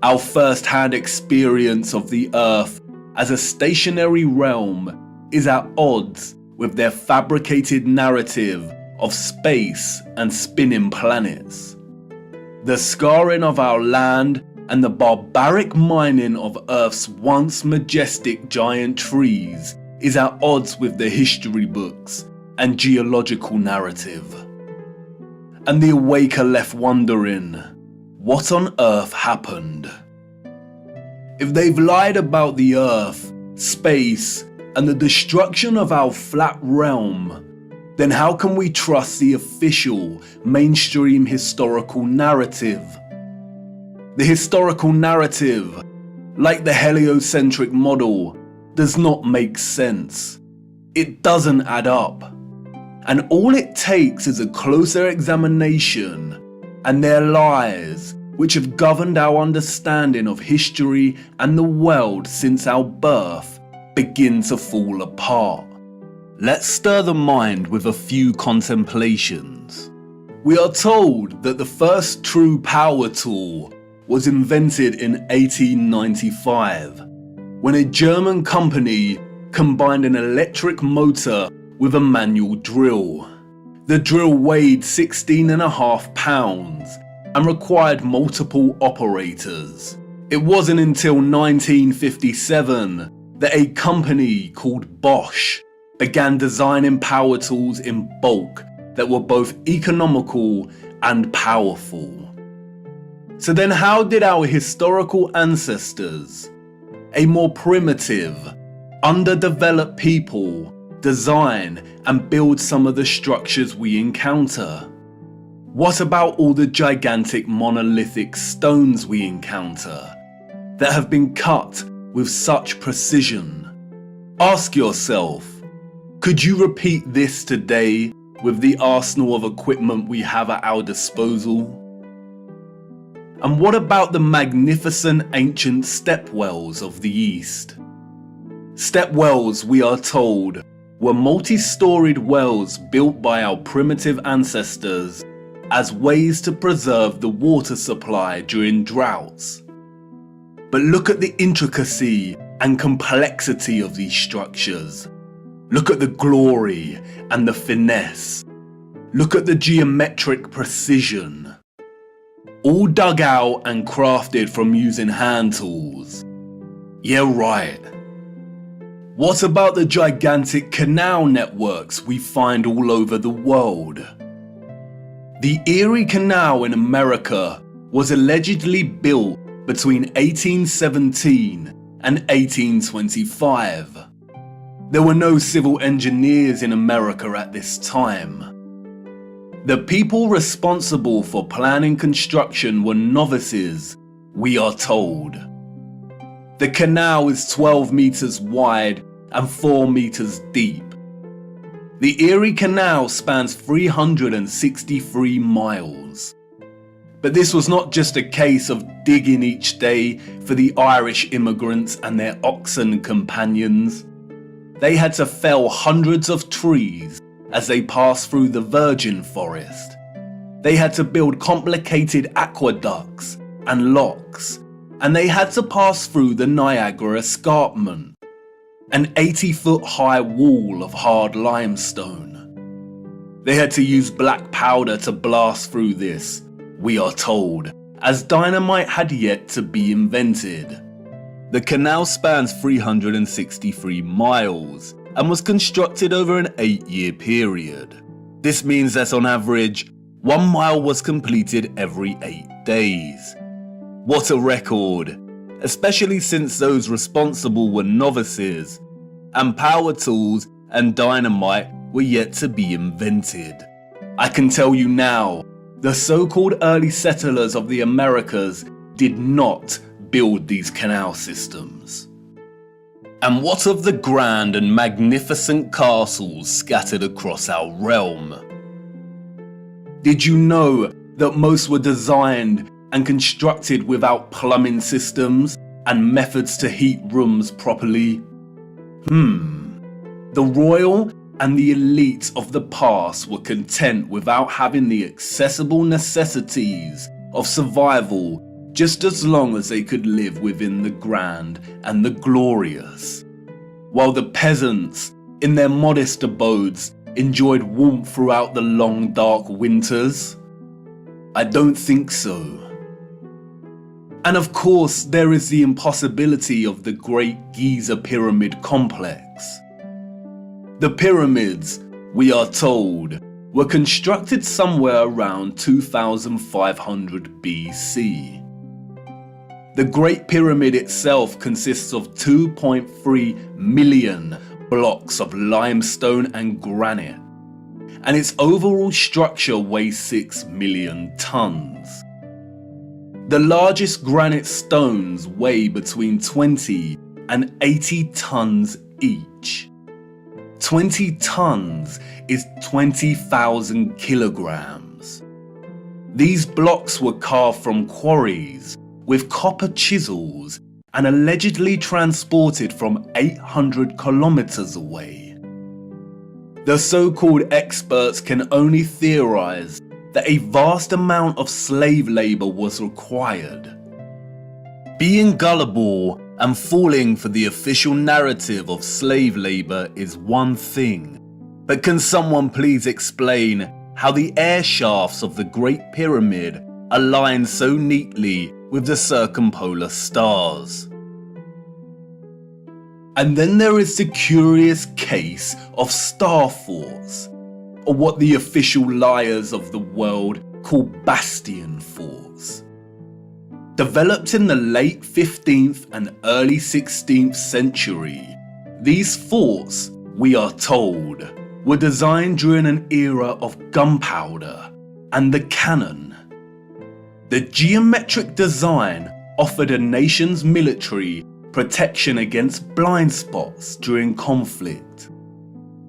Our first-hand experience of the Earth as a stationary realm is at odds with their fabricated narrative of space and spinning planets. The scarring of our land and the barbaric mining of Earth's once majestic giant trees is at odds with the history books and geological narrative. And the awake are left wondering, what on earth happened? If they've lied about the Earth, space, and the destruction of our flat realm, then how can we trust the official, mainstream historical narrative? The historical narrative, like the heliocentric model, does not make sense. It doesn't add up. And all it takes is a closer examination, and their lies, which have governed our understanding of history and the world since our birth, begin to fall apart. Let's stir the mind with a few contemplations. We are told that the first true power tool was invented in 1895, when a German company combined an electric motor with a manual drill. The drill weighed 16.5 pounds and required multiple operators. It wasn't until 1957 that a company called Bosch began designing power tools in bulk that were both economical and powerful. So then how did our historical ancestors, a more primitive, underdeveloped people, design and build some of the structures we encounter? What about all the gigantic monolithic stones we encounter that have been cut with such precision? Ask yourself, could you repeat this today with the arsenal of equipment we have at our disposal? And what about the magnificent ancient stepwells of the East? Stepwells, we are told, were multi-storied wells built by our primitive ancestors as ways to preserve the water supply during droughts. But look at the intricacy and complexity of these structures. Look at the glory and the finesse. Look at the geometric precision. All dug out and crafted from using hand tools. Yeah, right. What about the gigantic canal networks we find all over the world? The Erie Canal in America was allegedly built between 1817 and 1825. There were no civil engineers in America at this time. The people responsible for planning construction were novices, we are told. The canal is 12 meters wide and 4 meters deep. The Erie Canal spans 363 miles. But this was not just a case of digging each day for the Irish immigrants and their oxen companions. They had to fell hundreds of trees as they passed through the virgin forest. They had to build complicated aqueducts and locks, and they had to pass through the Niagara Escarpment, an 80-foot high wall of hard limestone. They had to use black powder to blast through this, we are told, as dynamite had yet to be invented. The canal spans 363 miles and was constructed over an 8-year period. This means that on average, 1 mile was completed every 8 days. What a record, especially since those responsible were novices, and power tools and dynamite were yet to be invented. I can tell you now, the so-called early settlers of the Americas did not build these canal systems. And what of the grand and magnificent castles scattered across our realm? Did you know that most were designed and constructed without plumbing systems and methods to heat rooms properly? The royal and the elite of the past were content without having the accessible necessities of survival just as long as they could live within the grand and the glorious, while the peasants, in their modest abodes, enjoyed warmth throughout the long dark winters? I don't think so. And of course, there is the impossibility of the Great Giza Pyramid Complex. The pyramids, we are told, were constructed somewhere around 2500 BC. The Great Pyramid itself consists of 2.3 million blocks of limestone and granite, and its overall structure weighs 6 million tons. The largest granite stones weigh between 20 and 80 tons each. 20 tons is 20,000 kilograms. These blocks were carved from quarries with copper chisels and allegedly transported from 800 kilometers away. The so-called experts can only theorize that a vast amount of slave labor was required. Being gullible and falling for the official narrative of slave labor is one thing, but can someone please explain how the air shafts of the Great Pyramid align so neatly with the circumpolar stars? And then there is the curious case of star forts, or what the official liars of the world call bastion forts. Developed in the late 15th and early 16th century, these forts, we are told, were designed during an era of gunpowder and the cannon. The geometric design offered a nation's military protection against blind spots during conflict.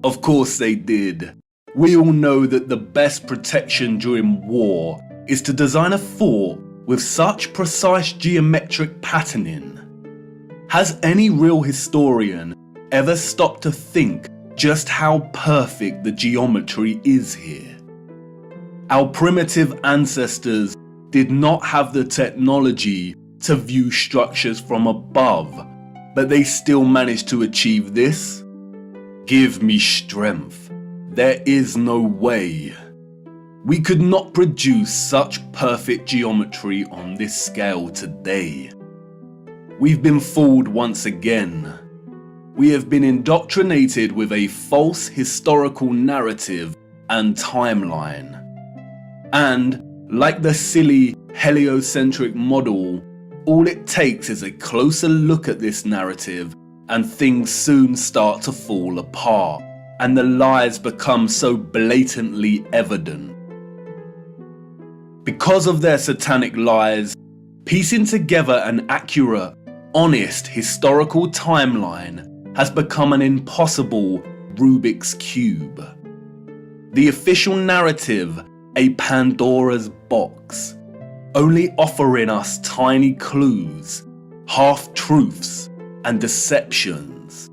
Of course they did. We all know that the best protection during war is to design a fort with such precise geometric patterning. Has any real historian ever stopped to think just how perfect the geometry is here? Our primitive ancestors did not have the technology to view structures from above, but they still managed to achieve this? Give me strength. There is no way. We could not produce such perfect geometry on this scale today. We've been fooled once again. We have been indoctrinated with a false historical narrative and timeline. And, like the silly heliocentric model, all it takes is a closer look at this narrative and things soon start to fall apart, and the lies become so blatantly evident. Because of their satanic lies, piecing together an accurate, honest historical timeline has become an impossible Rubik's Cube. The official narrative, a Pandora's box, only offering us tiny clues, half-truths, and deceptions.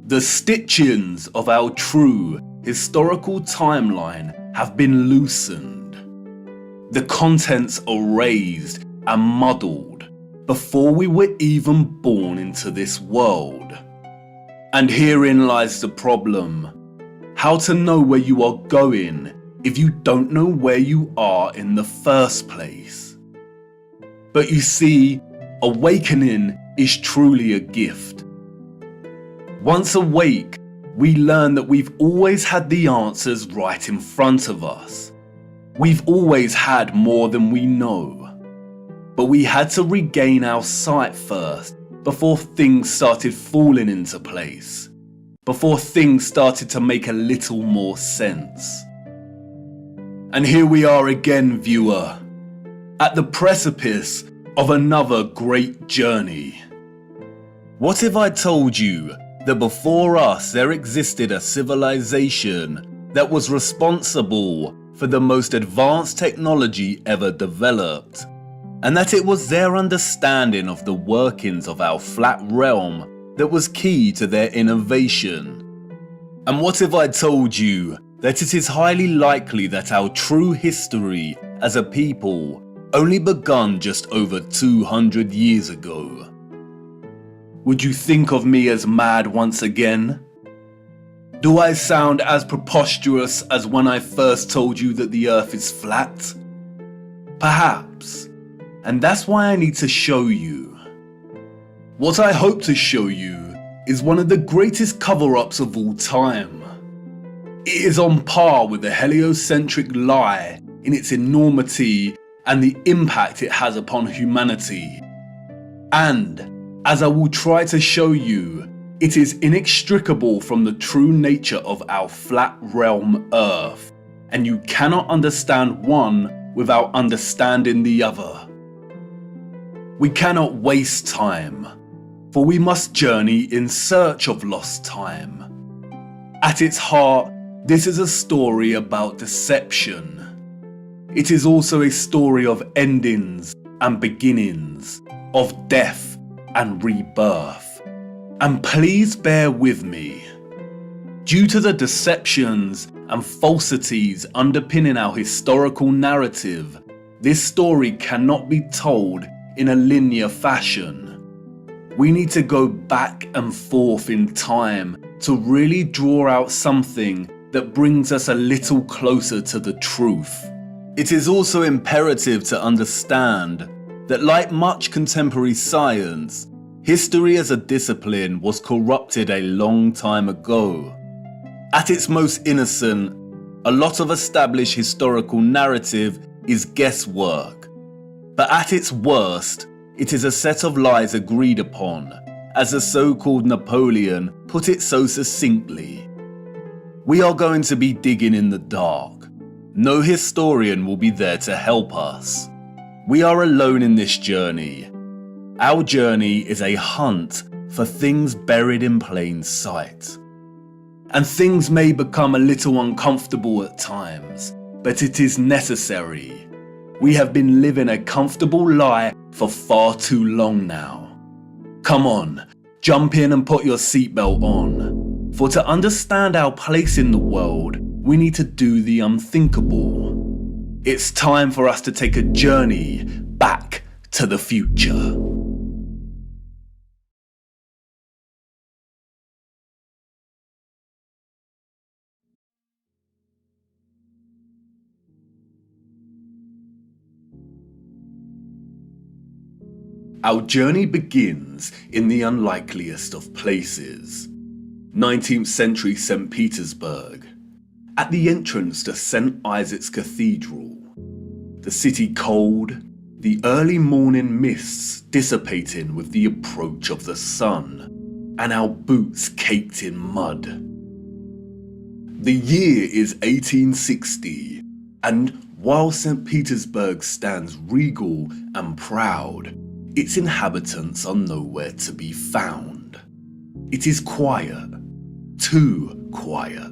The stitchings of our true historical timeline have been loosened. The contents erased and muddled before we were even born into this world. And herein lies the problem. How to know where you are going if you don't know where you are in the first place? But you see, awakening is truly a gift. Once awake, we learn that we've always had the answers right in front of us. We've always had more than we know. But we had to regain our sight first before things started falling into place. Before things started to make a little more sense. And here we are again, viewer, at the precipice of another great journey. What if I told you that before us there existed a civilization that was responsible for the most advanced technology ever developed, and that it was their understanding of the workings of our flat realm that was key to their innovation? And what if I told you that it is highly likely that our true history as a people only begun just over 200 years ago. Would you think of me as mad once again? Do I sound as preposterous as when I first told you that the earth is flat? Perhaps, and that's why I need to show you. What I hope to show you is one of the greatest cover-ups of all time. It is on par with the heliocentric lie in its enormity and the impact it has upon humanity. And, as I will try to show you, it is inextricable from the true nature of our flat realm Earth, and you cannot understand one without understanding the other. We cannot waste time, for we must journey in search of lost time. At its heart, this is a story about deception. It is also a story of endings and beginnings, of death and rebirth. And please bear with me. Due to the deceptions and falsities underpinning our historical narrative, this story cannot be told in a linear fashion. We need to go back and forth in time to really draw out something that brings us a little closer to the truth. It is also imperative to understand that, like much contemporary science, history as a discipline was corrupted a long time ago. At its most innocent, a lot of established historical narrative is guesswork. But at its worst, it is a set of lies agreed upon, as the so-called Napoleon put it so succinctly. We are going to be digging in the dark. No historian will be there to help us. We are alone in this journey. Our journey is a hunt for things buried in plain sight. And things may become a little uncomfortable at times, but it is necessary. We have been living a comfortable lie for far too long now. Come on, jump in and put your seatbelt on. For to understand our place in the world, we need to do the unthinkable. It's time for us to take a journey back to the future. Our journey begins in the unlikeliest of places. 19th century St. Petersburg, at the entrance to St. Isaac's Cathedral. The city cold, the early morning mists dissipating with the approach of the sun, and our boots caked in mud. The year is 1860, and while St. Petersburg stands regal and proud, its inhabitants are nowhere to be found. It is quiet, too quiet.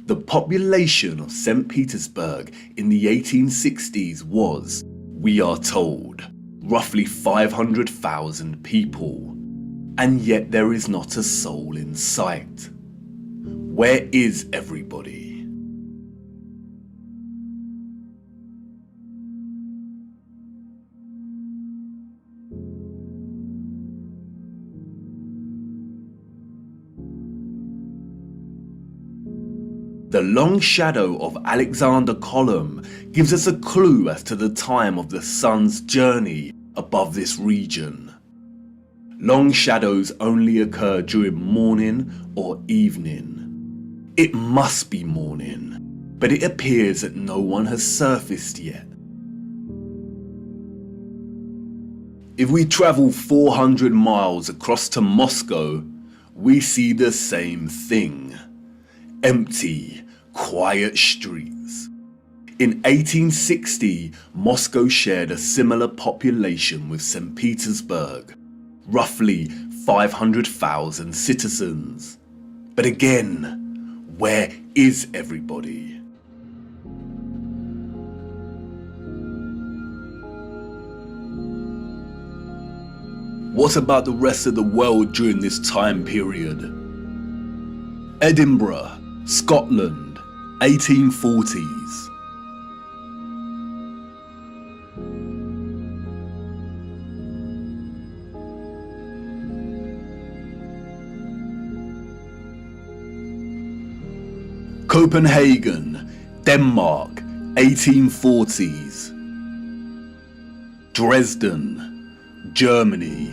The population of St. Petersburg in the 1860s was, we are told, roughly 500,000 people, and yet there is not a soul in sight. Where is everybody? The long shadow of Alexander Column gives us a clue as to the time of the sun's journey above this region. Long shadows only occur during morning or evening. It must be morning, but it appears that no one has surfaced yet. If we travel 400 miles across to Moscow, we see the same thing. Empty, quiet streets. In 1860, Moscow shared a similar population with St. Petersburg, roughly 500,000 citizens. But again, where is everybody? What about the rest of the world during this time period? Edinburgh, Scotland, 1840s. Copenhagen, Denmark, 1840s. Dresden, Germany,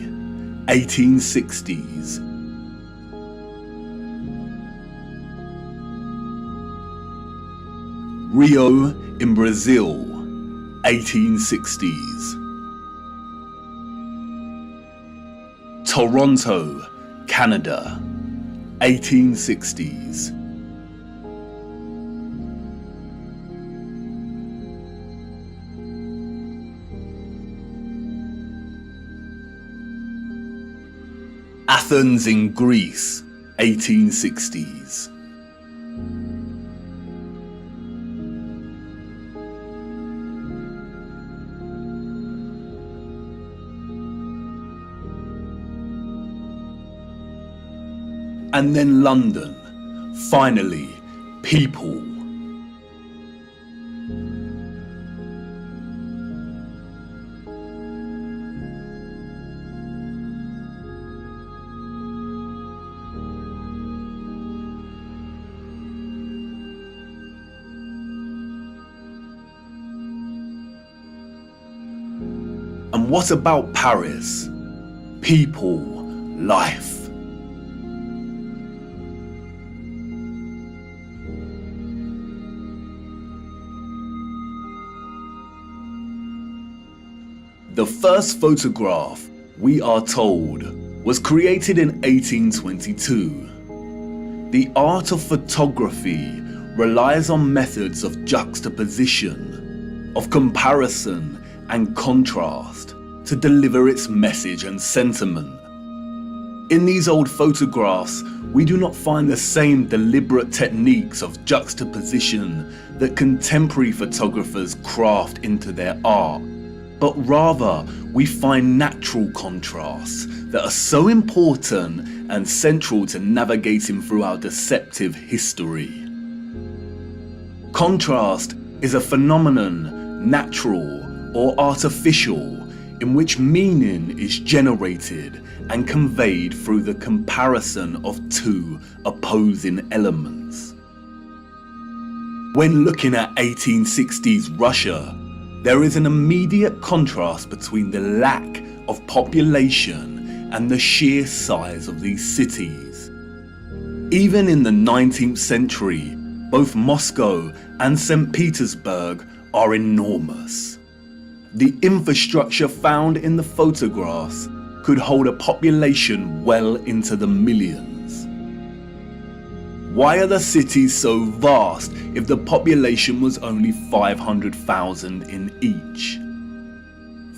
1860s. Rio in Brazil, 1860s. Toronto, Canada, 1860s. Athens in Greece, 1860s. And then London, finally, people. And what about Paris? People, life. The first photograph, we are told, was created in 1822. The art of photography relies on methods of juxtaposition, of comparison and contrast to deliver its message and sentiment. In these old photographs, we do not find the same deliberate techniques of juxtaposition that contemporary photographers craft into their art, but rather we find natural contrasts that are so important and central to navigating through our deceptive history. Contrast is a phenomenon, natural or artificial, in which meaning is generated and conveyed through the comparison of two opposing elements. When looking at 1860s Russia, there is an immediate contrast between the lack of population and the sheer size of these cities. Even in the 19th century, both Moscow and St. Petersburg are enormous. The infrastructure found in the photographs could hold a population well into the millions. Why are the cities so vast if the population was only 500,000 in each?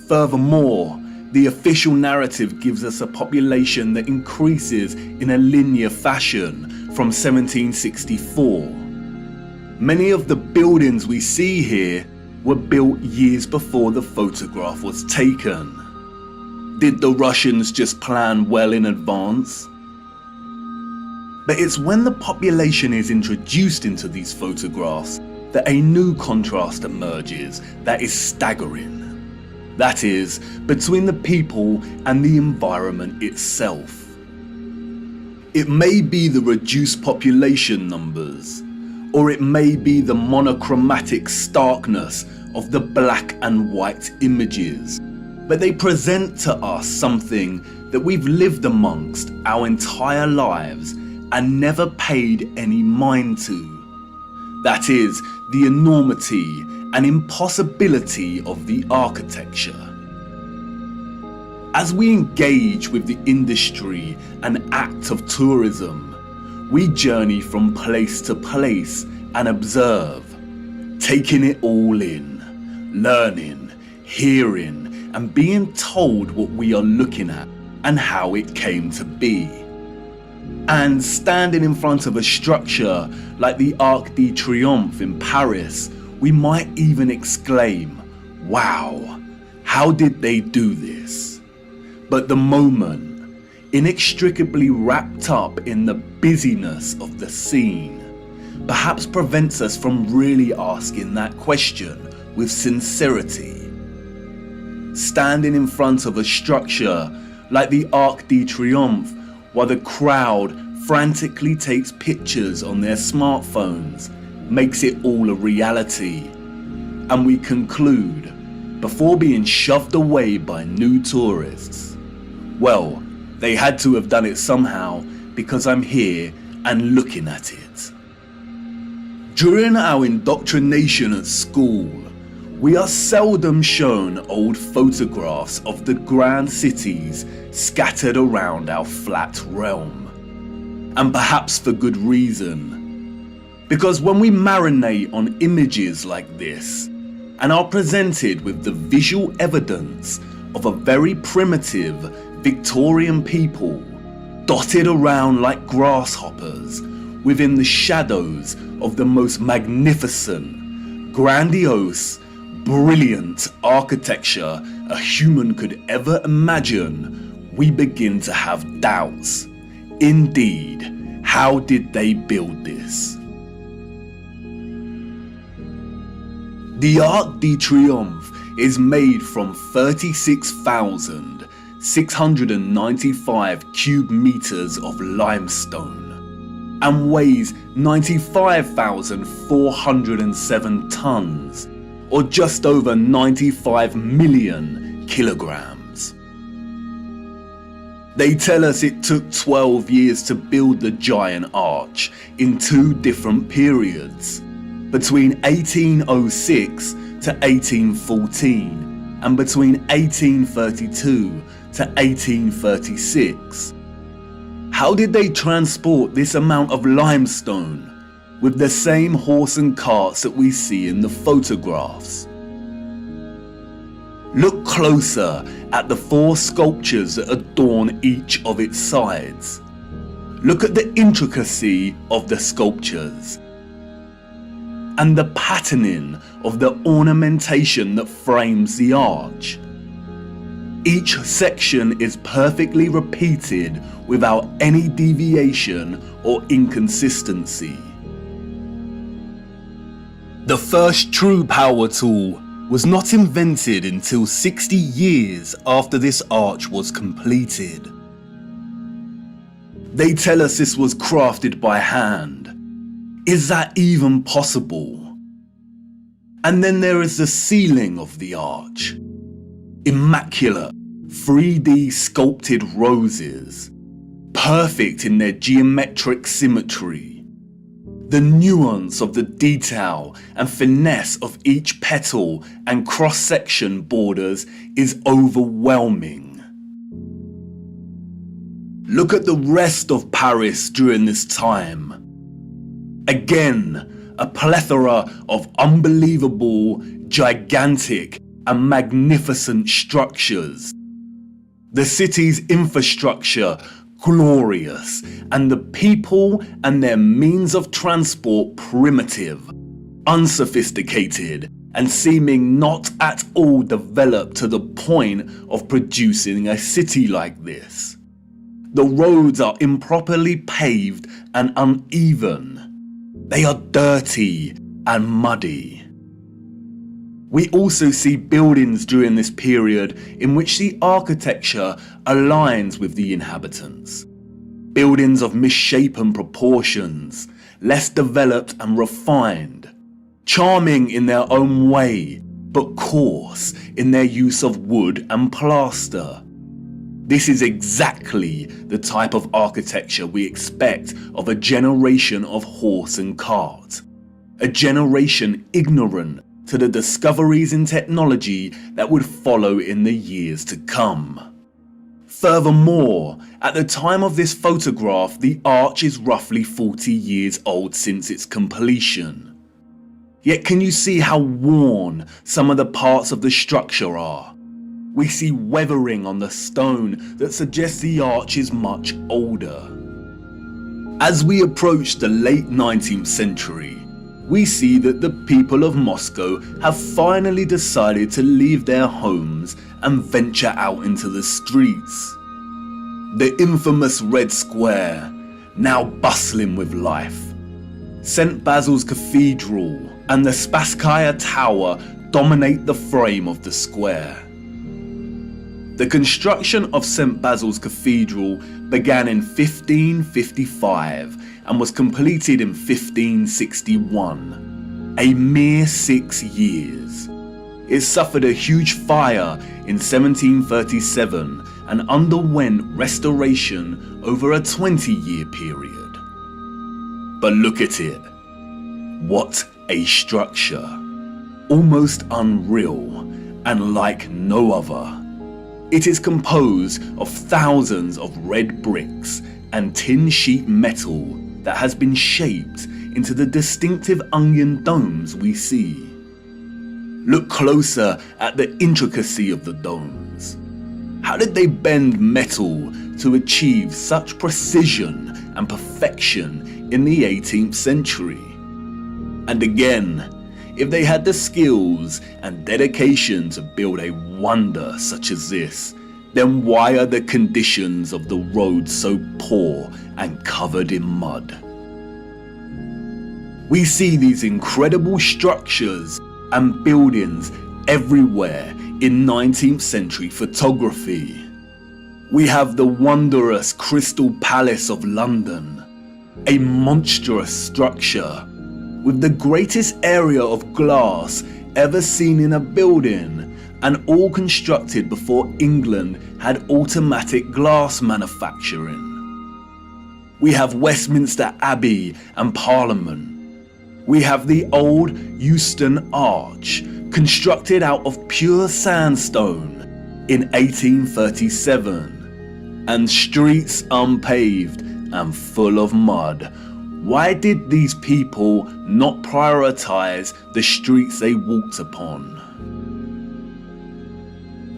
Furthermore, the official narrative gives us a population that increases in a linear fashion from 1764. Many of the buildings we see here were built years before the photograph was taken. Did the Russians just plan well in advance? But it's when the population is introduced into these photographs that a new contrast emerges that is staggering. That is, between the people and the environment itself. It may be the reduced population numbers, or it may be the monochromatic starkness of the black and white images, but they present to us something that we've lived amongst our entire lives and never paid any mind to. That is, the enormity and impossibility of the architecture. As we engage with the industry and act of tourism, we journey from place to place and observe, taking it all in, learning, hearing, and being told what we are looking at and how it came to be. And standing in front of a structure like the Arc de Triomphe in Paris, we might even exclaim, "Wow, how did they do this?" But the moment, inextricably wrapped up in the busyness of the scene, perhaps prevents us from really asking that question with sincerity. Standing in front of a structure like the Arc de Triomphe while the crowd frantically takes pictures on their smartphones makes it all a reality. And we conclude, before being shoved away by new tourists, well, they had to have done it somehow because I'm here and looking at it. During our indoctrination at school, we are seldom shown old photographs of the grand cities scattered around our flat realm. And perhaps for good reason. Because when we marinate on images like this and are presented with the visual evidence of a very primitive Victorian people dotted around like grasshoppers within the shadows of the most magnificent, grandiose, brilliant architecture a human could ever imagine, we begin to have doubts. Indeed, how did they build this? The Arc de Triomphe is made from 36,695 cube meters of limestone and weighs 95,407 tons, or just over 95 million kilograms. They tell us it took 12 years to build the giant arch in two different periods, between 1806 to 1814 and between 1832 to 1836. How did they transport this amount of limestone with the same horse and carts that we see in the photographs? Look closer at the four sculptures that adorn each of its sides. Look at the intricacy of the sculptures and the patterning of the ornamentation that frames the arch. Each section is perfectly repeated without any deviation or inconsistency. The first true power tool was not invented until 60 years after this arch was completed. They tell us this was crafted by hand. Is that even possible? And then there is the ceiling of the arch. Immaculate, 3D sculpted roses, perfect in their geometric symmetry. The nuance of the detail and finesse of each petal and cross-section borders is overwhelming. Look at the rest of Paris during this time. Again, a plethora of unbelievable, gigantic and magnificent structures. The city's infrastructure glorious, and the people and their means of transport primitive, unsophisticated, and seeming not at all developed to the point of producing a city like this. The roads are improperly paved and uneven. They are dirty and muddy. We also see buildings during this period in which the architecture aligns with the inhabitants. Buildings of misshapen proportions, less developed and refined, charming in their own way, but coarse in their use of wood and plaster. This is exactly the type of architecture we expect of a generation of horse and cart. A generation ignorant to the discoveries in technology that would follow in the years to come. Furthermore, at the time of this photograph, the arch is roughly 40 years old since its completion. Yet can you see how worn some of the parts of the structure are? We see weathering on the stone that suggests the arch is much older. As we approach the late 19th century, we see that the people of Moscow have finally decided to leave their homes and venture out into the streets. The infamous Red Square, now bustling with life. St. Basil's Cathedral and the Spasskaya Tower dominate the frame of the square. The construction of St. Basil's Cathedral began in 1555 and was completed in 1561, a mere 6 years. It suffered a huge fire in 1737 and underwent restoration over a 20-year period. But look at it. What a structure. Almost unreal and like no other. It is composed of thousands of red bricks and tin sheet metal that has been shaped into the distinctive onion domes we see. Look closer at the intricacy of the domes. How did they bend metal to achieve such precision and perfection in the 18th century? And again, if they had the skills and dedication to build a wonder such as this, then why are the conditions of the roads so poor and covered in mud? We see these incredible structures and buildings everywhere in 19th century photography. We have the wondrous Crystal Palace of London, a monstrous structure with the greatest area of glass ever seen in a building, and all constructed before England had automatic glass manufacturing. We have Westminster Abbey and Parliament. We have the old Euston Arch, constructed out of pure sandstone in 1837, and streets unpaved and full of mud. Why did these people not prioritize the streets they walked upon?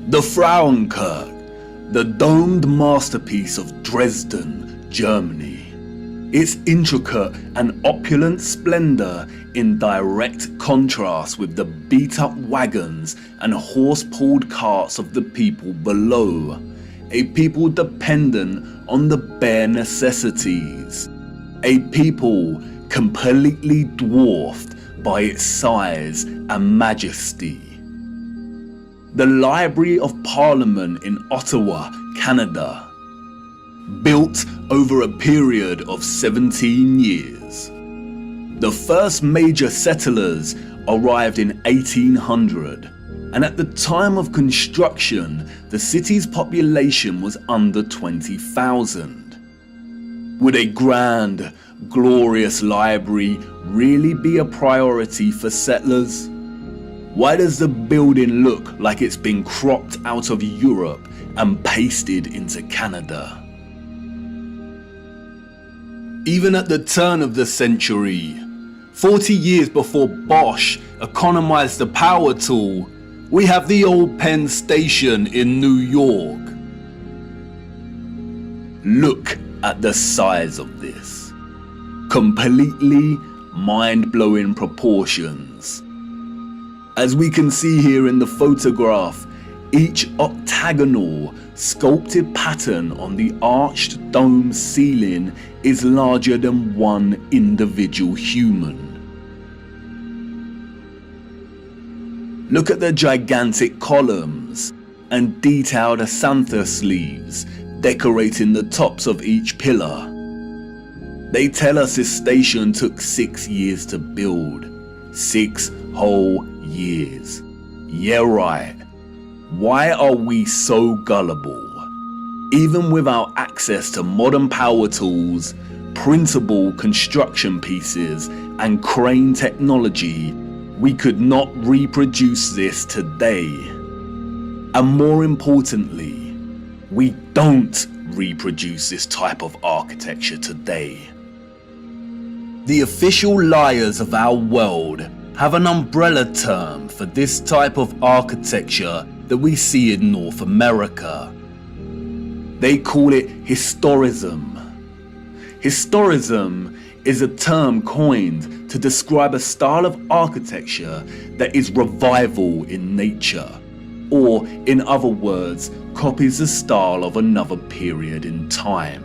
The Frauenkirche, the domed masterpiece of Dresden, Germany. Its intricate and opulent splendor in direct contrast with the beat-up wagons and horse-pulled carts of the people below, a people dependent on the bare necessities, a people completely dwarfed by its size and majesty. The Library of Parliament in Ottawa, Canada, built over a period of 17 years. The first major settlers arrived in 1800, and at the time of construction, the city's population was under 20,000. Would a grand, glorious library really be a priority for settlers? Why does the building look like it's been cropped out of Europe and pasted into Canada? Even at the turn of the century, 40 years before Bosch economized the power tool, we have the old Penn Station in New York. Look at the size of this. Completely mind-blowing proportions. As we can see here in the photograph, each octagonal, sculpted pattern on the arched dome ceiling is larger than one individual human. Look at the gigantic columns and detailed acanthus leaves decorating the tops of each pillar. They tell us this station took 6 years to build. 6 whole years. Yeah, right. Why are we so gullible? Even without access to modern power tools, printable construction pieces, and crane technology, we could not reproduce this today. And more importantly, we don't reproduce this type of architecture today. The official liars of our world have an umbrella term for this type of architecture that we see in North America. They call it historicism. Historicism is a term coined to describe a style of architecture that is revival in nature, or in other words, copies the style of another period in time.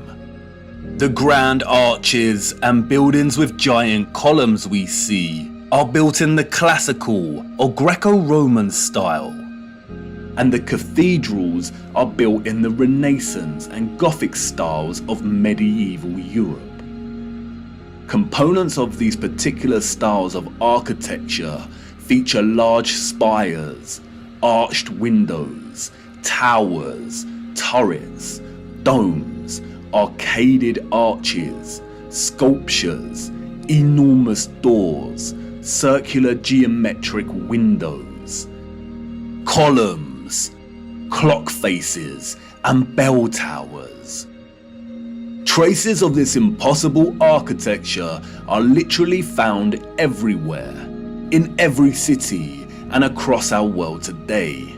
The grand arches and buildings with giant columns we see are built in the classical or Greco-Roman style, and the cathedrals are built in the Renaissance and Gothic styles of medieval Europe. Components of these particular styles of architecture feature large spires, arched windows, towers, turrets, domes, arcaded arches, sculptures, enormous doors, circular geometric windows, columns, clock faces, and bell towers. Traces of this impossible architecture are literally found everywhere, in every city and across our world today.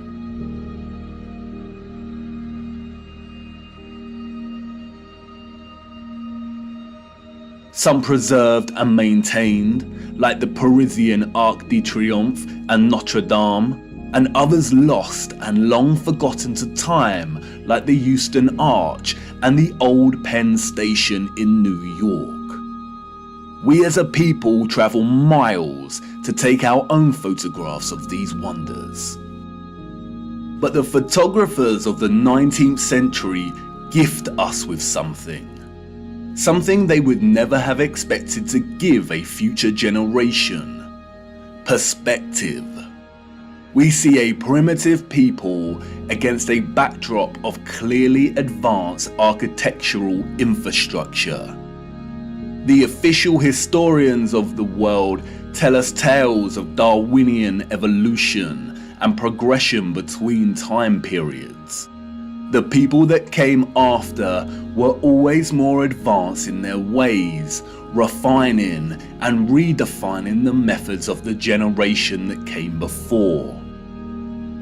Some preserved and maintained, like the Parisian Arc de Triomphe and Notre Dame, and others lost and long forgotten to time, like the Euston Arch and the Old Penn Station in New York. We as a people travel miles to take our own photographs of these wonders. But the photographers of the 19th century gift us with something they would never have expected to give a future generation: perspective. We see a primitive people against a backdrop of clearly advanced architectural infrastructure. The official historians of the world tell us tales of Darwinian evolution and progression between time periods. The people that came after were always more advanced in their ways, refining and redefining the methods of the generation that came before.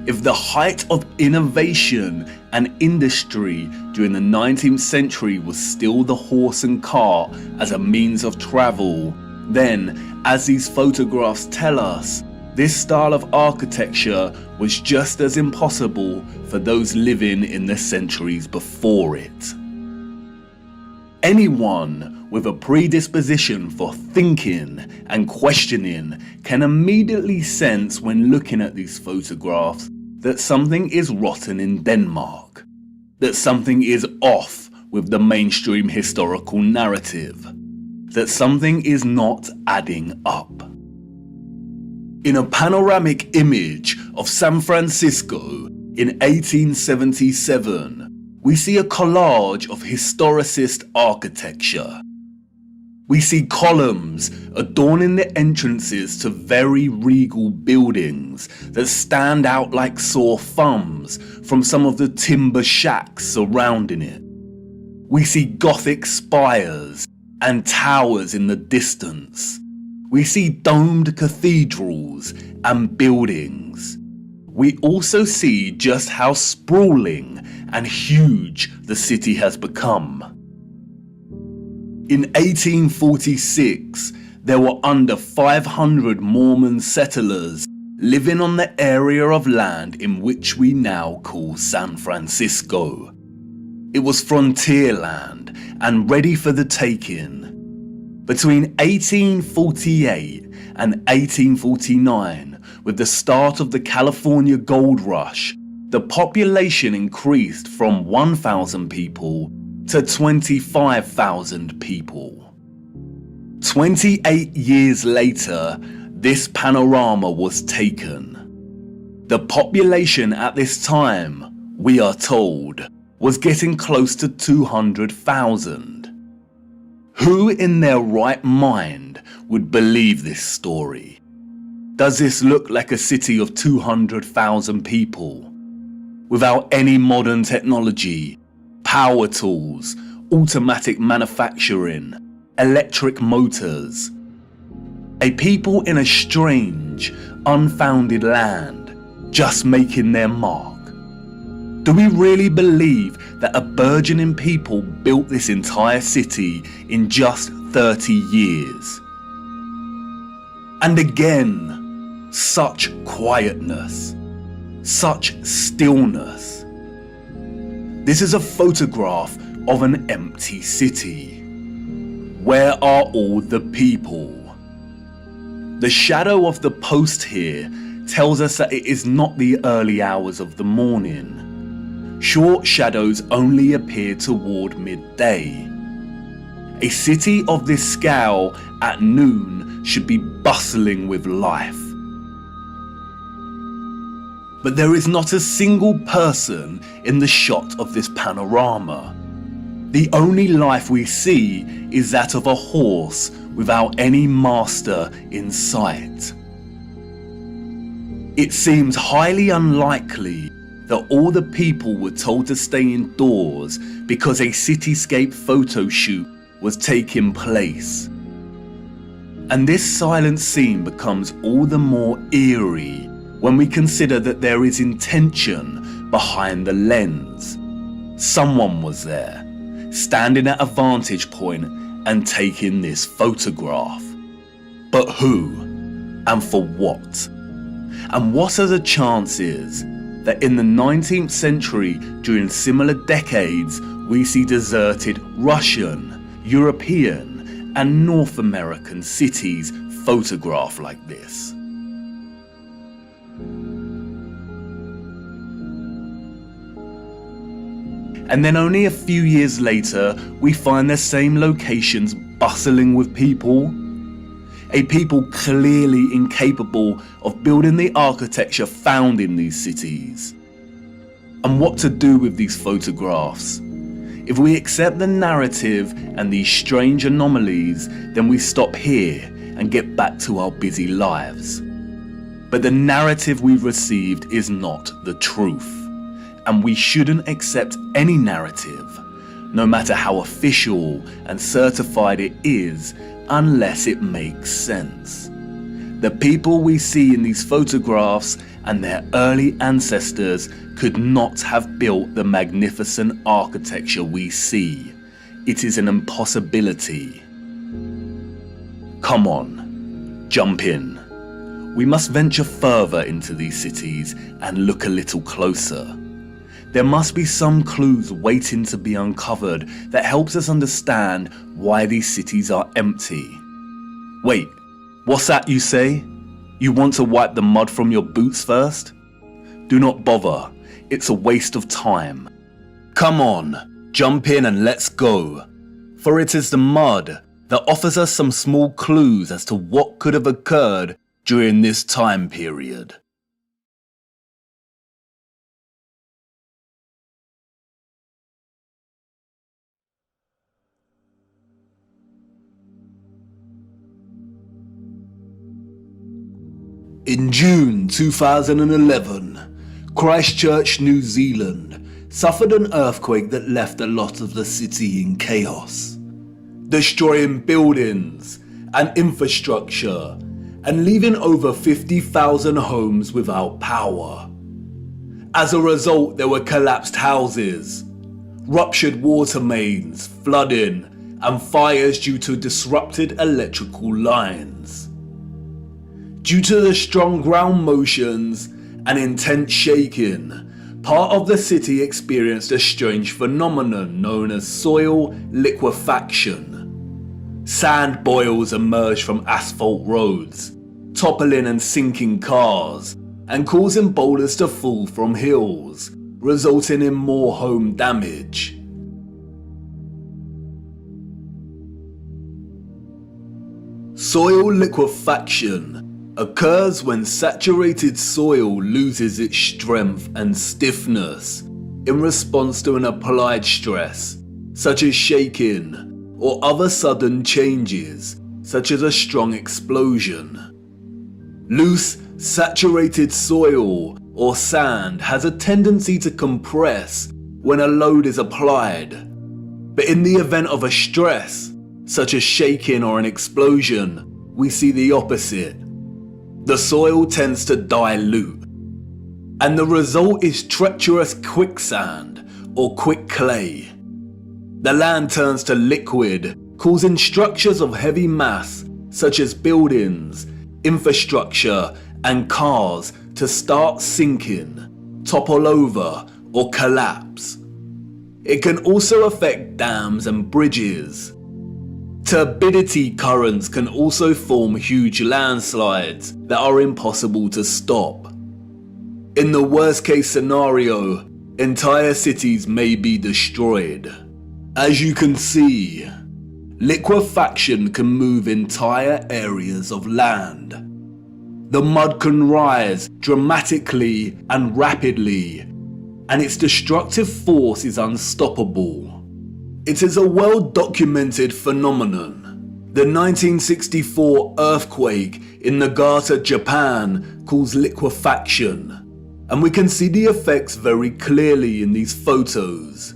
If the height of innovation and industry during the 19th century was still the horse and cart as a means of travel, then, as these photographs tell us, this style of architecture was just as impossible for those living in the centuries before it. Anyone with a predisposition for thinking and questioning can immediately sense when looking at these photographs that something is rotten in Denmark, that something is off with the mainstream historical narrative, that something is not adding up. In a panoramic image of San Francisco in 1877, we see a collage of historicist architecture. We see columns adorning the entrances to very regal buildings that stand out like sore thumbs from some of the timber shacks surrounding it. We see Gothic spires and towers in the distance. We see domed cathedrals and buildings. We also see just how sprawling and huge the city has become. In 1846, there were under 500 Mormon settlers living on the area of land in which we now call San Francisco. It was frontier land and ready for the taking. Between 1848 and 1849, with the start of the California Gold Rush, the population increased from 1,000 people to 25,000 people. 28 years later, this panorama was taken. The population at this time, we are told, was getting close to 200,000. Who in their right mind would believe this story? Does this look like a city of 200,000 people? Without any modern technology, power tools, automatic manufacturing, electric motors. A people in a strange, unfounded land, just making their mark. Do we really believe that a burgeoning people built this entire city in just 30 years? And again, such quietness, such stillness. This is a photograph of an empty city. Where are all the people? The shadow of the post here tells us that it is not the early hours of the morning. Short shadows only appear toward midday. A city of this scale at noon should be bustling with life. But there is not a single person in the shot of this panorama. The only life we see is that of a horse without any master in sight. It seems highly unlikely that all the people were told to stay indoors because a cityscape photo shoot was taking place. And this silent scene becomes all the more eerie when we consider that there is intention behind the lens. Someone was there, standing at a vantage point and taking this photograph. But who? And for what? And what are the chances that in the 19th century, during similar decades, we see deserted Russian, European, and North American cities photographed like this? And then only a few years later, we find the same locations bustling with people. A people clearly incapable of building the architecture found in these cities. And what to do with these photographs? If we accept the narrative and these strange anomalies, then we stop here and get back to our busy lives. But the narrative we've received is not the truth. And we shouldn't accept any narrative, no matter how official and certified it is, unless it makes sense. The people we see in these photographs and their early ancestors could not have built the magnificent architecture we see. It is an impossibility. Come on, jump in. We must venture further into these cities and look a little closer. There must be some clues waiting to be uncovered that helps us understand why these cities are empty. Wait, what's that you say? You want to wipe the mud from your boots first? Do not bother, it's a waste of time. Come on, jump in and let's go. For it is the mud that offers us some small clues as to what could have occurred during this time period. In June 2011, Christchurch, New Zealand suffered an earthquake that left a lot of the city in chaos, destroying buildings and infrastructure and leaving over 50,000 homes without power. As a result, there were collapsed houses, ruptured water mains, flooding, and fires due to disrupted electrical lines. Due to the strong ground motions and intense shaking, part of the city experienced a strange phenomenon known as soil liquefaction. Sand boils emerged from asphalt roads, toppling and sinking cars, and causing boulders to fall from hills, resulting in more home damage. Soil liquefaction occurs when saturated soil loses its strength and stiffness in response to an applied stress, such as shaking, or other sudden changes, such as a strong explosion. Loose, saturated soil or sand has a tendency to compress when a load is applied, but in the event of a stress, such as shaking or an explosion, we see the opposite. The soil tends to dilute, and the result is treacherous quicksand or quick clay. The land turns to liquid, causing structures of heavy mass, such as buildings, infrastructure, and cars to start sinking, topple over, or collapse. It can also affect dams and bridges. Turbidity currents can also form huge landslides that are impossible to stop. In the worst case scenario, entire cities may be destroyed. As you can see, liquefaction can move entire areas of land. The mud can rise dramatically and rapidly, and its destructive force is unstoppable. It is a well-documented phenomenon. The 1964 earthquake in Nagata, Japan caused liquefaction, and we can see the effects very clearly in these photos.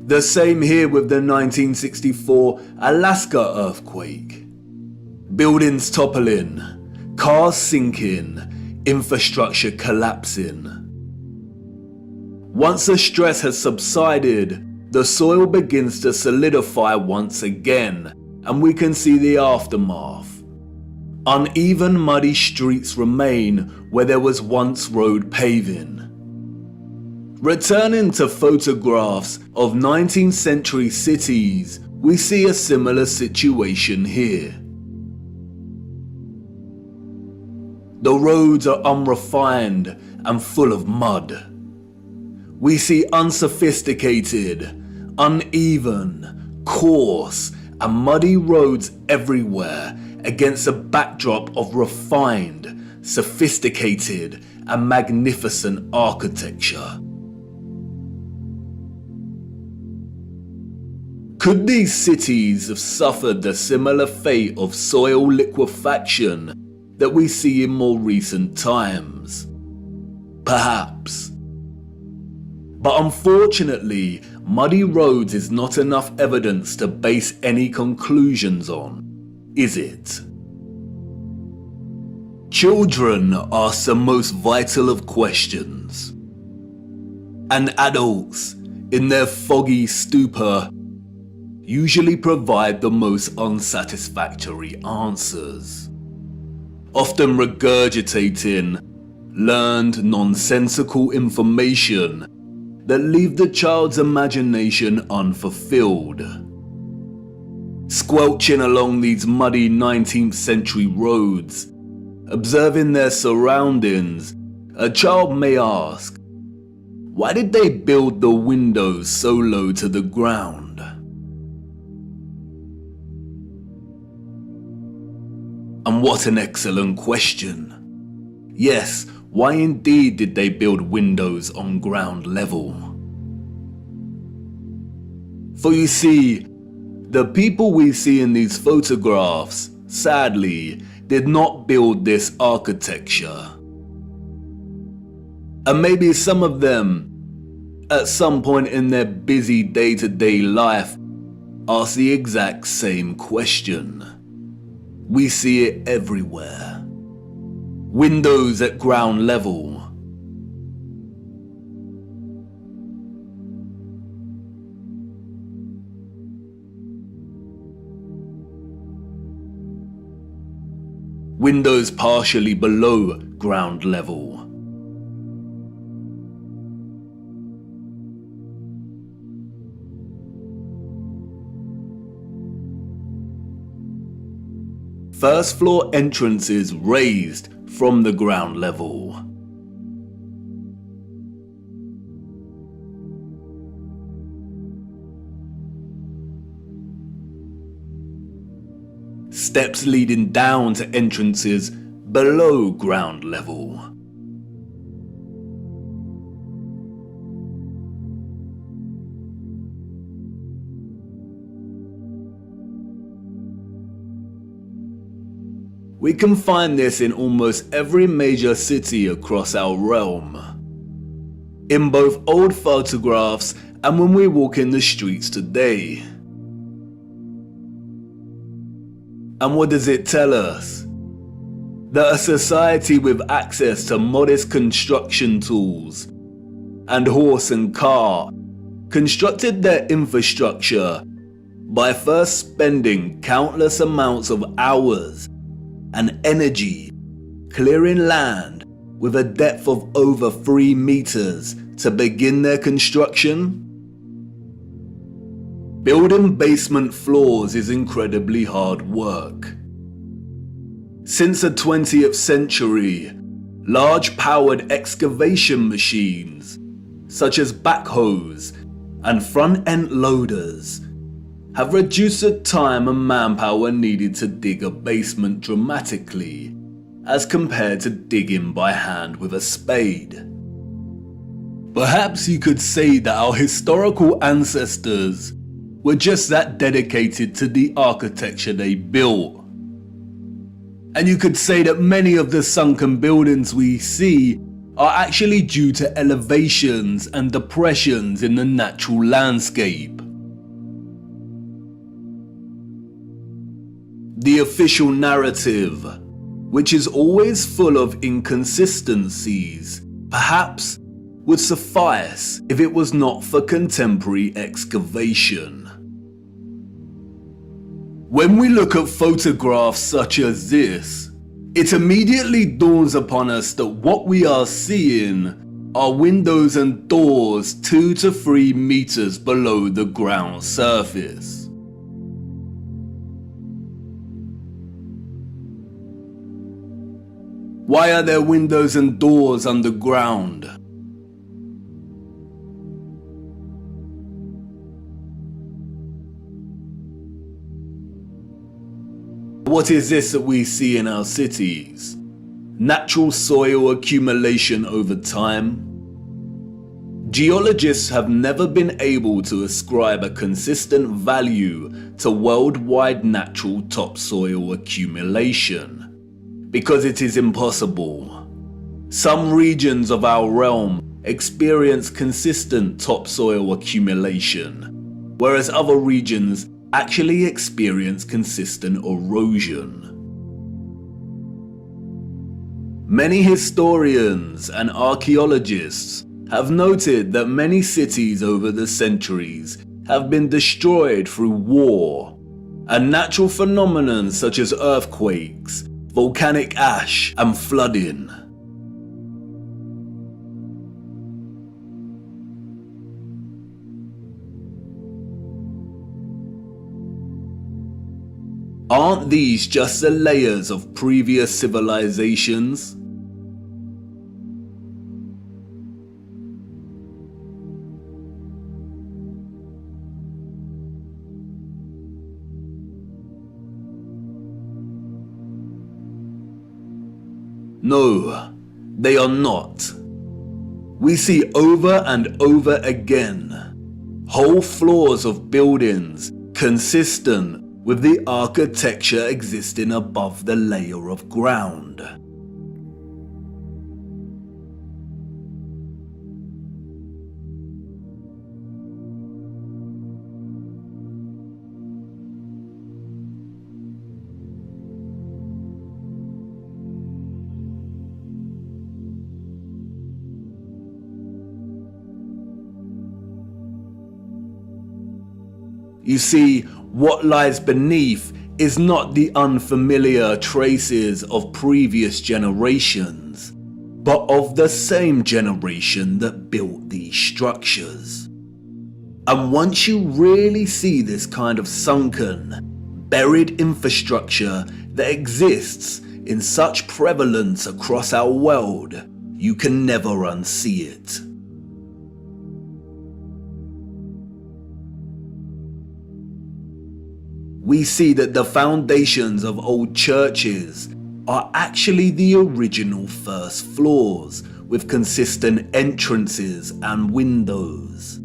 The same here with the 1964 Alaska earthquake. Buildings toppling, cars sinking, infrastructure collapsing. Once the stress has subsided, the soil begins to solidify once again, and we can see the aftermath. Uneven, muddy streets remain where there was once road paving. Returning to photographs of 19th century cities, we see a similar situation here. The roads are unrefined and full of mud. We see unsophisticated, uneven, coarse, and muddy roads everywhere against a backdrop of refined, sophisticated, and magnificent architecture. Could these cities have suffered the similar fate of soil liquefaction that we see in more recent times? Perhaps. But unfortunately, muddy roads is not enough evidence to base any conclusions on, is it? Children ask the most vital of questions, and adults, in their foggy stupor, usually provide the most unsatisfactory answers, often regurgitating learned nonsensical information that leave the child's imagination unfulfilled. Squelching along these muddy 19th century roads, observing their surroundings, a child may ask, why did they build the windows so low to the ground? And what an excellent question. Yes, why indeed did they build windows on ground level? For you see, the people we see in these photographs, sadly, did not build this architecture. And maybe some of them, at some point in their busy day-to-day life, ask the exact same question. We see it everywhere. Windows at ground level. Windows partially below ground level. First floor entrances raised from the ground level. Steps leading down to entrances below ground level. We can find this in almost every major city across our realm. In both old photographs and when we walk in the streets today. And what does it tell us? That a society with access to modest construction tools and horse and cart constructed their infrastructure by first spending countless amounts of hours and energy clearing land with a depth of over 3 meters to begin their construction? Building basement floors is incredibly hard work. Since the 20th century, large powered excavation machines, such as backhoes and front-end loaders, have reduced the time and manpower needed to dig a basement dramatically as compared to digging by hand with a spade. Perhaps you could say that our historical ancestors were just that dedicated to the architecture they built. And you could say that many of the sunken buildings we see are actually due to elevations and depressions in the natural landscape. The official narrative, which is always full of inconsistencies, perhaps would suffice if it was not for contemporary excavation. When we look at photographs such as this, it immediately dawns upon us that what we are seeing are windows and doors 2 to 3 meters below the ground surface. Why are there windows and doors underground? What is this that we see in our cities? Natural soil accumulation over time? Geologists have never been able to ascribe a consistent value to worldwide natural topsoil accumulation, because it is impossible. Some regions of our realm experience consistent topsoil accumulation, whereas other regions actually experience consistent erosion. Many historians and archaeologists have noted that many cities over the centuries have been destroyed through war, and natural phenomena such as earthquakes, volcanic ash, and flooding. Aren't these just the layers of previous civilizations? No, they are not. We see over and over again whole floors of buildings consistent with the architecture existing above the layer of ground. You see, what lies beneath is not the unfamiliar traces of previous generations, but of the same generation that built these structures. And once you really see this kind of sunken, buried infrastructure that exists in such prevalence across our world, you can never unsee it. We see that the foundations of old churches are actually the original first floors with consistent entrances and windows.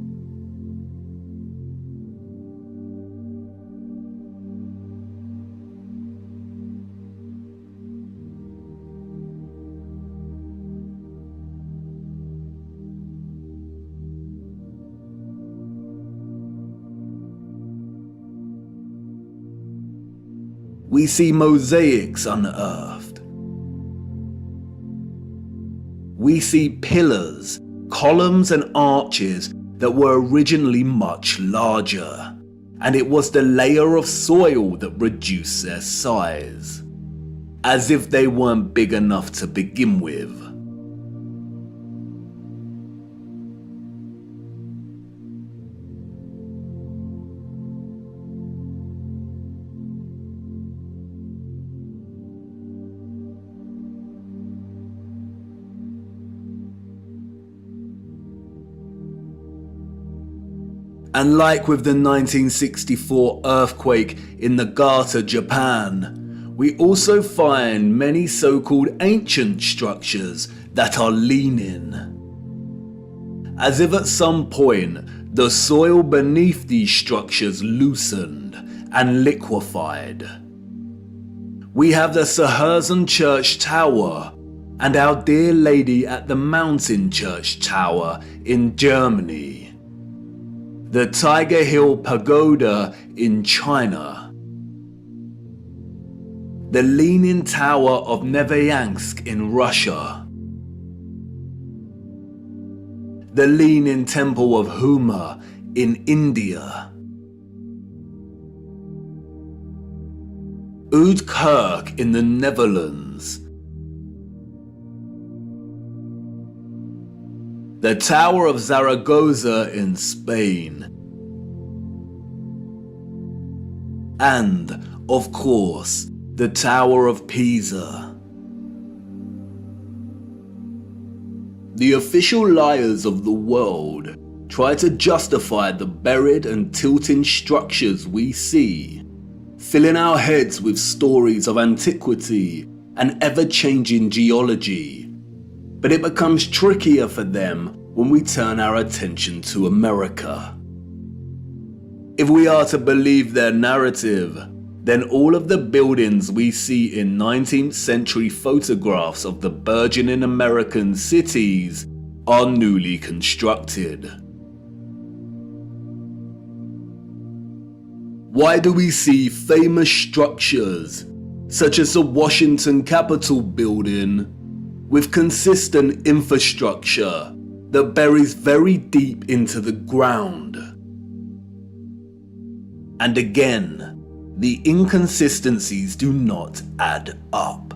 We see mosaics unearthed. We see pillars, columns and arches that were originally much larger, and it was the layer of soil that reduced their size, as if they weren't big enough to begin with. And like with the 1964 earthquake in Nagata, Japan, we also find many so-called ancient structures that are leaning. As if at some point, the soil beneath these structures loosened and liquefied. We have the Sachsenhausen Church Tower and Our Dear Lady at the Mountain Church Tower in Germany. The Tiger Hill Pagoda in China. The Leaning Tower of Neveyansk in Russia. The Leaning Temple of Huma in India. Oude Kerk in the Netherlands. The Tower of Zaragoza in Spain. And, of course, the Tower of Pisa. The official liars of the world try to justify the buried and tilting structures we see, filling our heads with stories of antiquity and ever-changing geology. But it becomes trickier for them when we turn our attention to America. If we are to believe their narrative, then all of the buildings we see in 19th century photographs of the burgeoning American cities are newly constructed. Why do we see famous structures, such as the Washington Capitol building, with consistent infrastructure that buries very deep into the ground? And again, the inconsistencies do not add up.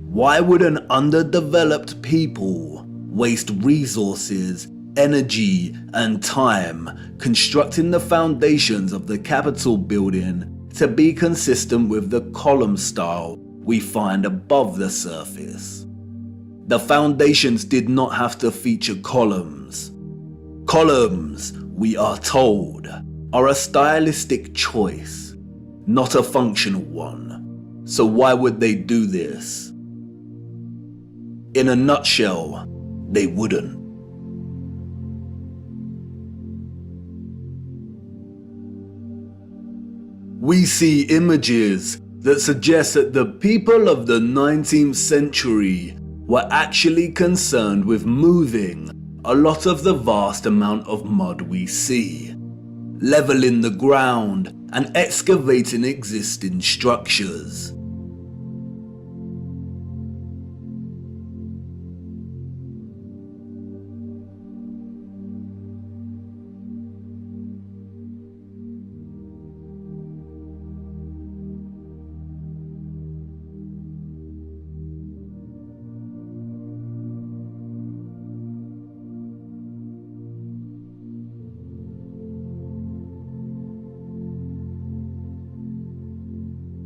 Why would an underdeveloped people waste resources, energy, and time constructing the foundations of the Capitol building to be consistent with the column style we find above the surface? The foundations did not have to feature columns. Columns, we are told, are a stylistic choice, not a functional one. So why would they do this? In a nutshell, they wouldn't. We see images that suggest that the people of the 19th century were actually concerned with moving a lot of the vast amount of mud we see, leveling the ground and excavating existing structures.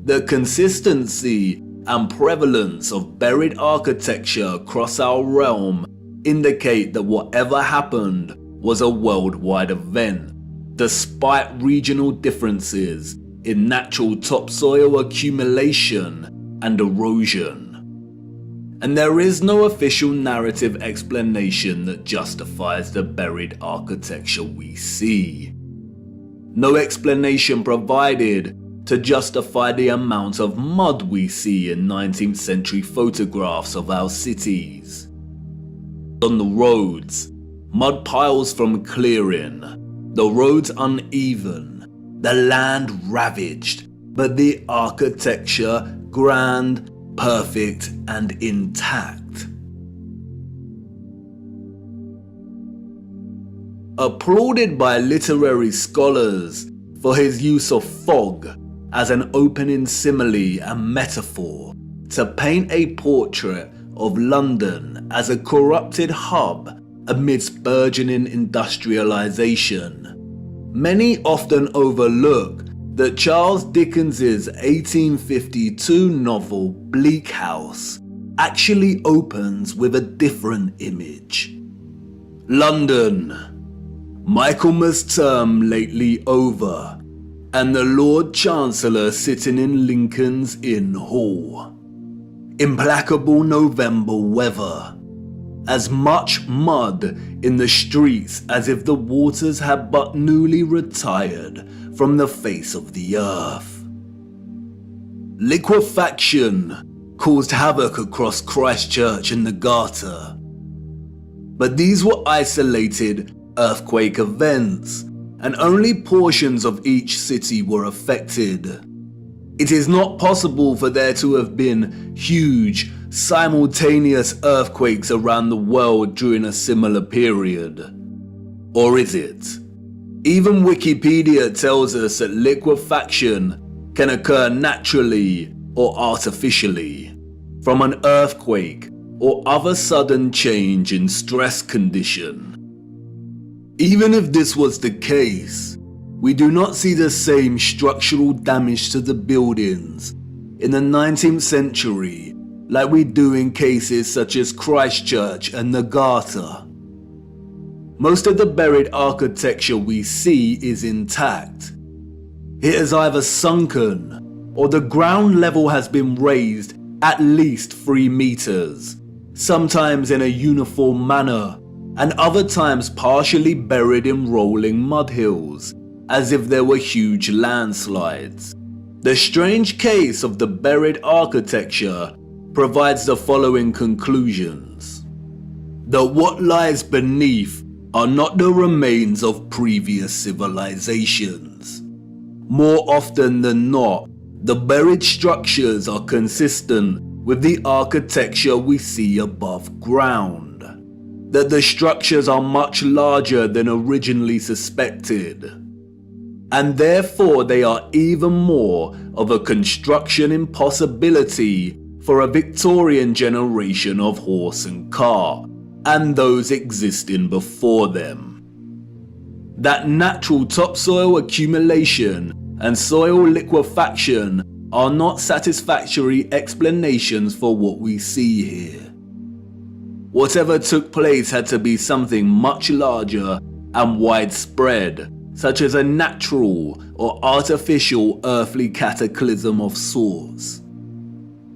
The consistency and prevalence of buried architecture across our realm indicate that whatever happened was a worldwide event, despite regional differences in natural topsoil accumulation and erosion. And there is no official narrative explanation that justifies the buried architecture we see. No explanation provided to justify the amount of mud we see in 19th century photographs of our cities. On the roads, mud piles from clearing, the roads uneven, the land ravaged, but the architecture grand, perfect, and intact. Applauded by literary scholars for his use of fog as an opening simile and metaphor to paint a portrait of London as a corrupted hub amidst burgeoning industrialization. Many often overlook that Charles Dickens's 1852 novel Bleak House actually opens with a different image. London, Michaelmas term lately over, and the Lord Chancellor sitting in Lincoln's Inn Hall. Implacable November weather. As much mud in the streets as if the waters had but newly retired from the face of the earth. Liquefaction caused havoc across Christchurch and the Garter. But these were isolated earthquake events, and only portions of each city were affected. It is not possible for there to have been huge, simultaneous earthquakes around the world during a similar period. Or is it? Even Wikipedia tells us that liquefaction can occur naturally or artificially, from an earthquake or other sudden change in stress condition. Even if this was the case, we do not see the same structural damage to the buildings in the 19th century like we do in cases such as Christchurch and the Garter. Most of the buried architecture we see is intact. It has either sunken or the ground level has been raised at least 3 meters, sometimes in a uniform manner, and other times partially buried in rolling mud hills, as if there were huge landslides. The strange case of the buried architecture provides the following conclusions: that what lies beneath are not the remains of previous civilizations. More often than not, the buried structures are consistent with the architecture we see above ground. That the structures are much larger than originally suspected, and therefore they are even more of a construction impossibility for a Victorian generation of horse and cart, and those existing before them. That natural topsoil accumulation and soil liquefaction are not satisfactory explanations for what we see here. Whatever took place had to be something much larger and widespread, such as a natural or artificial earthly cataclysm of sorts.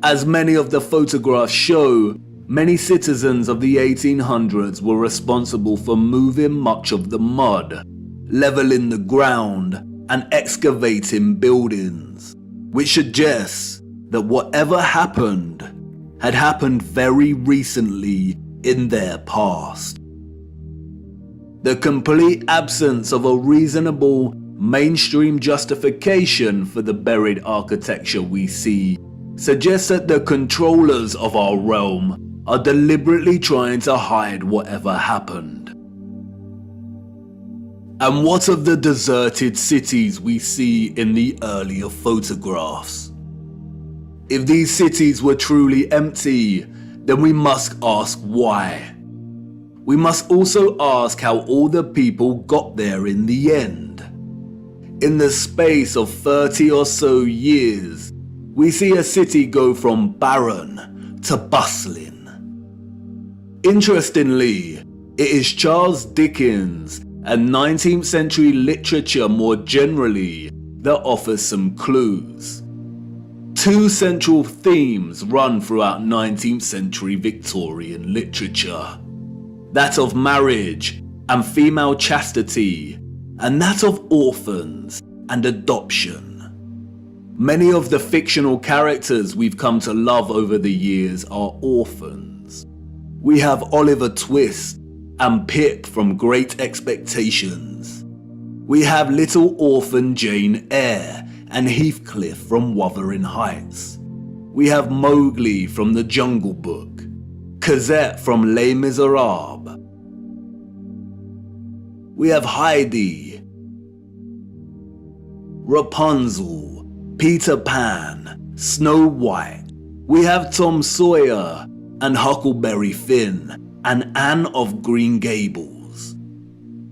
As many of the photographs show, many citizens of the 1800s were responsible for moving much of the mud, leveling the ground, and excavating buildings, which suggests that whatever happened had happened very recently in their past. The complete absence of a reasonable mainstream justification for the buried architecture we see suggests that the controllers of our realm are deliberately trying to hide whatever happened. And what of the deserted cities we see in the earlier photographs? If these cities were truly empty, then we must ask why. We must also ask how all the people got there in the end. In the space of 30 or so years, we see a city go from barren to bustling. Interestingly, it is Charles Dickens and 19th century literature more generally that offers some clues. 2 central themes run throughout 19th century Victorian literature: that of marriage and female chastity, and that of orphans and adoption. Many of the fictional characters we've come to love over the years are orphans. We have Oliver Twist and Pip from Great Expectations. We have little orphan Jane Eyre and Heathcliff from Wuthering Heights. We have Mowgli from The Jungle Book, Cosette from Les Miserables. We have Heidi, Rapunzel, Peter Pan, Snow White. We have Tom Sawyer and Huckleberry Finn and Anne of Green Gables.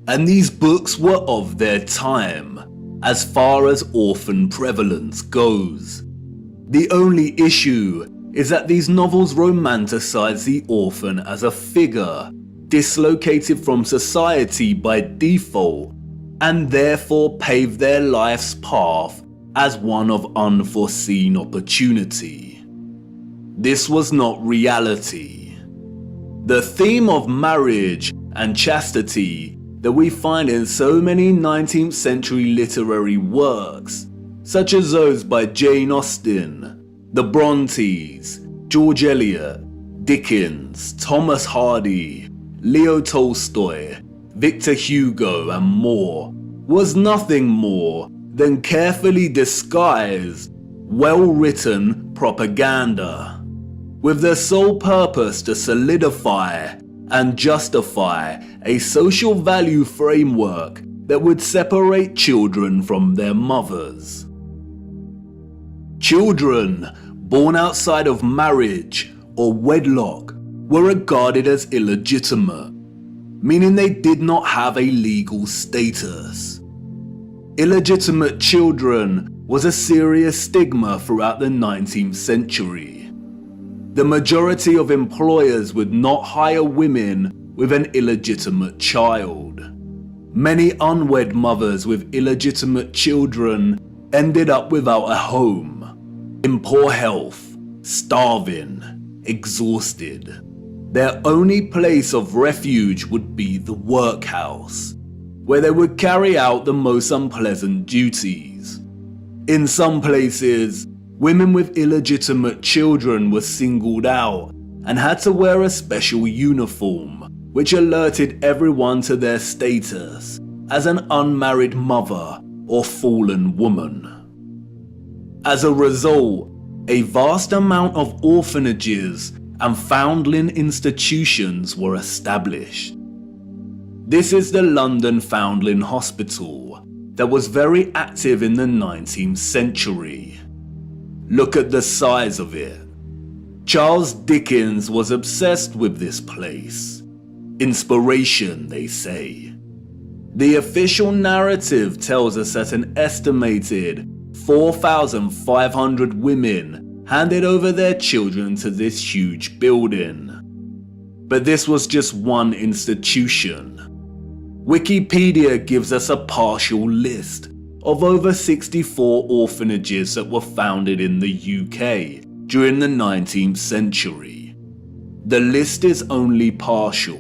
And these books were of their time, as far as orphan prevalence goes. The only issue is that these novels romanticize the orphan as a figure dislocated from society by default, and therefore paved their life's path as one of unforeseen opportunity. This was not reality. The theme of marriage and chastity that we find in so many 19th century literary works, such as those by Jane Austen, the Brontes, George Eliot, Dickens, Thomas Hardy, Leo Tolstoy, Victor Hugo, and more, was nothing more than carefully disguised, well-written propaganda, with the sole purpose to solidify and justify a social value framework that would separate children from their mothers. Children born outside of marriage or wedlock were regarded as illegitimate, meaning they did not have a legal status. Illegitimate children was a serious stigma throughout the 19th century. The majority of employers would not hire women with an illegitimate child. Many unwed mothers with illegitimate children ended up without a home, in poor health, starving, exhausted. Their only place of refuge would be the workhouse, where they would carry out the most unpleasant duties. In some places, women with illegitimate children were singled out and had to wear a special uniform, which alerted everyone to their status as an unmarried mother or fallen woman. As a result, a vast amount of orphanages and foundling institutions were established. This is the London Foundling Hospital that was very active in the 19th century. Look at the size of it. Charles Dickens was obsessed with this place. Inspiration, they say. The official narrative tells us that an estimated 4,500 women handed over their children to this huge building. But this was just one institution. Wikipedia gives us a partial list of over 64 orphanages that were founded in the UK during the 19th century. The list is only partial.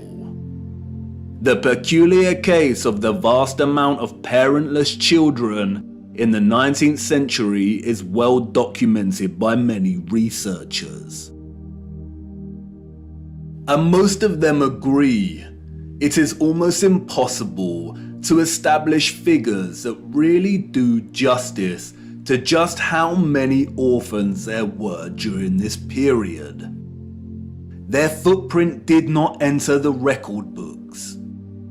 The peculiar case of the vast amount of parentless children in the 19th century is well documented by many researchers. And most of them agree it is almost impossible to establish figures that really do justice to just how many orphans there were during this period. Their footprint did not enter the record books.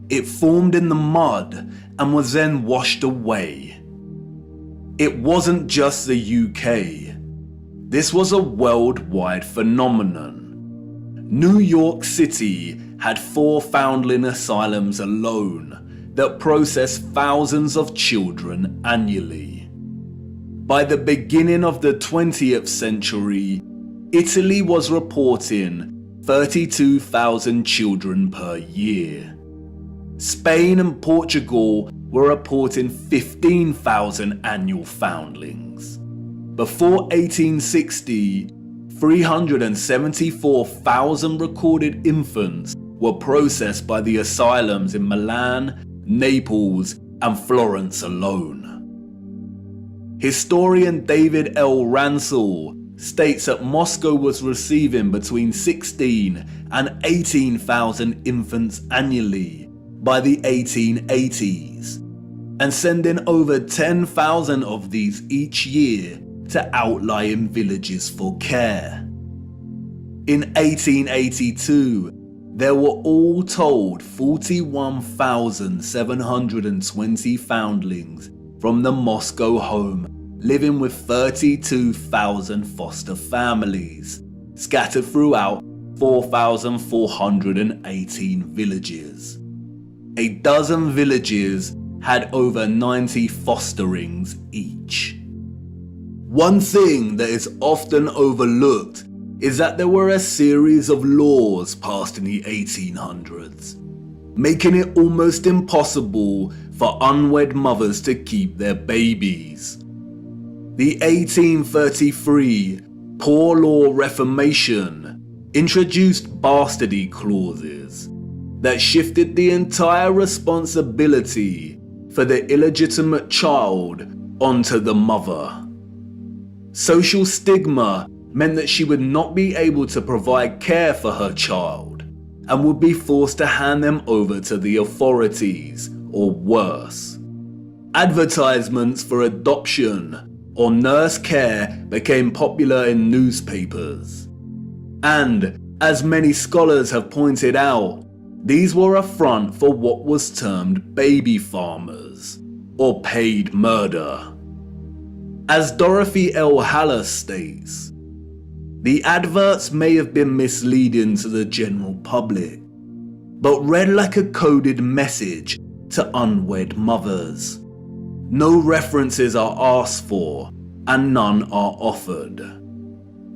It formed in the mud and was then washed away. It wasn't just the UK. This was a worldwide phenomenon. New York City had 4 foundling asylums alone that processed thousands of children annually. By the beginning of the 20th century, Italy was reporting 32,000 children per year. Spain and Portugal were reporting 15,000 annual foundlings. Before 1860, 374,000 recorded infants were processed by the asylums in Milan, Naples, and Florence alone. Historian David L. Ransell states that Moscow was receiving between 16 and 18,000 infants annually by the 1880s, and sending over 10,000 of these each year to outlying villages for care. In 1882, there were all told 41,720 foundlings from the Moscow home living with 32,000 foster families, scattered throughout 4,418 villages. A dozen villages had over 90 fosterings each. One thing that is often overlooked is that there were a series of laws passed in the 1800s, making it almost impossible for unwed mothers to keep their babies. The 1833 Poor Law Reformation introduced bastardy clauses that shifted the entire responsibility for the illegitimate child onto the mother. Social stigma meant that she would not be able to provide care for her child and would be forced to hand them over to the authorities, or worse. Advertisements for adoption or nurse care became popular in newspapers. And, as many scholars have pointed out, these were a front for what was termed baby farmers, or paid murder. As Dorothy L. Haller states, the adverts may have been misleading to the general public, but read like a coded message to unwed mothers. No references are asked for, and none are offered.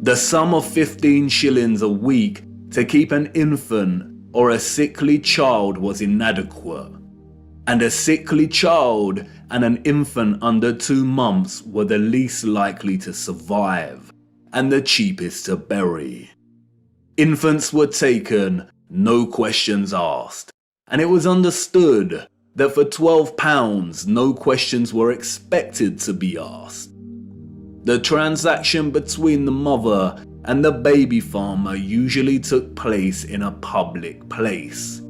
The sum of 15 shillings a week to keep an infant or a sickly child was inadequate, and a sickly child and an infant under 2 months were the least likely to survive and the cheapest to bury. Infants were taken, no questions asked, and it was understood that for £12 no questions were expected to be asked. The transaction between the mother and the baby farmer usually took place in a public place,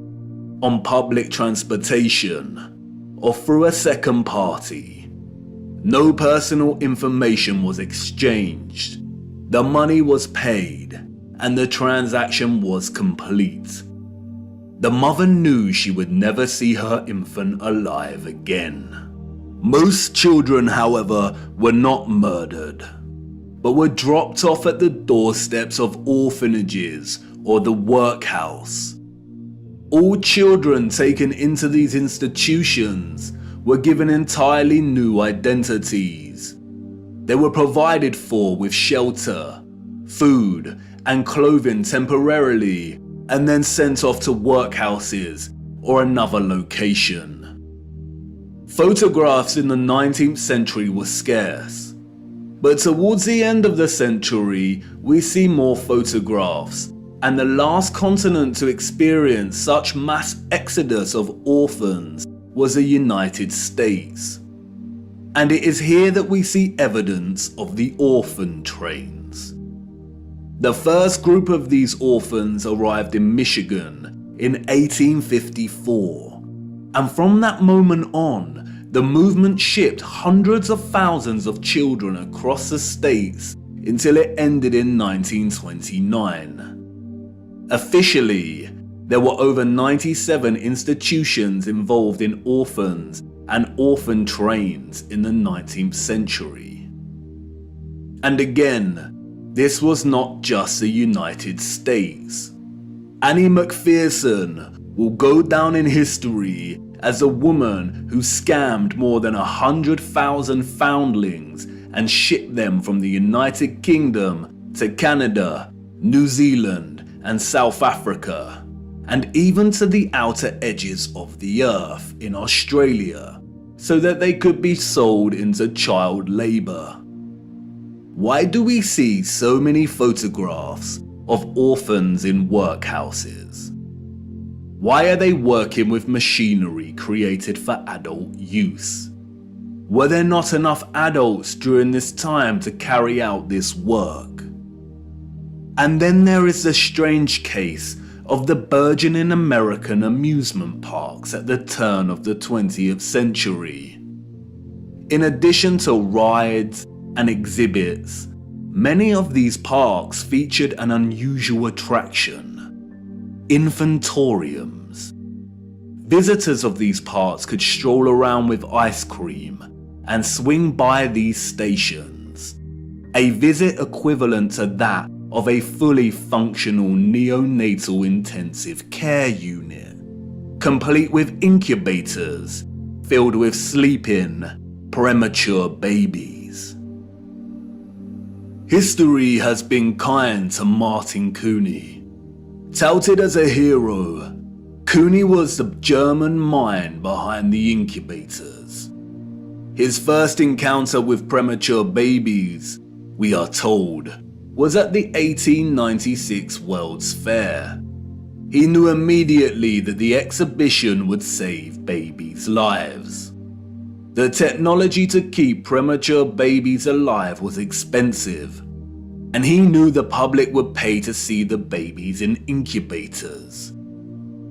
on public transportation, or through a second party. No personal information was exchanged. The money was paid, and the transaction was complete. The mother knew she would never see her infant alive again. Most children, however, were not murdered, but were dropped off at the doorsteps of orphanages or the workhouse. All children taken into these institutions were given entirely new identities. They were provided for with shelter, food, and clothing temporarily, and then sent off to workhouses or another location. Photographs in the 19th century were scarce, but towards the end of the century we see more photographs, and the last continent to experience such mass exodus of orphans was the United States. And it is here that we see evidence of the orphan trains. The first group of these orphans arrived in Michigan in 1854, and from that moment on, the movement shipped hundreds of thousands of children across the states until it ended in 1929. Officially, there were over 97 institutions involved in orphans and orphan trains in the 19th century. And again, this was not just the United States. Annie McPherson will go down in history as a woman who scammed more than 100,000 foundlings and shipped them from the United Kingdom to Canada, New Zealand, and South Africa, and even to the outer edges of the earth in Australia, so that they could be sold into child labour. Why do we see so many photographs of orphans in workhouses? Why are they working with machinery created for adult use? Were there not enough adults during this time to carry out this work? And then there is the strange case of the burgeoning American amusement parks at the turn of the 20th century. In addition to rides and exhibits, many of these parks featured an unusual attraction: infantoriums. Visitors of these parks could stroll around with ice cream and swing by these stations, a visit equivalent to that of a fully functional neonatal intensive care unit, complete with incubators filled with sleeping, premature babies. History has been kind to Martin Cooney. Touted as a hero, Cooney was the German mind behind the incubators. His first encounter with premature babies, we are told, was at the 1896 World's Fair. He knew immediately that the exhibition would save babies' lives. The technology to keep premature babies alive was expensive, and he knew the public would pay to see the babies in incubators.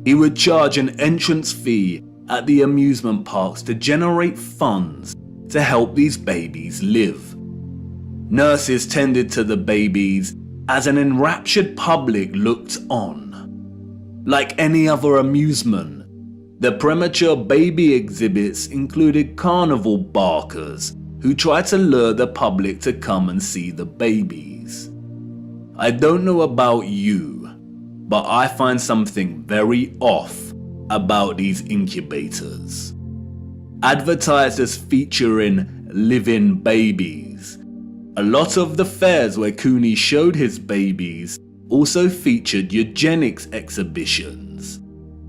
He would charge an entrance fee at the amusement parks to generate funds to help these babies live. Nurses tended to the babies as an enraptured public looked on. Like any other amusement, the premature baby exhibits included carnival barkers who tried to lure the public to come and see the babies. I don't know about you, but I find something very off about these incubators. Advertised as featuring living babies, a lot of the fairs where Cooney showed his babies also featured eugenics exhibitions.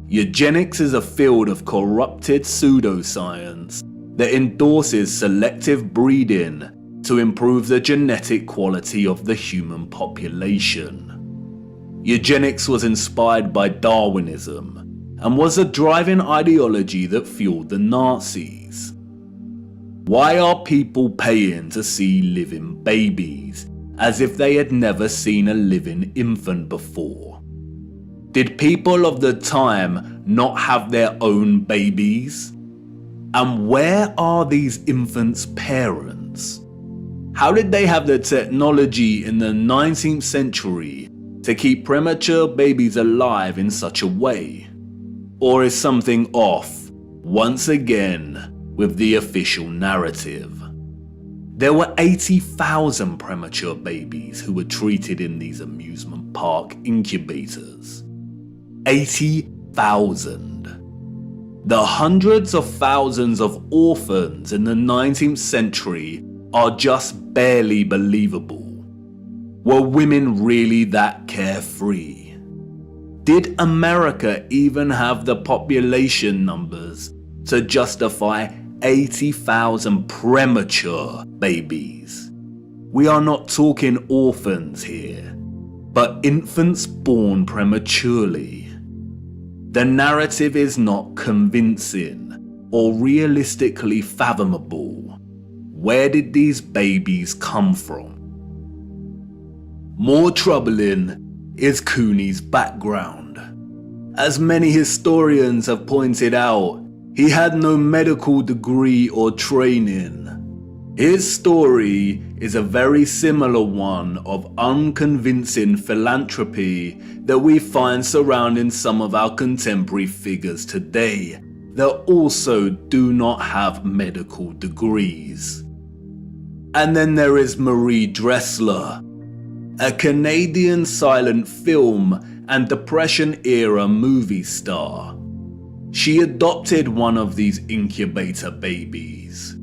Eugenics is a field of corrupted pseudoscience that endorses selective breeding to improve the genetic quality of the human population. Eugenics was inspired by Darwinism and was a driving ideology that fueled the Nazis. Why are people paying to see living babies as if they had never seen a living infant before? Did people of the time not have their own babies? And where are these infants' parents? How did they have the technology in the 19th century to keep premature babies alive in such a way? Or is something off, once again, with the official narrative? There were 80,000 premature babies who were treated in these amusement park incubators. 80,000. The hundreds of thousands of orphans in the 19th century are just barely believable. Were women really that carefree? Did America even have the population numbers to justify 80,000 premature babies? We are not talking orphans here, but infants born prematurely. The narrative is not convincing or realistically fathomable. Where did these babies come from? More troubling is Cooney's background. As many historians have pointed out, he had no medical degree or training. His story is a very similar one of unconvincing philanthropy that we find surrounding some of our contemporary figures today that also do not have medical degrees. And then there is Marie Dressler, a Canadian silent film and Depression-era movie star. She adopted one of these incubator babies.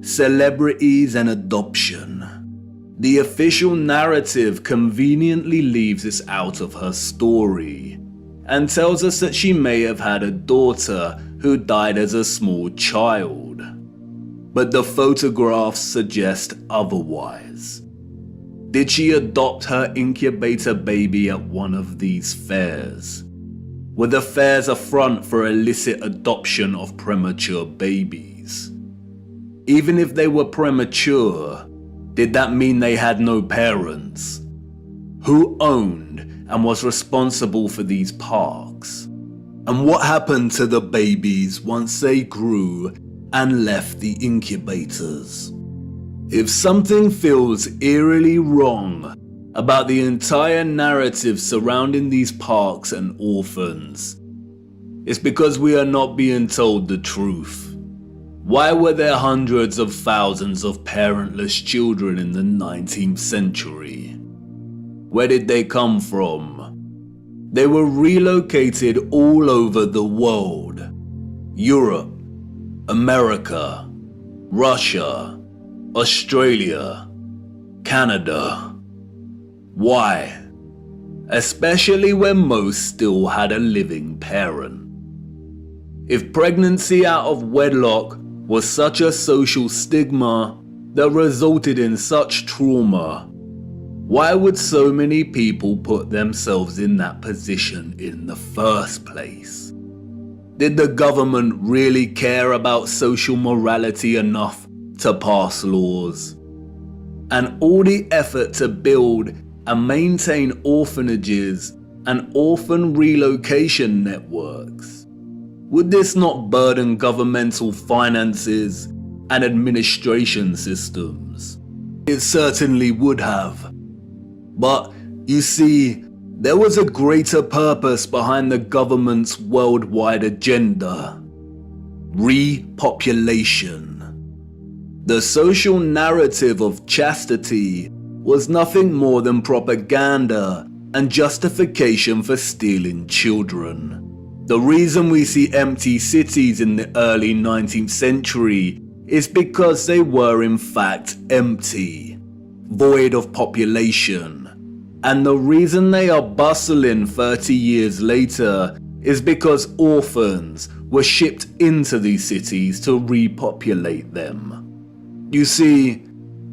Celebrities and adoption. The official narrative conveniently leaves this out of her story and tells us that she may have had a daughter who died as a small child. But the photographs suggest otherwise. Did she adopt her incubator baby at one of these fairs? Were the fairs a front for illicit adoption of premature babies? Even if they were premature, did that mean they had no parents? Who owned and was responsible for these parks? And what happened to the babies once they grew and left the incubators? If something feels eerily wrong about the entire narrative surrounding these parks and orphans, it's because we are not being told the truth. Why were there hundreds of thousands of parentless children in the 19th century? Where did they come from? They were relocated all over the world. Europe, America, Russia, Australia. Canada. Why? Especially when most still had a living parent. If pregnancy out of wedlock was such a social stigma that resulted in such trauma, why would so many people put themselves in that position in the first place? Did the government really care about social morality enough to pass laws? And all the effort to build and maintain orphanages and orphan relocation networks, would this not burden governmental finances and administration systems? It certainly would have. But you see, there was a greater purpose behind the government's worldwide agenda: repopulation. The social narrative of chastity was nothing more than propaganda and justification for stealing children. The reason we see empty cities in the early 19th century is because they were in fact empty, void of population. And the reason they are bustling 30 years later is because orphans were shipped into these cities to repopulate them. You see,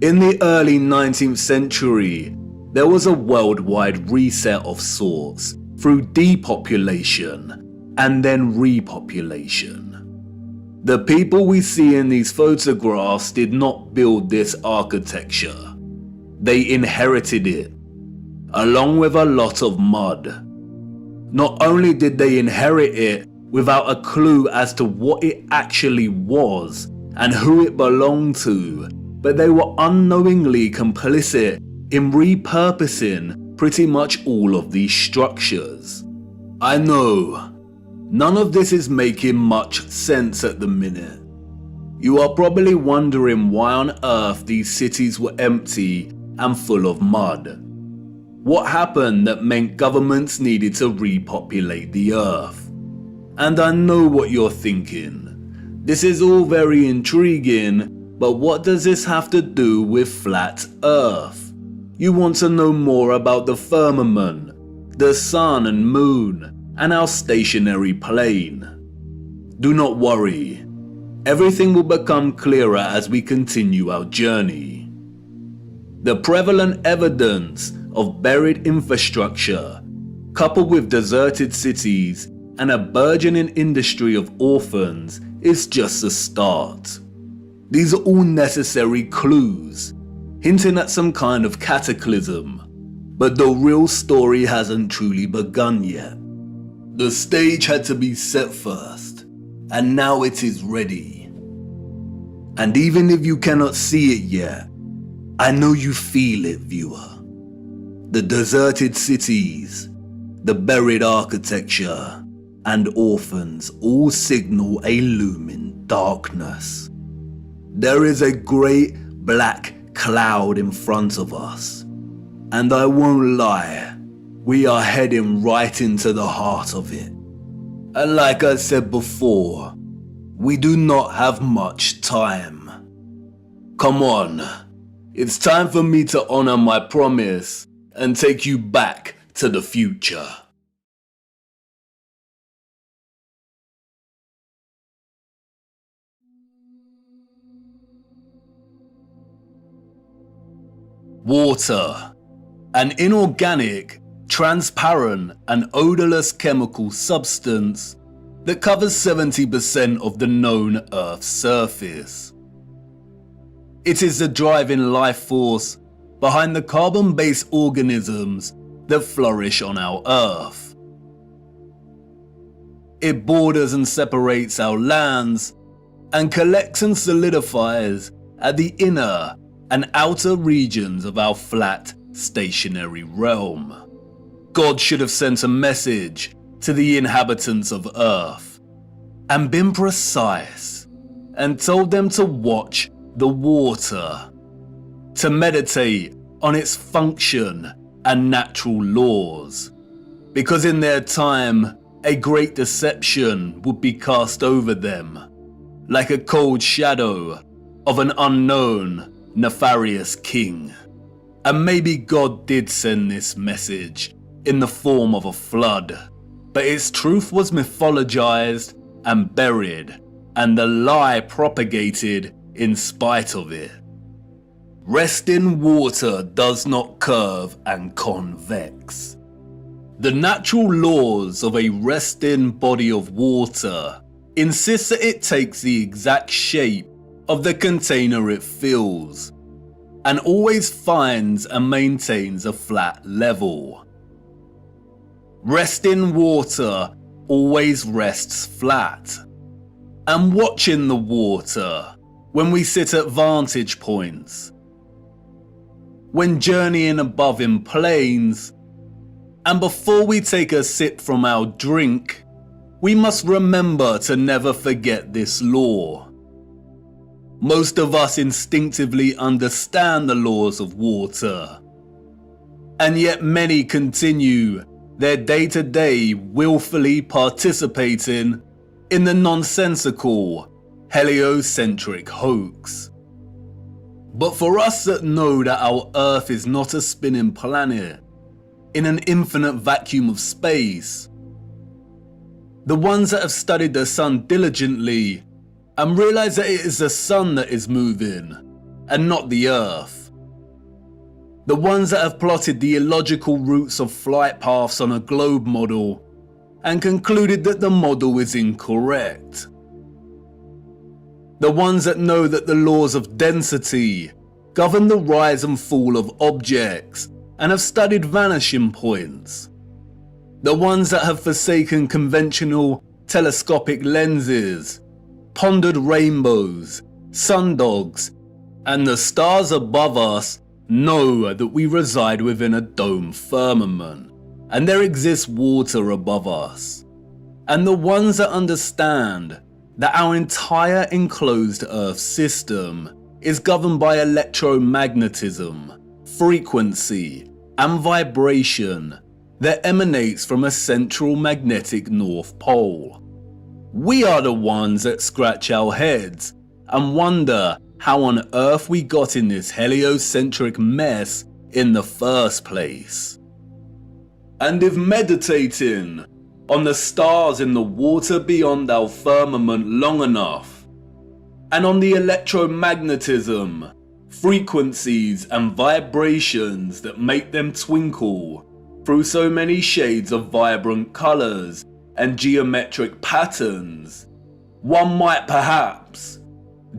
in the early 19th century, there was a worldwide reset of sorts through depopulation and then repopulation. The people we see in these photographs did not build this architecture. They inherited it, along with a lot of mud. Not only did they inherit it without a clue as to what it actually was and who it belonged to, but they were unknowingly complicit in repurposing pretty much all of these structures. I know, none of this is making much sense at the minute. You are probably wondering why on earth these cities were empty and full of mud. What happened that meant governments needed to repopulate the earth? And I know what you're thinking. This is all very intriguing, but what does this have to do with flat earth? You want to know more about the firmament, the sun and moon, and our stationary plane. Do not worry. Everything will become clearer as we continue our journey. The prevalent evidence of buried infrastructure, coupled with deserted cities and a burgeoning industry of orphans, is just a start. These are all necessary clues, hinting at some kind of cataclysm, but the real story hasn't truly begun yet. The stage had to be set first, and now it is ready. And even if you cannot see it yet, I know you feel it, viewer. The deserted cities, the buried architecture, and orphans all signal a looming darkness. There is a great black cloud in front of us, and I won't lie, we are heading right into the heart of it. And like I said before, we do not have much time. Come on, it's time for me to honor my promise and take you back to the future. Water, an inorganic, transparent and odorless chemical substance that covers 70% of the known Earth's surface. It is the driving life force behind the carbon-based organisms that flourish on our Earth. It borders and separates our lands and collects and solidifies at the inner and outer regions of our flat, stationary realm. God should have sent a message to the inhabitants of Earth and been precise and told them to watch the water, to meditate on its function and natural laws, because in their time a great deception would be cast over them, like a cold shadow of an unknown, nefarious king. And maybe God did send this message in the form of a flood, but its truth was mythologized and buried, and the lie propagated in spite of it. Resting water does not curve and convex. The natural laws of a resting body of water insist that it takes the exact shape of the container it fills, and always finds and maintains a flat level. Resting water always rests flat. And watching the water when we sit at vantage points, when journeying above in planes, and before we take a sip from our drink, we must remember to never forget this law. Most of us instinctively understand the laws of water, and yet many continue their day-to-day willfully participating in the nonsensical, heliocentric hoax. But for us that know that our Earth is not a spinning planet in an infinite vacuum of space, the ones that have studied the sun diligently and realize that it is the sun that is moving and not the Earth, the ones that have plotted the illogical routes of flight paths on a globe model and concluded that the model is incorrect, the ones that know that the laws of density govern the rise and fall of objects and have studied vanishing points, the ones that have forsaken conventional telescopic lenses, pondered rainbows, sundogs, and the stars above us know that we reside within a dome firmament, and there exists water above us. And the ones that understand that our entire enclosed Earth system is governed by electromagnetism, frequency, and vibration that emanates from a central magnetic North Pole. We are the ones that scratch our heads and wonder how on earth we got in this heliocentric mess in the first place. And if meditating on the stars in the water beyond our firmament long enough, and on the electromagnetism, frequencies and vibrations that make them twinkle through so many shades of vibrant colours and geometric patterns, one might perhaps,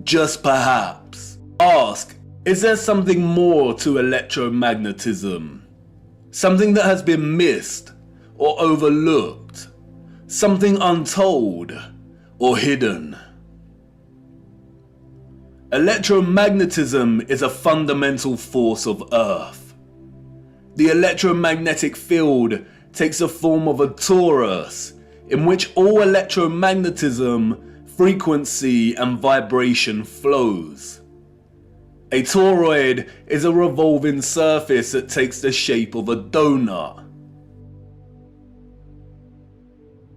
just perhaps, ask, is there something more to electromagnetism? Something that has been missed or overlooked? Something untold or hidden? Electromagnetism is a fundamental force of Earth. The electromagnetic field takes the form of a torus in which all electromagnetism, frequency and vibration flows. A toroid is a revolving surface that takes the shape of a donut.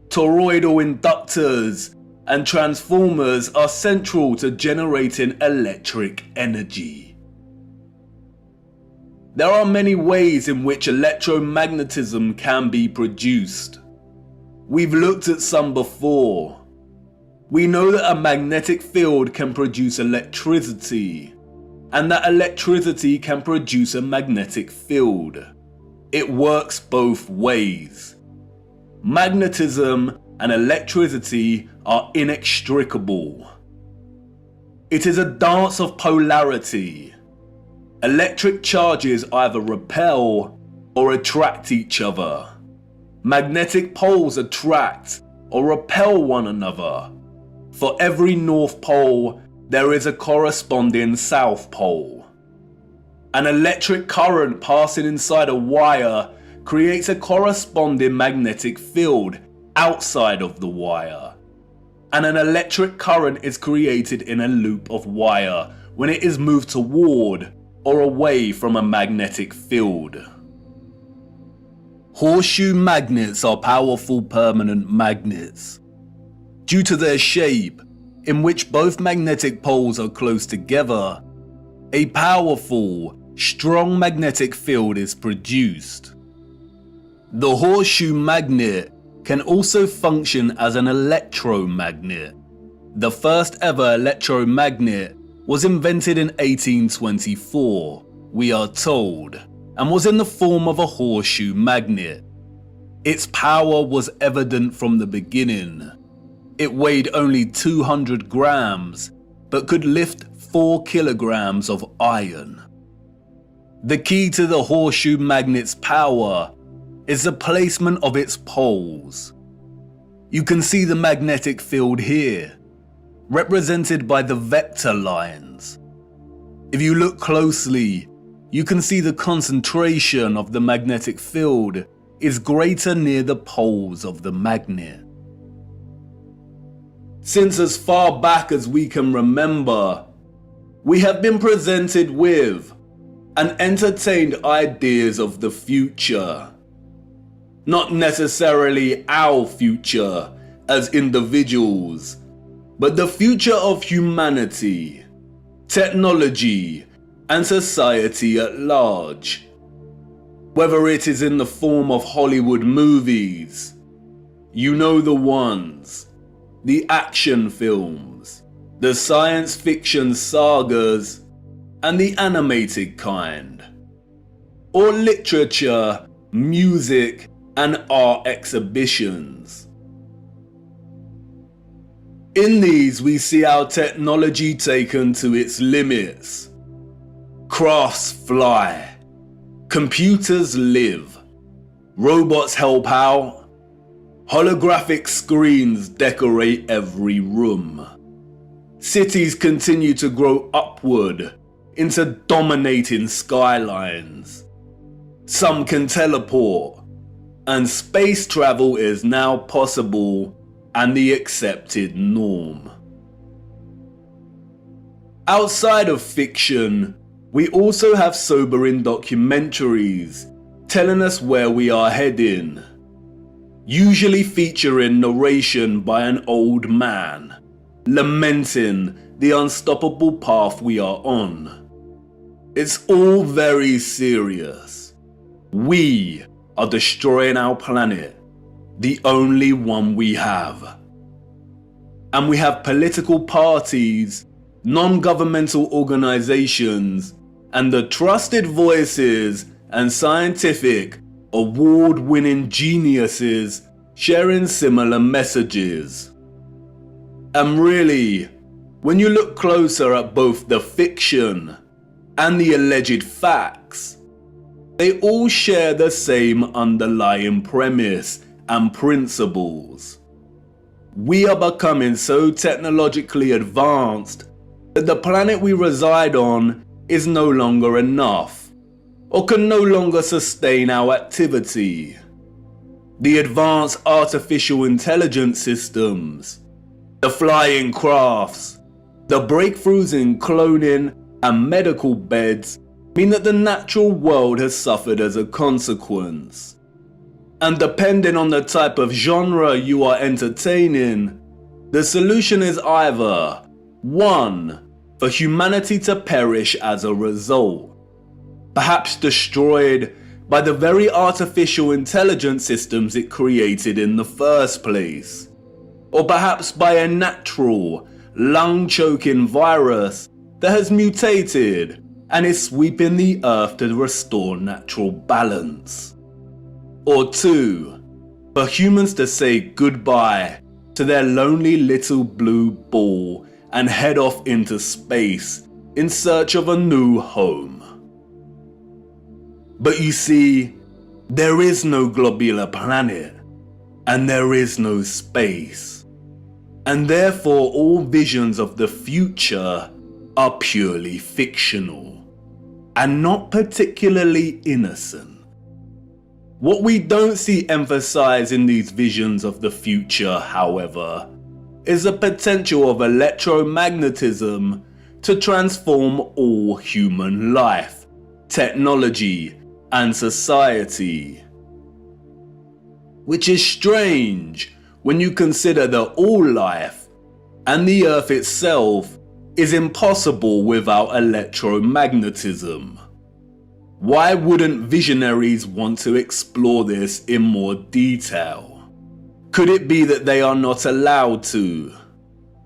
Toroidal inductors and transformers are central to generating electric energy. There are many ways in which electromagnetism can be produced. We've looked at some before. We know that a magnetic field can produce electricity, and that electricity can produce a magnetic field. It works both ways. Magnetism and electricity are inextricable. It is a dance of polarity. Electric charges either repel or attract each other. Magnetic poles attract or repel one another. For every North Pole, there is a corresponding South Pole. An electric current passing inside a wire creates a corresponding magnetic field outside of the wire. And an electric current is created in a loop of wire when it is moved toward or away from a magnetic field. Horseshoe magnets are powerful permanent magnets. Due to their shape, in which both magnetic poles are close together, a powerful strong magnetic field is produced. The horseshoe magnet can also function as an electromagnet. The first ever electromagnet was invented in 1824, we are told, and was in the form of a horseshoe magnet. Its power was evident from the beginning. It weighed only 200 grams, but could lift 4 kilograms of iron. The key to the horseshoe magnet's power is the placement of its poles. You can see the magnetic field here, represented by the vector lines. If you look closely, you can see the concentration of the magnetic field is greater near the poles of the magnet. Since as far back as we can remember, we have been presented with and entertained ideas of the future. Not necessarily our future as individuals, but the future of humanity, technology, and society at large. Whether it is in the form of Hollywood movies, you know the ones, the action films, the science fiction sagas, and the animated kind, or literature, music, and art exhibitions. In these, we see our technology taken to its limits. Crafts fly, computers live, robots help out, holographic screens decorate every room. Cities continue to grow upward into dominating skylines. Some can teleport, and space travel is now possible and the accepted norm. Outside of fiction, we also have sobering documentaries telling us where we are heading, usually featuring narration by an old man, lamenting the unstoppable path we are on. It's all very serious. We are destroying our planet, the only one we have. And we have political parties, non-governmental organizations, and the trusted voices and scientific, award-winning geniuses sharing similar messages. And really, when you look closer at both the fiction and the alleged facts, they all share the same underlying premise and principles. We are becoming so technologically advanced that the planet we reside on is no longer enough, or can no longer sustain our activity. The advanced artificial intelligence systems, the flying crafts, the breakthroughs in cloning and medical beds mean that the natural world has suffered as a consequence. And depending on the type of genre you are entertaining, the solution is either 1. For humanity to perish as a result, perhaps destroyed by the very artificial intelligence systems it created in the first place, or perhaps by a natural, lung-choking virus that has mutated and is sweeping the earth to restore natural balance. Or 2. For humans to say goodbye to their lonely little blue ball and head off into space in search of a new home. But you see, there is no globular planet, and there is no space, and therefore all visions of the future are purely fictional, and not particularly innocent. What we don't see emphasized in these visions of the future, however, is the potential of electromagnetism to transform all human life, technology, and society. Which is strange when you consider that all life, and the Earth itself, is impossible without electromagnetism. Why wouldn't visionaries want to explore this in more detail? Could it be that they are not allowed to?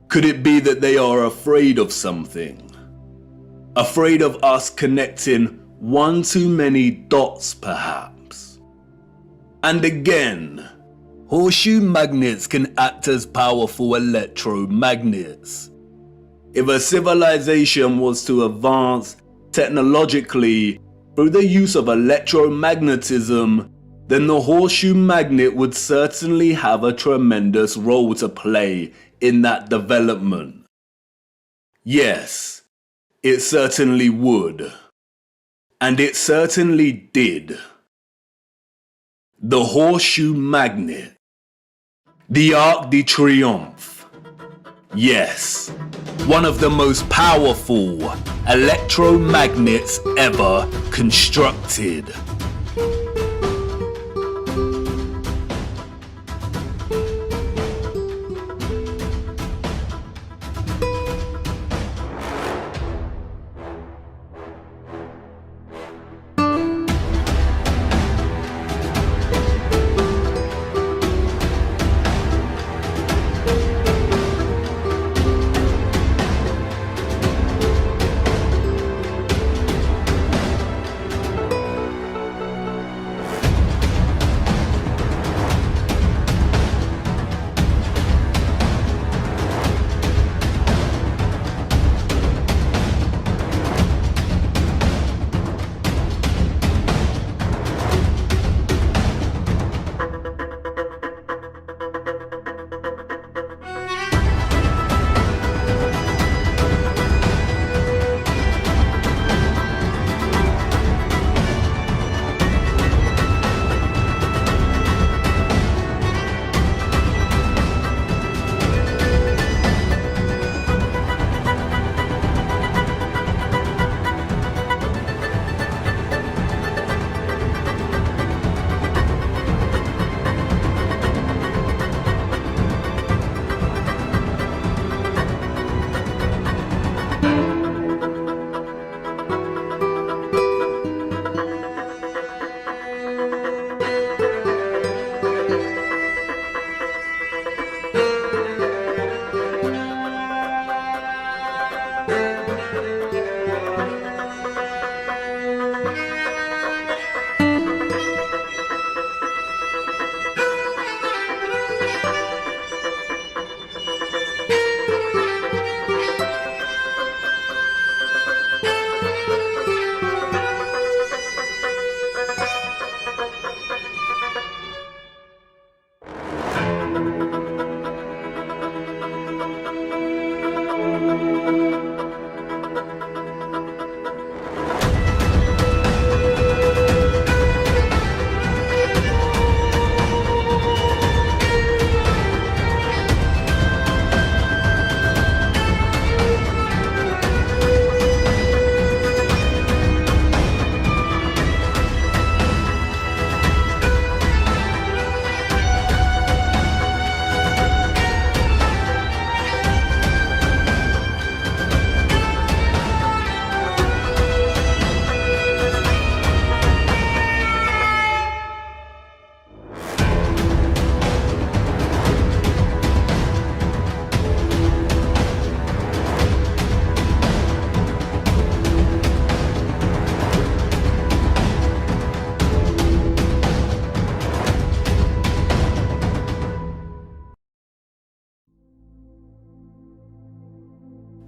Could it be that they are afraid of something? Afraid of us connecting one too many dots, perhaps? And again, horseshoe magnets can act as powerful electromagnets. If a civilization was to advance technologically through the use of electromagnetism, then the horseshoe magnet would certainly have a tremendous role to play in that development. Yes, it certainly would. And it certainly did. The horseshoe magnet. The Arc de Triomphe. Yes, one of the most powerful electromagnets ever constructed.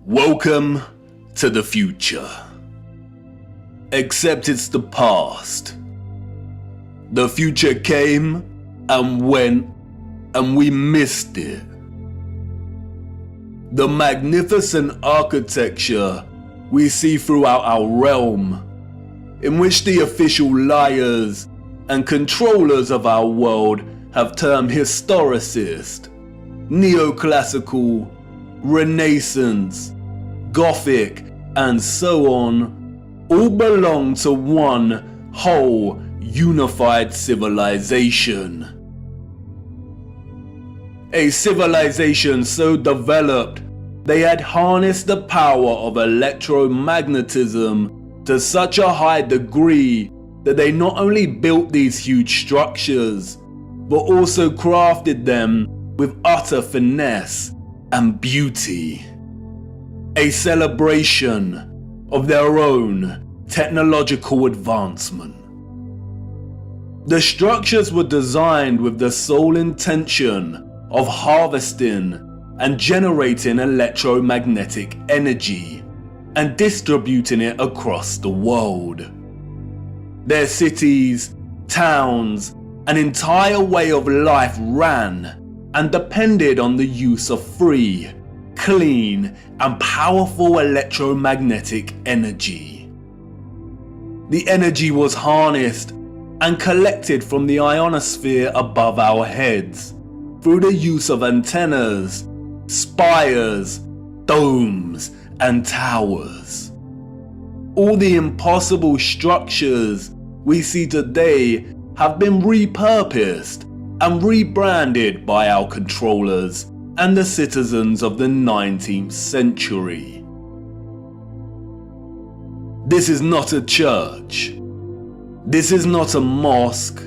Welcome to the future. Except it's the past. The future came and went and we missed it. The magnificent architecture we see throughout our realm, in which the official liars and controllers of our world have termed historicist, neoclassical, Renaissance, Gothic, and so on, all belong to one whole unified civilization. A civilization so developed they had harnessed the power of electromagnetism to such a high degree that they not only built these huge structures, but also crafted them with utter finesse and beauty. A celebration of their own technological advancement. The structures were designed with the sole intention of harvesting and generating electromagnetic energy and distributing it across the world. Their cities, towns, an entire way of life ran and depended on the use of free, clean, and powerful electromagnetic energy. The energy was harnessed and collected from the ionosphere above our heads through the use of antennas, spires, domes, and towers. All the impossible structures we see today have been repurposed and rebranded by our controllers and the citizens of the 19th century. This is not a church. This is not a mosque.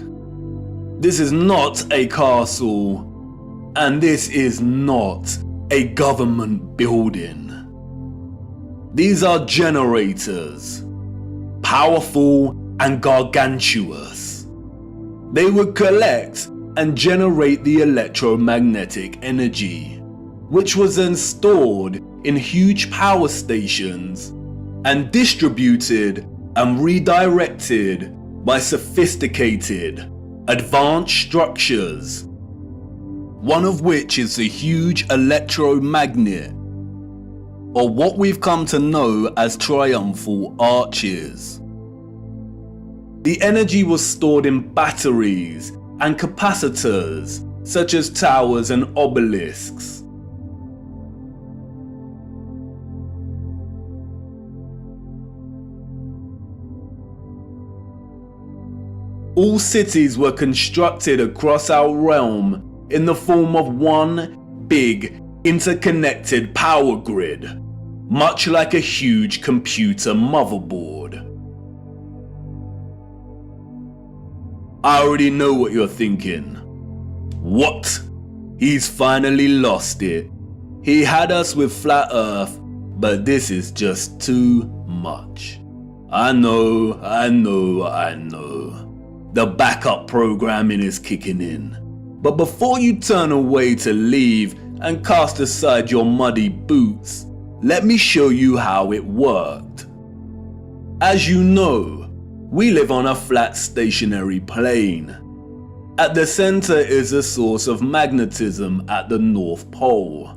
This is not a castle. And this is not a government building. These are generators, powerful and gargantuous. They would collect and generate the electromagnetic energy, which was then stored in huge power stations and distributed and redirected by sophisticated, advanced structures, one of which is the huge electromagnet, or what we've come to know as triumphal arches. The energy was stored in batteries and capacitors, such as towers and obelisks. All cities were constructed across our realm in the form of one big, interconnected power grid, much like a huge computer motherboard. I already know what you're thinking. What? He's finally lost it. He had us with Flat Earth, but this is just too much. I know. The backup programming is kicking in. But before you turn away to leave and cast aside your muddy boots, let me show you how it worked. As you know, we live on a flat stationary plane. At the center is a source of magnetism at the North Pole,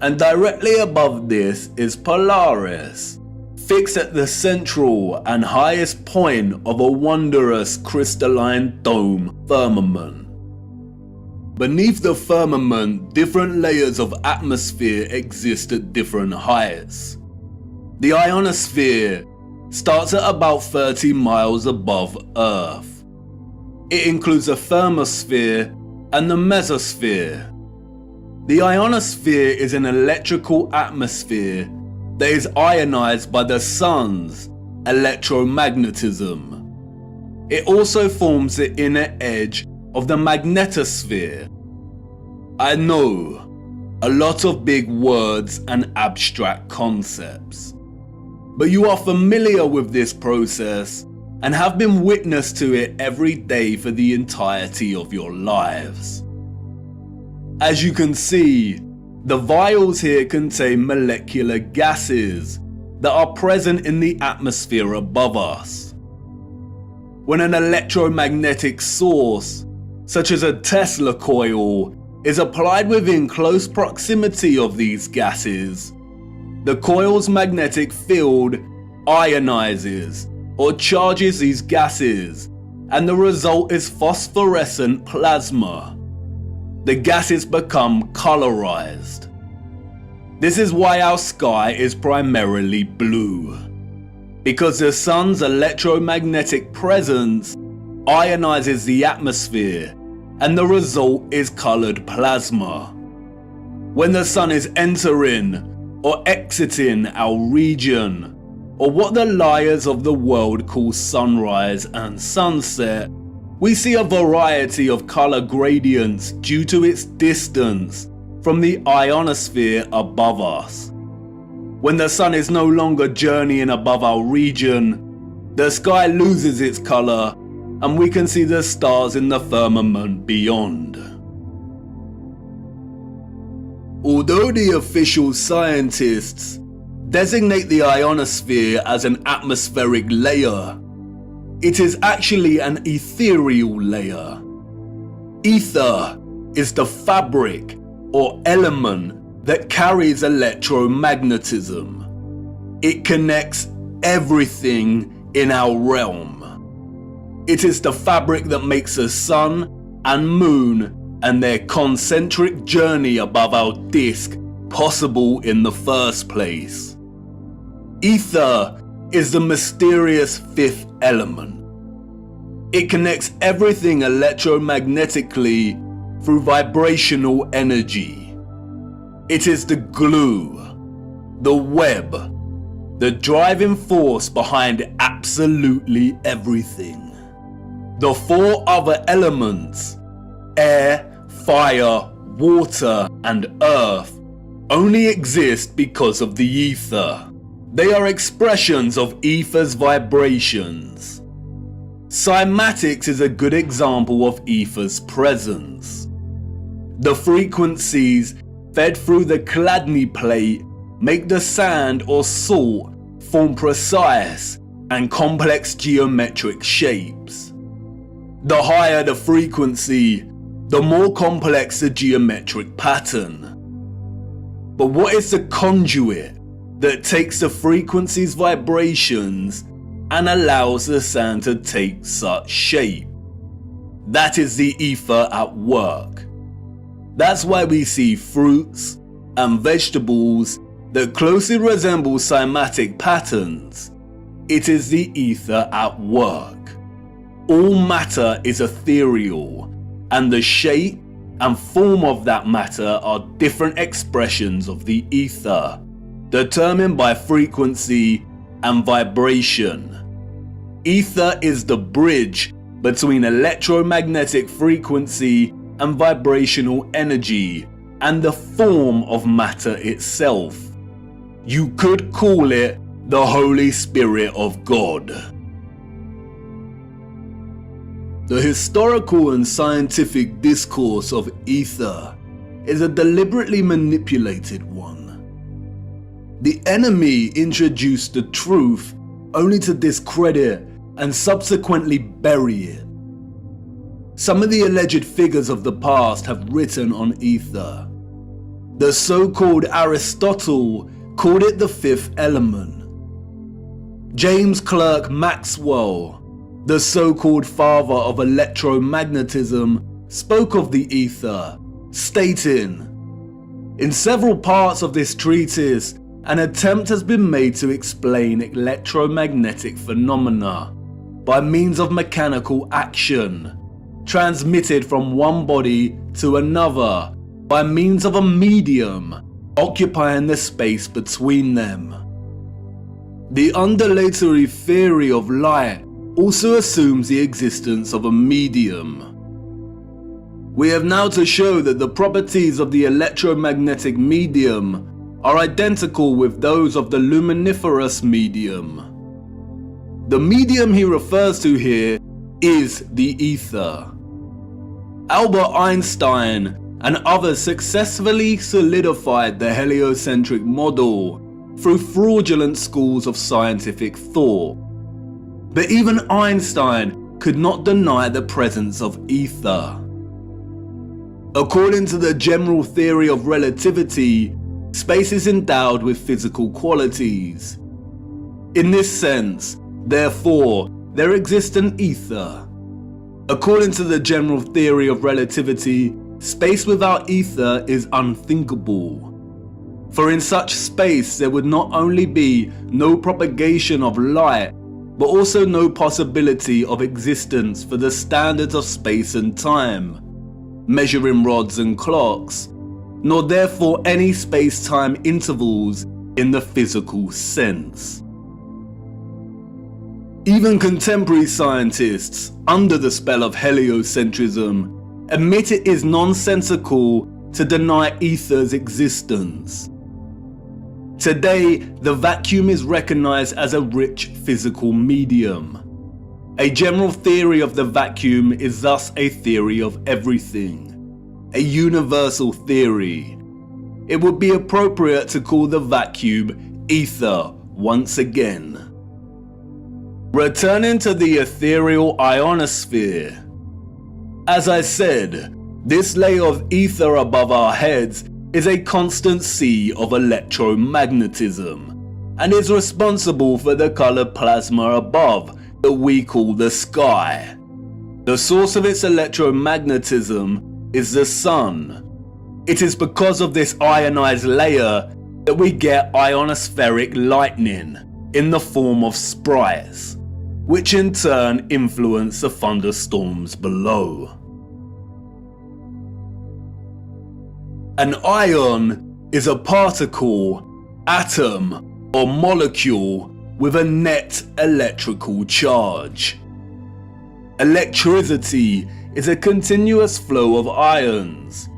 and directly above this is Polaris, fixed at the central and highest point of a wondrous crystalline dome firmament. Beneath the firmament, different layers of atmosphere exist at different heights. The ionosphere starts at about 30 miles above Earth. It includes the thermosphere and the mesosphere. The ionosphere is an electrical atmosphere that is ionized by the sun's electromagnetism. It also forms the inner edge of the magnetosphere. I know, a lot of big words and abstract concepts, but you are familiar with this process and have been witness to it every day for the entirety of your lives. As you can see, the vials here contain molecular gases that are present in the atmosphere above us. When an electromagnetic source, such as a Tesla coil, is applied within close proximity of these gases, the coil's magnetic field ionizes or charges these gases, and the result is phosphorescent plasma. The gases become colorized. This is why our sky is primarily blue, because the sun's electromagnetic presence ionizes the atmosphere, and the result is colored plasma. When the sun is entering or exiting our region, or what the liars of the world call sunrise and sunset, we see a variety of color gradients due to its distance from the ionosphere above us. When the sun is no longer journeying above our region, the sky loses its color and we can see the stars in the firmament beyond. Although the official scientists designate the ionosphere as an atmospheric layer, it is actually an ethereal layer. Ether is the fabric or element that carries electromagnetism. It connects everything in our realm. It is the fabric that makes the sun and moon and their concentric journey above our disk possible in the first place. Ether is the mysterious fifth element. It connects everything electromagnetically through vibrational energy. It is the glue, the web, the driving force behind absolutely everything. The four other elements, air, fire, water, and earth, only exist because of the ether. They are expressions of ether's vibrations. Cymatics is a good example of ether's presence. The frequencies fed through the Chladni plate make the sand or salt form precise and complex geometric shapes. The higher the frequency, the more complex the geometric pattern. But what is the conduit that takes the frequency's vibrations and allows the sand to take such shape? That is the ether at work. That's why we see fruits and vegetables that closely resemble cymatic patterns. It is the ether at work. All matter is ethereal, and the shape and form of that matter are different expressions of the ether, determined by frequency and vibration. Ether is the bridge between electromagnetic frequency and vibrational energy and the form of matter itself. You could call it the Holy Spirit of God. The historical and scientific discourse of ether is a deliberately manipulated one. The enemy introduced the truth only to discredit and subsequently bury it. Some of the alleged figures of the past have written on ether. The so-called Aristotle called it the fifth element. James Clerk Maxwell, the so-called father of electromagnetism, spoke of the ether, stating, "In several parts of this treatise, an attempt has been made to explain electromagnetic phenomena by means of mechanical action, transmitted from one body to another by means of a medium occupying the space between them." The undulatory theory of light also assumes the existence of a medium. We have now to show that the properties of the electromagnetic medium are identical with those of the luminiferous medium. The medium he refers to here is the ether. Albert Einstein and others successfully solidified the heliocentric model through fraudulent schools of scientific thought. But even Einstein could not deny the presence of ether. According to the general theory of relativity, space is endowed with physical qualities. In this sense, therefore, there exists an ether. According to the general theory of relativity, space without ether is unthinkable. For in such space there would not only be no propagation of light, but also no possibility of existence for the standards of space and time, measuring rods and clocks, nor therefore any space-time intervals in the physical sense. Even contemporary scientists, under the spell of heliocentrism, admit it is nonsensical to deny ether's existence. Today, the vacuum is recognized as a rich physical medium. A general theory of the vacuum is thus a theory of everything, a universal theory. It would be appropriate to call the vacuum ether once again. Returning to the ethereal ionosphere. As I said, this layer of ether above our heads is a constant sea of electromagnetism and is responsible for the colored plasma above that we call the sky. The source of its electromagnetism is the sun. It is because of this ionized layer that we get ionospheric lightning in the form of sprites, which in turn influence the thunderstorms below. An ion is a particle, atom, or molecule with a net electrical charge. Electricity is a continuous flow of ions.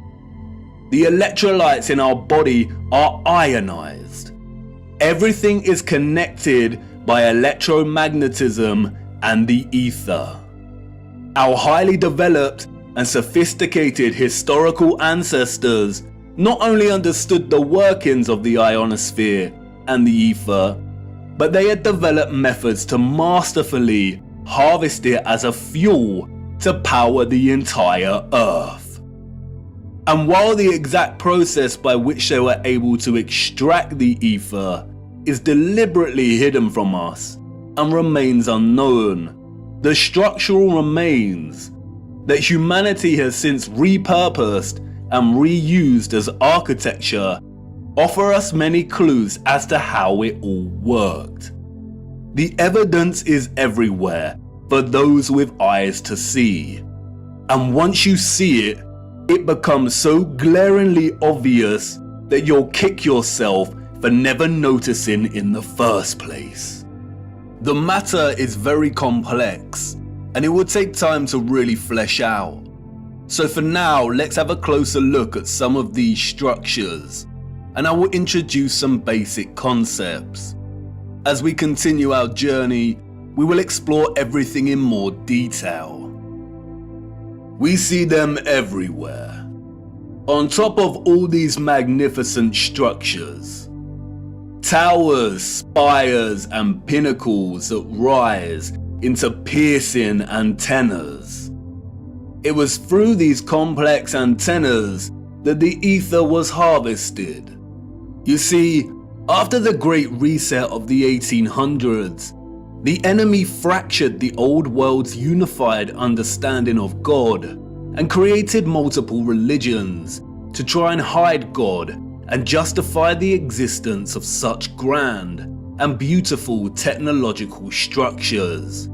The electrolytes in our body are ionized. Everything is connected by electromagnetism and the ether. Our highly developed and sophisticated historical ancestors not only understood the workings of the ionosphere and the ether, but they had developed methods to masterfully harvest it as a fuel to power the entire Earth. And while the exact process by which they were able to extract the ether is deliberately hidden from us and remains unknown, the structural remains that humanity has since repurposed and reused as architecture offer us many clues as to how it all worked. The evidence is everywhere for those with eyes to see, and once you see it, it becomes so glaringly obvious that you'll kick yourself for never noticing in the first place. The matter is very complex, and it would take time to really flesh out. So for now, let's have a closer look at some of these structures, and I will introduce some basic concepts. As we continue our journey, we will explore everything in more detail. We see them everywhere. On top of all these magnificent structures, towers, spires, and pinnacles that rise into piercing antennas. It was through these complex antennas that the ether was harvested. You see, after the Great Reset of the 1800s, the enemy fractured the old world's unified understanding of God and created multiple religions to try and hide God and justify the existence of such grand and beautiful technological structures.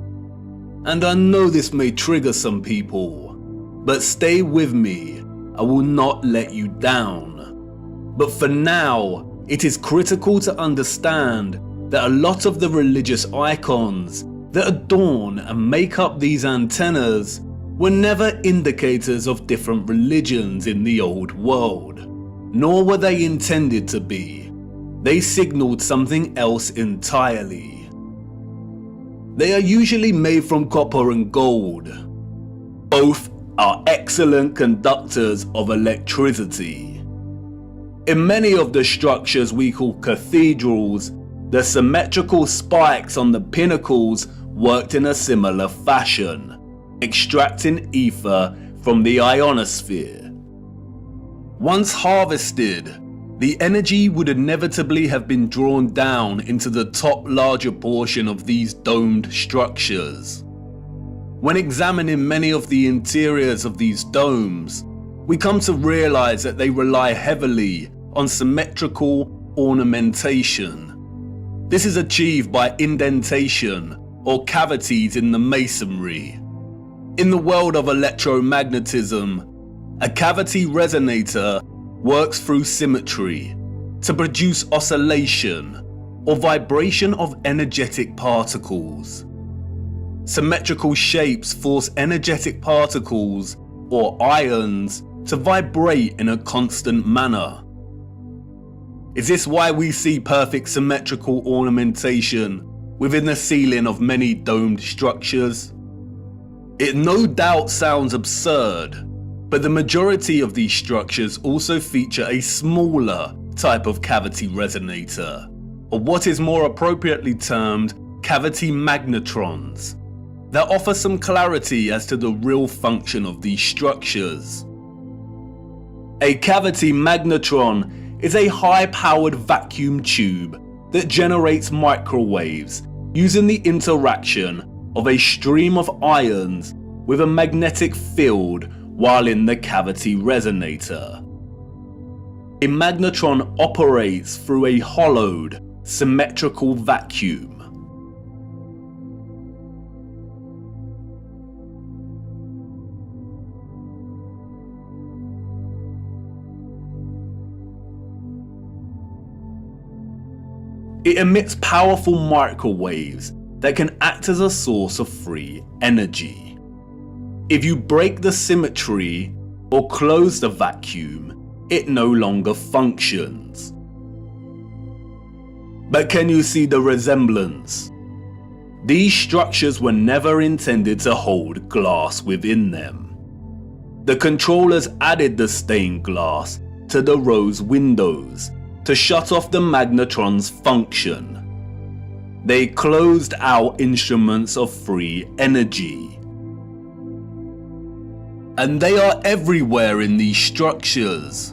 And I know this may trigger some people, but stay with me, I will not let you down. But for now, it is critical to understand that a lot of the religious icons that adorn and make up these antennas were never indicators of different religions in the old world, nor were they intended to be. They signaled something else entirely. They are usually made from copper and gold. Both are excellent conductors of electricity. In many of the structures we call cathedrals, the symmetrical spikes on the pinnacles worked in a similar fashion, extracting ether from the ionosphere. Once harvested, the energy would inevitably have been drawn down into the top larger portion of these domed structures. When examining many of the interiors of these domes, we come to realize that they rely heavily on symmetrical ornamentation. This is achieved by indentation or cavities in the masonry. In the world of electromagnetism, a cavity resonator works through symmetry to produce oscillation or vibration of energetic particles. Symmetrical shapes force energetic particles, or ions, to vibrate in a constant manner. Is this why we see perfect symmetrical ornamentation within the ceiling of many domed structures? It no doubt sounds absurd, but the majority of these structures also feature a smaller type of cavity resonator, or what is more appropriately termed cavity magnetrons, that offer some clarity as to the real function of these structures. A cavity magnetron is a high-powered vacuum tube that generates microwaves using the interaction of a stream of ions with a magnetic field while in the cavity resonator. A magnetron operates through a hollowed, symmetrical vacuum. It emits powerful microwaves that can act as a source of free energy. If you break the symmetry or close the vacuum, it no longer functions. But can you see the resemblance? These structures were never intended to hold glass within them. The controllers added the stained glass to the rose windows to shut off the magnetron's function. They closed out instruments of free energy. And they are everywhere in these structures.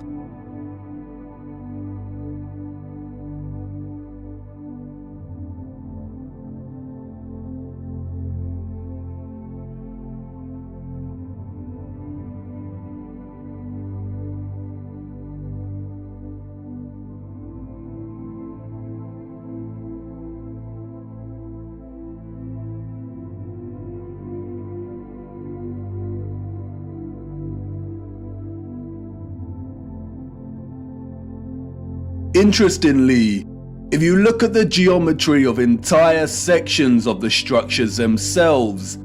Interestingly, if you look at the geometry of entire sections of the structures themselves,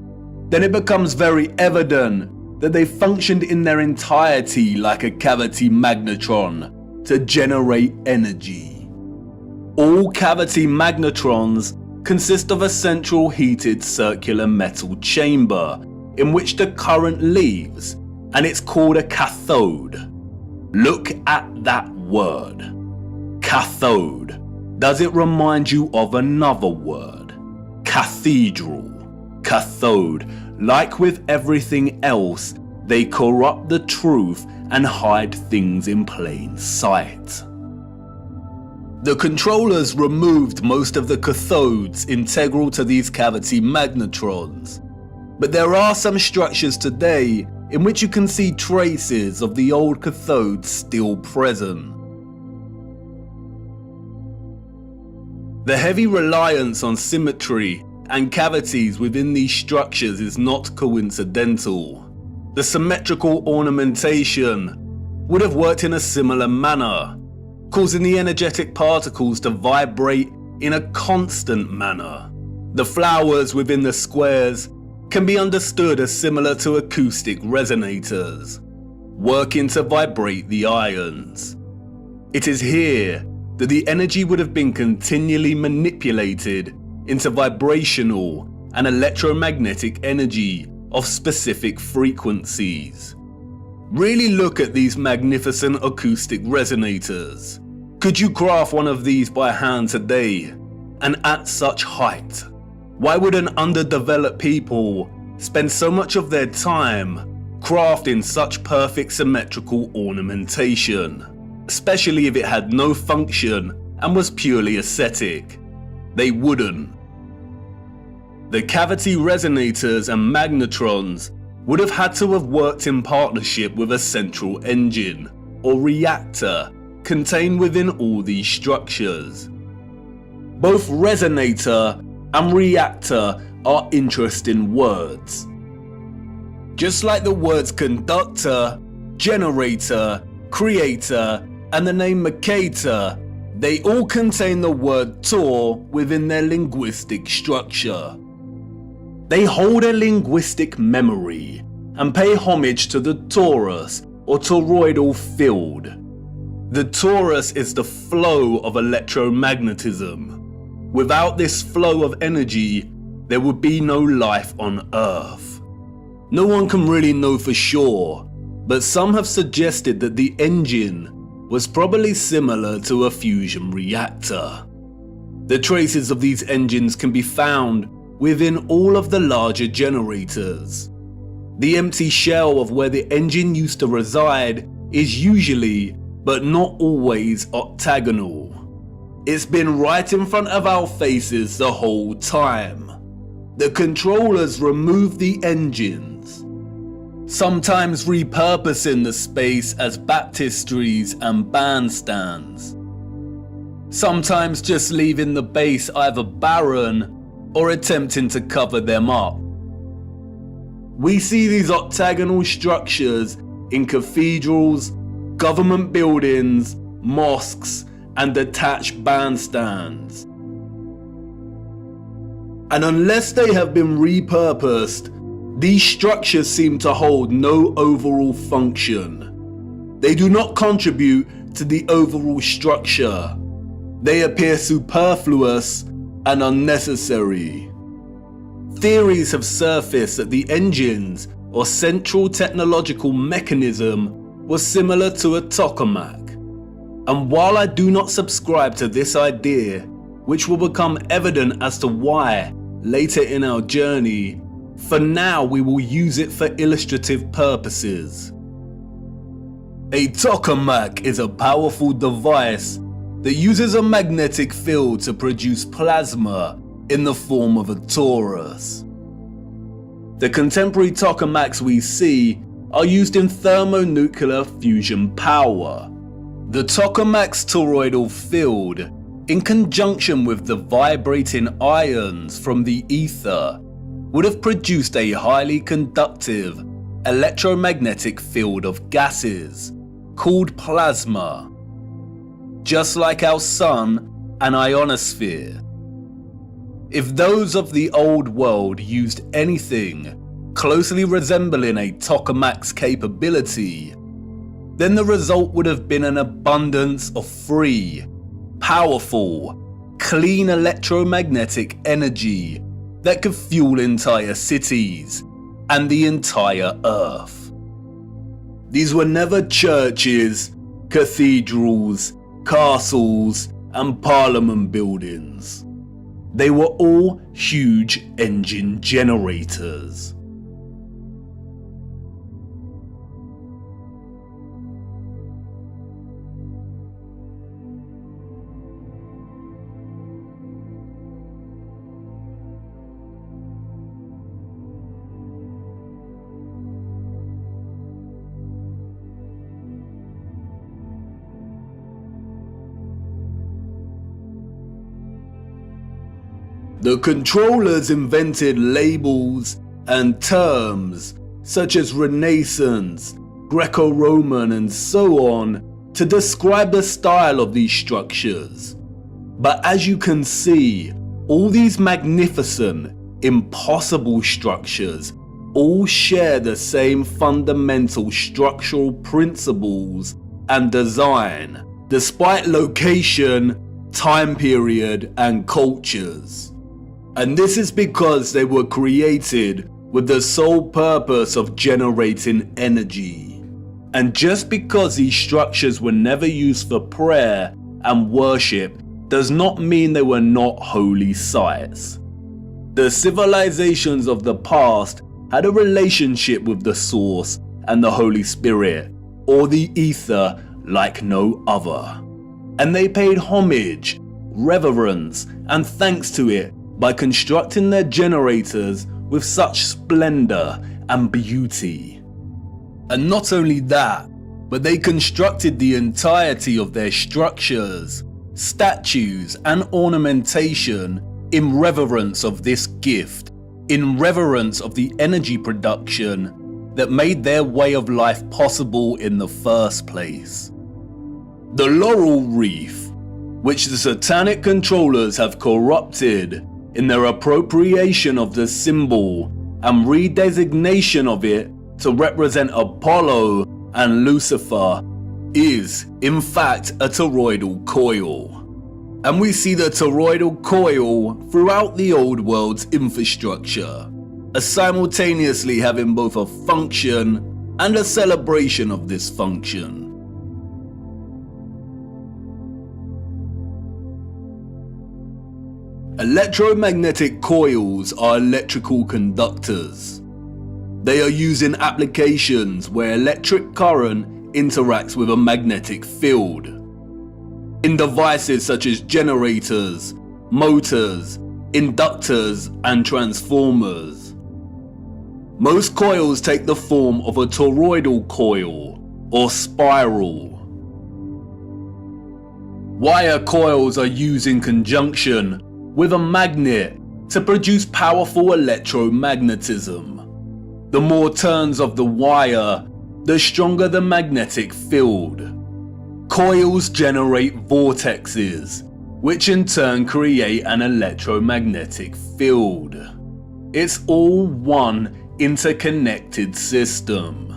then it becomes very evident that they functioned in their entirety like a cavity magnetron to generate energy. All cavity magnetrons consist of a central heated circular metal chamber in which the current leaves, and it's called a cathode. Look at that word. Cathode. Does it remind you of another word? Cathedral. Cathode. Like with everything else, they corrupt the truth and hide things in plain sight. The controllers removed most of the cathodes integral to these cavity magnetrons, but there are some structures today in which you can see traces of the old cathodes still present. The heavy reliance on symmetry and cavities within these structures is not coincidental. The symmetrical ornamentation would have worked in a similar manner, causing the energetic particles to vibrate in a constant manner. The flowers within the squares can be understood as similar to acoustic resonators, working to vibrate the ions. It is here that the energy would have been continually manipulated into vibrational and electromagnetic energy of specific frequencies. Really look at these magnificent acoustic resonators. Could you craft one of these by hand today, and at such height? Why would an underdeveloped people spend so much of their time crafting such perfect symmetrical ornamentation? Especially if it had no function and was purely aesthetic. They wouldn't. The cavity resonators and magnetrons would have had to have worked in partnership with a central engine or reactor contained within all these structures. Both resonator and reactor are interesting words. Just like the words conductor, generator, creator, and the name Mercator, they all contain the word Tor within their linguistic structure. They hold a linguistic memory and pay homage to the torus or toroidal field. The torus is the flow of electromagnetism. Without this flow of energy, there would be no life on Earth. No one can really know for sure, but some have suggested that the engine was probably similar to a fusion reactor. The traces of these engines can be found within all of the larger generators. The empty shell of where the engine used to reside is usually, but not always, octagonal. It's been right in front of our faces the whole time. The controllers remove the engines, sometimes repurposing the space as baptistries and bandstands, sometimes just leaving the base either barren or attempting to cover them up. We see these octagonal structures in cathedrals, government buildings, mosques, and detached bandstands. And unless they have been repurposed, these structures seem to hold no overall function. They do not contribute to the overall structure. They appear superfluous and unnecessary. Theories have surfaced that the engines or central technological mechanism was similar to a tokamak. And while I do not subscribe to this idea, which will become evident as to why later in our journey, for now we will use it for illustrative purposes. A tokamak is a powerful device that uses a magnetic field to produce plasma in the form of a torus. The contemporary tokamaks we see are used in thermonuclear fusion power. The tokamak's toroidal field, in conjunction with the vibrating ions from the ether, would have produced a highly conductive electromagnetic field of gases called plasma, just like our sun and ionosphere. If those of the old world used anything closely resembling a tokamak's capability, then the result would have been an abundance of free, powerful, clean electromagnetic energy that could fuel entire cities and the entire Earth. These were never churches, cathedrals, castles, and parliament buildings. They were all huge engine generators. The controllers invented labels and terms such as Renaissance, Greco-Roman, and so on to describe the style of these structures. But as you can see, all these magnificent, impossible structures all share the same fundamental structural principles and design, despite location, time period, and cultures. And this is because they were created with the sole purpose of generating energy. And just because these structures were never used for prayer and worship does not mean they were not holy sites. The civilizations of the past had a relationship with the Source and the Holy Spirit, or the Ether, like no other. And they paid homage, reverence, and thanks to it by constructing their generators with such splendor and beauty. And not only that, but they constructed the entirety of their structures, statues, and ornamentation in reverence of this gift, in reverence of the energy production that made their way of life possible in the first place. The laurel wreath, which the satanic controllers have corrupted, in their appropriation of the symbol and redesignation of it to represent Apollo and Lucifer, is in fact a toroidal coil. And we see the toroidal coil throughout the old world's infrastructure, as simultaneously having both a function and a celebration of this function. Electromagnetic coils are electrical conductors. They are used in applications where electric current interacts with a magnetic field. In devices such as generators, motors, inductors, and transformers. Most coils take the form of a toroidal coil or spiral. Wire coils are used in conjunction with a magnet to produce powerful electromagnetism. The more turns of the wire, the stronger the magnetic field. Coils generate vortexes, which in turn create an electromagnetic field. It's all one interconnected system.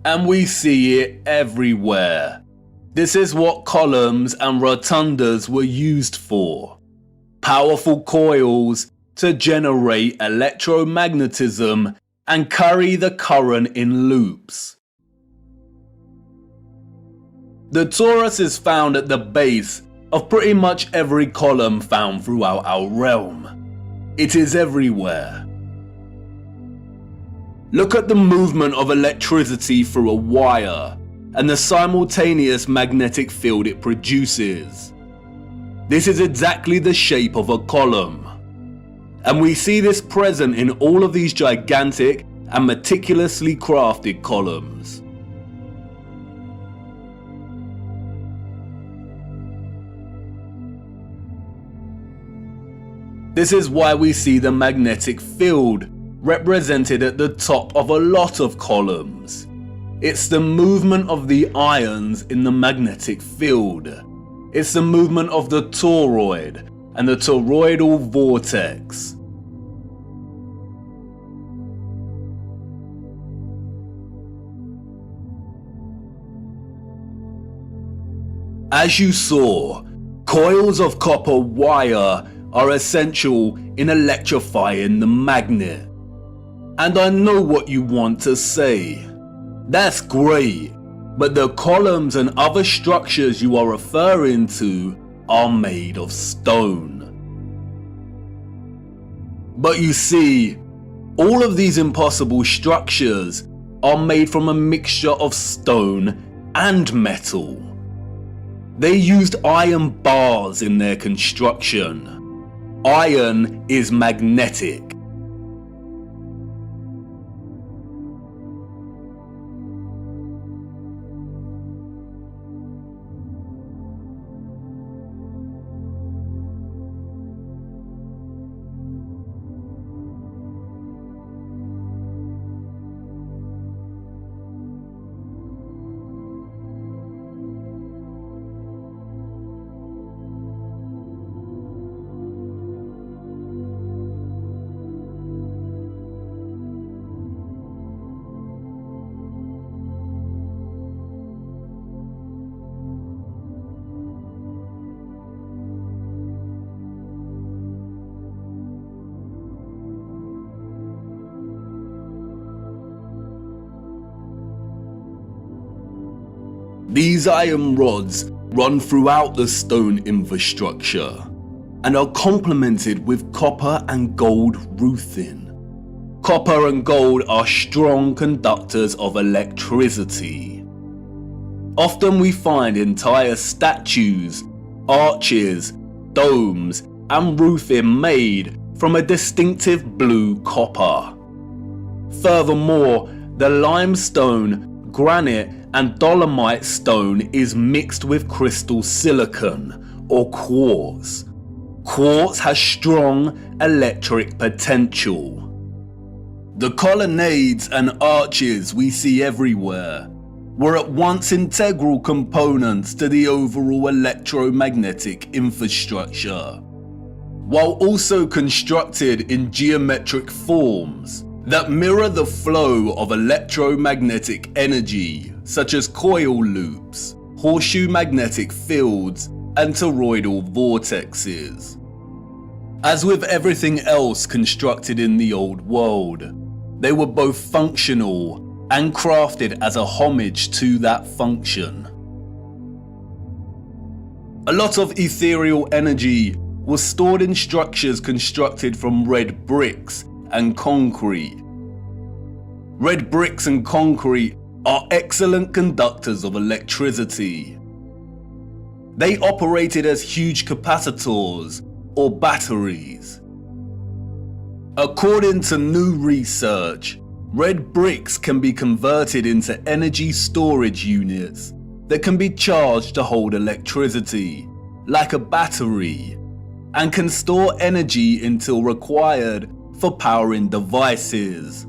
And we see it everywhere. This is what columns and rotundas were used for. Powerful coils to generate electromagnetism and carry the current in loops. The torus is found at the base of pretty much every column found throughout our realm. It is everywhere. Look at the movement of electricity through a wire and the simultaneous magnetic field it produces. This is exactly the shape of a column. And we see this present in all of these gigantic and meticulously crafted columns. This is why we see the magnetic field represented at the top of a lot of columns. It's the movement of the ions in the magnetic field. It's the movement of the toroid and the toroidal vortex. As you saw, coils of copper wire are essential in electrifying the magnet. And I know what you want to say. That's great, but the columns and other structures you are referring to are made of stone. But you see, all of these impossible structures are made from a mixture of stone and metal. They used iron bars in their construction. Iron is magnetic. These iron rods run throughout the stone infrastructure and are complemented with copper and gold ruthing. Copper and gold are strong conductors of electricity. Often we find entire statues, arches, domes, and roofing made from a distinctive blue copper. Furthermore, the limestone, granite, and dolomite stone is mixed with crystal silicon, or quartz. Quartz has strong electric potential. The colonnades and arches we see everywhere were at once integral components to the overall electromagnetic infrastructure, while also constructed in geometric forms that mirror the flow of electromagnetic energy, such as coil loops, horseshoe magnetic fields, and toroidal vortexes. As with everything else constructed in the old world, they were both functional and crafted as a homage to that function. A lot of ethereal energy was stored in structures constructed from red bricks and concrete. Red bricks and concrete are excellent conductors of electricity. They operated as huge capacitors or batteries. According to new research, red bricks can be converted into energy storage units that can be charged to hold electricity, like a battery, and can store energy until required for powering devices.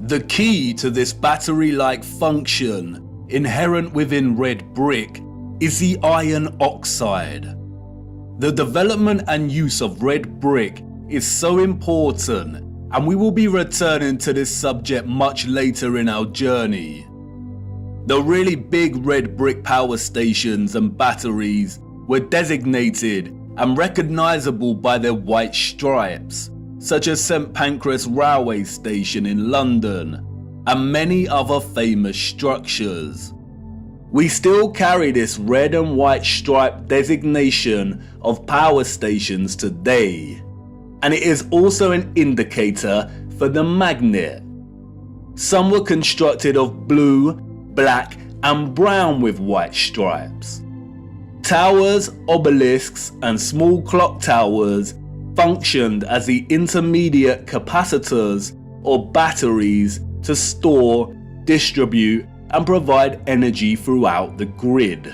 The key to this battery-like function inherent within red brick is the iron oxide. The development and use of red brick is so important, and we will be returning to this subject much later in our journey. The really big red brick power stations and batteries were designated and recognizable by their white stripes, such as St Pancras Railway Station in London, and many other famous structures. We still carry this red and white stripe designation of power stations today, and it is also an indicator for the magnet. Some were constructed of blue, black, and brown with white stripes. Towers, obelisks, and small clock towers functioned as the intermediate capacitors or batteries to store, distribute, and provide energy throughout the grid.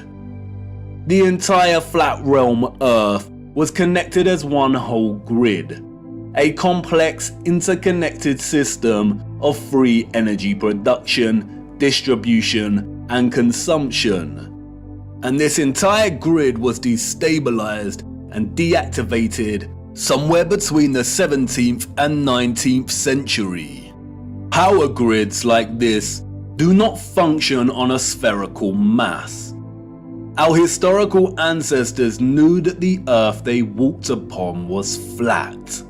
The entire flat realm Earth was connected as one whole grid, a complex interconnected system of free energy production, distribution, and consumption. And this entire grid was destabilized and deactivated somewhere between the 17th and 19th century. Power grids like this do not function on a spherical mass. Our historical ancestors knew that the earth they walked upon was flat.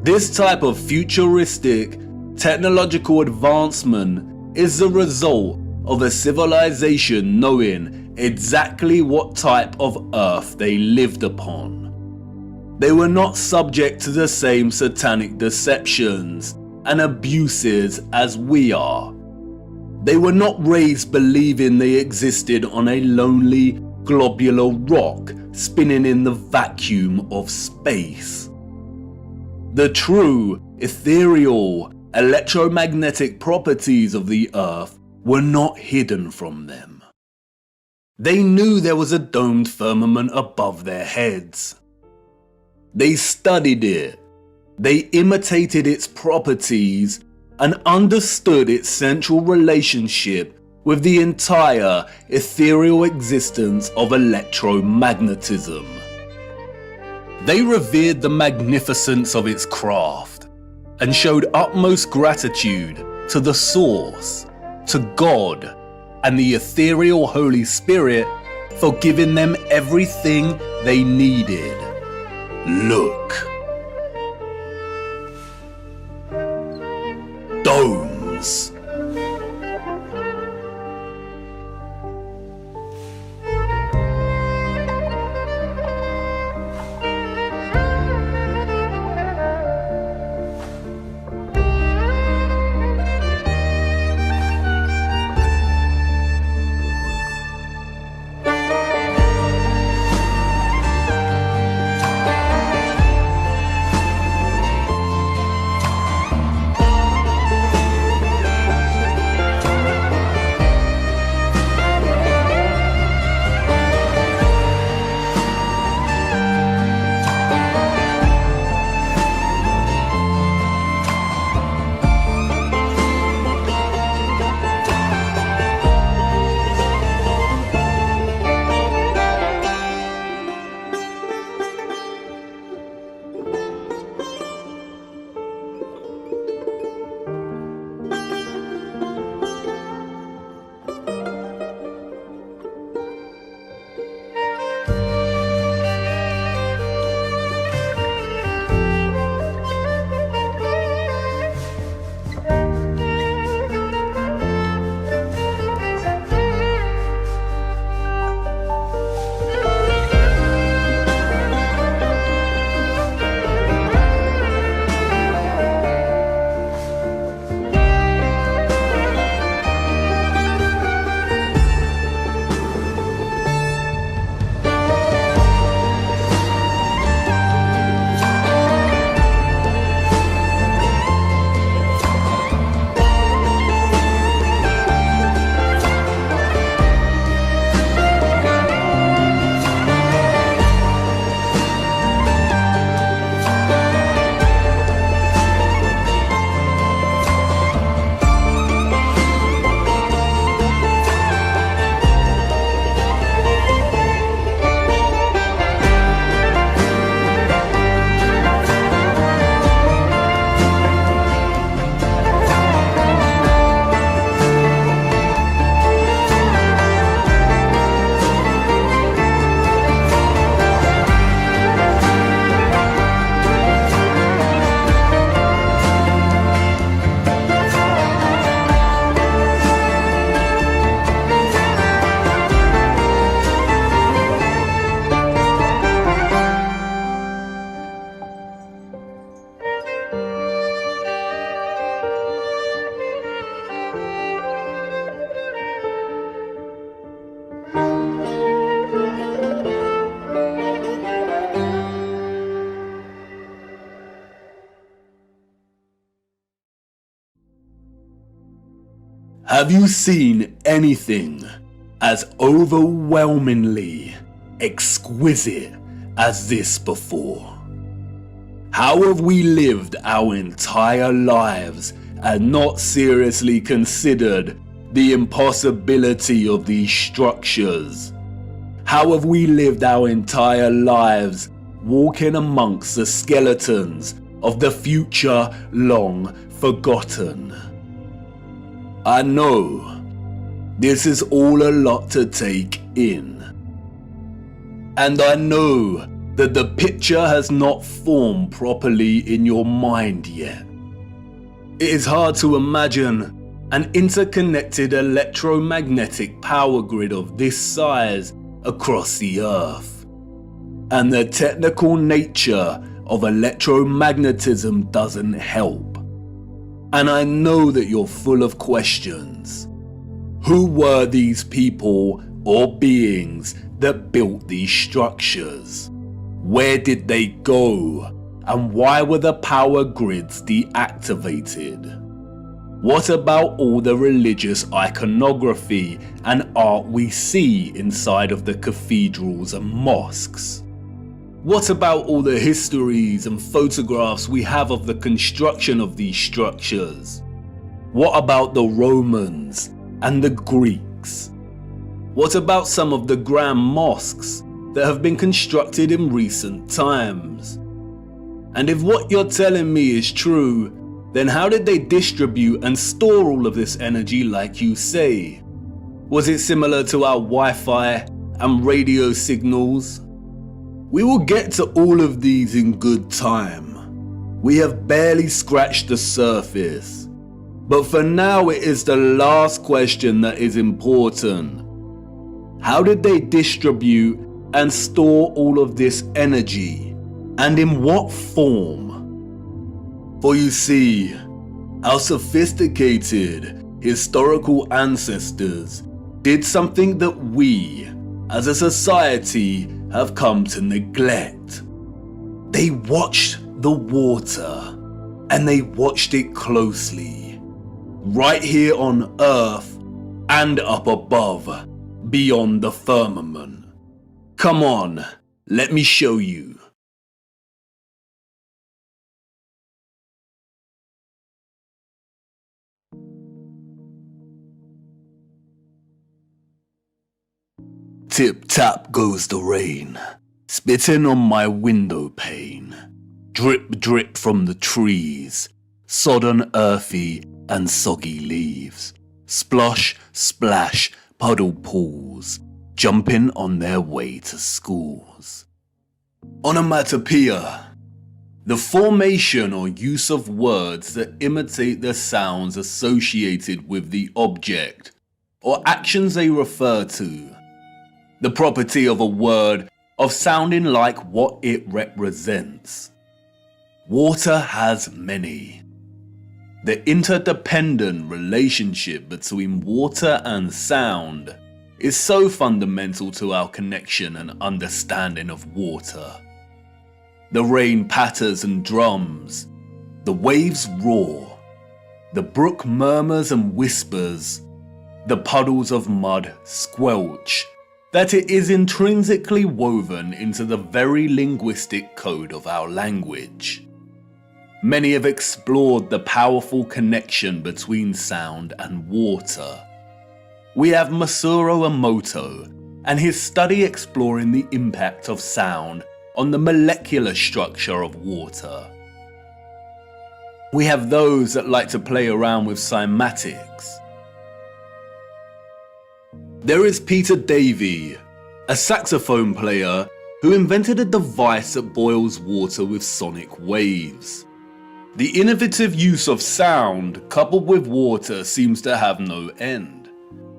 This type of futuristic technological advancement is the result of a civilization knowing exactly what type of earth they lived upon. They were not subject to the same satanic deceptions and abuses as we are. They were not raised believing they existed on a lonely, globular rock spinning in the vacuum of space. The true, ethereal, electromagnetic properties of the earth were not hidden from them. They knew there was a domed firmament above their heads. They studied it. They imitated its properties and understood its central relationship with the entire ethereal existence of electromagnetism. They revered the magnificence of its craft and showed utmost gratitude to the Source, to God, and the ethereal Holy Spirit for giving them everything they needed. Look. Domes. Have you seen anything as overwhelmingly exquisite as this before? How have we lived our entire lives and not seriously considered the impossibility of these structures? How have we lived our entire lives walking amongst the skeletons of the future long forgotten? I know this is all a lot to take in, and I know that the picture has not formed properly in your mind yet. It is hard to imagine an interconnected electromagnetic power grid of this size across the Earth. And the technical nature of electromagnetism doesn't help. And I know that you're full of questions. Who were these people or beings that built these structures? Where did they go? And why were the power grids deactivated? What about all the religious iconography and art we see inside of the cathedrals and mosques? What about all the histories and photographs we have of the construction of these structures? What about the Romans and the Greeks? What about some of the grand mosques that have been constructed in recent times? And if what you're telling me is true, then how did they distribute and store all of this energy like you say? Was it similar to our Wi-Fi and radio signals? We will get to all of these in good time. We have barely scratched the surface. But for now, it is the last question that is important. How did they distribute and store all of this energy? And in what form? For you see, our sophisticated historical ancestors did something that we, as a society, have come to neglect. They watched the water, and they watched it closely, right here on Earth and up above, beyond the firmament. Come on, let me show you. Tip-tap goes the rain, spitting on my window pane. Drip-drip from the trees, sodden earthy and soggy leaves. Splosh, splash, puddle pools, jumping on their way to schools. Onomatopoeia, the formation or use of words that imitate the sounds associated with the object or actions they refer to. The property of a word of sounding like what it represents. Water has many. The interdependent relationship between water and sound is so fundamental to our connection and understanding of water. The rain patters and drums, the waves roar, the brook murmurs and whispers, the puddles of mud squelch, that it is intrinsically woven into the very linguistic code of our language. Many have explored the powerful connection between sound and water. We have Masaru Emoto and his study exploring the impact of sound on the molecular structure of water. We have those that like to play around with cymatics. There is Peter Davey, a saxophone player who invented a device that boils water with sonic waves. The innovative use of sound coupled with water seems to have no end.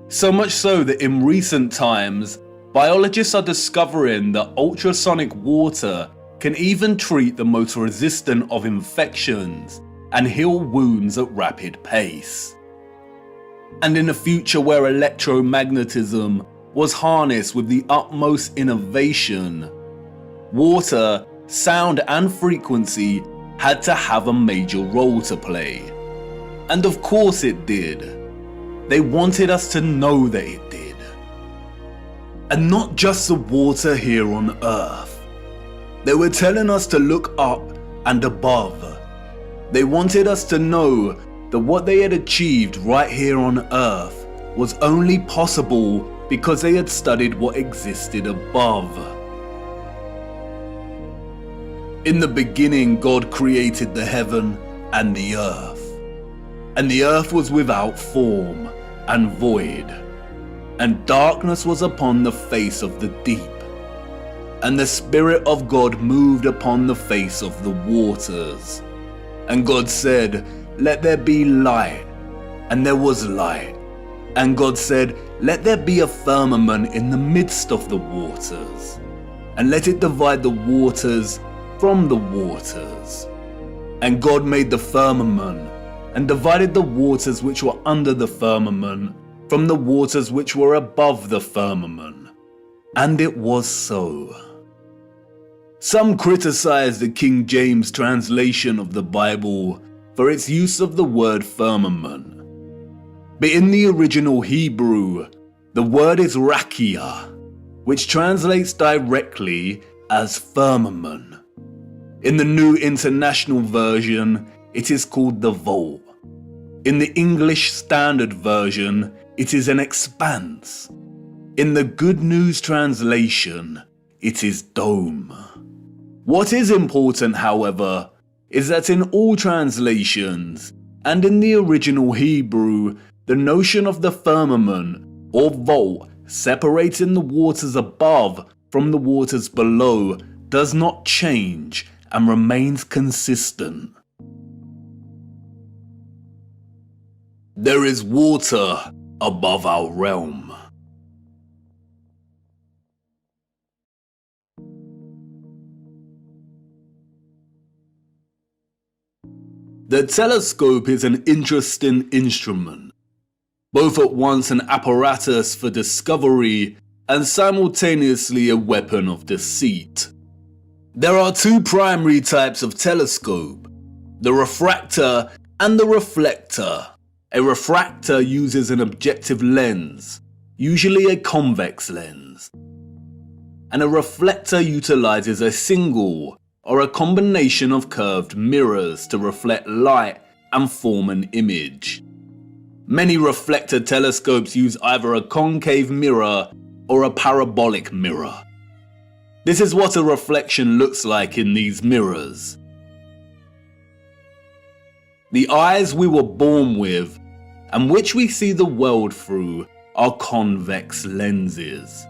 So much so that in recent times, biologists are discovering that ultrasonic water can even treat the most resistant of infections and heal wounds at rapid pace. And in a future where electromagnetism was harnessed with the utmost innovation, water, sound and frequency had to have a major role to play. And of course it did. They wanted us to know that it did. And not just the water here on Earth. They were telling us to look up and above. They wanted us to know that what they had achieved right here on Earth was only possible because they had studied what existed above. In the beginning, God created the heaven and the earth. And the earth was without form and void, and darkness was upon the face of the deep. And the Spirit of God moved upon the face of the waters. And God said, "Let there be light." And there was light. And God said, "Let there be a firmament in the midst of the waters, and let it divide the waters from the waters." And God made the firmament, and divided the waters which were under the firmament from the waters which were above the firmament. And it was so. Some criticize the King James translation of the Bible for its use of the word firmament. But in the original Hebrew, the word is rakia, which translates directly as firmament. In the New International Version, it is called the vault. In the English Standard Version, it is an expanse. In the Good News Translation, it is dome. What is important, however, is that in all translations, and in the original Hebrew, the notion of the firmament or vault separating the waters above from the waters below does not change and remains consistent. There is water above our realm. The telescope is an interesting instrument, both at once an apparatus for discovery and simultaneously a weapon of deceit. There are two primary types of telescope, the refractor and the reflector. A refractor uses an objective lens, usually a convex lens, and a reflector utilizes a single or a combination of curved mirrors to reflect light and form an image. Many reflector telescopes use either a concave mirror or a parabolic mirror. This is what a reflection looks like in these mirrors. The eyes we were born with, and which we see the world through, are convex lenses.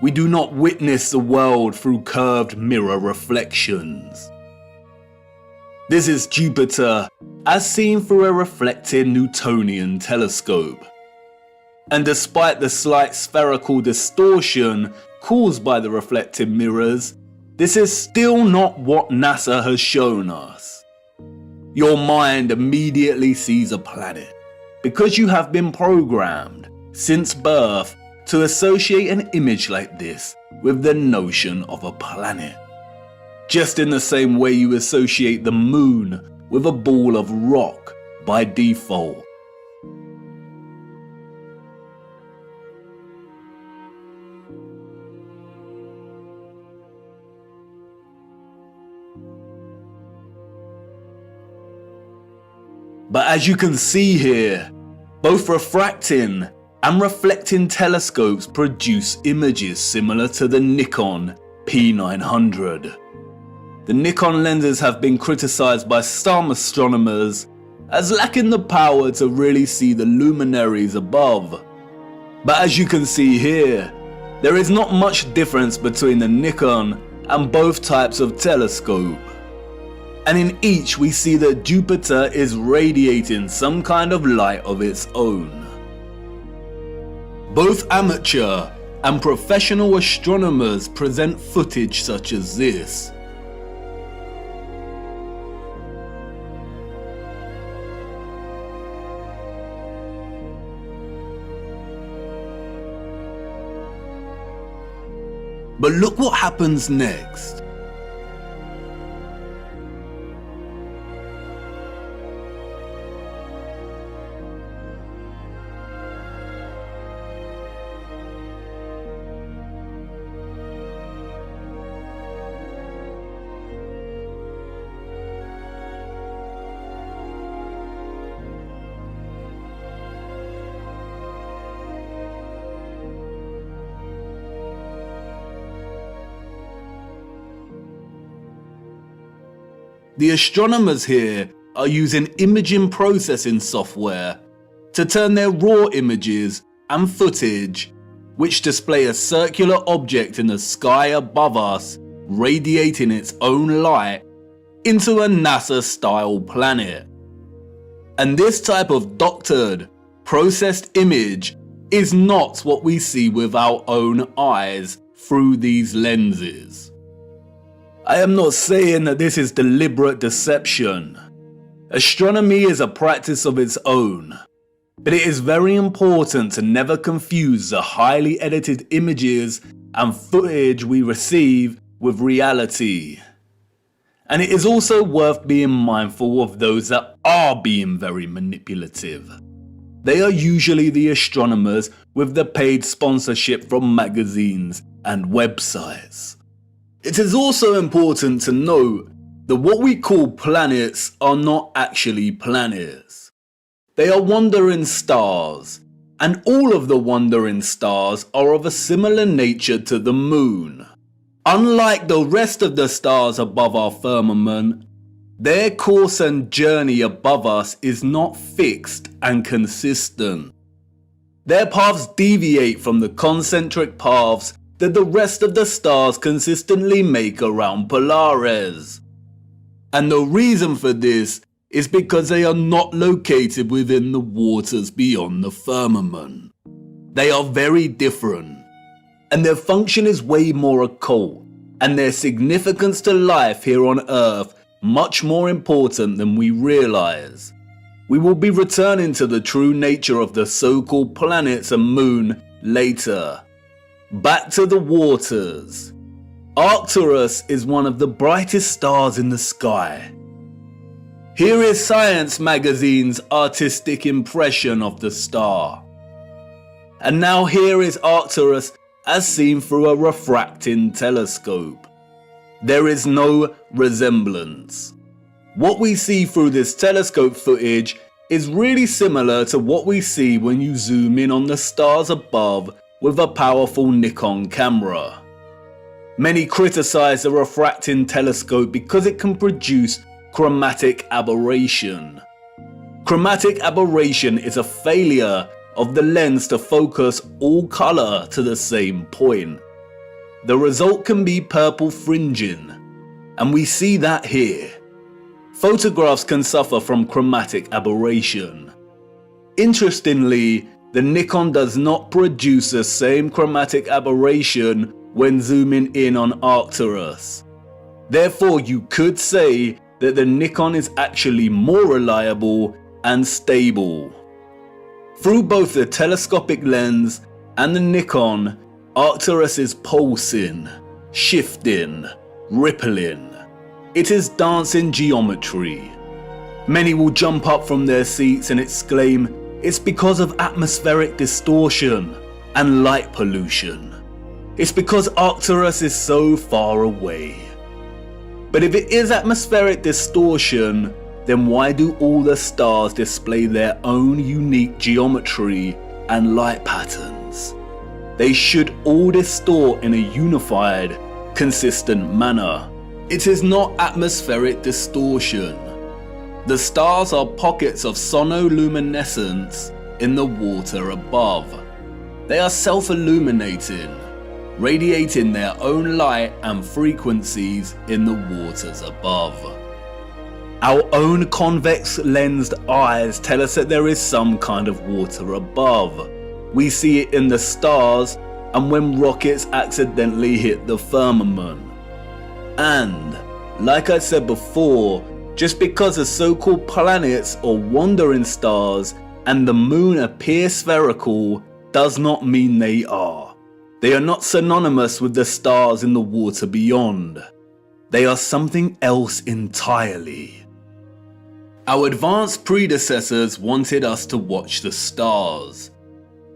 We do not witness the world through curved mirror reflections. This is Jupiter as seen through a reflecting Newtonian telescope. And despite the slight spherical distortion caused by the reflected mirrors, this is still not what NASA has shown us. Your mind immediately sees a planet because you have been programmed since birth to associate an image like this with the notion of a planet. Just in the same way you associate the moon with a ball of rock by default. But as you can see here, both refracting and reflecting telescopes produce images similar to the Nikon P900. The Nikon lenses have been criticized by some astronomers as lacking the power to really see the luminaries above. But as you can see here, there is not much difference between the Nikon and both types of telescope. And in each we see that Jupiter is radiating some kind of light of its own. Both amateur and professional astronomers present footage such as this. But look what happens next. The astronomers here are using imaging processing software to turn their raw images and footage, which display a circular object in the sky above us radiating its own light, into a NASA-style planet. And this type of doctored, processed image is not what we see with our own eyes through these lenses. I am not saying that this is deliberate deception. Astronomy is a practice of its own, but it is very important to never confuse the highly edited images and footage we receive with reality. And it is also worth being mindful of those that are being very manipulative. They are usually the astronomers with the paid sponsorship from magazines and websites. It is also important to note that what we call planets are not actually planets. They are wandering stars, and all of the wandering stars are of a similar nature to the moon. Unlike the rest of the stars above our firmament, their course and journey above us is not fixed and consistent. Their paths deviate from the concentric paths that the rest of the stars consistently make around Polaris. And the reason for this is because they are not located within the waters beyond the firmament. They are very different, and their function is way more occult, and their significance to life here on Earth much more important than we realize. We will be returning to the true nature of the so-called planets and moon later. Back to the waters. Arcturus is one of the brightest stars in the sky. Here is Science magazine's artistic impression of the star. And now here is Arcturus as seen through a refracting telescope. There is no resemblance. What we see through this telescope footage is really similar to what we see when you zoom in on the stars above with a powerful Nikon camera. Many criticize the refracting telescope because it can produce chromatic aberration. Chromatic aberration is a failure of the lens to focus all color to the same point. The result can be purple fringing, and we see that here. Photographs can suffer from chromatic aberration. Interestingly, the Nikon does not produce the same chromatic aberration when zooming in on Arcturus. Therefore, you could say that the Nikon is actually more reliable and stable. Through both the telescopic lens and the Nikon, Arcturus is pulsing, shifting, rippling. It is dancing geometry. Many will jump up from their seats and exclaim, "It's because of atmospheric distortion and light pollution. It's because Arcturus is so far away." But if it is atmospheric distortion, then why do all the stars display their own unique geometry and light patterns? They should all distort in a unified, consistent manner. It is not atmospheric distortion. The stars are pockets of sonoluminescence in the water above. They are self-illuminating, radiating their own light and frequencies in the waters above. Our own convex lensed eyes tell us that there is some kind of water above. We see it in the stars and when rockets accidentally hit the firmament. And, like I said before, just because the so-called planets or wandering stars and the moon appear spherical does not mean they are. They are not synonymous with the stars in the water beyond. They are something else entirely. Our advanced predecessors wanted us to watch the stars.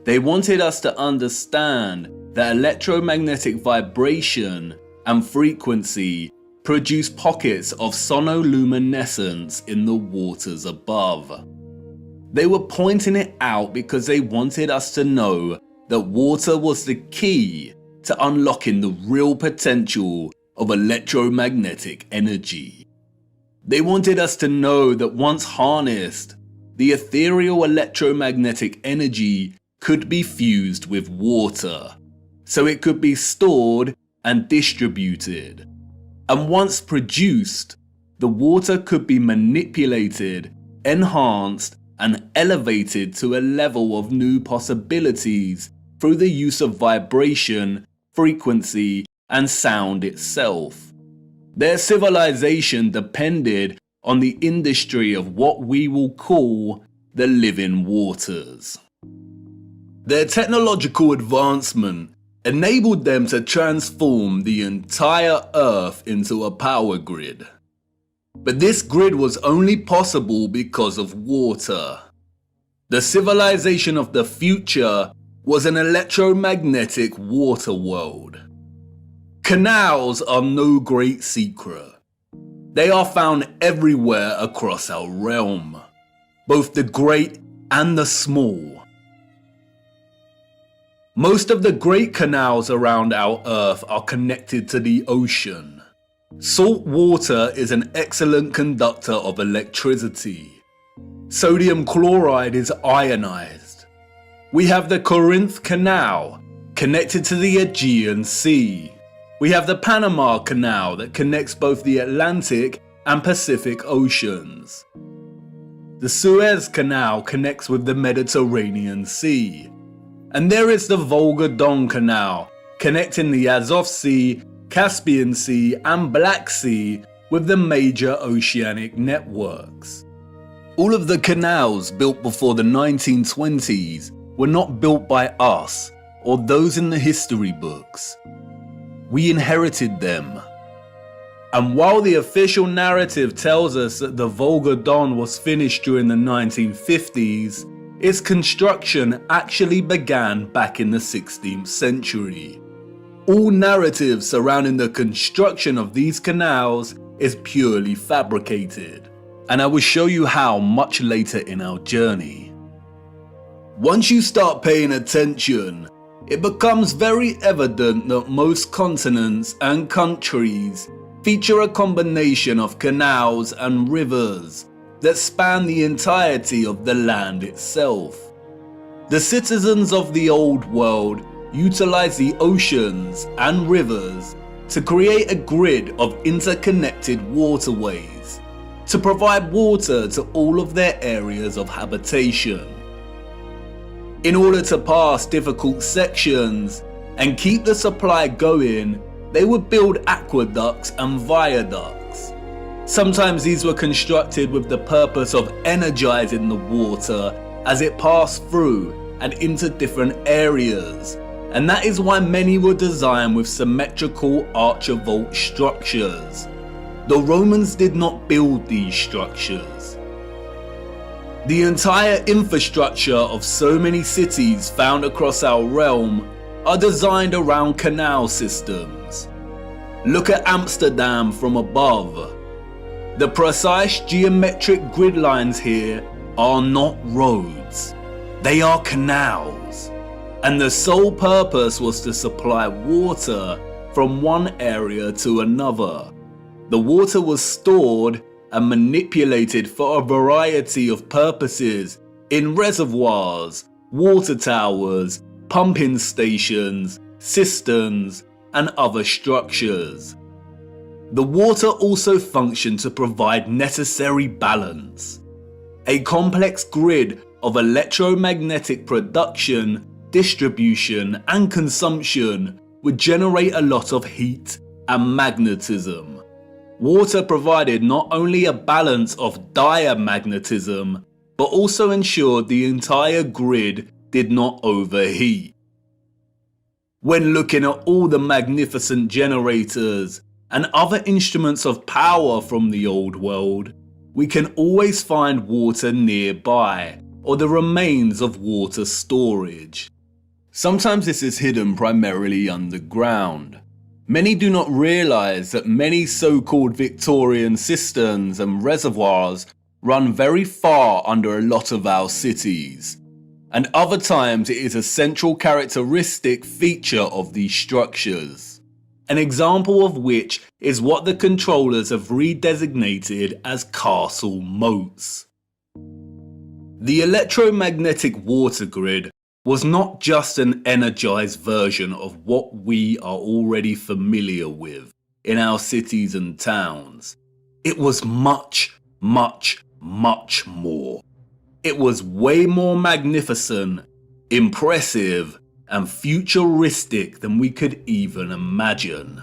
They wanted us to understand that electromagnetic vibration and frequency produce pockets of sonoluminescence in the waters above. They were pointing it out because they wanted us to know that water was the key to unlocking the real potential of electromagnetic energy. They wanted us to know that once harnessed, the ethereal electromagnetic energy could be fused with water, so it could be stored and distributed. And once produced, the water could be manipulated, enhanced, and elevated to a level of new possibilities through the use of vibration, frequency, and sound itself. Their civilization depended on the industry of what we will call the living waters. Their technological advancement enabled them to transform the entire Earth into a power grid. But this grid was only possible because of water. The civilization of the future was an electromagnetic water world. Canals are no great secret. They are found everywhere across our realm, both the great and the small. Most of the great canals around our Earth are connected to the ocean. Salt water is an excellent conductor of electricity. Sodium chloride is ionized. We have the Corinth Canal, connected to the Aegean Sea. We have the Panama Canal that connects both the Atlantic and Pacific Oceans. The Suez Canal connects with the Mediterranean Sea. And there is the Volga-Don Canal, connecting the Azov Sea, Caspian Sea, and Black Sea with the major oceanic networks. All of the canals built before the 1920s were not built by us or those in the history books. We inherited them. And while the official narrative tells us that the Volga-Don was finished during the 1950s, its construction actually began back in the 16th century. All narrative surrounding the construction of these canals is purely fabricated, and I will show you how much later in our journey. Once you start paying attention, it becomes very evident that most continents and countries feature a combination of canals and rivers that span the entirety of the land itself. The citizens of the old world utilize the oceans and rivers to create a grid of interconnected waterways to provide water to all of their areas of habitation. In order to pass difficult sections and keep the supply going, they would build aqueducts and viaducts. Sometimes these were constructed with the purpose of energizing the water as it passed through and into different areas, and that is why many were designed with symmetrical archivolt structures. The Romans did not build these structures. The entire infrastructure of so many cities found across our realm are designed around canal systems. Look at Amsterdam from above. The precise geometric grid lines here are not roads, they are canals. And the sole purpose was to supply water from one area to another. The water was stored and manipulated for a variety of purposes in reservoirs, water towers, pumping stations, cisterns, and other structures. The water also functioned to provide necessary balance. A complex grid of electromagnetic production, distribution, and consumption would generate a lot of heat and magnetism. Water provided not only a balance of diamagnetism, but also ensured the entire grid did not overheat. When looking at all the magnificent generators and other instruments of power from the old world, we can always find water nearby, or the remains of water storage. Sometimes this is hidden primarily underground. Many do not realize that many so-called Victorian cisterns and reservoirs run very far under a lot of our cities, and other times it is a central characteristic feature of these structures. an example of which is what the controllers have redesignated as castle moats. The electromagnetic water grid was not just an energized version of what we are already familiar with in our cities and towns. It was much, much, much more. It was way more magnificent, impressive, and futuristic than we could even imagine.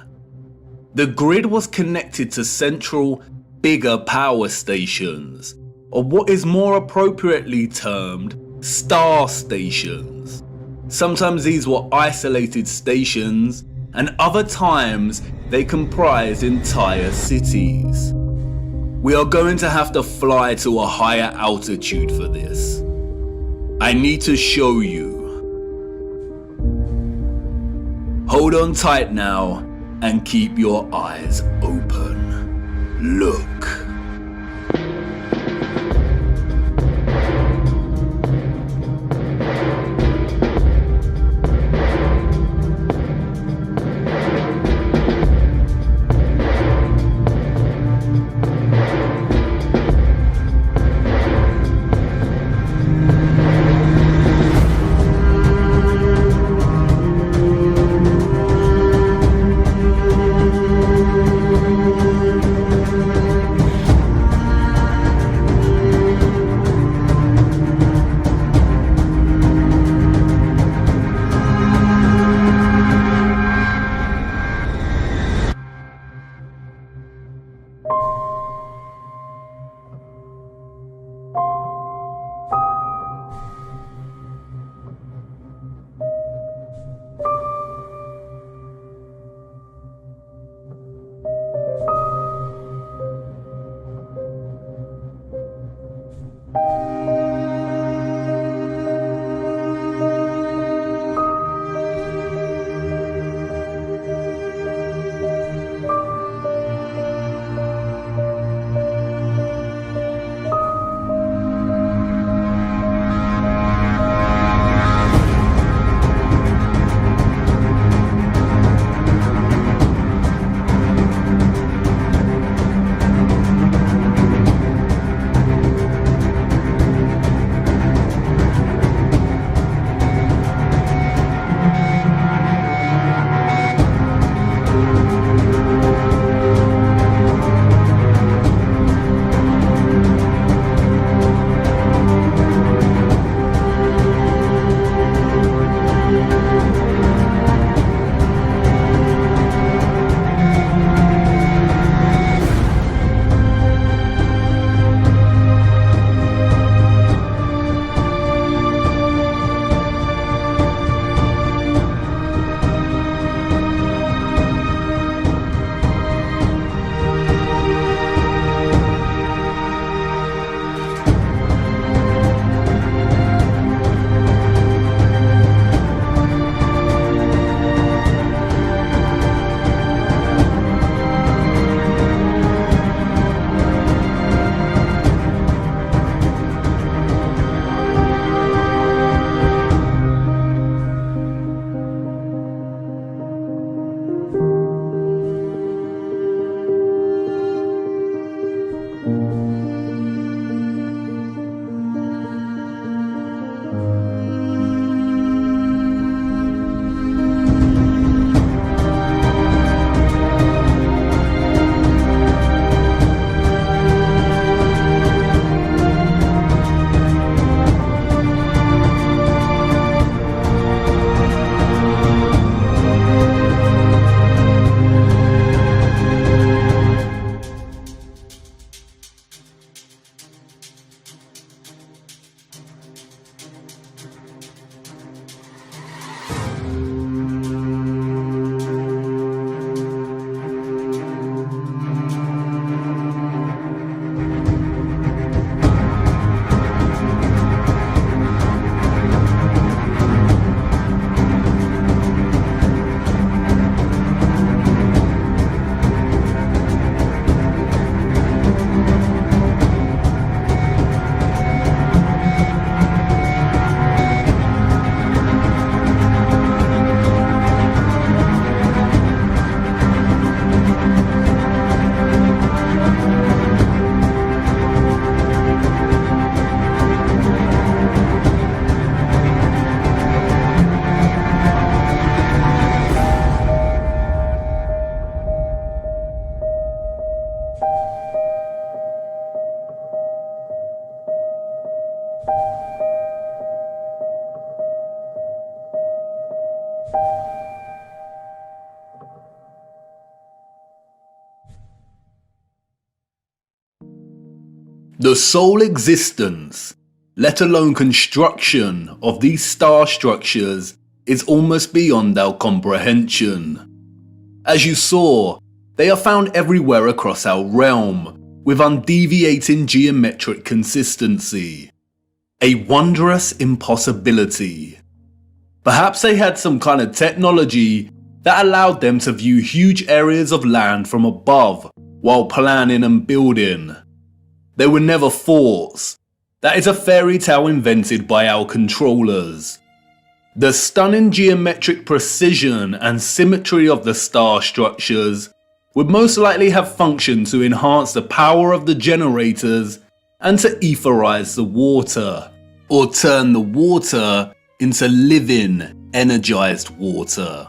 The grid was connected to central, bigger power stations, or what is more appropriately termed star stations. Sometimes these were isolated stations, and other times they comprised entire cities. We are going to have to fly to a higher altitude for this. I need to show you. Hold on tight now and keep your eyes open. Look. The sole existence, let alone construction, of these star structures is almost beyond our comprehension. As you saw, they are found everywhere across our realm, with undeviating geometric consistency. A wondrous impossibility. Perhaps they had some kind of technology that allowed them to view huge areas of land from above while planning and building. They were never forts. That is a fairy tale invented by our controllers. The stunning geometric precision and symmetry of the star structures would most likely have functioned to enhance the power of the generators and to etherize the water, or turn the water into living, energized water.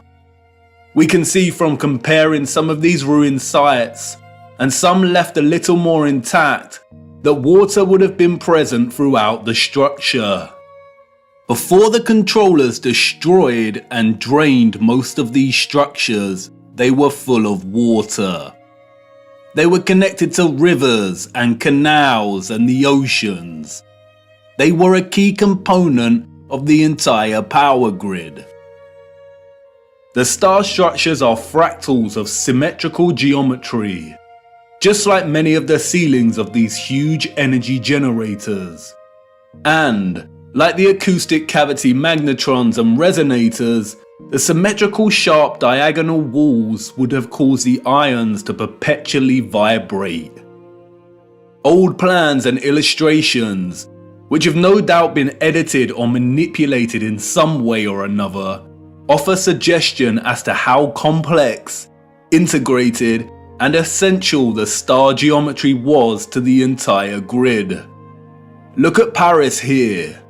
We can see from comparing some of these ruined sites, and some left a little more intact, that water would have been present throughout the structure. Before the controllers destroyed and drained most of these structures, they were full of water. They were connected to rivers and canals and the oceans. They were a key component of the entire power grid. The star structures are fractals of symmetrical geometry, just like many of the ceilings of these huge energy generators. And, like the acoustic cavity magnetrons and resonators, the symmetrical sharp diagonal walls would have caused the ions to perpetually vibrate. Old plans and illustrations, which have no doubt been edited or manipulated in some way or another, offer suggestion as to how complex, integrated, and essential the star geometry was to the entire grid. Look at Paris here.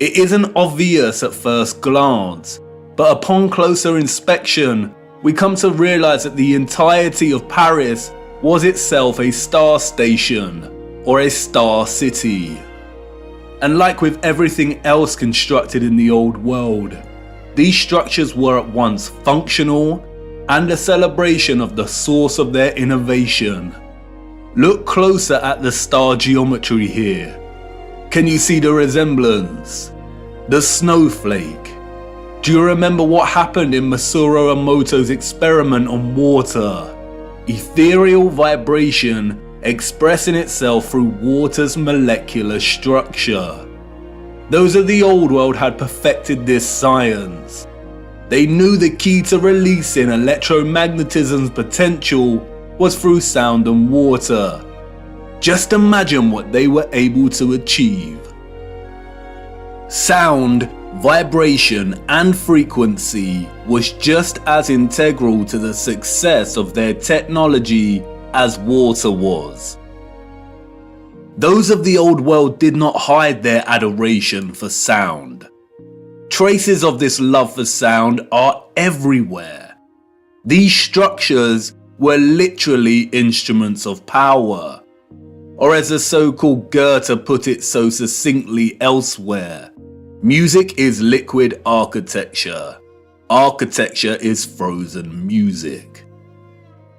It isn't obvious at first glance, but upon closer inspection, we come to realize that the entirety of Paris was itself a star station, or a star city. And like with everything else constructed in the old world, these structures were at once functional and a celebration of the source of their innovation. Look closer at the star geometry here. Can you see the resemblance? The snowflake. Do you remember what happened in Masaru Emoto's experiment on water? Ethereal vibration expressing itself through water's molecular structure. Those of the old world had perfected this science. They knew the key to releasing electromagnetism's potential was through sound and water. Just imagine what they were able to achieve. Sound, vibration, and frequency was just as integral to the success of their technology as water was. Those of the old world did not hide their adoration for sound. Traces of this love for sound are everywhere. These structures were literally instruments of power. Or as the so-called Goethe put it so succinctly elsewhere, music is liquid architecture. Architecture is frozen music.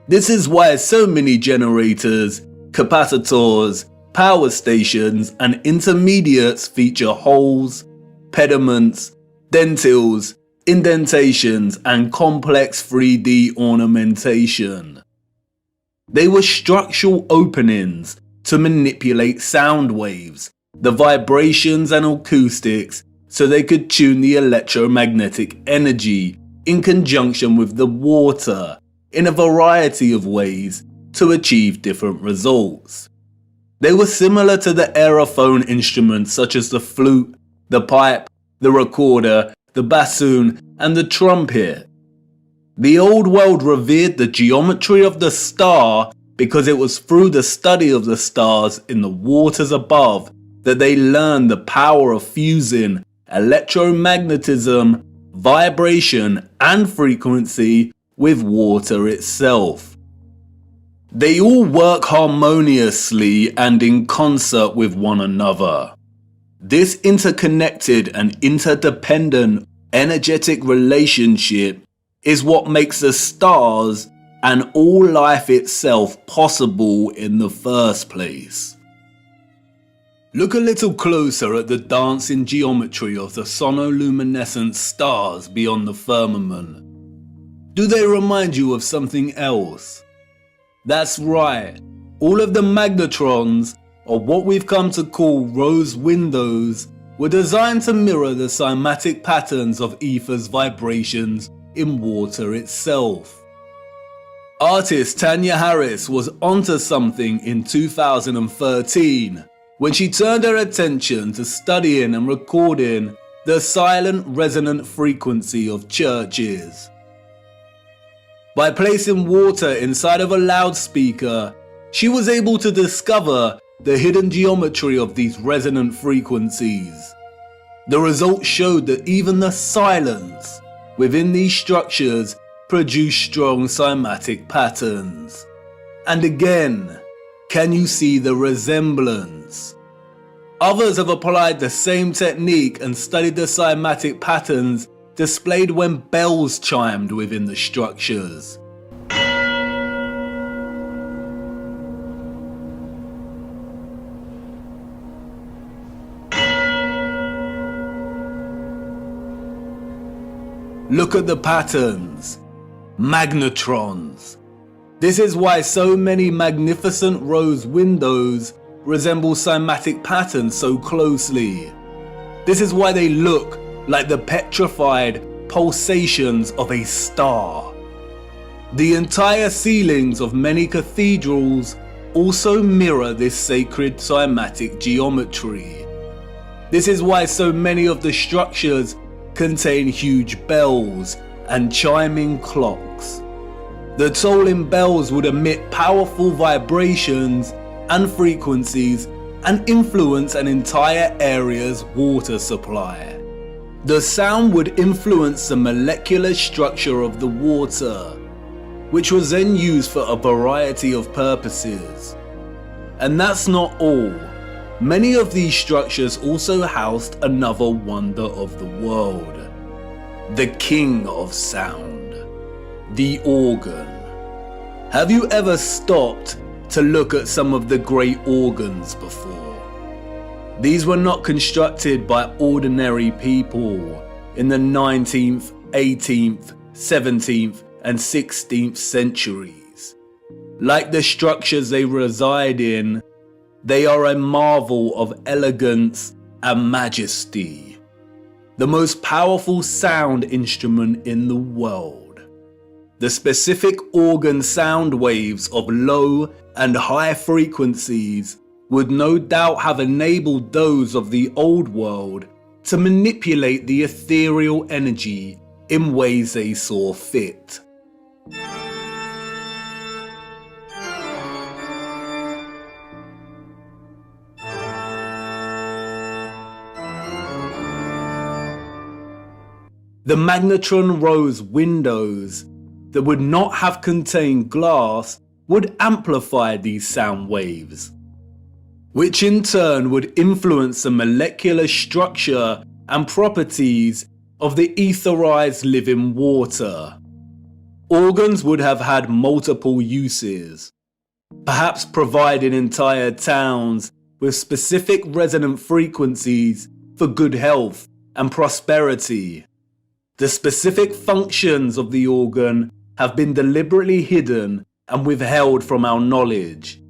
This is why so many generators, capacitors, power stations, and intermediates feature holes, pediments, dentils, indentations, and complex 3D ornamentation. They were structural openings to manipulate sound waves, the vibrations and acoustics, so they could tune the electromagnetic energy in conjunction with the water in a variety of ways to achieve different results. They were similar to the aerophone instruments such as the flute, the pipe, the recorder, the bassoon, and the trumpet. The old world revered the geometry of the star because it was through the study of the stars in the waters above that they learned the power of fusing electromagnetism, vibration, and frequency with water itself. They all work harmoniously and in concert with one another. This interconnected and interdependent energetic relationship is what makes the stars and all life itself possible in the first place. Look a little closer at the dancing geometry of the sonoluminescent stars beyond the firmament. Do they remind you of something else? That's right, all of the magnetrons, or what we've come to call rose windows, were designed to mirror the cymatic patterns of ether's vibrations in water itself. Artist Tanya Harris was onto something in 2013 when she turned her attention to studying and recording the silent resonant frequency of churches. By placing water inside of a loudspeaker, she was able to discover the hidden geometry of these resonant frequencies. The results showed that even the silence within these structures produced strong cymatic patterns. And again, can you see the resemblance? Others have applied the same technique and studied the cymatic patterns displayed when bells chimed within the structures. Look at the patterns. Magnetrons. This is why so many magnificent rose windows resemble cymatic patterns so closely. This is why they look like the petrified pulsations of a star. The entire ceilings of many cathedrals also mirror this sacred cymatic geometry. This is why so many of the structures contain huge bells and chiming clocks. The tolling bells would emit powerful vibrations and frequencies and influence an entire area's water supply. The sound would influence the molecular structure of the water, which was then used for a variety of purposes. And that's not all. Many of these structures also housed another wonder of the world. The king of sound. The organ. Have you ever stopped to look at some of the great organs before? These were not constructed by ordinary people in the 19th, 18th, 17th and 16th centuries. Like the structures they reside in, they are a marvel of elegance and majesty. The most powerful sound instrument in the world. The specific organ sound waves of low and high frequencies would no doubt have enabled those of the old world to manipulate the ethereal energy in ways they saw fit. The magnetron rose windows that would not have contained glass would amplify these sound waves, which in turn would influence the molecular structure and properties of the etherized living water. Organs would have had multiple uses, perhaps providing entire towns with specific resonant frequencies for good health and prosperity. The specific functions of the organ have been deliberately hidden and withheld from our knowledge.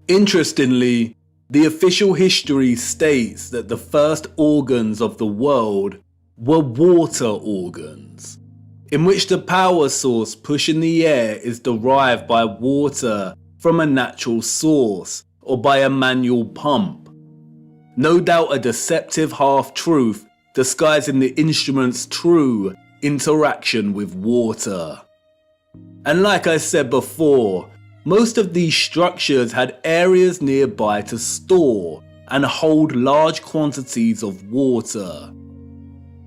Interestingly, the official history states that the first organs of the world were water organs, in which the power source pushing the air is derived by water from a natural source or by a manual pump. No doubt a deceptive half-truth disguising the instrument's true interaction with water. And like I said before, most of these structures had areas nearby to store and hold large quantities of water.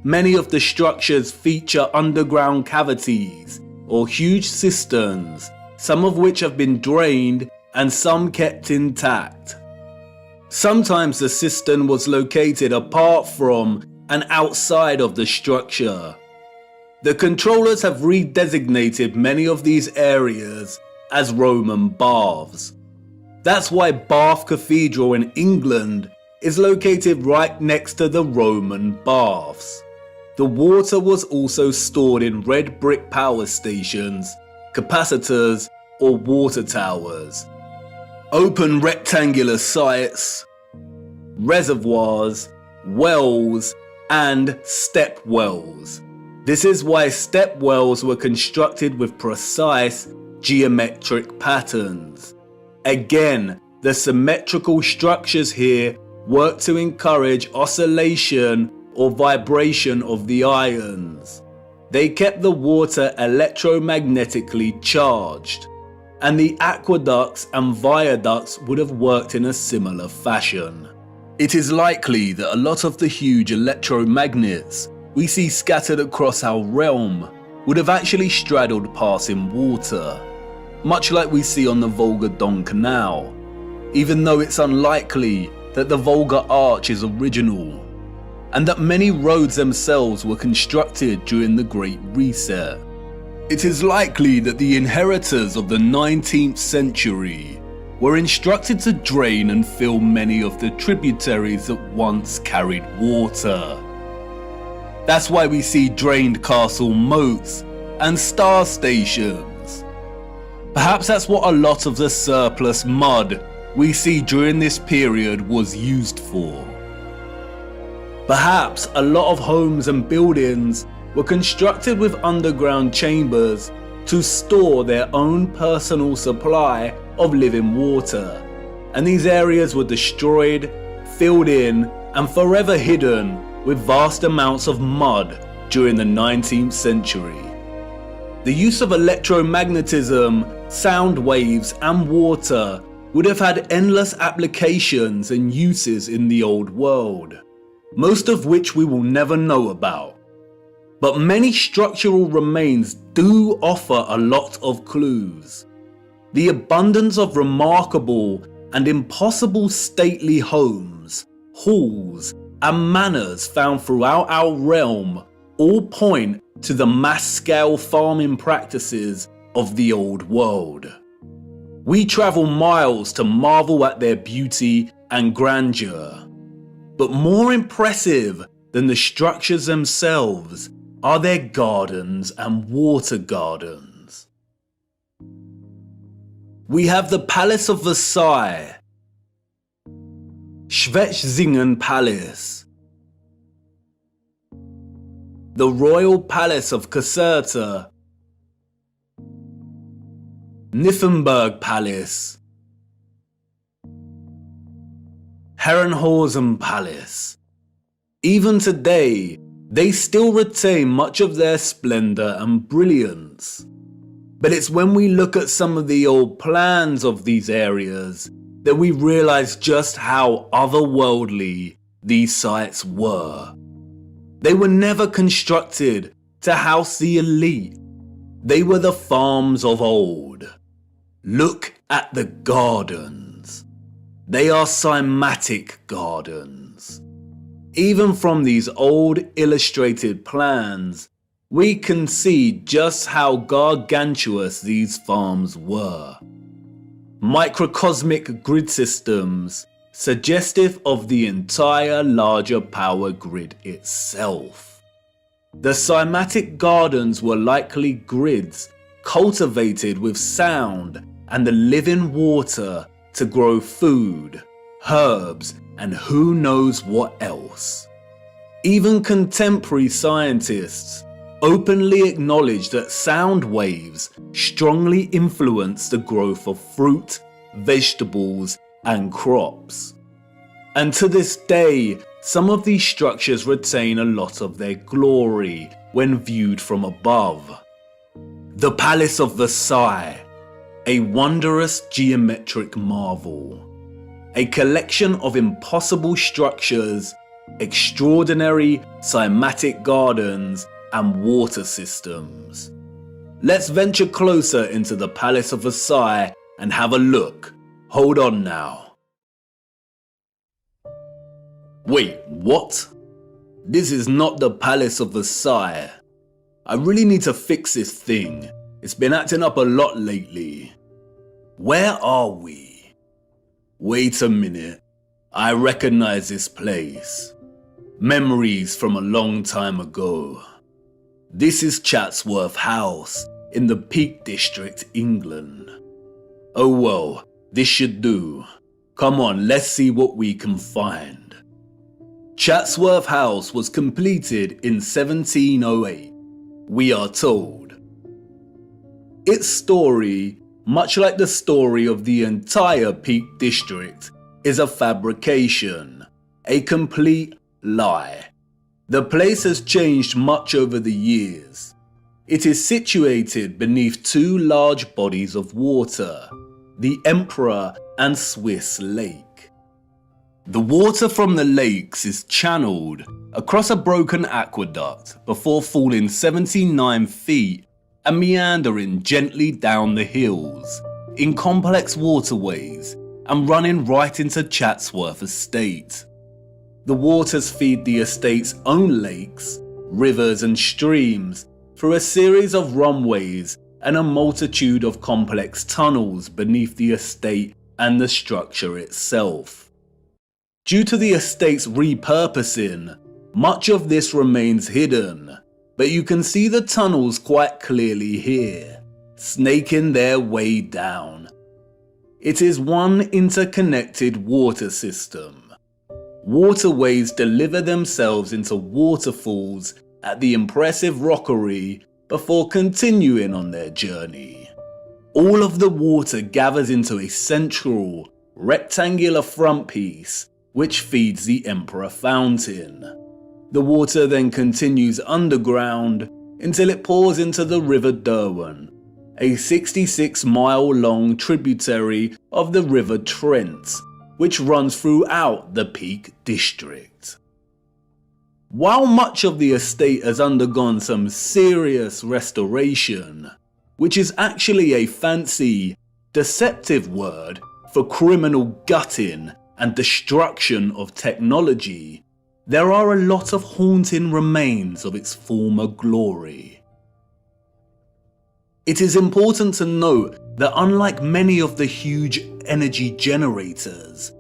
Many of the structures feature underground cavities or huge cisterns, some of which have been drained and some kept intact. Sometimes the cistern was located apart from and outside of the structure. The controllers have redesignated many of these areas as Roman baths. That's why Bath Cathedral in England is located right next to the Roman baths. The water was also stored in red brick power stations, capacitors, or water towers. Open rectangular sites, reservoirs, wells, and step wells. This is why step wells were constructed with precise geometric patterns. Again, the symmetrical structures here work to encourage oscillation or vibration of the ions. They kept the water electromagnetically charged, and the aqueducts and viaducts would have worked in a similar fashion. It is likely that a lot of the huge electromagnets we see scattered across our realm would have actually straddled passing water, much like we see on the Volga-Don Canal, even though it's unlikely that the Volga Arch is original, and that many roads themselves were constructed during the Great Reset. It is likely that the inheritors of the 19th century were instructed to drain and fill many of the tributaries that once carried water. That's why we see drained castle moats and star stations. Perhaps that's what a lot of the surplus mud we see during this period was used for. Perhaps a lot of homes and buildings were constructed with underground chambers to store their own personal supply of living water, and these areas were destroyed, filled in, and forever hidden with vast amounts of mud during the 19th century. The use of electromagnetism, sound waves, and water would have had endless applications and uses in the old world, most of which we will never know about. But many structural remains do offer a lot of clues. The abundance of remarkable and impossible stately homes, halls, and manors found throughout our realm all point to the mass-scale farming practices of the old world. We travel miles to marvel at their beauty and grandeur. But more impressive than the structures themselves are their gardens and water gardens. We have the Palace of Versailles, Schwetzingen Palace, the Royal Palace of Caserta, Nymphenburg Palace, Herrenhausen Palace. Even today, they still retain much of their splendor and brilliance. But it's when we look at some of the old plans of these areas that we realize just how otherworldly these sites were. They were never constructed to house the elite. They were the farms of old. Look at the gardens. They are cymatic gardens. Even from these old illustrated plans, we can see just how gargantuous these farms were. Microcosmic grid systems, suggestive of the entire larger power grid itself. The cymatic gardens were likely grids cultivated with sound and the living water to grow food, herbs, and who knows what else. Even contemporary scientists openly acknowledge that sound waves strongly influence the growth of fruit, vegetables, and crops. And to this day, some of these structures retain a lot of their glory when viewed from above. The Palace of Versailles, a wondrous geometric marvel. A collection of impossible structures, extraordinary cymatic gardens, and water systems. Let's venture closer into the Palace of Versailles and have a look. Hold on now. Wait, what? This is not the Palace of Versailles. I really need to fix this thing. It's been acting up a lot lately. Where are we? Wait a minute. I recognize this place. Memories from a long time ago. This is Chatsworth House in the Peak District, England. Oh well, this should do. Come on, let's see what we can find. Chatsworth House was completed in 1708, we are told. Its story, much like the story of the entire Peak District, is a fabrication, a complete lie. The place has changed much over the years. It is situated beneath two large bodies of water, the Emperor and Swiss Lake. The water from the lakes is channeled across a broken aqueduct before falling 79 feet and meandering gently down the hills in complex waterways and running right into Chatsworth Estate. The waters feed the estate's own lakes, rivers and streams through a series of runways and a multitude of complex tunnels beneath the estate and the structure itself. Due to the estate's repurposing, much of this remains hidden, but you can see the tunnels quite clearly here, snaking their way down. It is one interconnected water system. Waterways deliver themselves into waterfalls at the impressive rockery before continuing on their journey. All of the water gathers into a central, rectangular front piece which feeds the Emperor Fountain. The water then continues underground until it pours into the River Derwent, a 66-mile-long tributary of the River Trent, which runs throughout the Peak District. While much of the estate has undergone some serious restoration, which is actually a fancy, deceptive word for criminal gutting and destruction of technology, there are a lot of haunting remains of its former glory. It is important to note that unlike many of the huge energy generators,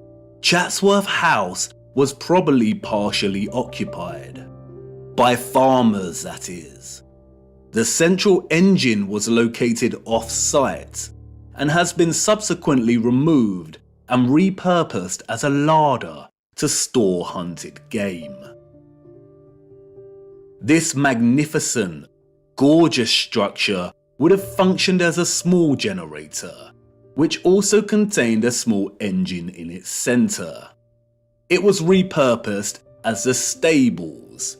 Chatsworth House was probably partially occupied. By farmers, that is. The central engine was located off-site and has been subsequently removed and repurposed as a larder to store hunted game. This magnificent, gorgeous structure would have functioned as a small generator, which also contained a small engine in its centre. It was repurposed as the stables.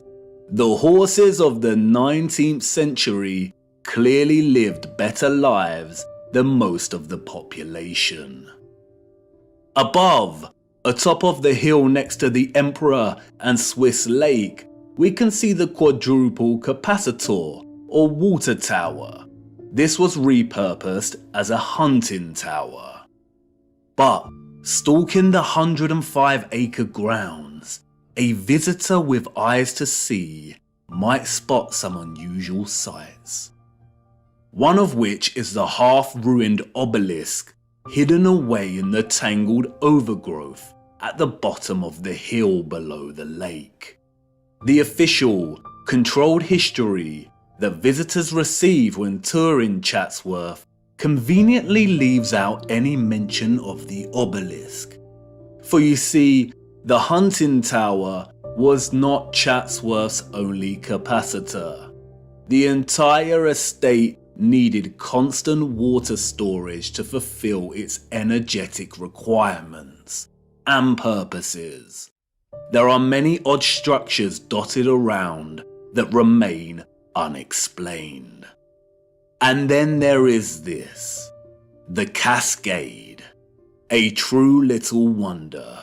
The horses of the 19th century clearly lived better lives than most of the population. Above, atop of the hill next to the Emperor and Swiss Lake, we can see the quadruple capacitor or water tower. This was repurposed as a hunting tower. But stalking the 105-acre grounds, a visitor with eyes to see might spot some unusual sights. One of which is the half-ruined obelisk hidden away in the tangled overgrowth at the bottom of the hill below the lake. The official, controlled history that visitors receive when touring Chatsworth conveniently leaves out any mention of the obelisk. For you see, the hunting tower was not Chatsworth's only capacitor. The entire estate needed constant water storage to fulfill its energetic requirements and purposes. There are many odd structures dotted around that remain unexplained. And then there is this, the Cascade, a true little wonder.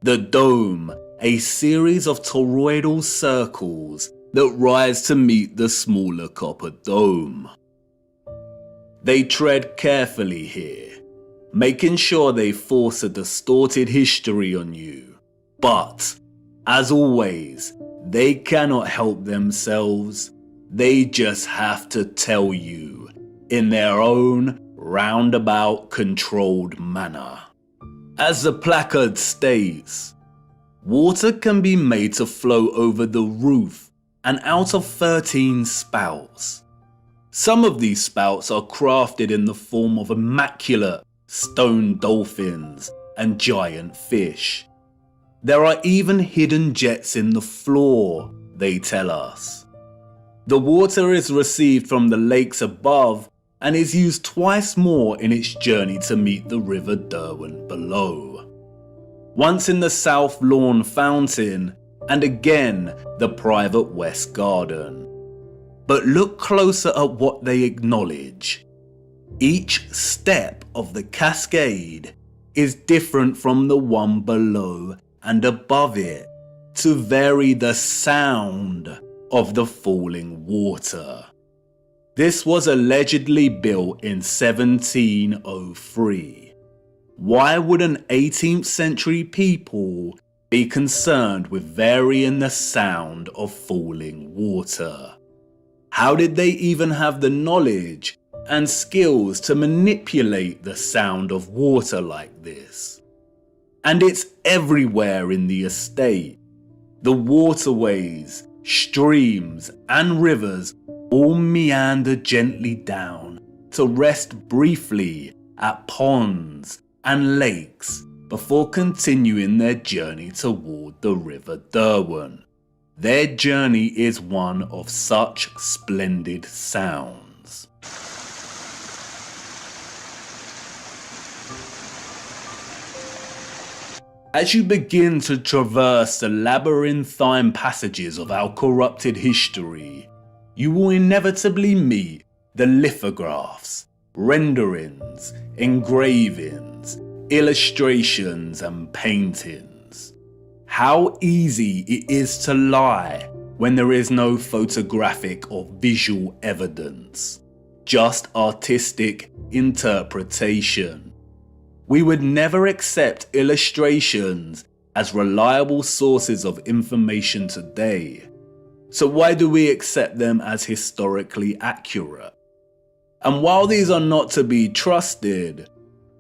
The dome, a series of toroidal circles that rise to meet the smaller copper dome. They tread carefully here, making sure they force a distorted history on you. But, as always, They cannot help themselves. They just have to tell you in their own roundabout controlled manner. As the placard states, water can be made to flow over the roof and out of 13 spouts. Some of these spouts are crafted in the form of immaculate stone dolphins and giant fish. There are even hidden jets in the floor, they tell us. The water is received from the lakes above and is used twice more in its journey to meet the River Derwent below. Once in the South Lawn Fountain and again the private West Garden. But look closer at what they acknowledge. Each step of the cascade is different from the one below and above it to vary the sound of the falling water. This was allegedly built in 1703. Why would an 18th century people be concerned with varying the sound of falling water? How did they even have the knowledge and skills to manipulate the sound of water like this? And it's everywhere in the estate. The waterways, streams and rivers all meander gently down to rest briefly at ponds and lakes before continuing their journey toward the River Derwent. Their journey is one of such splendid sounds. As you begin to traverse the labyrinthine passages of our corrupted history, you will inevitably meet the lithographs, renderings, engravings, illustrations and paintings. How easy it is to lie when there is no photographic or visual evidence, just artistic interpretation. We would never accept illustrations as reliable sources of information today. So why do we accept them as historically accurate? And while these are not to be trusted,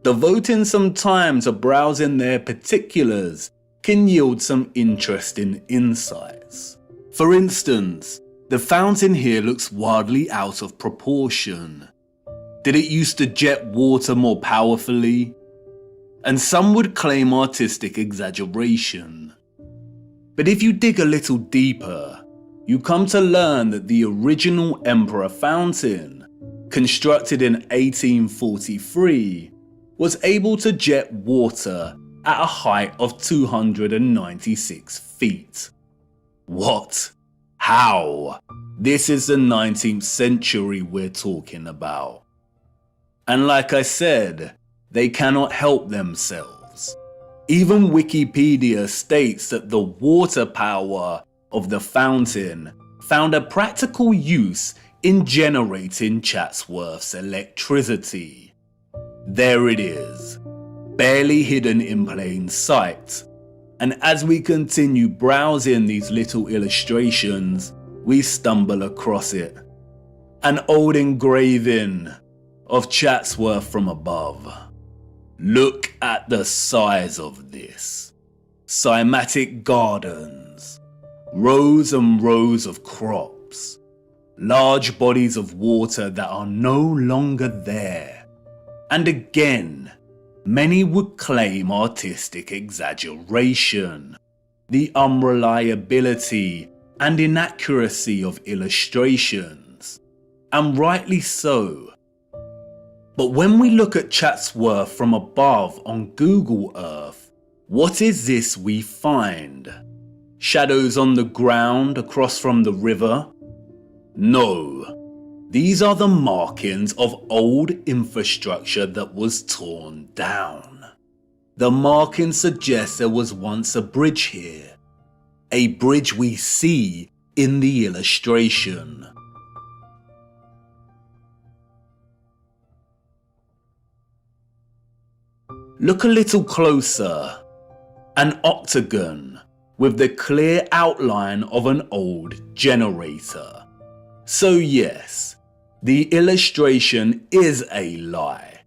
devoting some time to browsing their particulars can yield some interesting insights. For instance, the fountain here looks wildly out of proportion. Did it used to jet water more powerfully? And some would claim artistic exaggeration. But if you dig a little deeper, you come to learn that the original Emperor Fountain, constructed in 1843, was able to jet water at a height of 296 feet. What? How? This is the 19th century we're talking about. And like I said, they cannot help themselves. Even Wikipedia states that the water power of the fountain found a practical use in generating Chatsworth's electricity. There it is, barely hidden in plain sight. And as we continue browsing these little illustrations, we stumble across it. An old engraving of Chatsworth from above. Look at the size of this. Cymatic gardens, rows and rows of crops, large bodies of water that are no longer there. And again, many would claim artistic exaggeration, the unreliability and inaccuracy of illustrations, and rightly so. But when we look at Chatsworth from above on Google Earth, what is this we find? Shadows on the ground across from the river? No, these are the markings of old infrastructure that was torn down. The markings suggest there was once a bridge here, a bridge we see in the illustration. Look a little closer. An octagon, with the clear outline of an old generator. So yes, the illustration is a lie.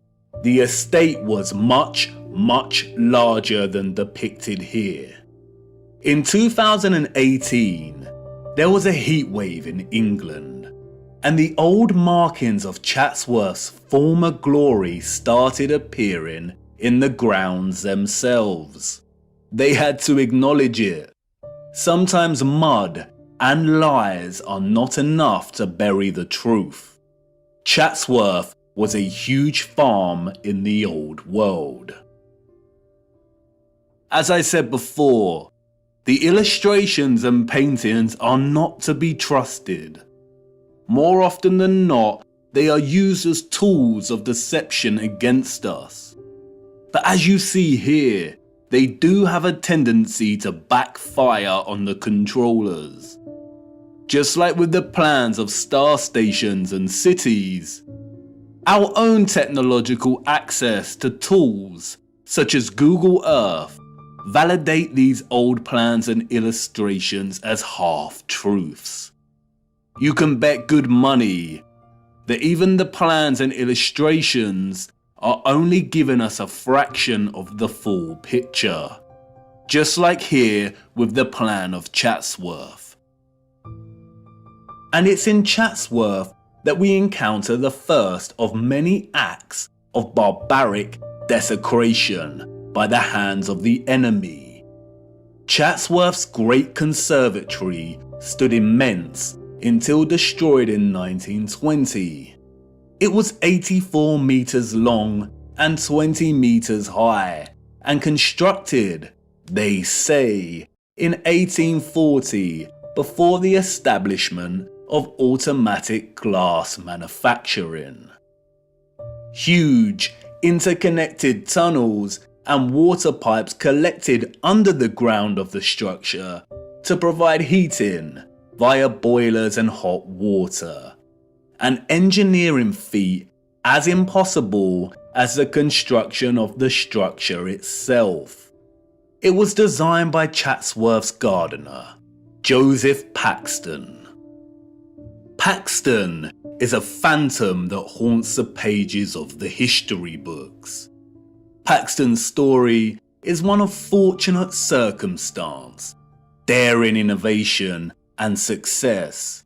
The estate was much larger than depicted here. In 2018, there was a heatwave in England, and the old markings of Chatsworth's former glory started appearing in the grounds themselves. They had to acknowledge it. Sometimes mud and lies are not enough to bury the truth. Chatsworth was a huge farm in the old world. As I said before, the illustrations and paintings are not to be trusted. More often than not, they are used as tools of deception against us. But as you see here, they do have a tendency to backfire on the controllers. Just like with the plans of star stations and cities, our own technological access to tools such as Google Earth validate these old plans and illustrations as half-truths. You can bet good money that even the plans and illustrations are only giving us a fraction of the full picture, just like here with the plan of Chatsworth. And it's in Chatsworth that we encounter the first of many acts of barbaric desecration by the hands of the enemy. Chatsworth's great conservatory stood immense until destroyed in 1920. It was 84 meters long and 20 meters high, and constructed, they say, in 1840 before the establishment of automatic glass manufacturing. Huge interconnected tunnels and water pipes collected under the ground of the structure to provide heating via boilers and hot water, an engineering feat as impossible as the construction of the structure itself. It was designed by Chatsworth's gardener, Joseph Paxton. Paxton is a phantom that haunts the pages of the history books. Paxton's story is one of fortunate circumstance, daring innovation, and success.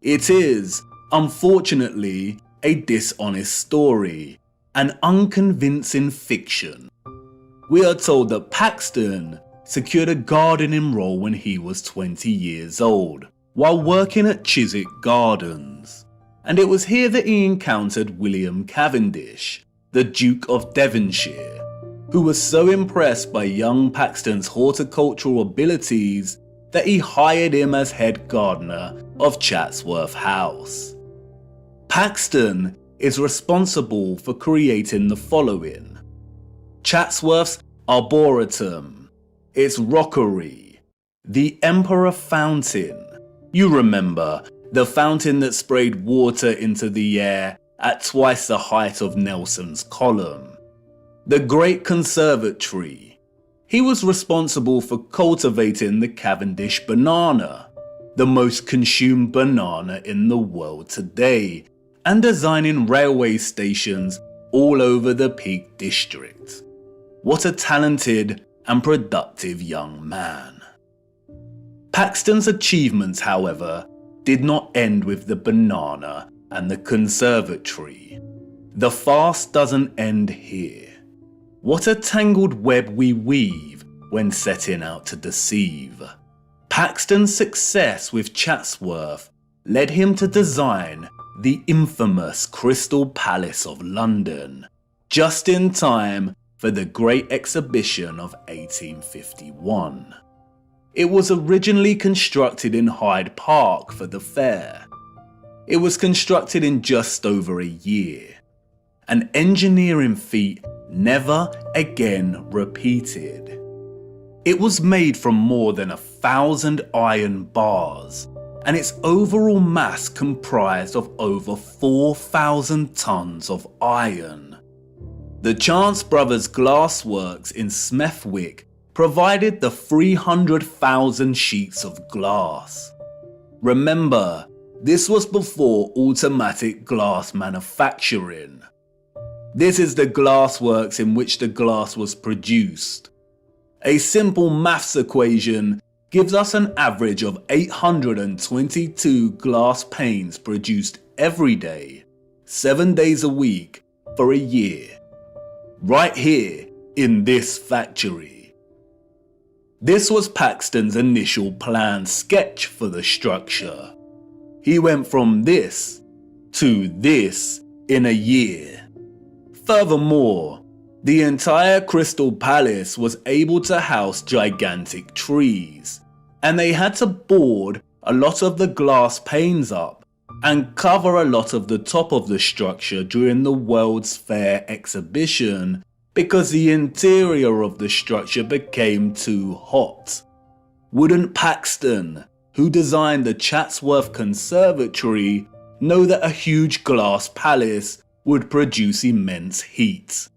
It is, unfortunately, a dishonest story, an unconvincing fiction. We are told that Paxton secured a gardening role when he was 20 years old, while working at Chiswick Gardens, and it was here that he encountered William Cavendish, the Duke of Devonshire, who was so impressed by young Paxton's horticultural abilities that he hired him as head gardener of Chatsworth House. Paxton is responsible for creating the following: Chatsworth's Arboretum, its rockery, the Emperor Fountain. You remember, the fountain that sprayed water into the air at twice the height of Nelson's Column. The Great Conservatory. He was responsible for cultivating the Cavendish banana, the most consumed banana in the world today, and designing railway stations all over the Peak District. What a talented and productive young man. Paxton's achievements, however, did not end with the banana and the conservatory. The farce doesn't end here. What a tangled web we weave when setting out to deceive. Paxton's success with Chatsworth led him to design the infamous Crystal Palace of London, just in time for the Great Exhibition of 1851. It was originally constructed in Hyde Park for the fair. It was constructed in just over a year, an engineering feat never again repeated. It was made from more than 1,000 iron bars, and its overall mass comprised of over 4,000 tons of iron. The Chance Brothers Glassworks in Smethwick provided the 300,000 sheets of glass. Remember, this was before automatic glass manufacturing. This is the glassworks in which the glass was produced. A simple maths equation gives us an average of 822 glass panes produced every day, 7 days a week, for a year. Right here in this factory. This was Paxton's initial planned sketch for the structure. He went from this to this in a year. Furthermore, the entire Crystal Palace was able to house gigantic trees, and they had to board a lot of the glass panes up and cover a lot of the top of the structure during the World's Fair exhibition because the interior of the structure became too hot. Wouldn't Paxton, who designed the Chatsworth Conservatory, know that a huge glass palace would produce immense heat?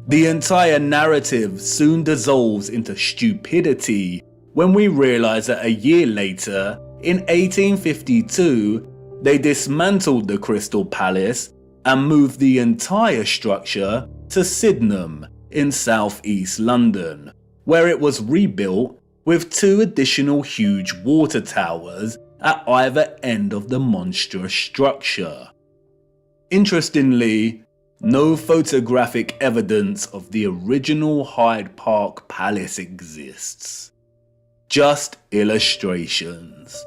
The entire narrative soon dissolves into stupidity when we realise that a year later, in 1852, they dismantled the Crystal Palace and moved the entire structure to Sydenham in southeast London, where it was rebuilt with 2 additional huge water towers at either end of the monstrous structure. Interestingly, no photographic evidence of the original Hyde Park Palace exists. Just illustrations.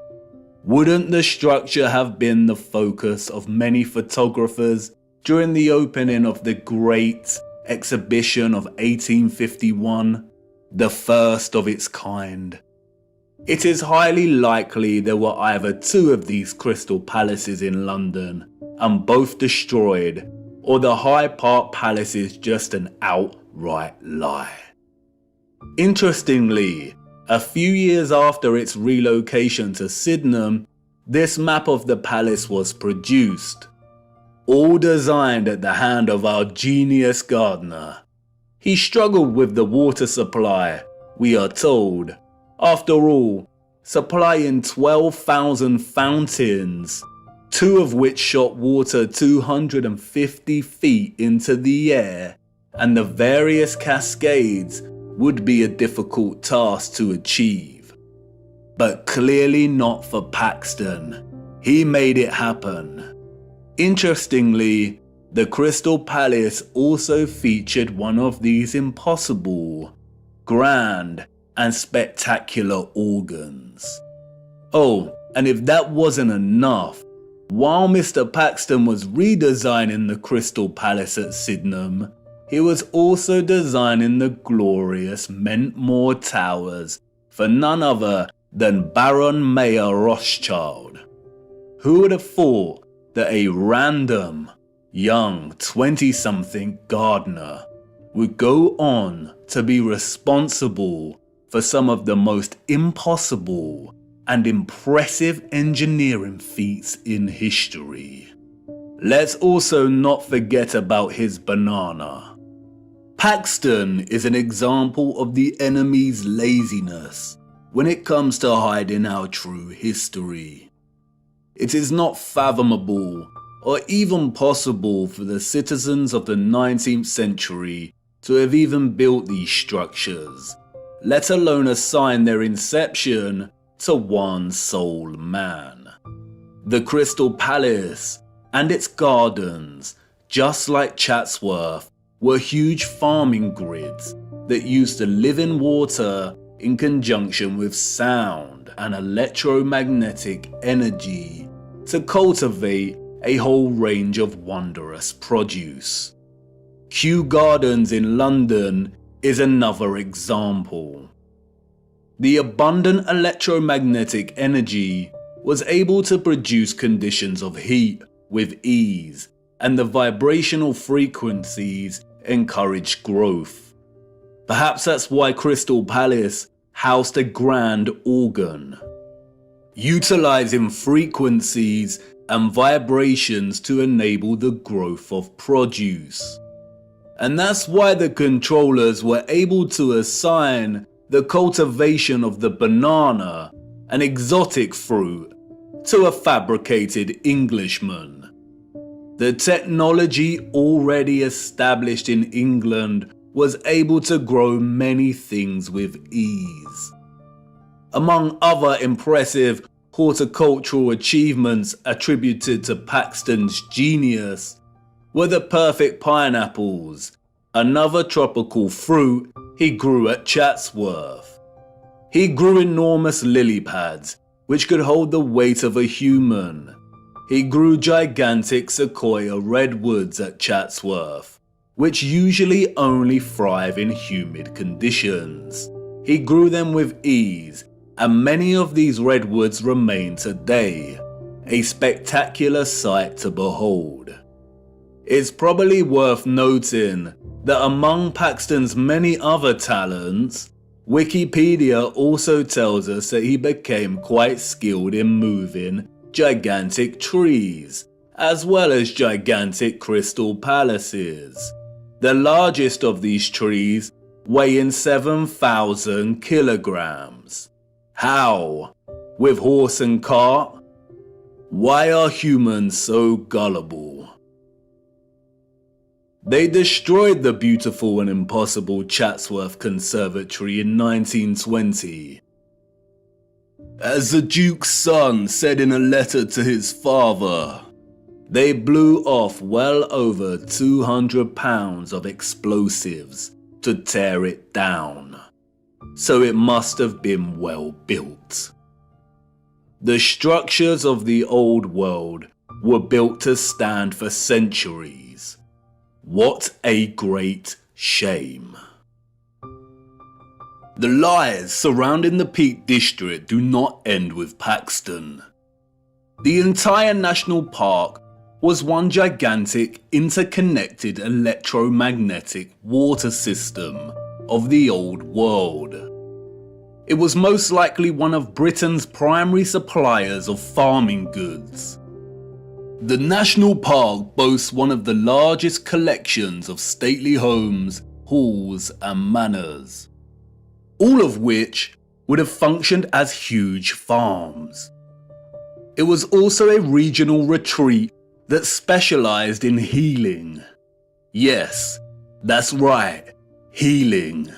Wouldn't the structure have been the focus of many photographers during the opening of the Great Exhibition of 1851, the first of its kind? It is highly likely there were either 2 of these crystal palaces in London, and both destroyed, or the Hyde Park Palace is just an outright lie. Interestingly, a few years after its relocation to Sydenham, this map of the palace was produced, all designed at the hand of our genius gardener. He struggled with the water supply, we are told. After all, supplying 12,000 fountains, 2 of which shot water 250 feet into the air, and the various cascades would be a difficult task to achieve. But clearly not for Paxton. He made it happen. Interestingly, the Crystal Palace also featured one of these impossible, grand, and spectacular organs. Oh, and if that wasn't enough, while Mr. Paxton was redesigning the Crystal Palace at Sydenham, he was also designing the glorious Mentmore Towers for none other than Baron Mayer Rothschild. Who would have thought that a random, young 20-something gardener would go on to be responsible for some of the most impossible and impressive engineering feats in history? Let's also not forget about his banana. Paxton is an example of the enemy's laziness when it comes to hiding our true history. It is not fathomable or even possible for the citizens of the 19th century to have even built these structures, let alone assign their inception to one sole man. The Crystal Palace and its gardens, just like Chatsworth, were huge farming grids that used the living water in conjunction with sound and electromagnetic energy to cultivate a whole range of wondrous produce. Kew Gardens in London is another example. The abundant electromagnetic energy was able to produce conditions of heat with ease, and the vibrational frequencies encouraged growth. Perhaps that's why Crystal Palace housed a grand organ, utilizing frequencies and vibrations to enable the growth of produce. And that's why the controllers were able to assign the cultivation of the banana, an exotic fruit, to a fabricated Englishman. The technology already established in England was able to grow many things with ease. Among other impressive horticultural achievements attributed to Paxton's genius were the perfect pineapples, another tropical fruit he grew at Chatsworth. He grew enormous lily pads, which could hold the weight of a human. He grew gigantic sequoia redwoods at Chatsworth, which usually only thrive in humid conditions. He grew them with ease, and many of these redwoods remain today, a spectacular sight to behold. It's probably worth noting that among Paxton's many other talents, Wikipedia also tells us that he became quite skilled in moving gigantic trees, as well as gigantic crystal palaces. The largest of these trees weighing 7,000 kilograms. How? With horse and cart? Why are humans so gullible? They destroyed the beautiful and impossible Chatsworth Conservatory in 1920. As the Duke's son said in a letter to his father, they blew off well over 200 pounds of explosives to tear it down, so it must have been well built. The structures of the old world were built to stand for centuries. What a great shame. The lies surrounding the Peak District do not end with Paxton. The entire national park was one gigantic interconnected electromagnetic water system of the old world. It was most likely one of Britain's primary suppliers of farming goods. The national park boasts one of the largest collections of stately homes, halls and manors, all of which would have functioned as huge farms. It was also a regional retreat that specialized in healing. Yes, that's right, healing.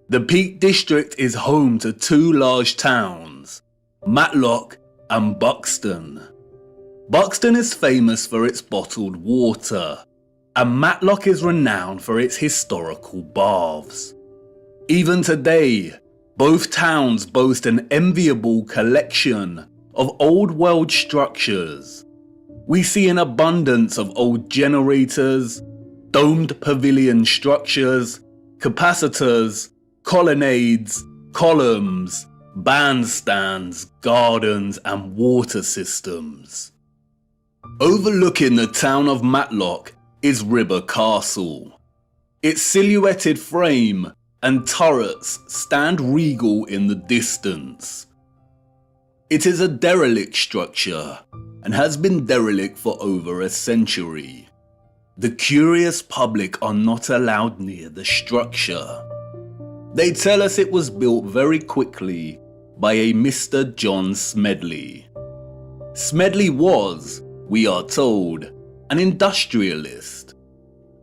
The Peak District is home to two large towns, Matlock and Buxton. Buxton is famous for its bottled water, and Matlock is renowned for its historical baths. Even today, both towns boast an enviable collection of old world structures. We see an abundance of old generators, domed pavilion structures, capacitors, colonnades, columns, bandstands, gardens and water systems. Overlooking the town of Matlock is Ribber Castle. Its silhouetted frame and turrets stand regal in the distance. It is a derelict structure and has been derelict for over a century. The curious public are not allowed near the structure. They tell us it was built very quickly by a Mr. John Smedley. Smedley was, we are told, an industrialist.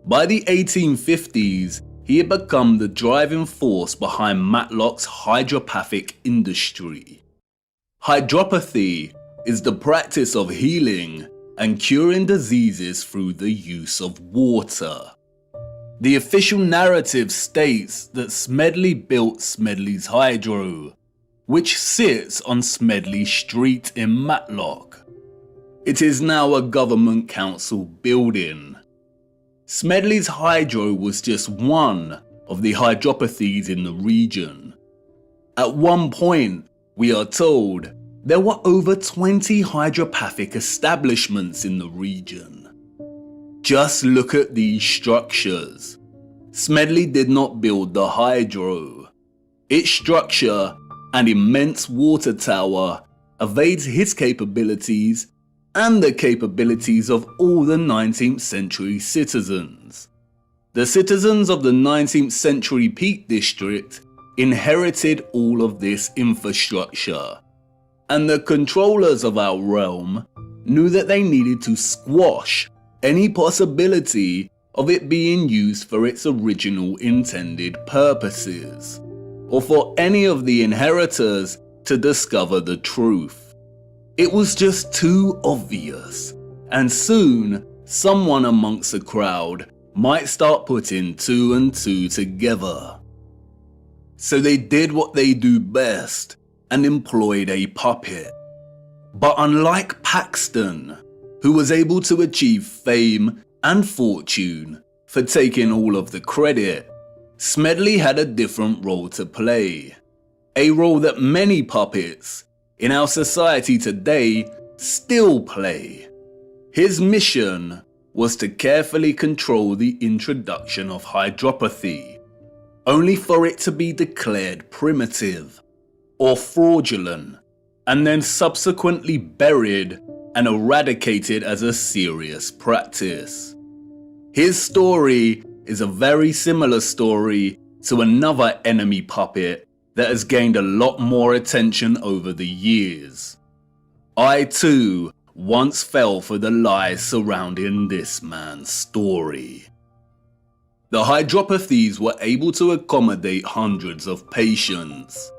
By the 1850s, he had become the driving force behind Matlock's hydropathic industry. Hydropathy is the practice of healing and curing diseases through the use of water. The official narrative states that Smedley built Smedley's Hydro, which sits on Smedley Street in Matlock. It is now a government council building. Smedley's Hydro was just one of the hydropathies in the region. At one point, we are told, there were over 20 hydropathic establishments in the region. Just look at these structures. Smedley did not build the Hydro. Its structure and immense water tower evades his capabilities and the capabilities of all the 19th century citizens. The citizens of the 19th century Peak District inherited all of this infrastructure, and the controllers of our realm knew that they needed to squash any possibility of it being used for its original intended purposes, or for any of the inheritors to discover the truth. It was just too obvious, and soon someone amongst the crowd might start putting two and two together. So they did what they do best and employed a puppet. But unlike Paxton, who was able to achieve fame and fortune for taking all of the credit, Smedley had a different role to play. A role that many puppets in our society today still play. His mission was to carefully control the introduction of hydropathy, only for it to be declared primitive or fraudulent, and then subsequently buried and eradicated as a serious practice. His story is a very similar story to another enemy puppet that has gained a lot more attention over the years. I too once fell for the lies surrounding this man's story. The hydropathies were able to accommodate hundreds of patients,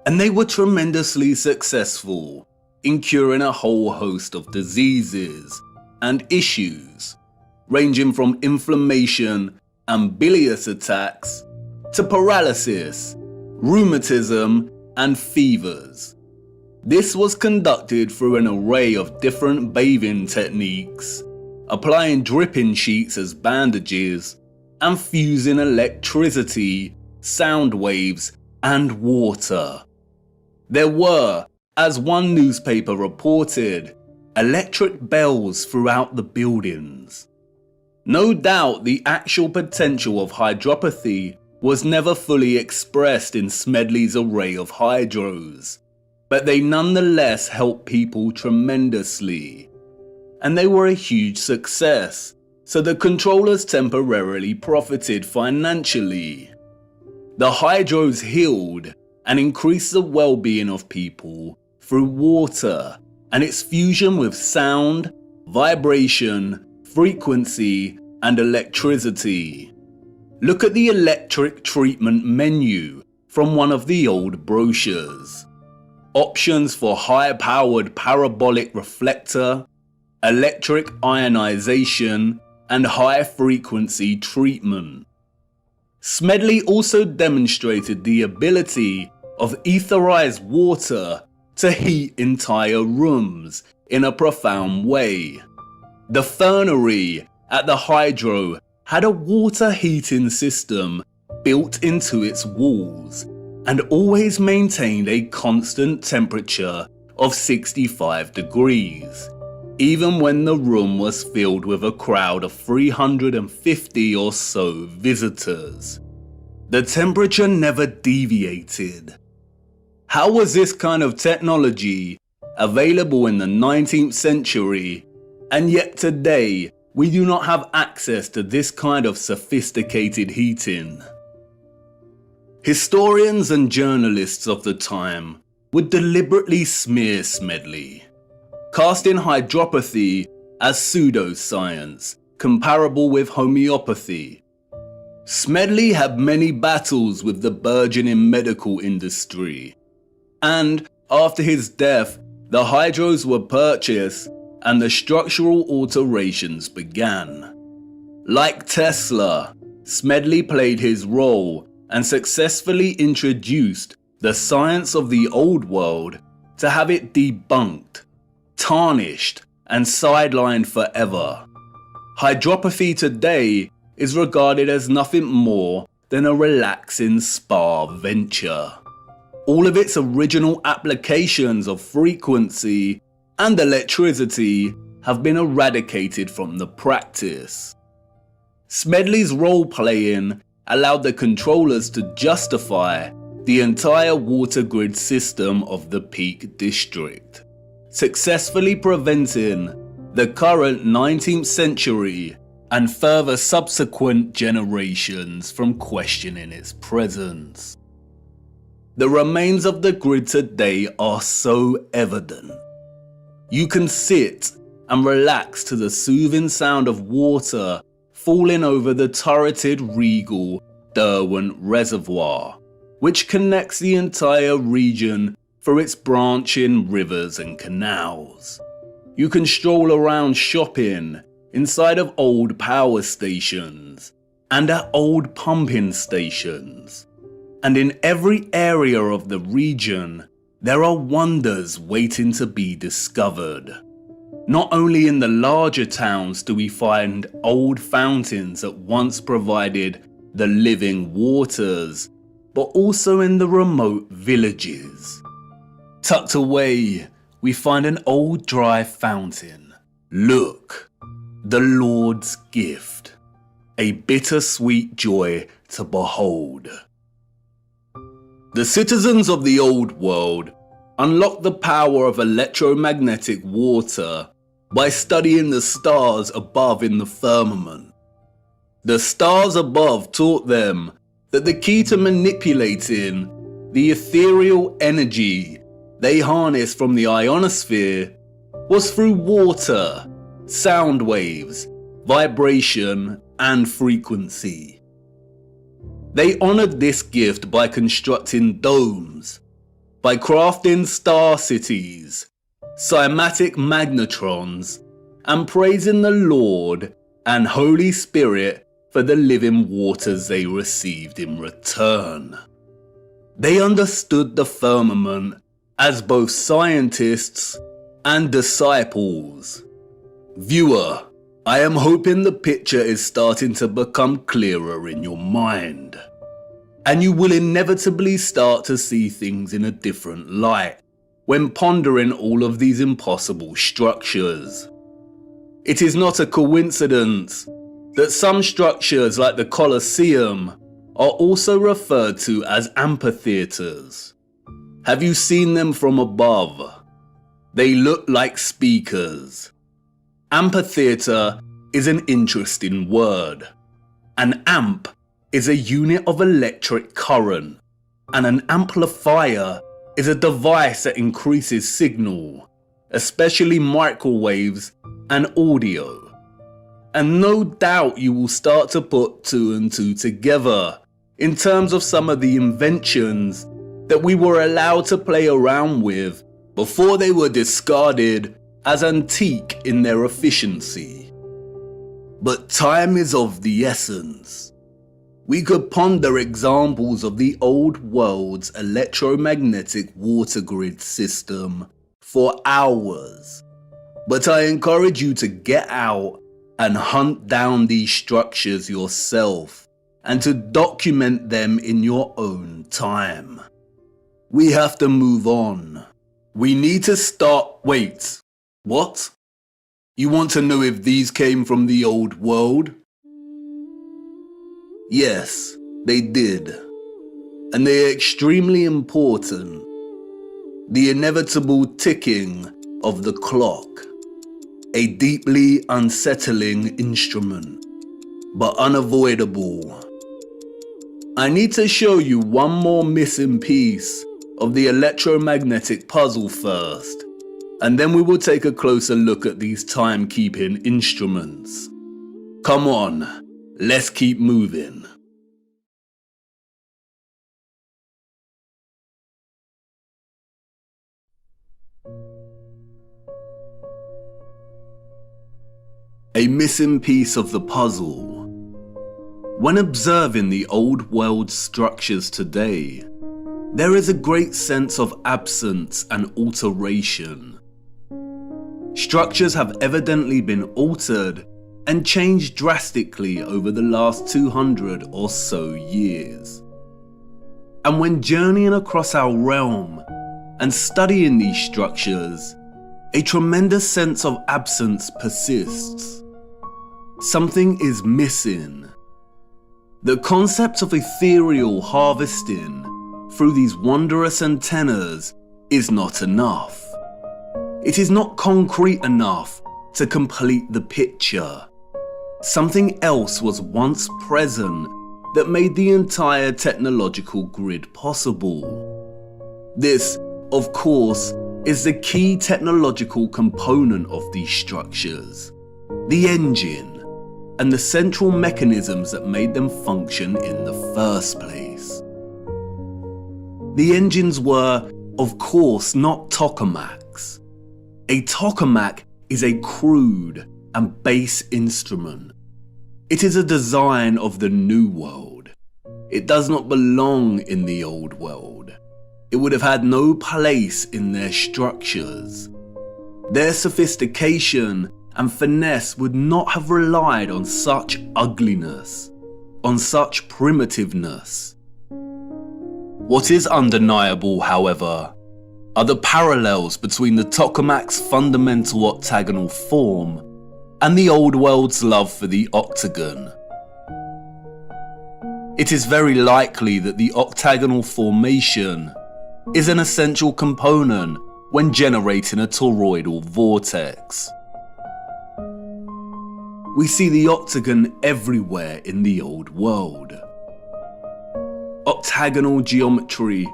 and they were tremendously successful in curing a whole host of diseases and issues, ranging from inflammation and bilious attacks to paralysis, rheumatism, and fevers. This was conducted through an array of different bathing techniques, applying dripping sheets as bandages, and fusing electricity, sound waves, and water. There were, as one newspaper reported, electric bells throughout the buildings. No doubt the actual potential of hydropathy was never fully expressed in Smedley's array of hydros, but they nonetheless helped people tremendously. And they were a huge success, so the controllers temporarily profited financially. The hydros healed and increased the well-being of people through water and its fusion with sound, vibration, frequency, and electricity. Look at the electric treatment menu from one of the old brochures. Options for high-powered parabolic reflector, electric ionization, and high-frequency treatment. Smedley also demonstrated the ability of etherized water to heat entire rooms in a profound way. The fernery at the hydro had a water heating system built into its walls and always maintained a constant temperature of 65 degrees, even when the room was filled with a crowd of 350 or so visitors. The temperature never deviated. How was this kind of technology available in the 19th century, and yet today we do not have access to this kind of sophisticated heating? Historians and journalists of the time would deliberately smear Smedley, casting hydropathy as pseudoscience, comparable with homeopathy. Smedley had many battles with the burgeoning medical industry, and after his death, the hydros were purchased and the structural alterations began. Like Tesla, Smedley played his role and successfully introduced the science of the old world to have it debunked, tarnished, and sidelined forever. Hydropathy today is regarded as nothing more than a relaxing spa venture. All of its original applications of frequency and electricity have been eradicated from the practice. Smedley's role-playing allowed the controllers to justify the entire water grid system of the Peak District, successfully preventing the current 19th century and further subsequent generations from questioning its presence. The remains of the grid today are so evident. You can sit and relax to the soothing sound of water falling over the turreted regal Derwent Reservoir, which connects the entire region through its branching rivers and canals. You can stroll around shopping inside of old power stations and at old pumping stations. And in every area of the region, there are wonders waiting to be discovered. Not only in the larger towns do we find old fountains that once provided the living waters, but also in the remote villages. Tucked away, we find an old dry fountain. Look, the Lord's gift, a bittersweet joy to behold. The citizens of the old world unlocked the power of electromagnetic water by studying the stars above in the firmament. The stars above taught them that the key to manipulating the ethereal energy they harnessed from the ionosphere was through water, sound waves, vibration, and frequency. They honored this gift by constructing domes, by crafting star cities, cymatic magnetrons, and praising the Lord and Holy Spirit for the living waters they received in return. They understood the firmament as both scientists and disciples. Viewer, I am hoping the picture is starting to become clearer in your mind, and you will inevitably start to see things in a different light when pondering all of these impossible structures. It is not a coincidence that some structures like the Colosseum are also referred to as amphitheaters. Have you seen them from above? They look like speakers. Amphitheater is an interesting word. An amp is a unit of electric current, and an amplifier is a device that increases signal, especially microwaves and audio. And no doubt you will start to put two and two together in terms of some of the inventions that we were allowed to play around with before they were discarded as antique in their efficiency. But time is of the essence. We could ponder examples of the old world's electromagnetic water grid system for hours, but I encourage you to get out and hunt down these structures yourself and to document them in your own time. We have to move on. We need to start. Wait, what? You want to know if these came from the old world? Yes, they did. And they are extremely important. The inevitable ticking of the clock. A deeply unsettling instrument, but unavoidable. I need to show you one more missing piece of the electromagnetic puzzle first, and then we will take a closer look at these timekeeping instruments. Come on, let's keep moving. A missing piece of the puzzle. When observing the old world structures today, there is a great sense of absence and alteration. Structures have evidently been altered and changed drastically over the last 200 or so years. And when journeying across our realm and studying these structures, a tremendous sense of absence persists. Something is missing. The concept of ethereal harvesting through these wondrous antennas is not enough. It is not concrete enough to complete the picture. something else was once present that made the entire technological grid possible. This, of course, is the key technological component of these structures, the engine, and the central mechanisms that made them function in the first place. The engines were, of course, not tokamaks. A tokamak is a crude and base instrument. It is a design of the New World. It does not belong in the Old World. It would have had no place in their structures. Their sophistication and finesse would not have relied on such ugliness, on such primitiveness. What is undeniable, however, are the parallels between the tokamak's fundamental octagonal form and the Old World's love for the octagon. It is very likely that the octagonal formation is an essential component when generating a toroidal vortex. We see the octagon everywhere in the Old World. Octagonal geometry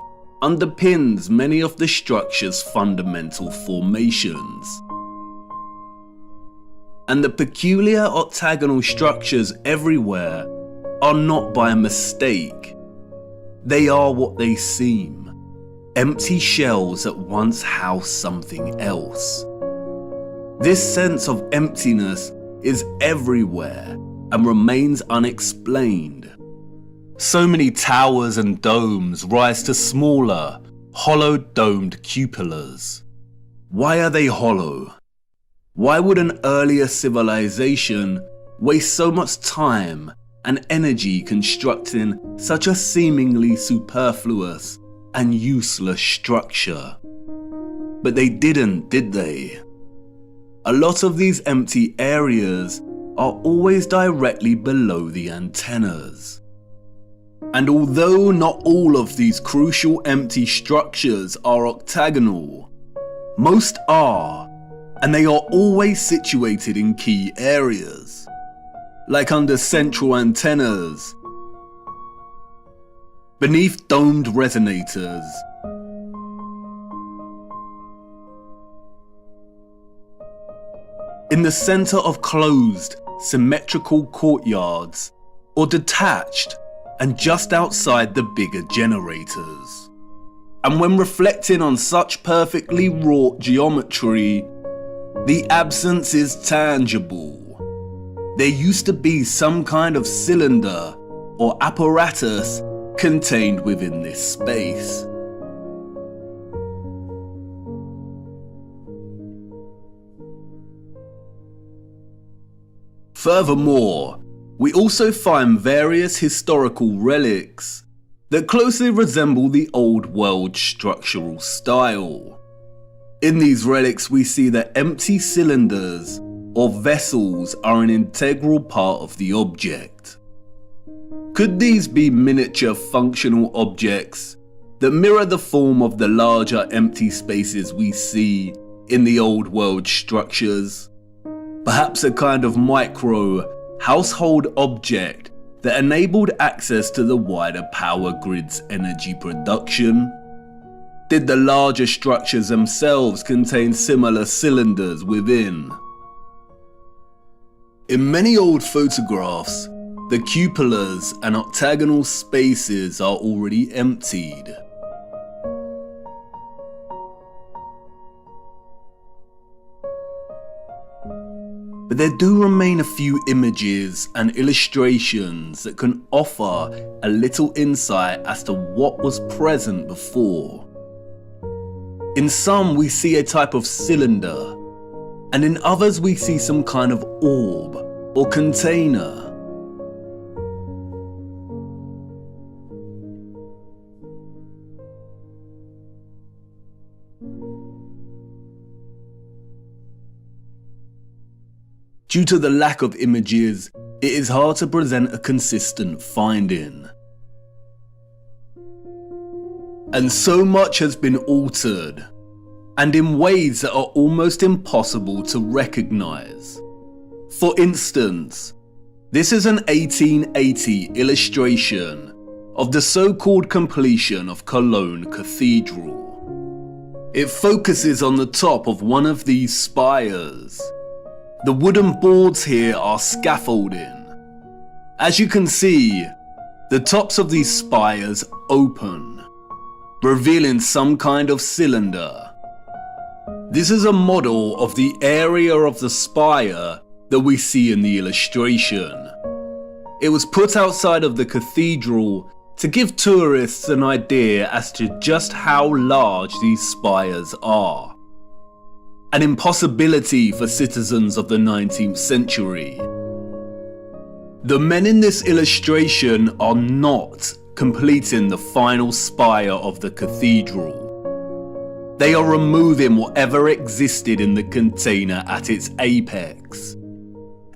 underpins many of the structure's fundamental formations. And the peculiar octagonal structures everywhere are not by mistake. They are what they seem, empty shells that once housed something else. This sense of emptiness is everywhere and remains unexplained. So many towers and domes rise to smaller, hollow domed cupolas. Why are they hollow? Why would an earlier civilization waste so much time and energy constructing such a seemingly superfluous and useless structure? But they didn't, did they? A lot of these empty areas are always directly below the antennas. And although not all of these crucial empty structures are octagonal, most are, and they are always situated in key areas, like under central antennas, beneath domed resonators, in the center of closed, symmetrical courtyards, or detached and just outside the bigger generators. And when reflecting on such perfectly wrought geometry, the absence is tangible. There used to be some kind of cylinder or apparatus contained within this space. Furthermore, we also find various historical relics that closely resemble the Old World structural style. In these relics, we see that empty cylinders or vessels are an integral part of the object. Could these be miniature functional objects that mirror the form of the larger empty spaces we see in the Old World structures? Perhaps a kind of micro, household object that enabled access to the wider power grid's energy production? Did the larger structures themselves contain similar cylinders within? In many old photographs, the cupolas and octagonal spaces are already emptied. But there do remain a few images and illustrations that can offer a little insight as to what was present before. In some we see a type of cylinder, and in others we see some kind of orb or container. Due to the lack of images, it is hard to present a consistent finding. And so much has been altered, and in ways that are almost impossible to recognize. For instance, This is an 1880 illustration of the so-called completion of Cologne Cathedral. It focuses on the top of one of these spires. The wooden boards here are scaffolding. As you can see, the tops of these spires open, revealing some kind of cylinder. This is a model of the area of the spire that we see in the illustration. It was put outside of the cathedral to give tourists an idea as to just how large these spires are. An impossibility for citizens of the 19th century. The men in this illustration are not completing the final spire of the cathedral. They are removing whatever existed in the container at its apex.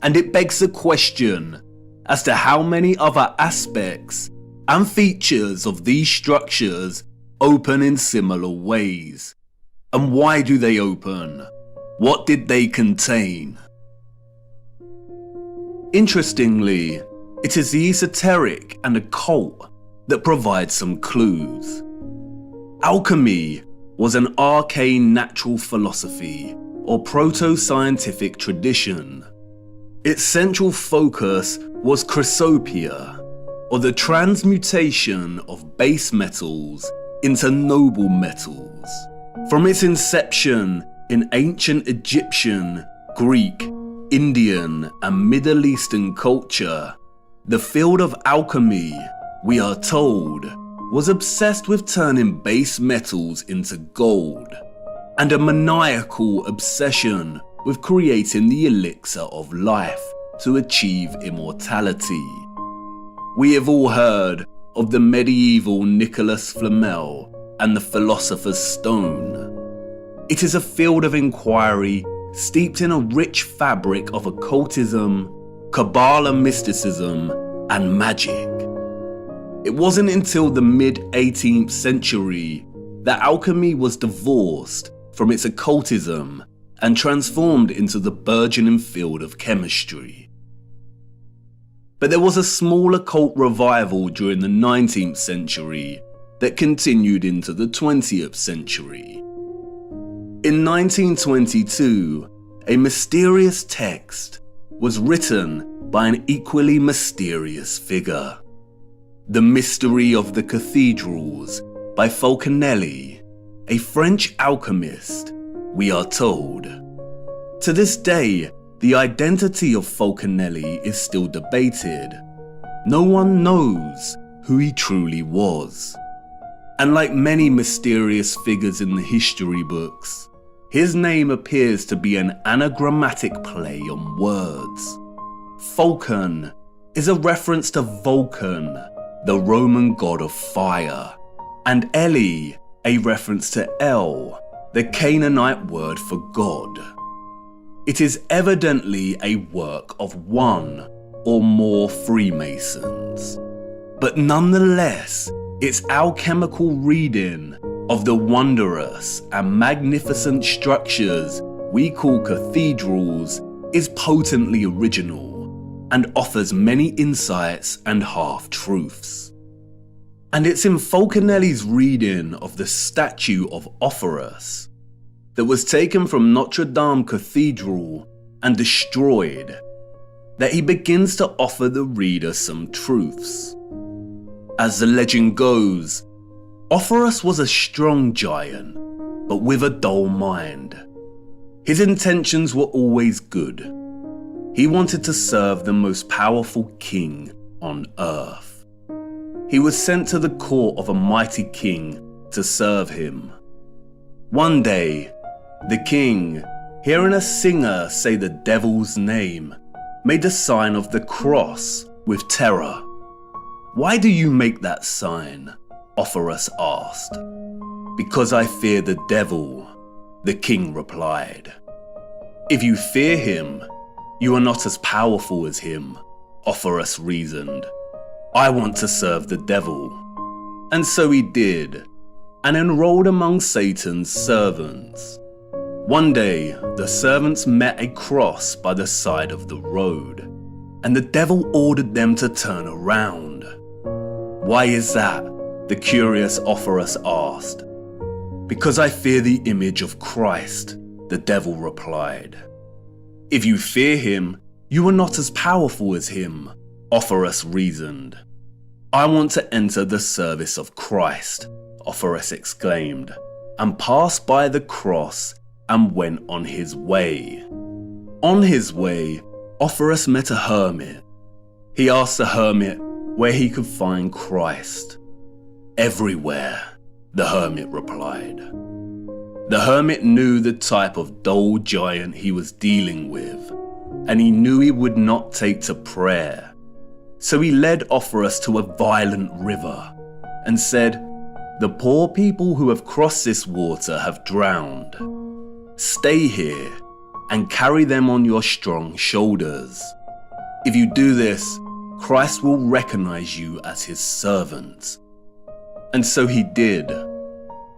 And it begs the question as to how many other aspects and features of these structures open in similar ways. And why do they open? What did they contain? Interestingly, it is the esoteric and occult that provide some clues. Alchemy was an arcane natural philosophy or proto-scientific tradition. Its central focus was chrysopia, or the transmutation of base metals into noble metals. From its inception in ancient Egyptian, Greek, Indian, and Middle Eastern culture, the field of alchemy, we are told, was obsessed with turning base metals into gold, and a maniacal obsession with creating the elixir of life to achieve immortality. We have all heard of the medieval Nicholas Flamel and the Philosopher's Stone. It is a field of inquiry steeped in a rich fabric of occultism, Kabbalah mysticism, and magic. It wasn't until the mid-18th century that alchemy was divorced from its occultism and transformed into the burgeoning field of chemistry. But there was a small occult revival during the 19th century that continued into the 20th century. In 1922, a mysterious text was written by an equally mysterious figure. The Mystery of the Cathedrals by Fulcanelli, a French alchemist, we are told. To this day, the identity of Fulcanelli is still debated. No one knows who he truly was. And like many mysterious figures in the history books, his name appears to be an anagrammatic play on words. Fulcan is a reference to Vulcan, the Roman god of fire, and Eli, a reference to El, the Canaanite word for God. It is evidently a work of one or more Freemasons, but nonetheless, its alchemical reading of the wondrous and magnificent structures we call cathedrals is potently original and offers many insights and half-truths. And it's in Fulcanelli's reading of the statue of Offerus that was taken from Notre Dame Cathedral and destroyed that he begins to offer the reader some truths. As the legend goes, Offerus was a strong giant, but with a dull mind. His intentions were always good. He wanted to serve the most powerful king on earth. He was sent to the court of a mighty king to serve him. One day, the king, hearing a singer say the devil's name, made a sign of the cross with terror. "Why do you make that sign?" Offerus asked. "Because I fear the devil," the king replied. "If you fear him, you are not as powerful as him," Offerus reasoned. "I want to serve the devil." And so he did, and enrolled among Satan's servants. One day, the servants met a cross by the side of the road. and the devil ordered them to turn around. "Why is that?" the curious Offerus asked. "Because I fear the image of Christ," the devil replied. "If you fear him, you are not as powerful as him," Offerus reasoned. "I want to enter the service of Christ," Offerus exclaimed, and passed by the cross and went on his way. On his way, Offerus met a hermit. He asked the hermit where he could find Christ. "Everywhere," the hermit replied. The hermit knew the type of dull giant he was dealing with, and he knew he would not take to prayer. So he led Offerus to a violent river and said, "The poor people who have crossed this water have drowned. Stay here and carry them on your strong shoulders. If you do this, Christ will recognize you as his servant." And so he did.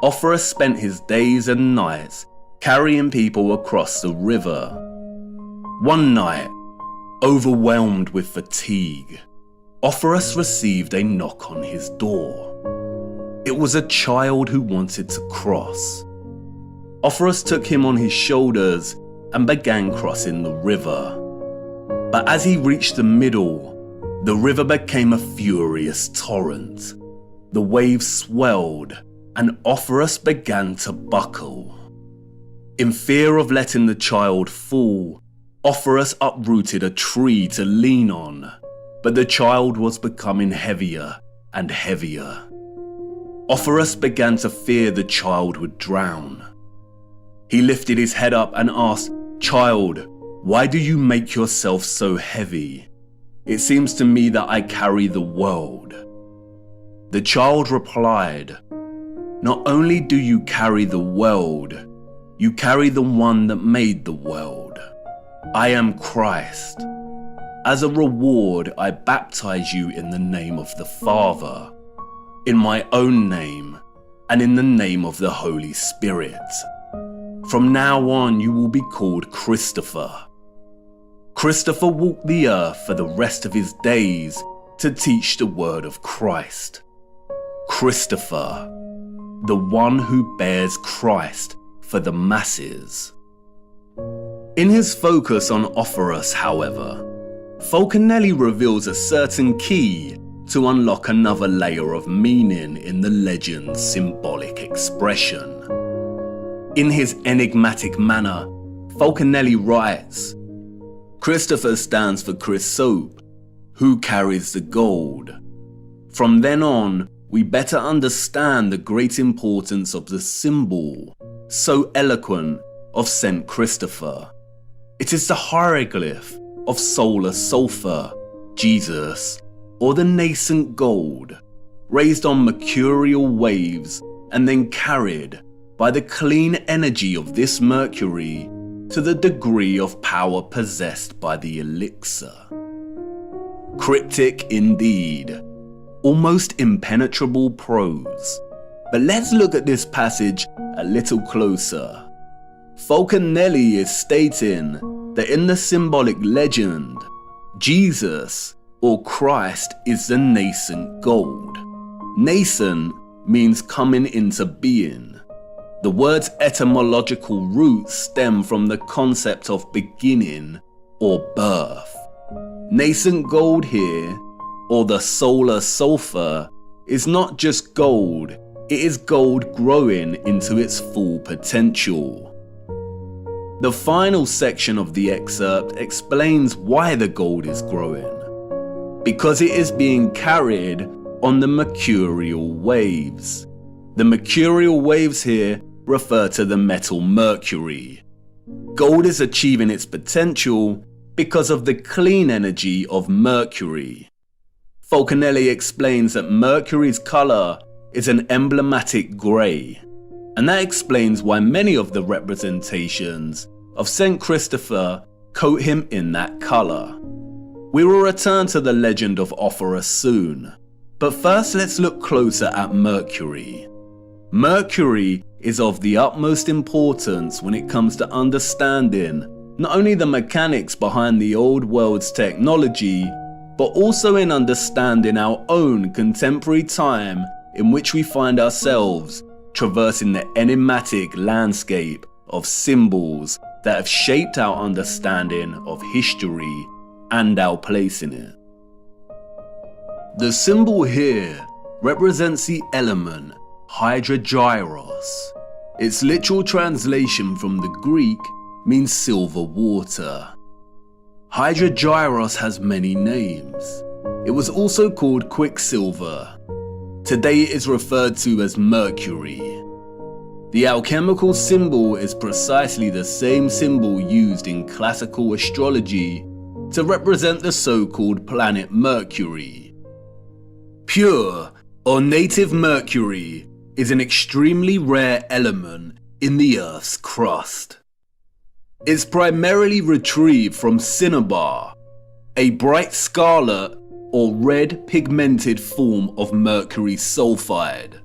Offerus spent his days and nights carrying people across the river. One night, overwhelmed with fatigue, Offerus received a knock on his door. It was a child who wanted to cross. Offerus took him on his shoulders and began crossing the river. But as he reached the middle, the river became a furious torrent. The waves swelled and Offerus began to buckle. In fear of letting the child fall, Offerus uprooted a tree to lean on, but the child was becoming heavier and heavier. Offerus began to fear the child would drown. He lifted his head up and asked, "Child, why do you make yourself so heavy? It seems to me that I carry the world." The child replied, "Not only do you carry the world, you carry the one that made the world. I am Christ. As a reward, I baptize you in the name of the Father, in my own name, and in the name of the Holy Spirit. From now on, you will be called Christopher." Christopher walked the earth for the rest of his days to teach the word of Christ. Christopher, the one who bears Christ for the masses. In his focus on Offerus, however, Fulcanelli reveals a certain key to unlock another layer of meaning in the legend's symbolic expression. In his enigmatic manner, Fulcanelli writes, "Christopher stands for Chrysope, who carries the gold. From then on, we better understand the great importance of the symbol, so eloquent, of St. Christopher. It is the hieroglyph of Sola Sulphur, Jesus, or the nascent gold, raised on mercurial waves and then carried by the clean energy of this mercury to the degree of power possessed by the elixir." Cryptic indeed, almost impenetrable prose. But let's look at this passage a little closer. Fulcanelli is stating that in the symbolic legend, Jesus, or Christ, is the nascent gold. Nascent means coming into being. The word's etymological roots stem from the concept of beginning or birth. Nascent gold here, or the solar sulphur, is not just gold, it is gold growing into its full potential. The final section of the excerpt explains why the gold is growing. Because it is being carried on the mercurial waves. The mercurial waves here refer to the metal mercury. Gold is achieving its potential because of the clean energy of mercury. Fulcanelli explains that mercury's color is an emblematic grey, and that explains why many of the representations of St. Christopher coat him in that color. We will return to the legend of Offerus soon, but first let's look closer at Mercury. Mercury is of the utmost importance when it comes to understanding not only the mechanics behind the old world's technology, but also in understanding our own contemporary time in which we find ourselves traversing the enigmatic landscape of symbols that have shaped our understanding of history and our place in it. The symbol here represents the element Hydragyros. Its literal translation from the Greek means silver water. Hydragyros has many names. It was also called Quicksilver. Today it is referred to as Mercury. The alchemical symbol is precisely the same symbol used in classical astrology to represent the so-called planet Mercury. Pure or native Mercury is an extremely rare element in the Earth's crust. It's primarily retrieved from cinnabar, a bright scarlet or red pigmented form of mercury sulfide.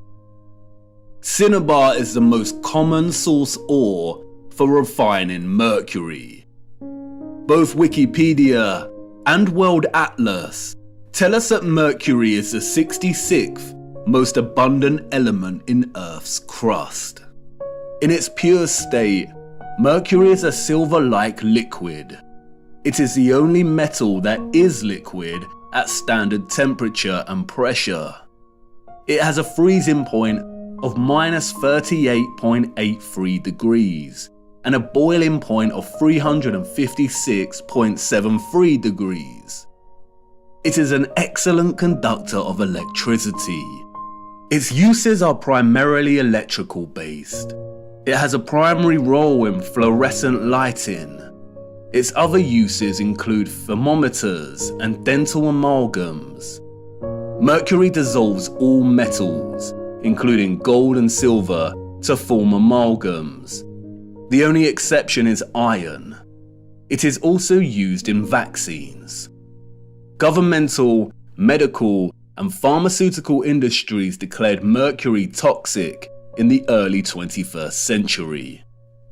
Cinnabar is the most common source ore for refining mercury. Both Wikipedia and World Atlas tell us that mercury is the 66th most abundant element in Earth's crust. In its pure state, mercury is a silver-like liquid. It is the only metal that is liquid at standard temperature and pressure. It has a freezing point of -38.83 degrees and a boiling point of 356.73 degrees. It is an excellent conductor of electricity. Its uses are primarily electrical based. It has a primary role in fluorescent lighting. Its other uses include thermometers and dental amalgams. Mercury dissolves all metals, including gold and silver, to form amalgams. The only exception is iron. It is also used in vaccines. Governmental, medical, and pharmaceutical industries declared mercury toxic in the early 21st century,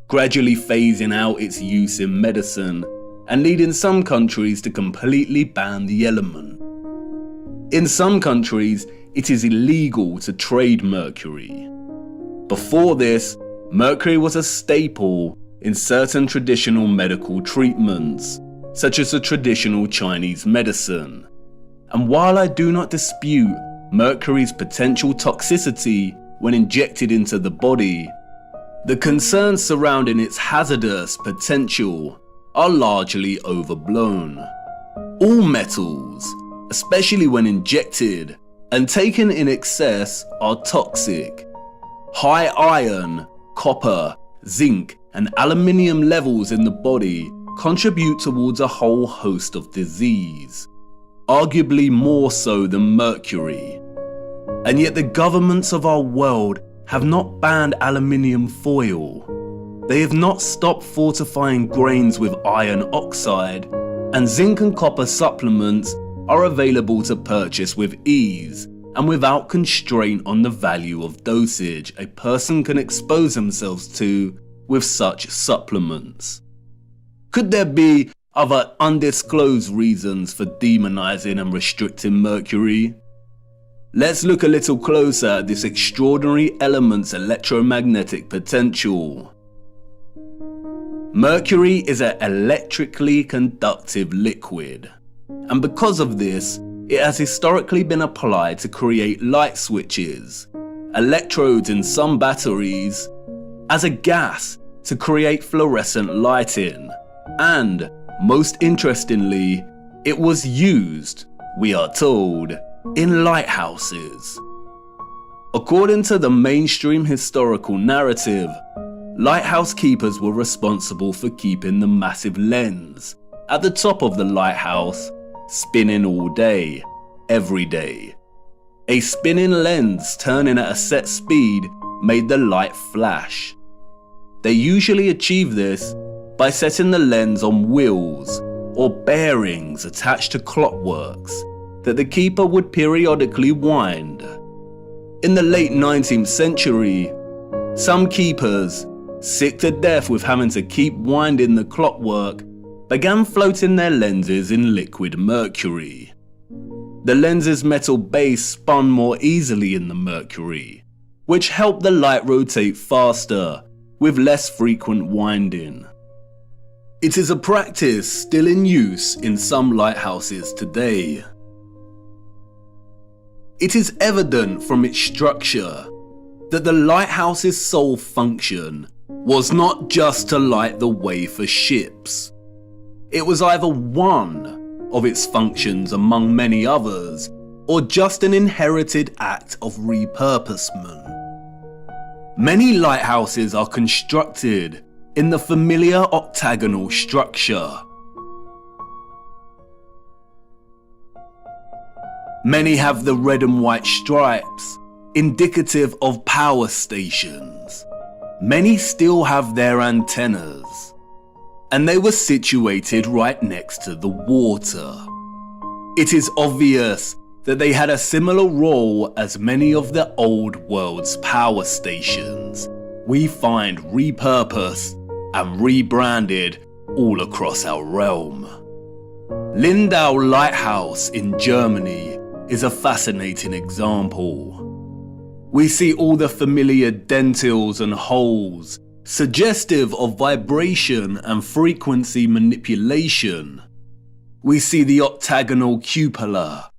gradually phasing out its use in medicine and leading some countries to completely ban the element. In some countries, it is illegal to trade mercury. Before this, mercury was a staple in certain traditional medical treatments, such as the traditional Chinese medicine. And while I do not dispute mercury's potential toxicity when injected into the body, the concerns surrounding its hazardous potential are largely overblown. All metals, especially when injected and taken in excess, are toxic. High iron, copper, zinc, and aluminium levels in the body contribute towards a whole host of disease, arguably more so than mercury. And yet the governments of our world have not banned aluminium foil. They have not stopped fortifying grains with iron oxide, and zinc and copper supplements are available to purchase with ease and without constraint on the value of dosage a person can expose themselves to with such supplements. Could there be other undisclosed reasons for demonizing and restricting mercury? Let's look a little closer at this extraordinary element's electromagnetic potential. Mercury is an electrically conductive liquid, and because of this, it has historically been applied to create light switches, electrodes in some batteries, as a gas to create fluorescent lighting, and, most interestingly, it was used, we are told, in lighthouses. According to the mainstream historical narrative, lighthouse keepers were responsible for keeping the massive lens at the top of the lighthouse spinning all day, every day. A spinning lens turning at a set speed made the light flash. They usually achieve this by setting the lens on wheels or bearings attached to clockworks that the keeper would periodically wind. In the late 19th century, some keepers, sick to death with having to keep winding the clockwork, began floating their lenses in liquid mercury. The lens's metal base spun more easily in the mercury, which helped the light rotate faster with less frequent winding. It is a practice still in use in some lighthouses today. It is evident from its structure that the lighthouse's sole function was not just to light the way for ships. It was either one of its functions among many others, or just an inherited act of repurposement. Many lighthouses are constructed in the familiar octagonal structure. Many have the red and white stripes, indicative of power stations. Many still have their antennas, and they were situated right next to the water. It is obvious that they had a similar role as many of the old world's power stations we find repurposed and rebranded all across our realm. Lindau Lighthouse in Germany is a fascinating example. We see all the familiar dentils and holes, suggestive of vibration and frequency manipulation. We see the octagonal cupola.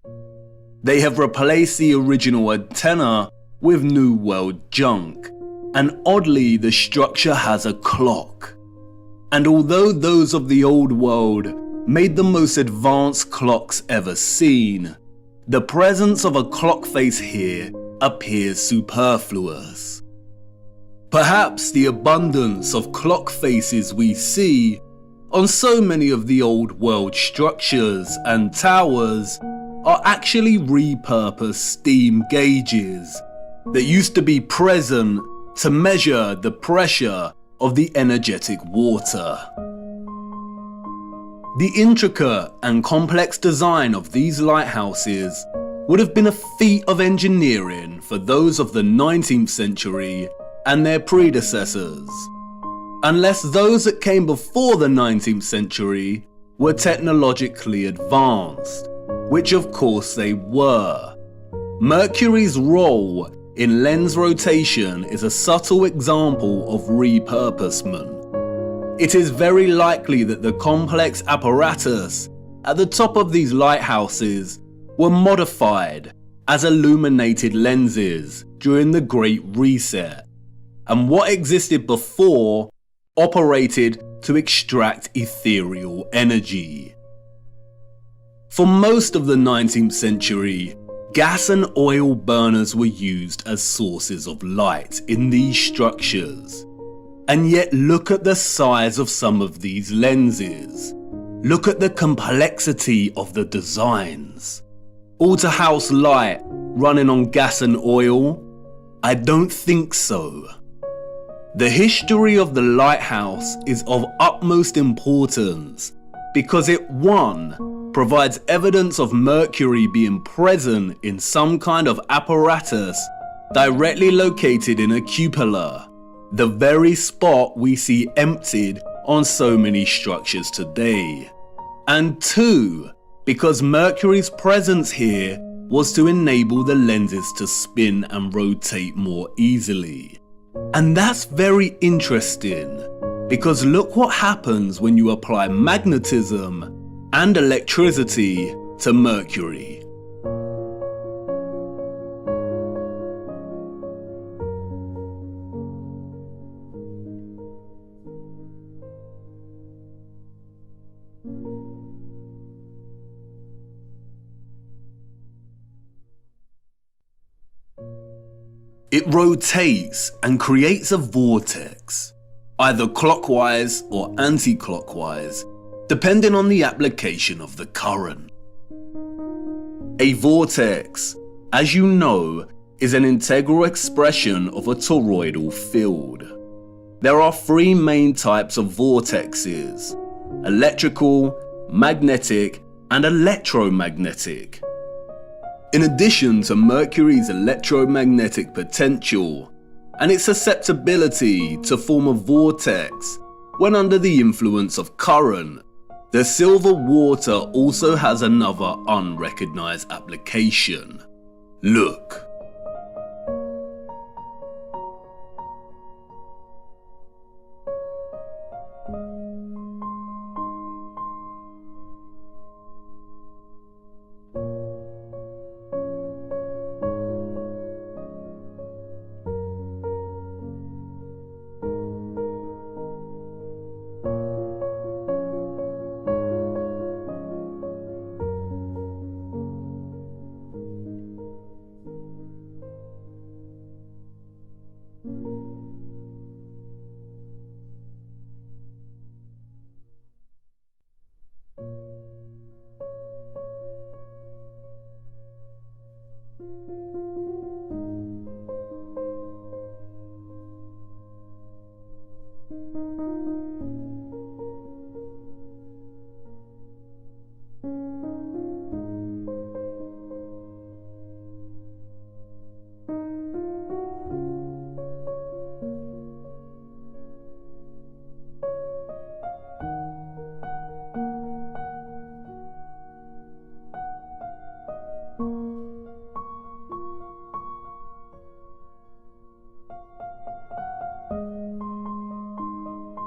They have replaced the original antenna with New World junk, and oddly the structure has a clock. And although those of the old world made the most advanced clocks ever seen, the presence of a clock face here appears superfluous. Perhaps the abundance of clock faces we see on so many of the old world structures and towers are actually repurposed steam gauges that used to be present to measure the pressure of the energetic water. The intricate and complex design of these lighthouses would have been a feat of engineering for those of the 19th century and their predecessors, unless those that came before the 19th century were technologically advanced, which of course they were. Mercury's role in lens rotation is a subtle example of repurposement. It is very likely that the complex apparatus at the top of these lighthouses were modified as illuminated lenses during the Great Reset, and what existed before operated to extract ethereal energy. For most of the 19th century, gas and oil burners were used as sources of light in these structures. And yet look at the size of some of these lenses. Look at the complexity of the designs. All to house light running on gas and oil? I don't think so. The history of the lighthouse is of utmost importance because it, 1, provides evidence of Mercury being present in some kind of apparatus directly located in a cupola, the very spot we see emptied on so many structures today. And 2, because Mercury's presence here was to enable the lenses to spin and rotate more easily. And that's very interesting, because look what happens when you apply magnetism and electricity to Mercury. It rotates and creates a vortex, either clockwise or anti-clockwise, depending on the application of the current. A vortex, as you know, is an integral expression of a toroidal field. There are 3 main types of vortexes: electrical, magnetic, and electromagnetic. In addition to Mercury's electromagnetic potential, and its susceptibility to form a vortex when under the influence of current. The silver water also has another unrecognized application. Look.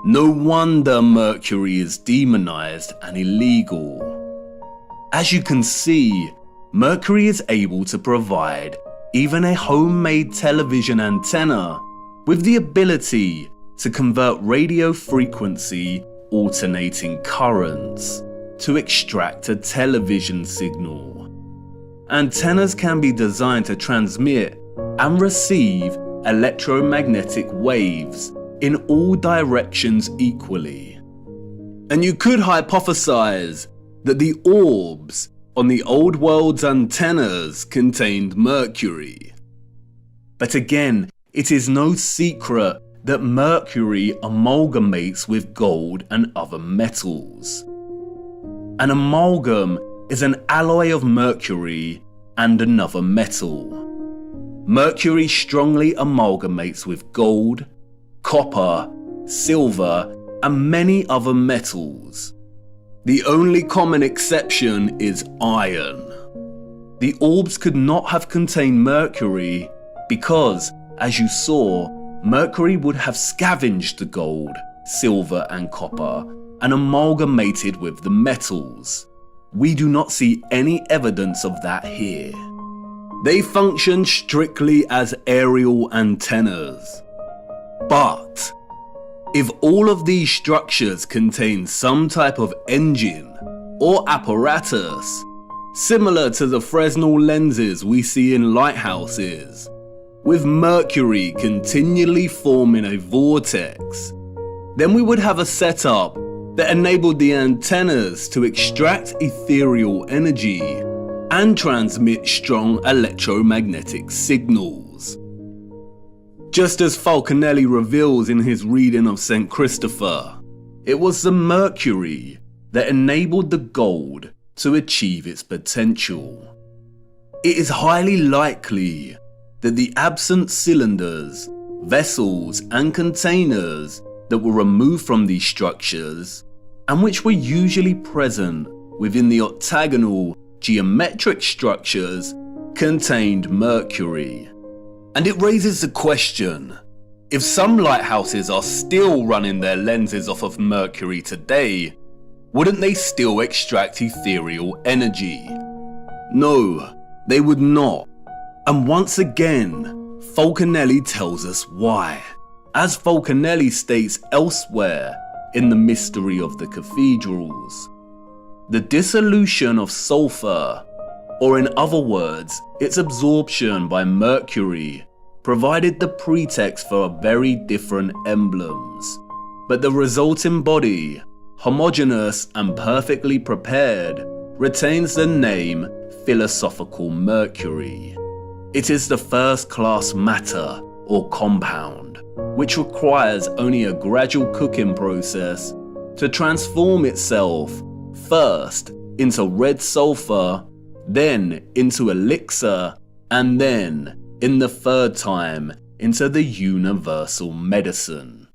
No wonder mercury is demonized and illegal. As you can see, mercury is able to provide even a homemade television antenna with the ability to convert radio frequency alternating currents to extract a television signal. Antennas can be designed to transmit and receive electromagnetic waves in all directions equally. And you could hypothesize that the orbs on the old world's antennas contained mercury. But again, it is no secret that mercury amalgamates with gold and other metals. An amalgam is an alloy of mercury and another metal. Mercury strongly amalgamates with gold, copper, silver, and many other metals. The only common exception is iron. The orbs could not have contained mercury because, as you saw, mercury would have scavenged the gold, silver, and copper and amalgamated with the metals. We do not see any evidence of that here. They function strictly as aerial antennas. But if all of these structures contain some type of engine or apparatus, similar to the Fresnel lenses we see in lighthouses, with mercury continually forming a vortex, then we would have a setup that enabled the antennas to extract ethereal energy and transmit strong electromagnetic signals. Just as Falconelli reveals in his reading of St. Christopher, it was the mercury that enabled the gold to achieve its potential. It is highly likely that the absent cylinders, vessels, and containers that were removed from these structures, and which were usually present within the octagonal geometric structures, contained mercury. And it raises the question, if some lighthouses are still running their lenses off of mercury today, wouldn't they still extract ethereal energy? No, they would not. And once again, Falconelli tells us why. As Falconelli states elsewhere in The Mystery of the Cathedrals, the dissolution of sulfur, or in other words, its absorption by mercury, provided the pretext for very different emblems. But the resulting body, homogeneous and perfectly prepared, retains the name philosophical mercury. It is the first-class matter or compound, which requires only a gradual cooking process to transform itself first into red sulfur, then into elixir, and then, in the third time, into the universal medicine.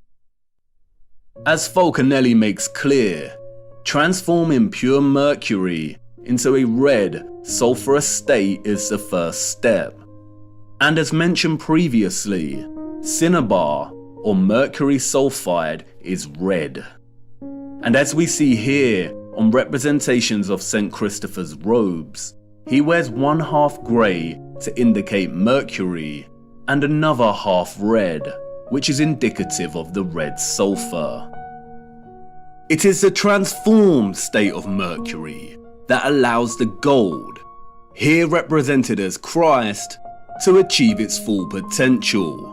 As Falconelli makes clear, transforming pure mercury into a red, sulfurous state is the first step. And as mentioned previously, cinnabar or mercury sulfide is red. And as we see here on representations of St. Christopher's robes, he wears one half grey to indicate mercury and another half red, which is indicative of the red sulfur. It is the transformed state of mercury that allows the gold, here represented as Christ, to achieve its full potential,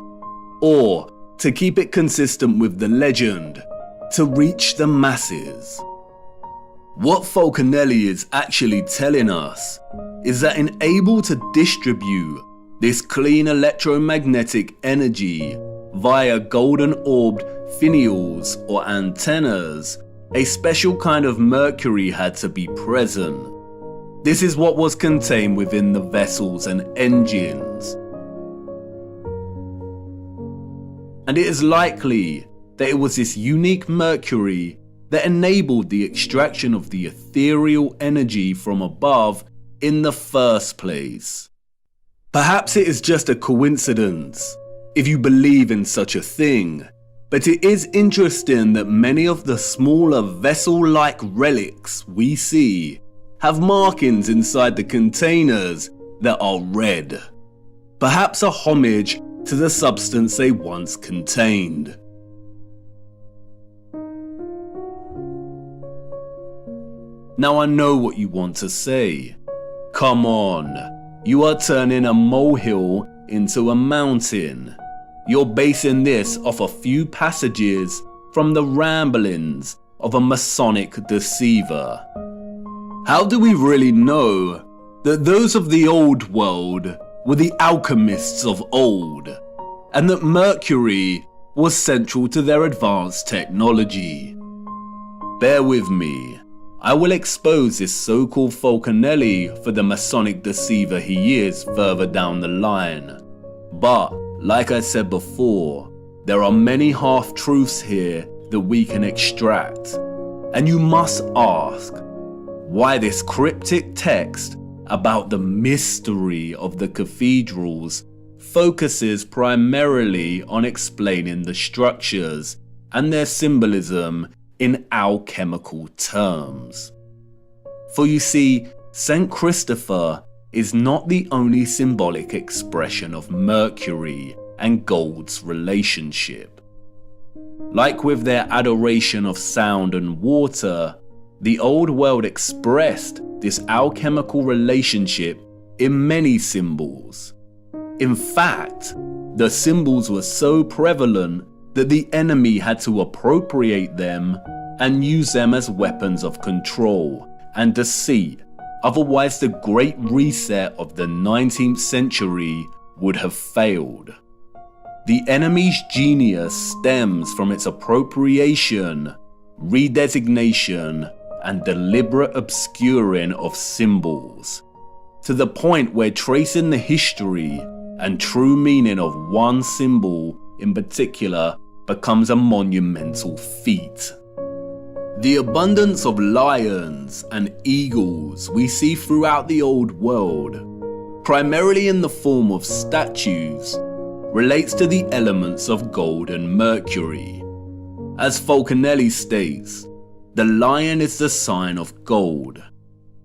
or, to keep it consistent with the legend, to reach the masses. What Falconelli is actually telling us is that in able to distribute this clean electromagnetic energy via golden orbed finials or antennas, a special kind of mercury had to be present. This is what was contained within the vessels and engines. And it is likely that it was this unique mercury that enabled the extraction of the ethereal energy from above in the first place. Perhaps it is just a coincidence, if you believe in such a thing, but it is interesting that many of the smaller vessel-like relics we see have markings inside the containers that are red, perhaps a homage to the substance they once contained. Now I know what you want to say. Come on, you are turning a molehill into a mountain. You're basing this off a few passages from the ramblings of a Masonic deceiver. How do we really know that those of the old world were the alchemists of old, and that mercury was central to their advanced technology? Bear with me. I will expose this so-called Falconelli for the Masonic deceiver he is further down the line. But, like I said before, there are many half-truths here that we can extract. And you must ask, why this cryptic text about the mystery of the cathedrals focuses primarily on explaining the structures and their symbolism in alchemical terms. For you see, St. Christopher is not the only symbolic expression of Mercury and gold's relationship. Like with their adoration of sound and water, the old world expressed this alchemical relationship in many symbols. In fact, the symbols were so prevalent that the enemy had to appropriate them and use them as weapons of control and deceit, otherwise the Great Reset of the 19th century would have failed. The enemy's genius stems from its appropriation, redesignation, and deliberate obscuring of symbols, to the point where tracing the history and true meaning of one symbol in particular becomes a monumental feat. The abundance of lions and eagles we see throughout the old world, primarily in the form of statues, relates to the elements of gold and mercury. As Falconelli states, the lion is the sign of gold.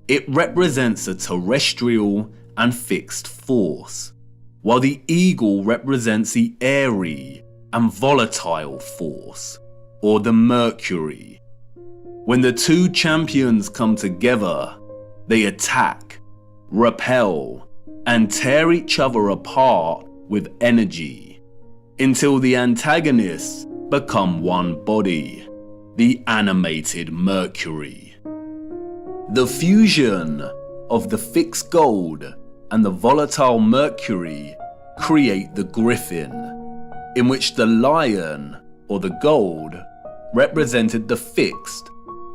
It represents a terrestrial and fixed force, while the eagle represents the airy and volatile force, or the mercury. When the two champions come together, they attack, repel, and tear each other apart with energy, until the antagonists become one body, the animated mercury. The fusion of the fixed gold and the volatile mercury create the griffin, in which the lion, or the gold, represented the fixed,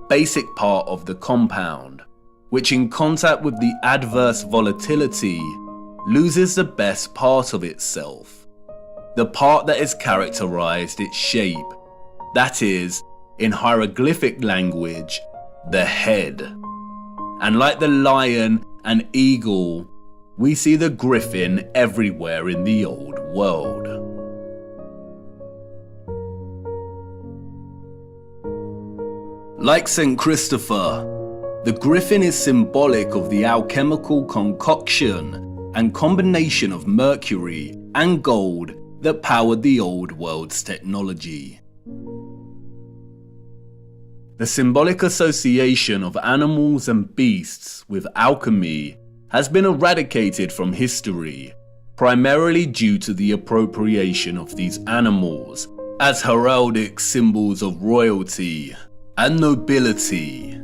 basic part of the compound, which in contact with the adverse volatility loses the best part of itself. the part that has characterized its shape, that is, in hieroglyphic language, the head. And like the lion and eagle, we see the griffin everywhere in the old world. Like St. Christopher, the griffin is symbolic of the alchemical concoction and combination of mercury and gold that powered the old world's technology. The symbolic association of animals and beasts with alchemy has been eradicated from history, primarily due to the appropriation of these animals as heraldic symbols of royalty and nobility.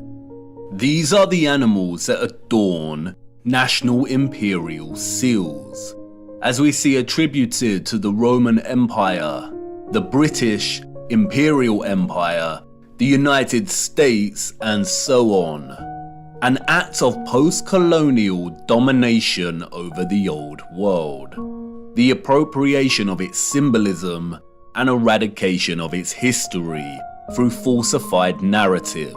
These are the animals that adorn national imperial seals, as we see attributed to the Roman Empire, the British Imperial Empire, the United States, and so on. An act of post-colonial domination over the old world, the appropriation of its symbolism and eradication of its history through falsified narrative.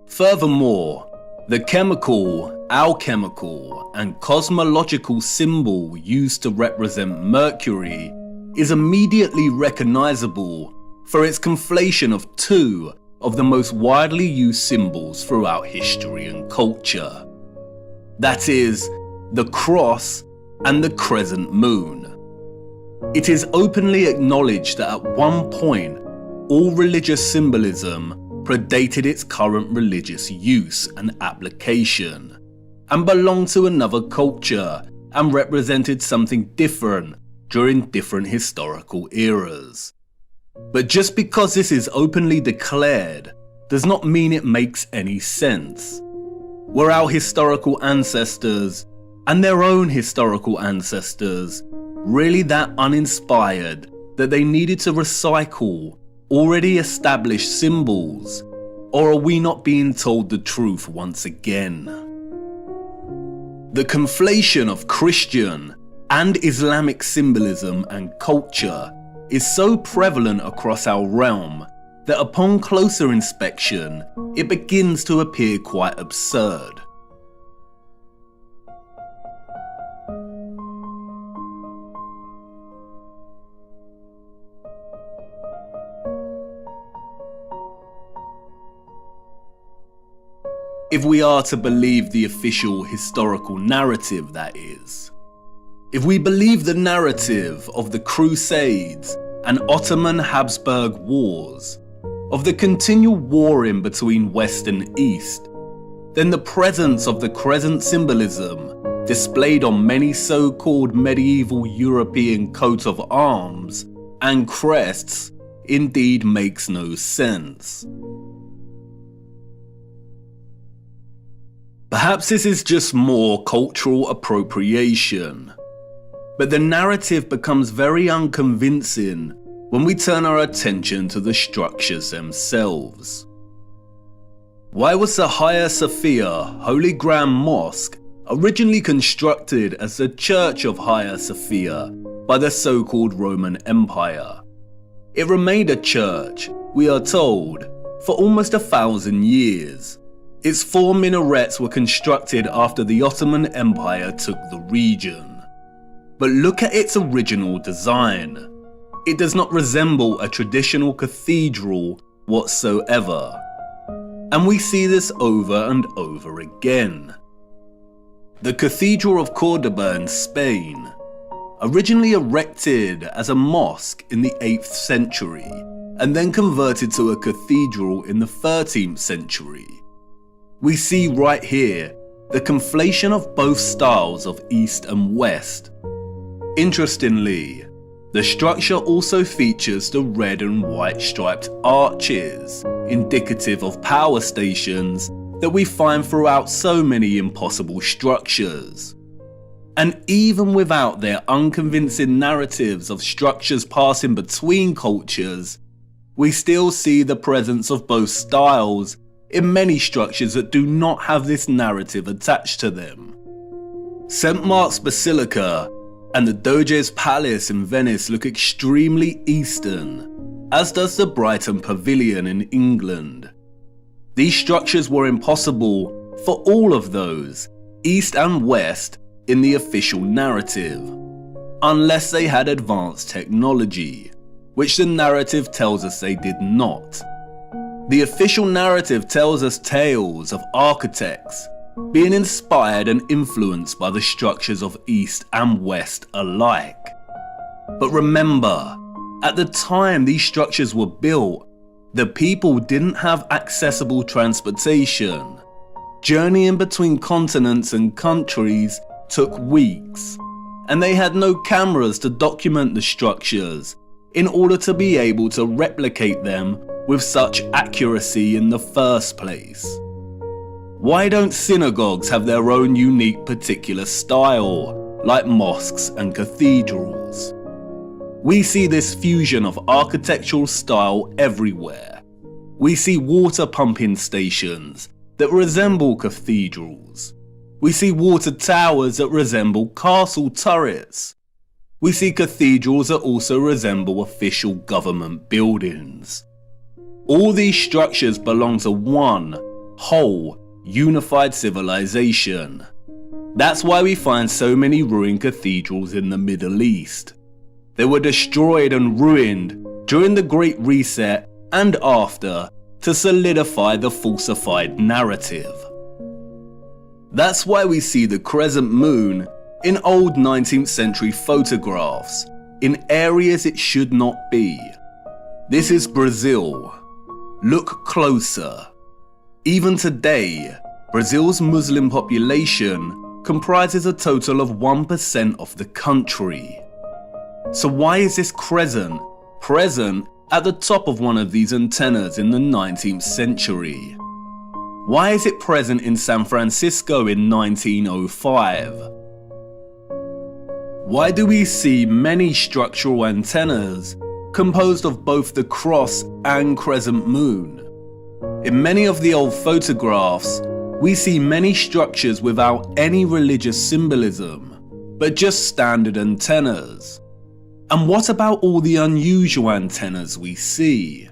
Furthermore, the chemical, alchemical, and cosmological symbol used to represent Mercury is immediately recognizable for its conflation of two of the most widely used symbols throughout history and culture. That is, the cross and the crescent moon. It is openly acknowledged that at one point, all religious symbolism predated its current religious use and application, and belonged to another culture and represented something different during different historical eras. But just because this is openly declared does not mean it makes any sense. Were our historical ancestors and their own historical ancestors really that uninspired that they needed to recycle already established symbols, or are we not being told the truth once again? The conflation of Christian and Islamic symbolism and culture is so prevalent across our realm that upon closer inspection, it begins to appear quite absurd. If we are to believe the official historical narrative, that is. If we believe the narrative of the Crusades and Ottoman Habsburg Wars, of the continual warring between West and East, then the presence of the crescent symbolism displayed on many so-called medieval European coats of arms and crests indeed makes no sense. Perhaps this is just more cultural appropriation, but the narrative becomes very unconvincing when we turn our attention to the structures themselves. Why was the Hagia Sophia Holy Grand Mosque originally constructed as the Church of Hagia Sophia by the so-called Roman Empire? It remained a church, we are told, for almost 1,000 years. Its 4 minarets were constructed after the Ottoman Empire took the region. But look at its original design. It does not resemble a traditional cathedral whatsoever. And we see this over and over again. The Cathedral of Cordoba in Spain, originally erected as a mosque in the 8th century, and then converted to a cathedral in the 13th century. We see right here the conflation of both styles of East and West. Interestingly, the structure also features the red and white striped arches, indicative of power stations that we find throughout so many impossible structures. And even without their unconvincing narratives of structures passing between cultures, we still see the presence of both styles in many structures that do not have this narrative attached to them. St. Mark's Basilica And the Doge's Palace in Venice look extremely Eastern, as does the Brighton Pavilion in England. These structures were impossible for all of those, East and West, in the official narrative, unless they had advanced technology, which the narrative tells us they did not. The official narrative tells us tales of architects being inspired and influenced by the structures of East and West alike. But remember, at the time these structures were built, the people didn't have accessible transportation. Journeying between continents and countries took weeks, and they had no cameras to document the structures in order to be able to replicate them with such accuracy in the first place. Why don't synagogues have their own unique particular style, like mosques and cathedrals? We see this fusion of architectural style everywhere. We see water pumping stations that resemble cathedrals. We see water towers that resemble castle turrets. We see cathedrals that also resemble official government buildings. All these structures belong to one whole, unified civilization. That's why we find so many ruined cathedrals in the Middle East. They were destroyed and ruined during the Great Reset and after to solidify the falsified narrative. That's why we see the crescent moon in old 19th century photographs in areas it should not be. This is Brazil. Look closer. Even today, Brazil's Muslim population comprises a total of 1% of the country. So why is this crescent present at the top of one of these antennas in the 19th century? Why is it present in San Francisco in 1905? Why do we see many structural antennas composed of both the cross and crescent moon? In many of the old photographs, we see many structures without any religious symbolism, but just standard antennas. And what about all the unusual antennas we see?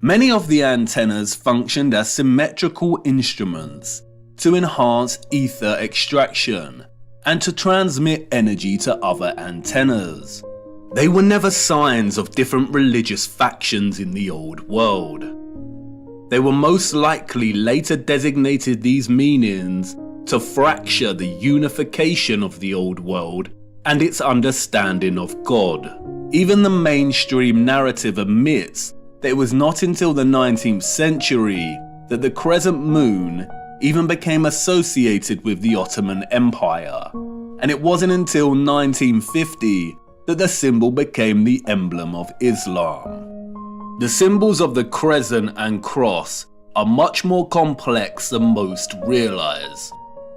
Many of the antennas functioned as symmetrical instruments to enhance ether extraction and to transmit energy to other antennas. They were never signs of different religious factions in the old world. They were most likely later designated these meanings to fracture the unification of the old world and its understanding of God. Even the mainstream narrative admits that it was not until the 19th century that the crescent moon even became associated with the Ottoman Empire, and it wasn't until 1950 that the symbol became the emblem of Islam. The symbols of the crescent and cross are much more complex than most realize.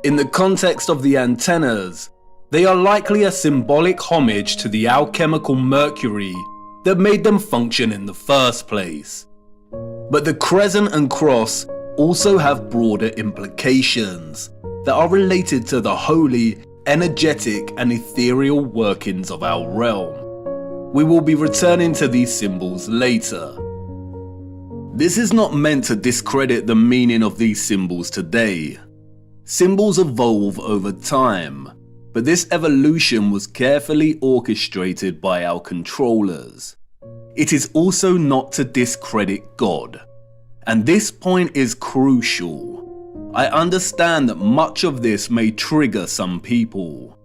In the context of the antennas, they are likely a symbolic homage to the alchemical mercury that made them function in the first place. But the crescent and cross also have broader implications that are related to the holy, energetic and ethereal workings of our realm. We will be returning to these symbols later. This is not meant to discredit the meaning of these symbols today. Symbols evolve over time, but this evolution was carefully orchestrated by our controllers. It is also not to discredit God, and this point is crucial. I understand that much of this may trigger some people,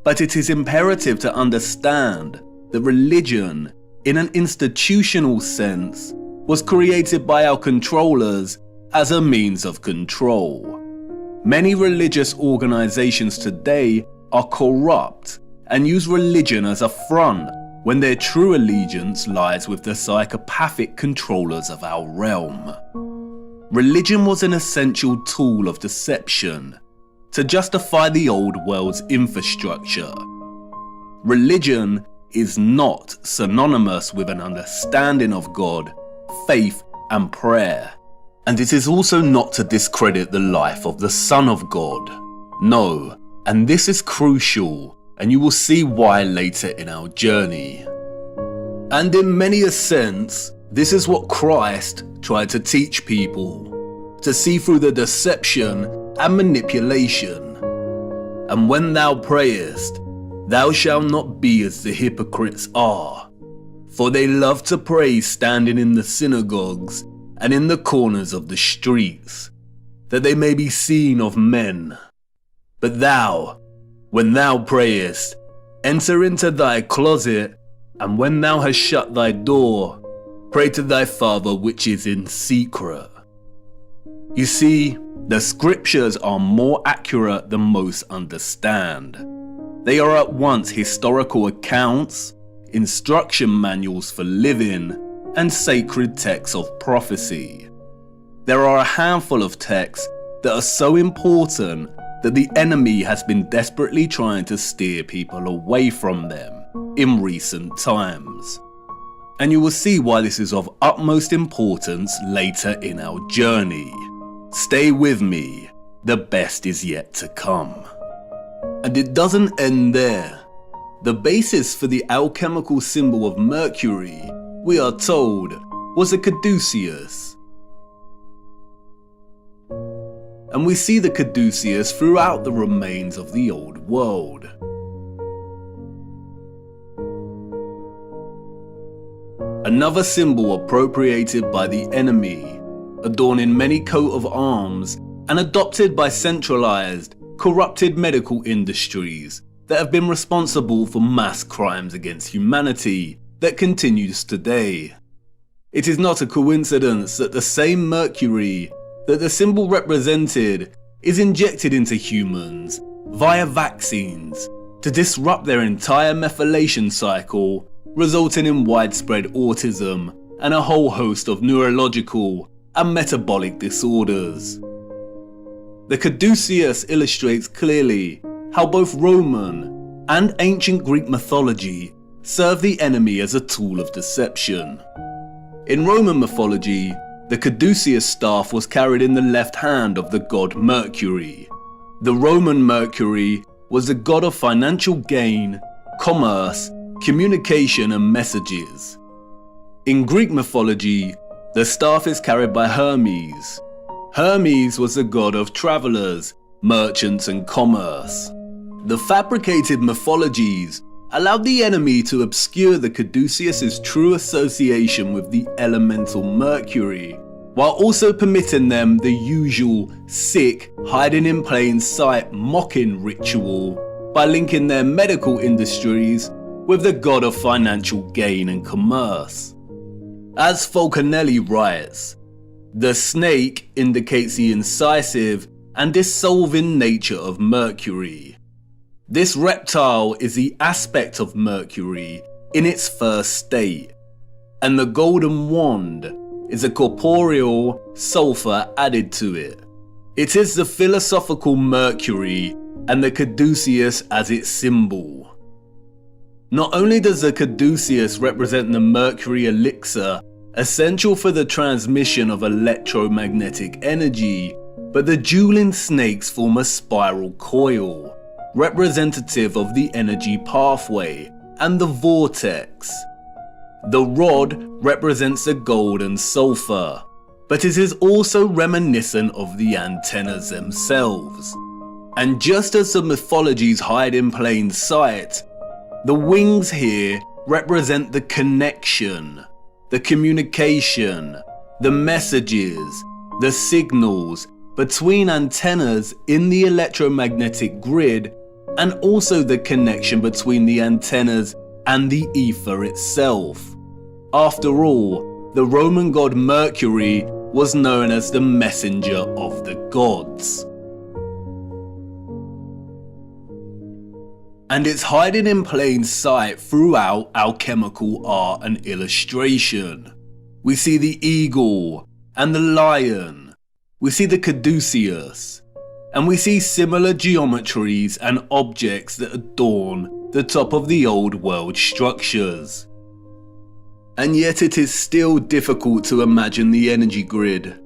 but it is imperative to understand that religion, in an institutional sense, was created by our controllers as a means of control. Many religious organizations today are corrupt and use religion as a front when their true allegiance lies with the psychopathic controllers of our realm. Religion was an essential tool of deception to justify the old world's infrastructure. Religion is not synonymous with an understanding of God, faith, and prayer. And it is also not to discredit the life of the Son of God. No, and this is crucial, and you will see why later in our journey. And in many a sense, this is what Christ tried to teach people, to see through the deception and manipulation. And when thou prayest, thou shalt not be as the hypocrites are, for they love to pray standing in the synagogues and in the corners of the streets, that they may be seen of men. But thou, when thou prayest, enter into thy closet, and when thou hast shut thy door, pray to thy Father which is in secret. You see, the scriptures are more accurate than most understand. They are at once historical accounts, instruction manuals for living, and sacred texts of prophecy. There are a handful of texts that are so important that the enemy has been desperately trying to steer people away from them in recent times. And you will see why this is of utmost importance later in our journey. Stay with me, the best is yet to come. And it doesn't end there. The basis for the alchemical symbol of Mercury, we are told, was a caduceus. And we see the caduceus throughout the remains of the old world. Another symbol appropriated by the enemy, adorning many coat of arms and adopted by centralized, corrupted medical industries that have been responsible for mass crimes against humanity that continues today. It is not a coincidence that the same mercury that the symbol represented is injected into humans via vaccines to disrupt their entire methylation cycle, resulting in widespread autism and a whole host of neurological and metabolic disorders. The caduceus illustrates clearly how both Roman and ancient Greek mythology serve the enemy as a tool of deception. In Roman mythology, the caduceus staff was carried in the left hand of the god Mercury. The Roman Mercury was the god of financial gain, commerce, communication and messages. In Greek mythology, the staff is carried by Hermes. Hermes was the god of travelers, merchants and commerce. The fabricated mythologies allowed the enemy to obscure the caduceus's true association with the elemental Mercury, while also permitting them the usual sick, hiding in plain sight mocking ritual by linking their medical industries with the god of financial gain and commerce. As Falconelli writes, the snake indicates the incisive and dissolving nature of Mercury. This reptile is the aspect of Mercury in its first state, and the golden wand is a corporeal sulfur added to it. It is the philosophical Mercury and the caduceus as its symbol. Not only does the caduceus represent the Mercury elixir essential for the transmission of electromagnetic energy, but the dueling snakes form a spiral coil, representative of the energy pathway and the vortex. The rod represents the gold and sulfur, but it is also reminiscent of the antennas themselves. And just as the mythologies hide in plain sight, the wings here represent the connection, the communication, the messages, the signals between antennas in the electromagnetic grid, and also the connection between the antennas and the ether itself. After all, the Roman god Mercury was known as the messenger of the gods. And it's hiding in plain sight throughout alchemical art and illustration. We see the eagle and the lion, we see the caduceus, and we see similar geometries and objects that adorn the top of the old world structures. And yet it is still difficult to imagine the energy grid.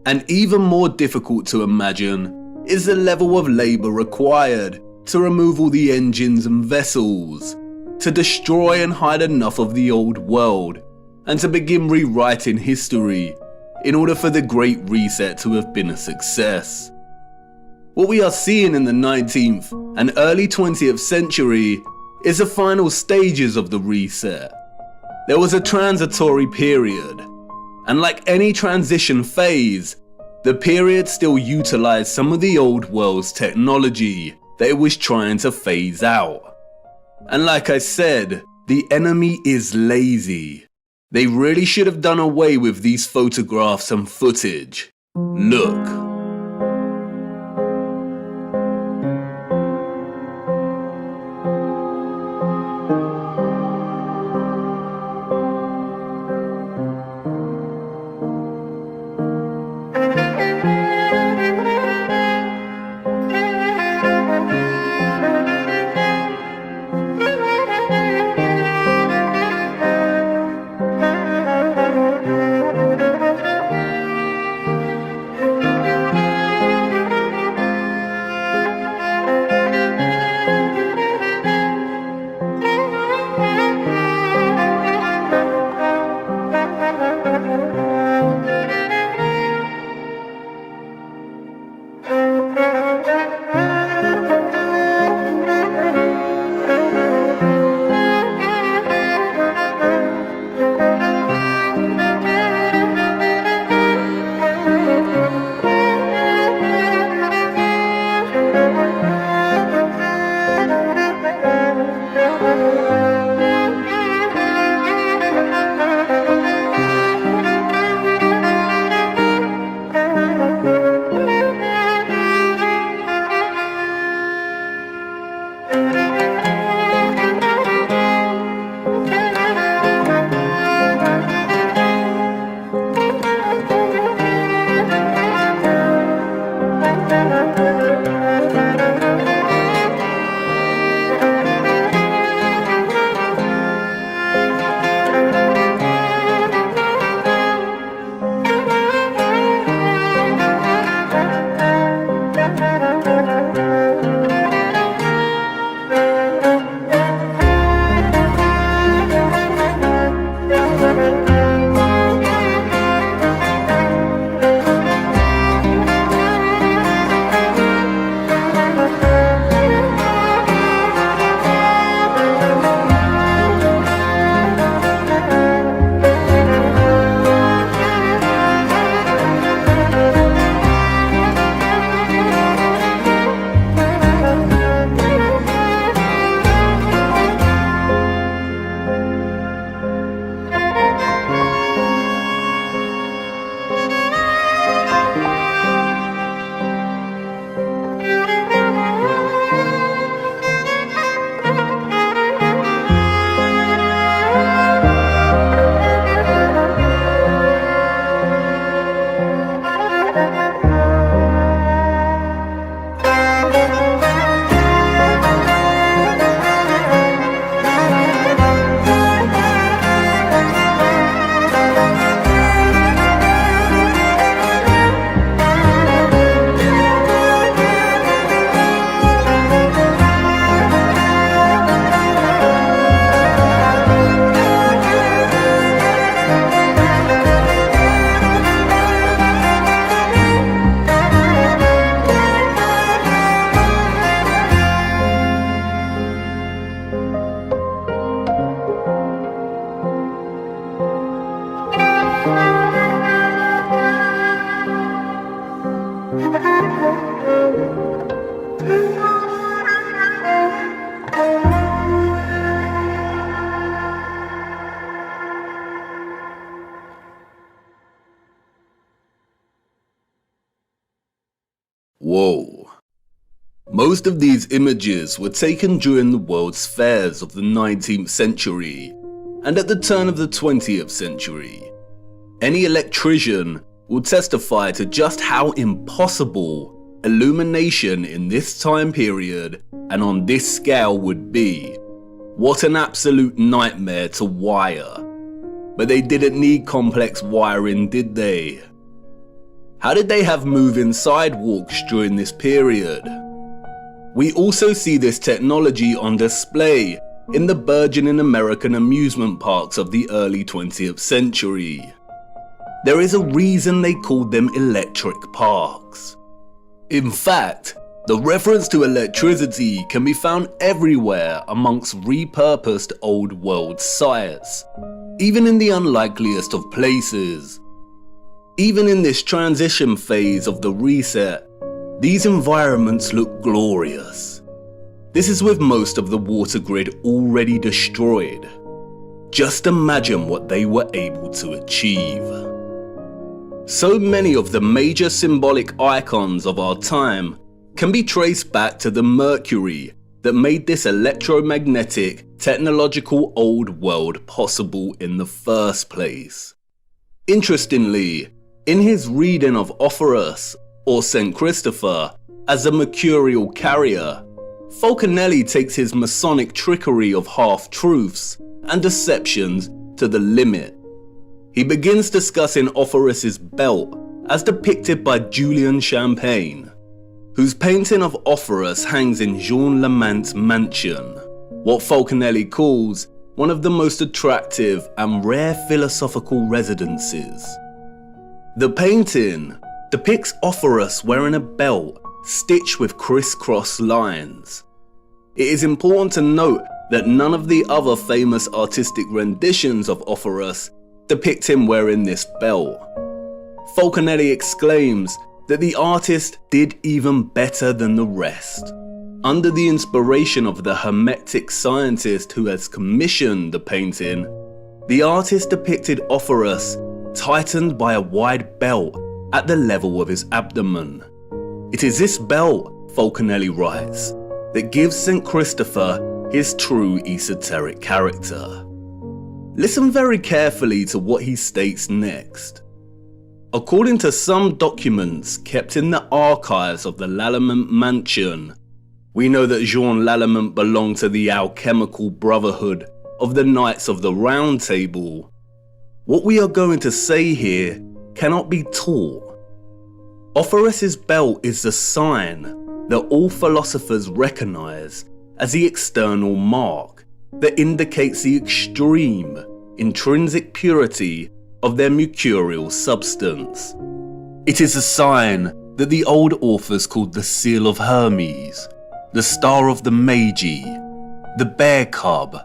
And even more difficult to imagine is the level of labour required to remove all the engines and vessels, to destroy and hide enough of the old world, and to begin rewriting history in order for the Great Reset to have been a success. What we are seeing in the 19th and early 20th century is the final stages of the reset. There was a transitory period, and like any transition phase, the period still utilized some of the old world's technology that it was trying to phase out. And like I said, the enemy is lazy. They really should have done away with these photographs and footage. Look. Whoa. Most of these images were taken during the World's Fairs of the 19th century and at the turn of the 20th century. Any electrician will testify to just how impossible illumination in this time period and on this scale would be. What an absolute nightmare to wire. But they didn't need complex wiring, did they? How did they have moving sidewalks during this period? We also see this technology on display in the burgeoning American amusement parks of the early 20th century. There is a reason they called them electric parks. In fact, the reference to electricity can be found everywhere amongst repurposed old world sites, even in the unlikeliest of places. Even in this transition phase of the reset, these environments look glorious. This is with most of the water grid already destroyed. Just imagine what they were able to achieve. So many of the major symbolic icons of our time can be traced back to the mercury that made this electromagnetic, technological old world possible in the first place. Interestingly, in his reading of Offerus, or St. Christopher, as a mercurial carrier, Falconelli takes his Masonic trickery of half-truths and deceptions to the limit. He begins discussing Offerus's belt as depicted by Julian Champagne, whose painting of Offerus hangs in Jean Lamant's mansion, what Falconelli calls one of the most attractive and rare philosophical residences. The painting depicts Offerus wearing a belt stitched with crisscross lines. It is important to note that none of the other famous artistic renditions of Offerus depict him wearing this belt. Falconelli exclaims that the artist did even better than the rest. Under the inspiration of the Hermetic scientist who has commissioned the painting, the artist depicted Offerus tightened by a wide belt at the level of his abdomen. It is this belt, Falconelli writes, that gives St. Christopher his true esoteric character. Listen very carefully to what he states next. According to some documents kept in the archives of the Lallement mansion, we know that Jean Lallement belonged to the alchemical brotherhood of the Knights of the Round Table. What we are going to say here cannot be taught. Offerus's belt is the sign that all philosophers recognize as the external mark that indicates the extreme, intrinsic purity of their mercurial substance. It is a sign that the old authors called the Seal of Hermes, the Star of the Magi, the Bear Cub,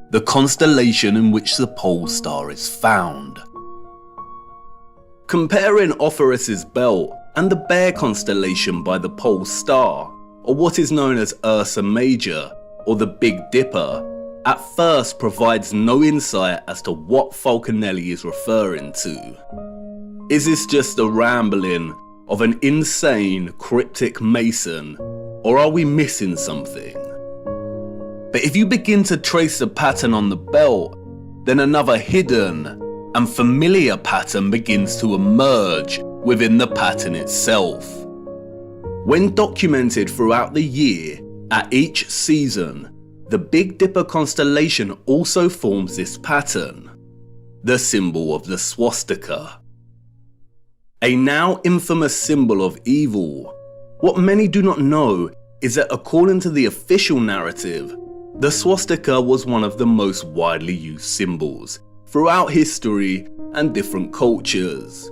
the constellation in which the pole star is found. Comparing Offerus's belt and the Bear constellation by the pole star, or what is known as Ursa Major, or the Big Dipper, at first provides no insight as to what Falconelli is referring to. Is this just a rambling of an insane cryptic mason, or are we missing something? But if you begin to trace the pattern on the belt, then another hidden and familiar pattern begins to emerge within the pattern itself. When documented throughout the year, at each season, the Big Dipper constellation also forms this pattern, the symbol of the swastika. A now infamous symbol of evil. What many do not know is that according to the official narrative, the swastika was one of the most widely used symbols throughout history and different cultures.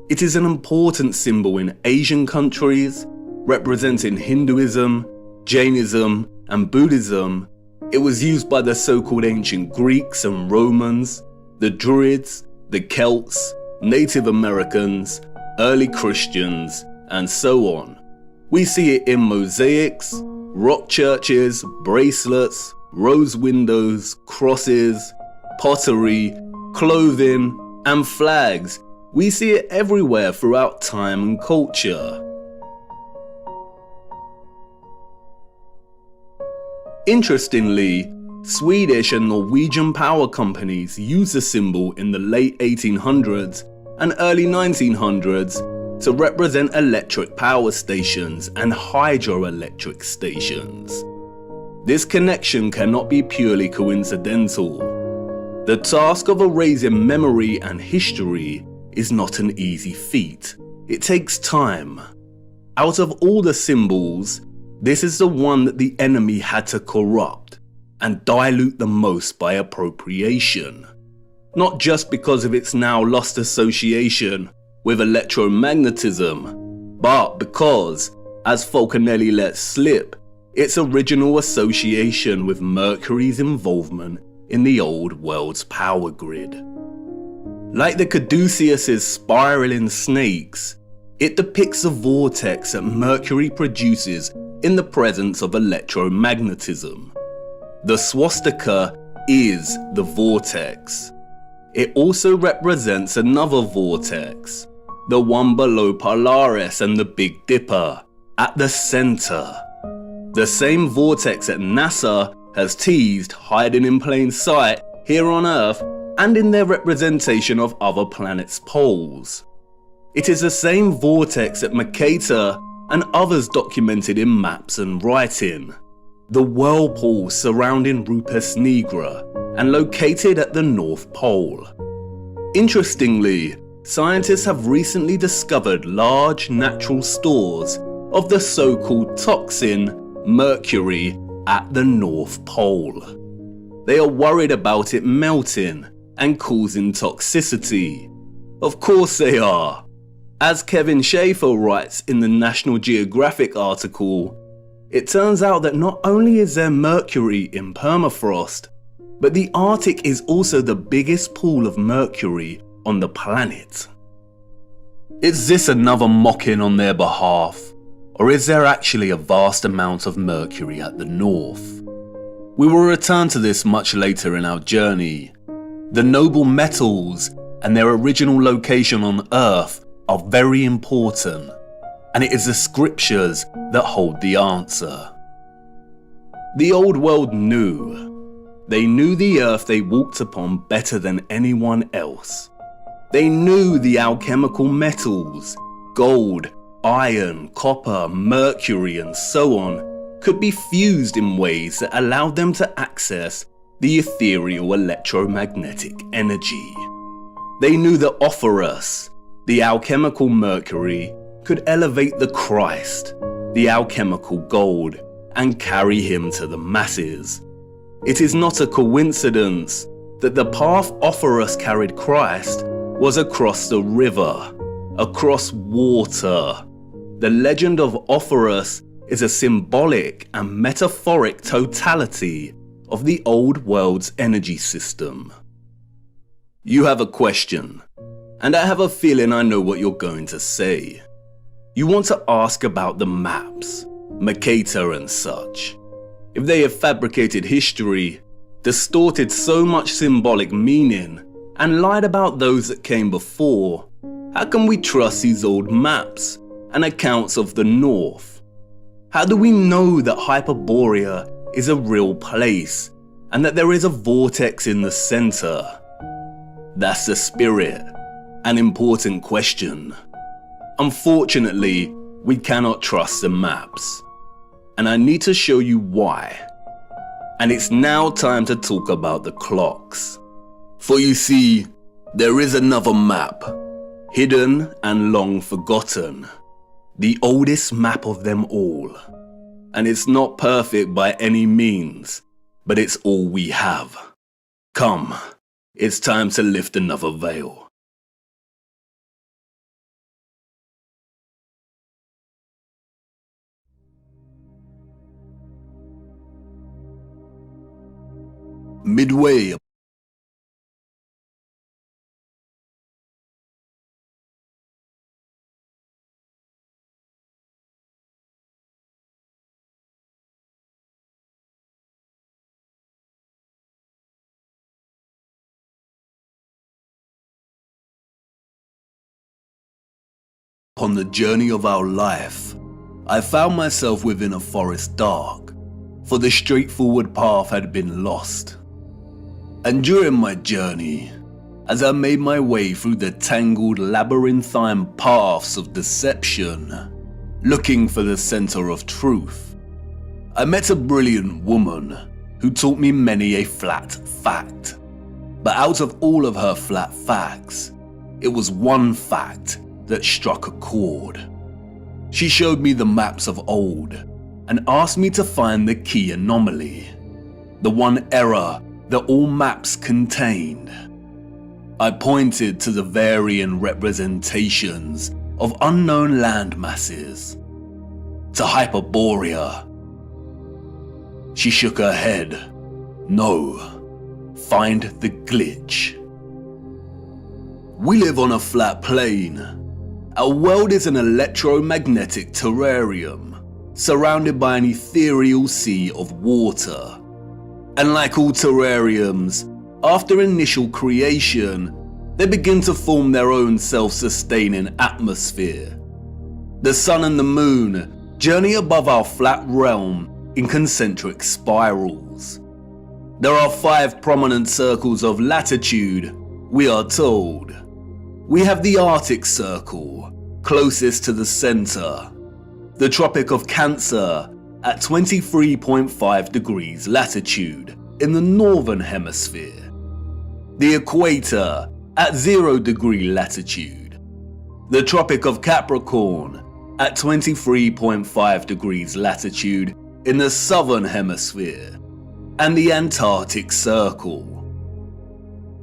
It is an important symbol in Asian countries, representing Hinduism, Jainism, and Buddhism. It was used by the so-called ancient Greeks and Romans, the Druids, the Celts, Native Americans, early Christians, and so on. We see it in mosaics, rock churches, bracelets, rose windows, crosses, pottery, clothing, and flags. We see it everywhere throughout time and culture. Interestingly, Swedish and Norwegian power companies used the symbol in the late 1800s and early 1900s to represent electric power stations and hydroelectric stations. This connection cannot be purely coincidental. The task of erasing memory and history is not an easy feat. It takes time. Out of all the symbols, This is the one that the enemy had to corrupt and dilute the most by appropriation. Not just because of its now lost association with electromagnetism, but because, as Falconelli let slip, its original association with Mercury's involvement in the old world's power grid. Like the Caduceus's spiraling snakes, it depicts a vortex that Mercury produces in the presence of electromagnetism. The swastika is the vortex. It also represents another vortex, the one below Polaris and the Big Dipper, at the center. The same vortex that NASA has teased hiding in plain sight here on Earth and in their representation of other planets' poles. It is the same vortex that Mercator and others documented in maps and writing. The whirlpool surrounding Rupes Nigra and located at the North Pole. Interestingly, scientists have recently discovered large natural stores of the so-called toxin mercury at the North Pole. They are worried about it melting and causing toxicity. Of course they are. As Kevin Schaefer writes in the National Geographic article, it turns out that not only is there mercury in permafrost, but the Arctic is also the biggest pool of mercury on the planet. Is this another mocking on their behalf, or is there actually a vast amount of mercury at the north? We will return to this much later in our journey. The noble metals and their original location on Earth are very important, and it is the scriptures that hold the answer. The old world knew. They knew the Earth they walked upon better than anyone else. They knew the alchemical metals, gold, iron, copper, mercury, and so on, could be fused in ways that allowed them to access the ethereal electromagnetic energy. They knew that Ophorus, the alchemical mercury, could elevate the Christ, the alchemical gold, and carry him to the masses. It is not a coincidence that the path Ophorus carried Christ was across the river, across water. The legend of Ophorus is a symbolic and metaphoric totality of the old world's energy system. You have a question, and I have a feeling I know what you're going to say. You want to ask about the maps, Mercator and such. If they have fabricated history, distorted so much symbolic meaning, and lied about those that came before, how can we trust these old maps and accounts of the North? How do we know that Hyperborea is a real place and that there is a vortex in the center? That's the spirit, an important question. Unfortunately, we cannot trust the maps, and I need to show you why. And it's now time to talk about the clocks. For you see, there is another map, hidden and long forgotten, the oldest map of them all. And it's not perfect by any means, but it's all we have. Come, it's time to lift another veil. Midway upon the journey of our life, I found myself within a forest dark, for the straightforward path had been lost. And during my journey, as I made my way through the tangled labyrinthine paths of deception, looking for the center of truth, I met a brilliant woman who taught me many a flat fact. But out of all of her flat facts, it was one fact that struck a chord. She showed me the maps of old and asked me to find the key anomaly, the one error that all maps contained. I pointed to the varying representations of unknown land masses, to Hyperborea. She shook her head. No, find the glitch. We live on a flat plane. Our world is an electromagnetic terrarium, surrounded by an ethereal sea of water. And like all terrariums, after initial creation, they begin to form their own self-sustaining atmosphere. The sun and the moon journey above our flat realm in concentric spirals. There are 5 prominent circles of latitude, we are told. We have the Arctic Circle, closest to the center, the Tropic of Cancer at 23.5 degrees latitude in the northern hemisphere, the equator at 0 degree latitude, the Tropic of Capricorn at 23.5 degrees latitude in the southern hemisphere, and the Antarctic Circle.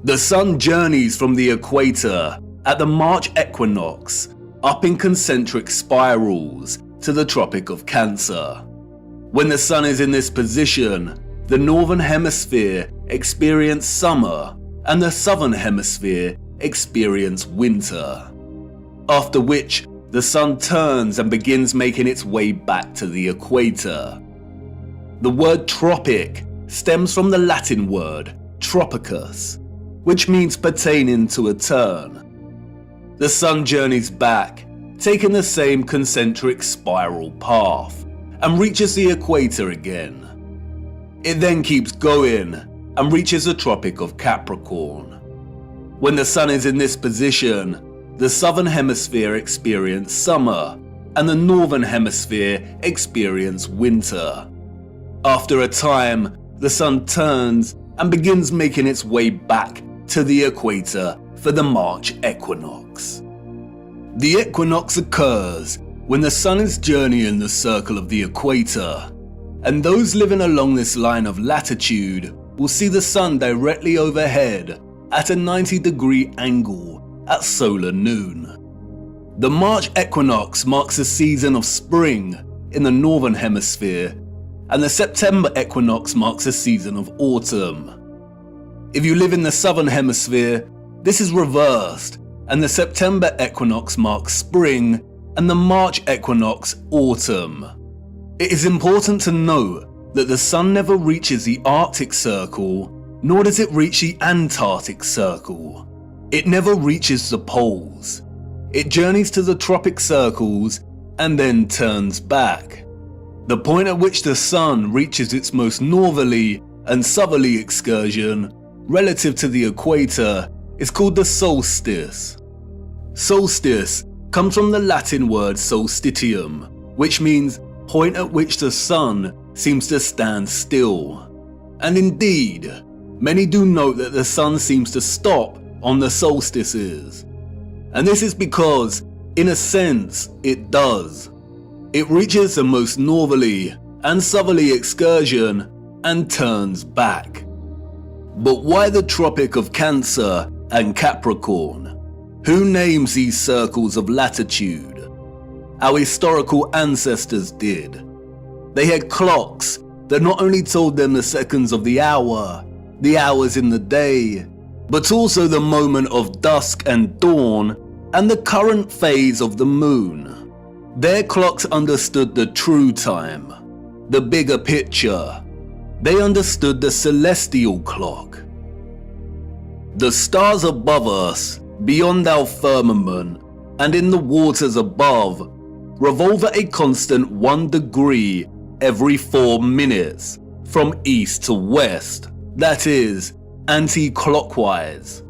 The sun journeys from the equator at the March equinox up in concentric spirals to the Tropic of Cancer. When the sun is in this position, the northern hemisphere experiences summer and the southern hemisphere experiences winter. After which, the sun turns and begins making its way back to the equator. The word tropic stems from the Latin word tropicus, which means pertaining to a turn. The sun journeys back, taking the same concentric spiral path, and reaches the equator again. It then keeps going and reaches the Tropic of Capricorn. When the sun is in this position, the southern hemisphere experiences summer and the northern hemisphere experiences winter. After a time, the sun turns and begins making its way back to the equator for the March equinox. The equinox occurs when the sun is journeying the circle of the equator, and those living along this line of latitude will see the sun directly overhead at a 90-degree angle at solar noon. The March equinox marks a season of spring in the northern hemisphere, and the September equinox marks a season of autumn. If you live in the southern hemisphere, this is reversed, and the September equinox marks spring and the March equinox autumn. It is important to note that the sun never reaches the Arctic Circle, nor does it reach the Antarctic Circle. It never reaches the poles. It journeys to the tropic circles and then turns back. The point at which the sun reaches its most northerly and southerly excursion relative to the equator is called the solstice. Solstice comes from the Latin word solstitium, which means point at which the sun seems to stand still. And indeed, many do note that the sun seems to stop on the solstices. And this is because, in a sense, it does. It reaches the most northerly and southerly excursion and turns back. But why the Tropic of Cancer and Capricorn? Who names these circles of latitude? Our historical ancestors did. They had clocks that not only told them the seconds of the hour, the hours in the day, but also the moment of dusk and dawn and the current phase of the moon. Their clocks understood the true time, the bigger picture. They understood the celestial clock. The stars above us, beyond our firmament, and in the waters above, revolve at a constant 1 degree every 4 minutes, from east to west, that is, anti-clockwise.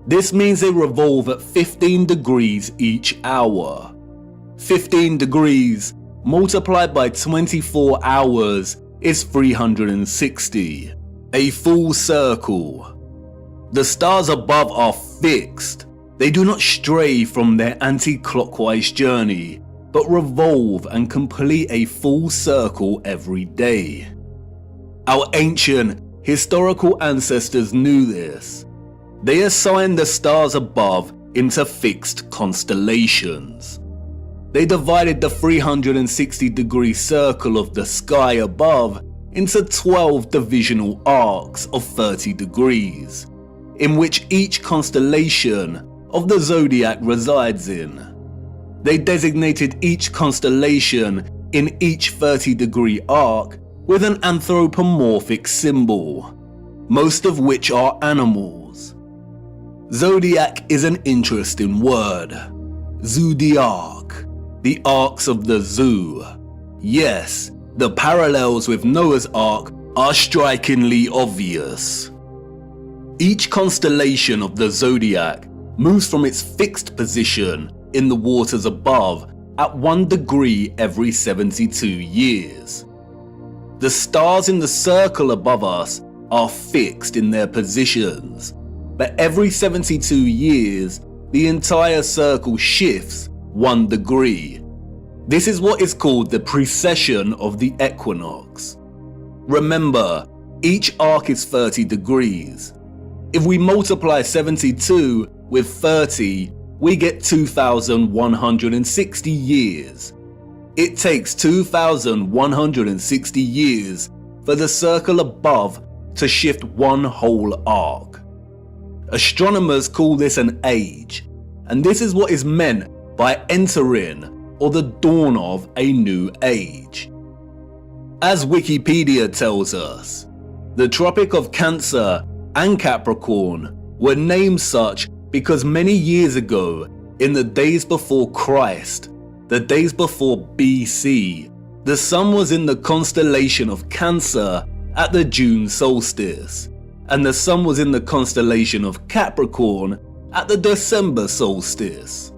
This means they revolve at 15 degrees each hour. 15 degrees multiplied by 24 hours is 360, a full circle. The stars above are fixed. They do not stray from their anti-clockwise journey, but revolve and complete a full circle every day. Our ancient, historical ancestors knew this. They assigned the stars above into fixed constellations. They divided the 360-degree circle of the sky above into 12 divisional arcs of 30 degrees, in which each constellation of the zodiac resides in. They designated each constellation in each 30-degree arc with an anthropomorphic symbol, most of which are animals. Zodiac is an interesting word. Zodiac, the arcs of the zoo. Yes, the parallels with Noah's Ark are strikingly obvious. Each constellation of the zodiac moves from its fixed position in the waters above at 1 degree every 72 years. The stars in the circle above us are fixed in their positions, but every 72 years, the entire circle shifts 1 degree. This is what is called the precession of the equinox. Remember, each arc is 30 degrees. If we multiply 72 with 30, we get 2,160 years. It takes 2,160 years for the circle above to shift 1 whole arc. Astronomers call this an age, and this is what is meant by entering or the dawn of a new age. As Wikipedia tells us, the Tropic of Cancer and Capricorn were named such because many years ago, in the days before Christ, the days before BC, the sun was in the constellation of Cancer at the June solstice, and the sun was in the constellation of Capricorn at the December solstice.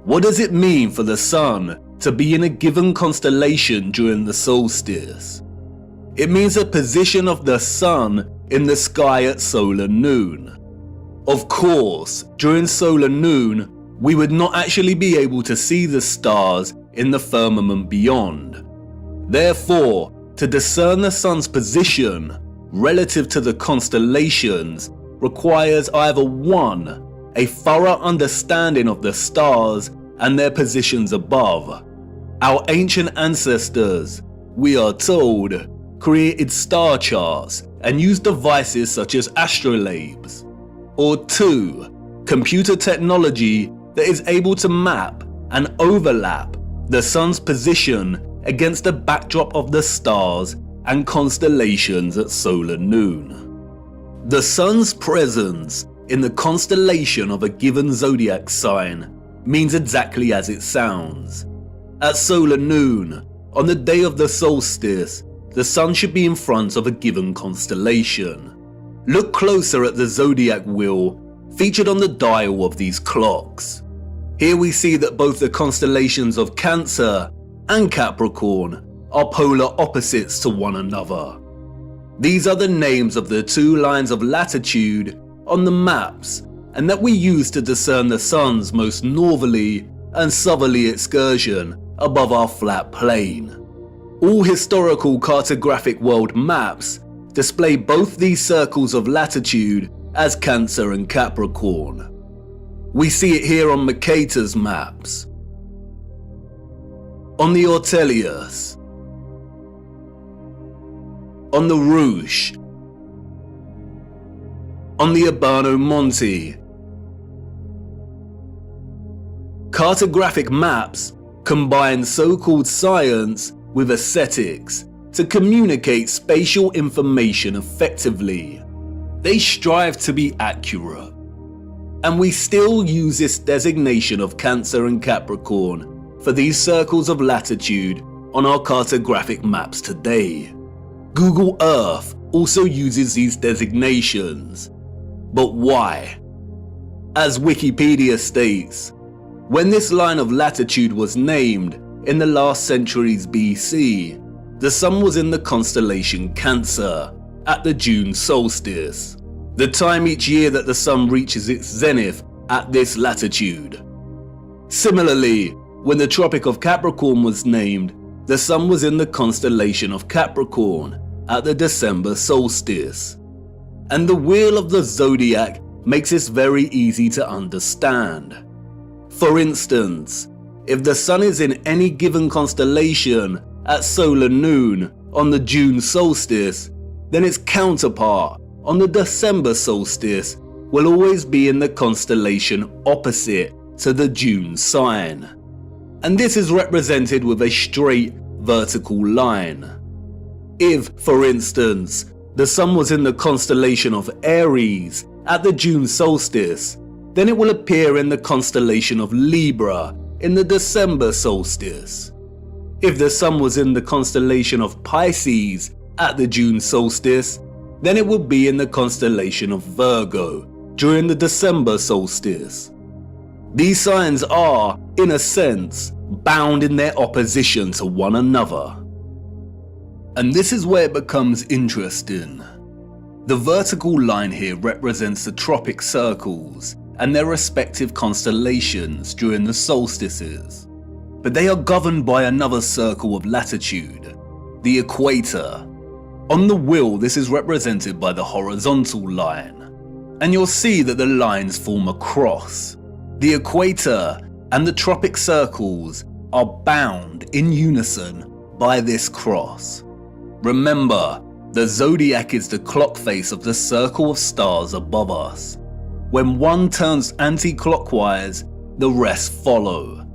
What does it mean for the sun to be in a given constellation during the solstice? It means the position of the sun in the sky at solar noon. Of course, during solar noon, we would not actually be able to see the stars in the firmament beyond. Therefore, to discern the sun's position relative to the constellations requires either 1, a thorough understanding of the stars and their positions above. Our ancient ancestors, we are told, created star charts and used devices such as astrolabes. Or 2, computer technology that is able to map and overlap the sun's position against the backdrop of the stars and constellations at solar noon. The sun's presence in the constellation of a given zodiac sign means exactly as it sounds. At solar noon, on the day of the solstice, the sun should be in front of a given constellation. Look closer at the zodiac wheel featured on the dial of these clocks. Here we see that both the constellations of Cancer and Capricorn are polar opposites to one another. These are the names of the 2 lines of latitude on the maps, and that we use to discern the sun's most northerly and southerly excursion above our flat plane. All historical cartographic world maps display both these circles of latitude as Cancer and Capricorn. We see it here on Mercator's maps, on the Ortelius, on the Ruche, on the Urbano Monte. Cartographic maps combine so-called science with aesthetics to communicate spatial information effectively. They strive to be accurate. And we still use this designation of Cancer and Capricorn for these circles of latitude on our cartographic maps today. Google Earth also uses these designations. But why? As Wikipedia states, when this line of latitude was named in the last centuries BC, the sun was in the constellation Cancer at the June solstice, the time each year that the sun reaches its zenith at this latitude. Similarly, When the Tropic of Capricorn was named, the sun was in the constellation of Capricorn at the December solstice. And the wheel of the zodiac makes this very easy to understand. For instance, if the sun is in any given constellation at solar noon on the June solstice, then its counterpart on the December solstice will always be in the constellation opposite to the June sign. And this is represented with a straight vertical line. If, for instance, the sun was in the constellation of Aries at the June solstice, then it will appear in the constellation of Libra in the December solstice. If the sun was in the constellation of Pisces at the June solstice, then it will be in the constellation of Virgo during the December solstice. These signs are, in a sense, bound in their opposition to one another. And this is where it becomes interesting. The vertical line here represents the tropic circles and their respective constellations during the solstices. But they are governed by another circle of latitude, the equator. On the wheel, this is represented by the horizontal line. And you'll see that the lines form a cross. The equator and the tropic circles are bound in unison by this cross. Remember, the zodiac is the clock face of the circle of stars above us. When one turns anti-clockwise, the rest follow.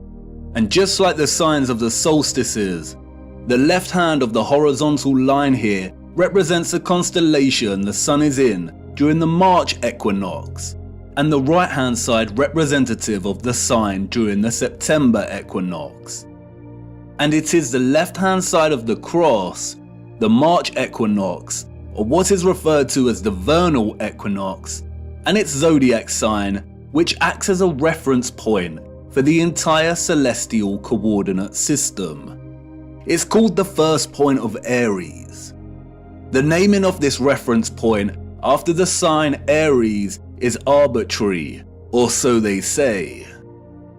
And just like the signs of the solstices, the left hand of the horizontal line here represents the constellation the sun is in during the March equinox, and the right hand side representative of the sign during the September equinox. And it is the left hand side of the cross, the March equinox, or what is referred to as the vernal equinox, and its zodiac sign, which acts as a reference point for the entire celestial coordinate system. It's called the first point of Aries. The naming of this reference point after the sign Aries is arbitrary, or so they say.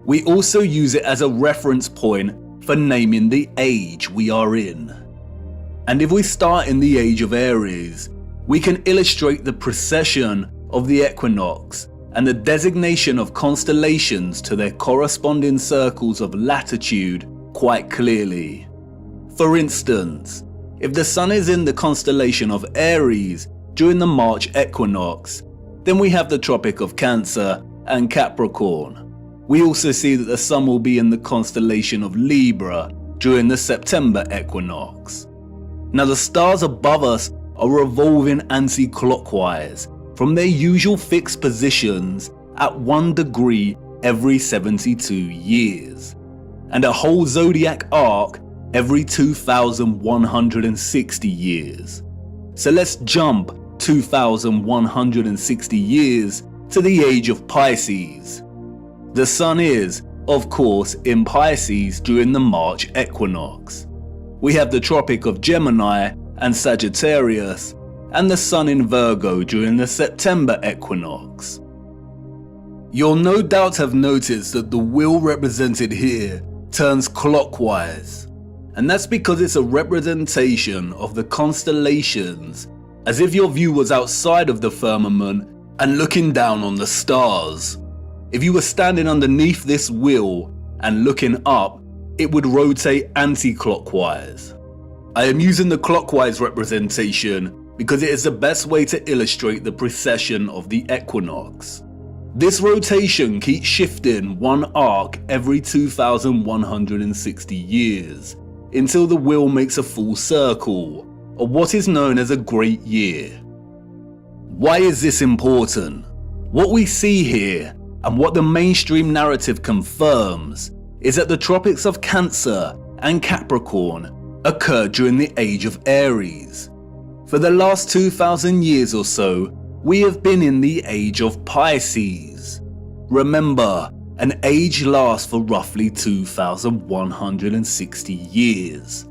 We also use it as a reference point for naming the age we are in. And if we start in the age of Aries, we can illustrate the precession of the equinox and the designation of constellations to their corresponding circles of latitude quite clearly. For instance, if the sun is in the constellation of Aries during the March equinox, then we have the Tropic of Cancer and Capricorn. We also see that the sun will be in the constellation of Libra during the September equinox. Now the stars above us are revolving anti-clockwise from their usual fixed positions at 1 degree every 72 years, and a whole zodiac arc every 2,160 years. So let's jump 2,160 years to the age of Pisces. The sun is, of course, in Pisces during the March equinox. We have the Tropic of Gemini and Sagittarius, and the sun in Virgo during the September equinox. You'll no doubt have noticed that the wheel represented here turns clockwise, and that's because it's a representation of the constellations, as if your view was outside of the firmament and looking down on the stars. If you were standing underneath this wheel and looking up, it would rotate anti-clockwise. I am using the clockwise representation because it is the best way to illustrate the precession of the equinox. This rotation keeps shifting one arc every 2,160 years until the wheel makes a full circle, or what is known as a great year. Why is this important? What we see here, and what the mainstream narrative confirms, is that the tropics of Cancer and Capricorn occurred during the age of Aries. For the last 2,000 years or so, we have been in the age of Pisces. Remember, an age lasts for roughly 2,160 years.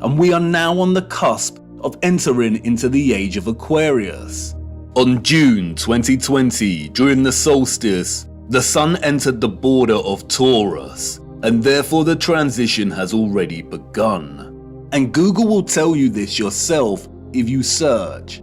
And we are now on the cusp of entering into the age of Aquarius. On June 2020, during the solstice, the sun entered the border of Taurus, and therefore the transition has already begun. And Google will tell you this yourself if you search.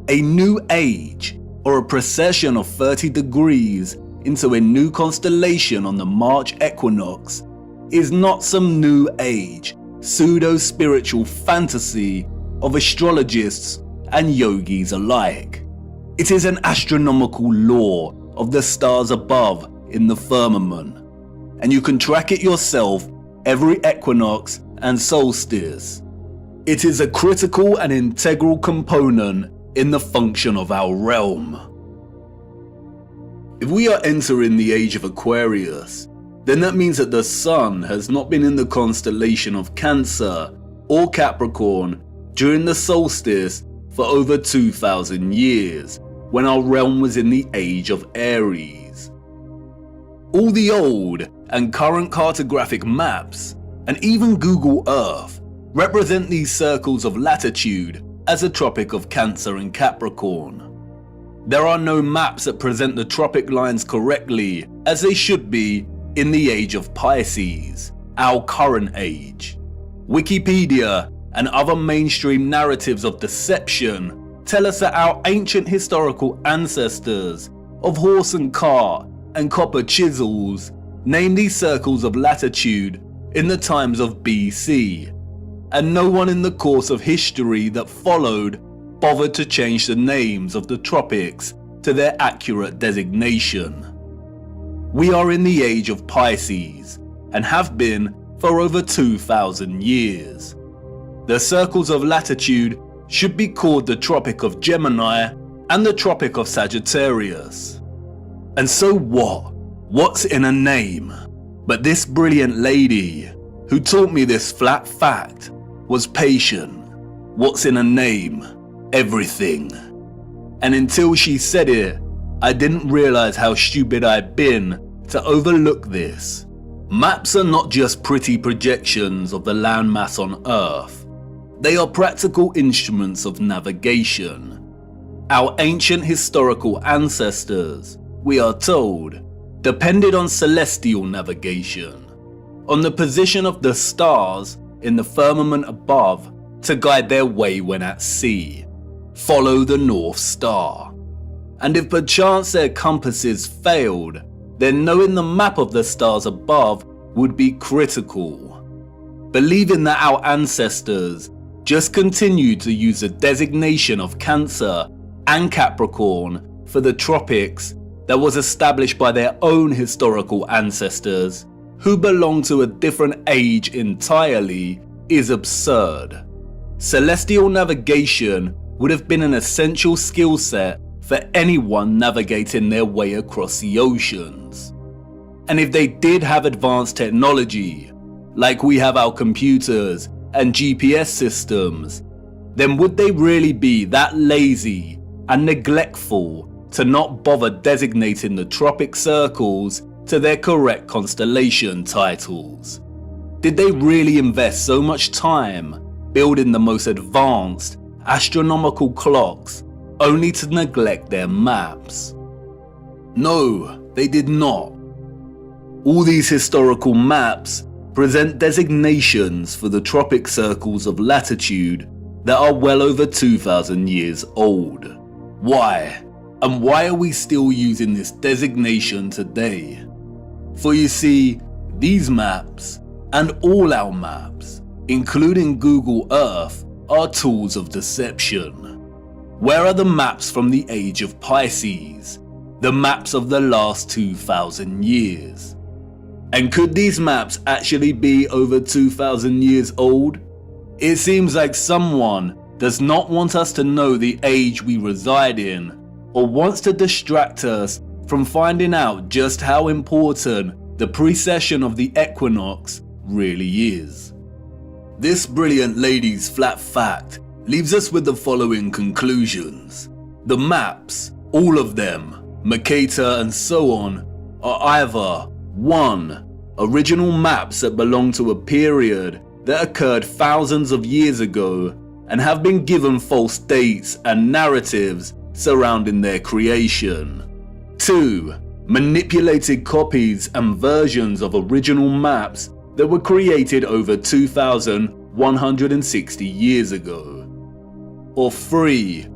A new age, or a precession of 30 degrees into a new constellation on the March equinox, is not some new age, pseudo-spiritual fantasy of astrologists and yogis alike. It is an astronomical law of the stars above in the firmament, and you can track it yourself every equinox and solstice. It is a critical and integral component in the function of our realm. If we are entering the age of Aquarius, then that means that the Sun has not been in the constellation of Cancer or Capricorn during the solstice for over 2,000 years, when our realm was in the age of Aries. All the old and current cartographic maps, and even Google Earth, represent these circles of latitude as a tropic of Cancer and Capricorn. There are no maps that present the tropic lines correctly as they should be in the age of Pisces, our current age. Wikipedia and other mainstream narratives of deception tell us that our ancient historical ancestors of horse and cart and copper chisels named these circles of latitude in the times of BC, and no one in the course of history that followed bothered to change the names of the tropics to their accurate designation. We are in the age of Pisces, and have been for over 2,000 years. The circles of latitude should be called the Tropic of Gemini and the Tropic of Sagittarius. And so what? What's in a name? But this brilliant lady, who taught me this flat fact, was patient. What's in a name? Everything. And until she said it, I didn't realize how stupid I'd been to overlook this. Maps are not just pretty projections of the landmass on Earth. They are practical instruments of navigation. Our ancient historical ancestors, we are told, depended on celestial navigation, on the position of the stars in the firmament above to guide their way when at sea. Follow the North Star. And if perchance their compasses failed, then knowing the map of the stars above would be critical. Believing that our ancestors just continued to use the designation of Cancer and Capricorn for the tropics that was established by their own historical ancestors, who belong to a different age entirely, is absurd. Celestial navigation would have been an essential skill set for anyone navigating their way across the oceans. And if they did have advanced technology, like we have our computers and GPS systems, then would they really be that lazy and neglectful to not bother designating the tropic circles to their correct constellation titles? Did they really invest so much time building the most advanced astronomical clocks only to neglect their maps? No, they did not. All these historical maps present designations for the tropic circles of latitude that are well over 2,000 years old. Why? And why are we still using this designation today? For you see, these maps, and all our maps, including Google Earth, are tools of deception. Where are the maps from the age of Pisces? The maps of the last 2,000 years? And could these maps actually be over 2,000 years old? It seems like someone does not want us to know the age we reside in, or wants to distract us from finding out just how important the precession of the equinox really is. This brilliant lady's flat fact leaves us with the following conclusions. The maps, all of them, Mercator and so on, are either 1. Original maps that belong to a period that occurred thousands of years ago and have been given false dates and narratives surrounding their creation. 2. manipulated copies and versions of original maps that were created over 2,160 years ago. Or 3.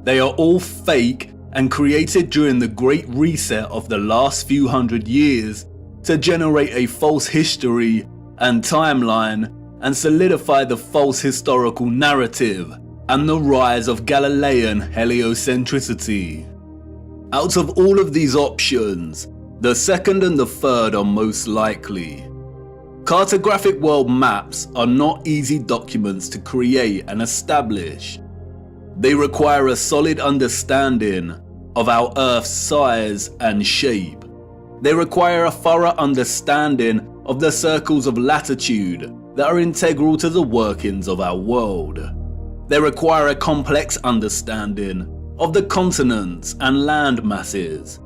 They are all fake and created during the Great Reset of the last few hundred years to generate a false history and timeline and solidify the false historical narrative and the rise of Galilean heliocentricity. Out of all of these options, the second and the third are most likely. Cartographic world maps are not easy documents to create and establish. They require a solid understanding of our Earth's size and shape. They require a thorough understanding of the circles of latitude that are integral to the workings of our world. They require a complex understanding of the continents and land masses.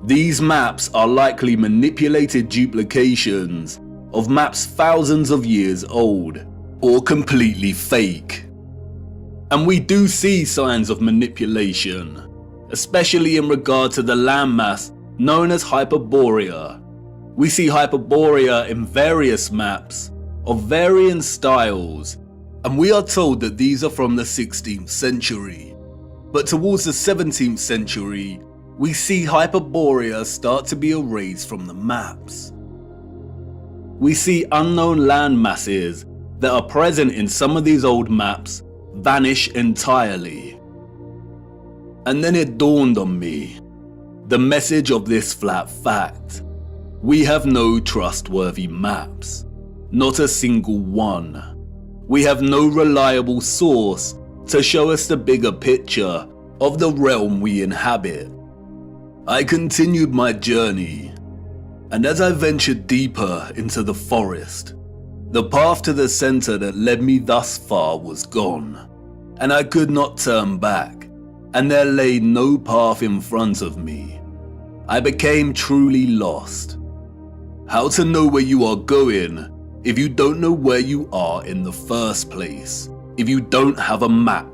These maps are likely manipulated duplications of maps thousands of years old, or completely fake. And we do see signs of manipulation, especially in regard to the landmass known as Hyperborea. We see Hyperborea in various maps of varying styles, and we are told that these are from the 16th century. But towards the 17th century, we see Hyperborea start to be erased from the maps. We see unknown land masses that are present in some of these old maps vanish entirely. And then it dawned on me, the message of this flat fact. We have no trustworthy maps, not a single one. We have no reliable source to show us the bigger picture of the realm we inhabit. I continued my journey, and as I ventured deeper into the forest, the path to the center that led me thus far was gone, and I could not turn back, and there lay no path in front of me. I became truly lost. How to know where you are going if you don't know where you are in the first place, if you don't have a map?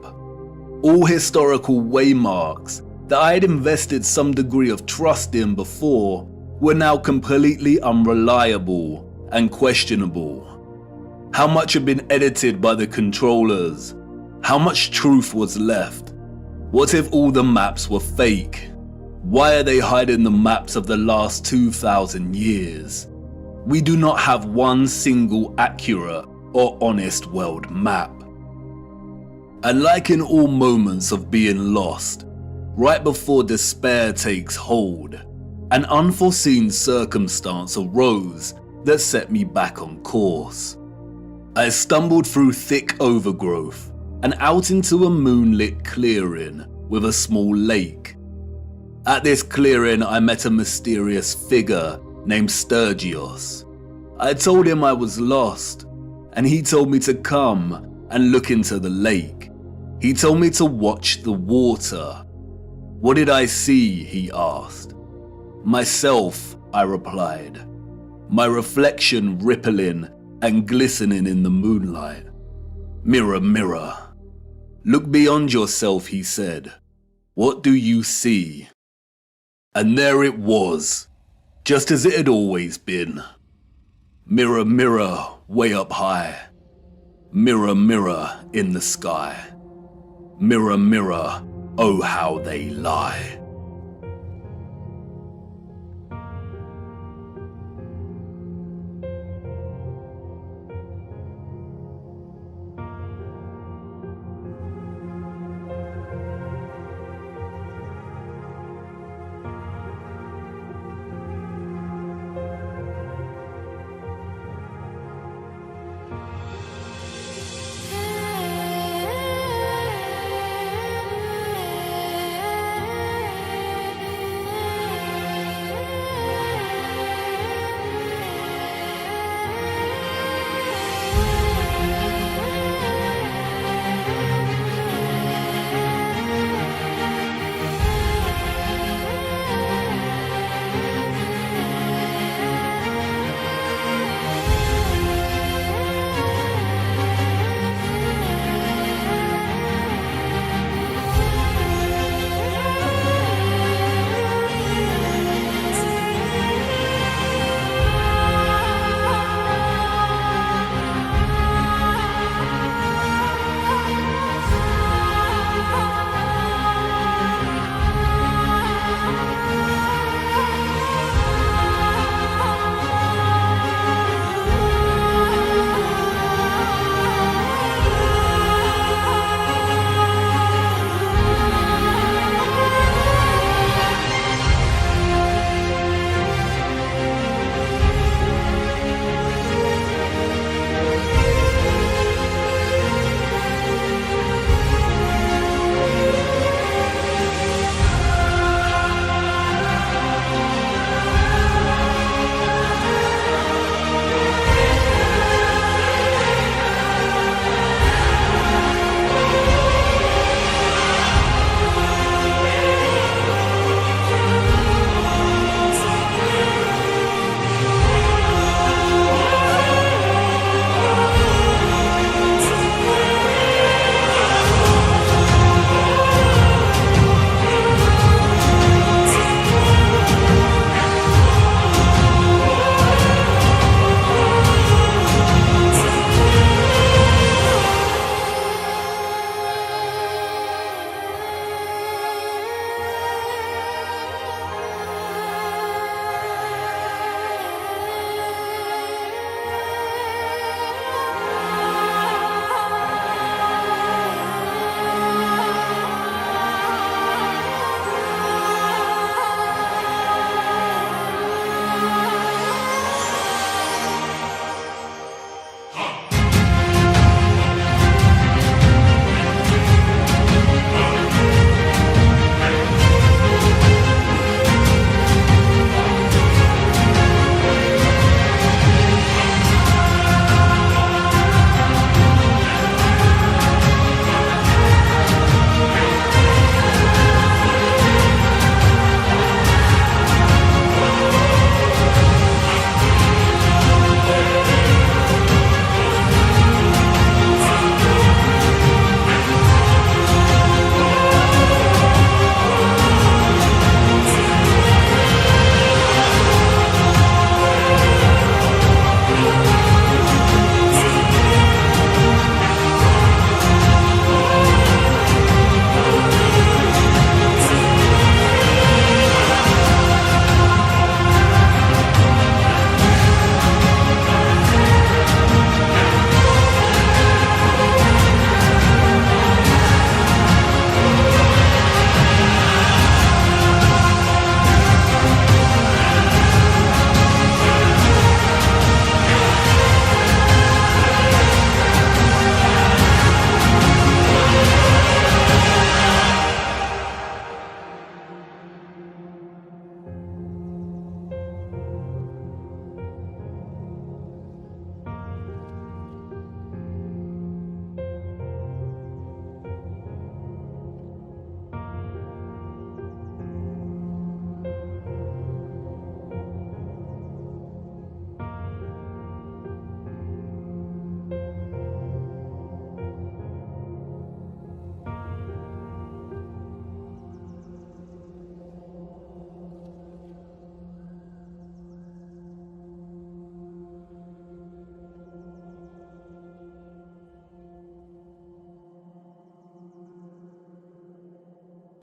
All historical waymarks that I had invested some degree of trust in before were now completely unreliable and questionable. How much had been edited by the controllers? How much truth was left? What if all the maps were fake? Why are they hiding the maps of the last 2,000 years? We do not have one single accurate or honest world map. And like in all moments of being lost, right before despair takes hold, an unforeseen circumstance arose that set me back on course. I stumbled through thick overgrowth and out into a moonlit clearing with a small lake. At this clearing, I met a mysterious figure named Sturgios. I told him I was lost, and he told me to come and look into the lake. He told me to watch the water. What did I see? He asked. Myself, I replied, my reflection rippling and glistening in the moonlight. Mirror, mirror, look beyond yourself, he said. What do you see? And there it was, just as it had always been. Mirror, mirror, way up high. Mirror, mirror in the sky. Mirror, mirror, oh how they lie.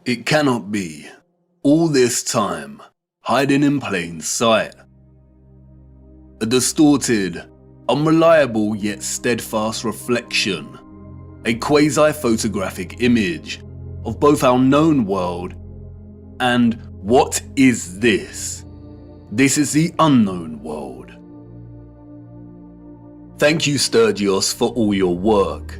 It cannot be. All this time, hiding in plain sight. A distorted, unreliable yet steadfast reflection. A quasi-photographic image of both our known world and what is this? This is the unknown world. Thank you, Sturgios, for all your work.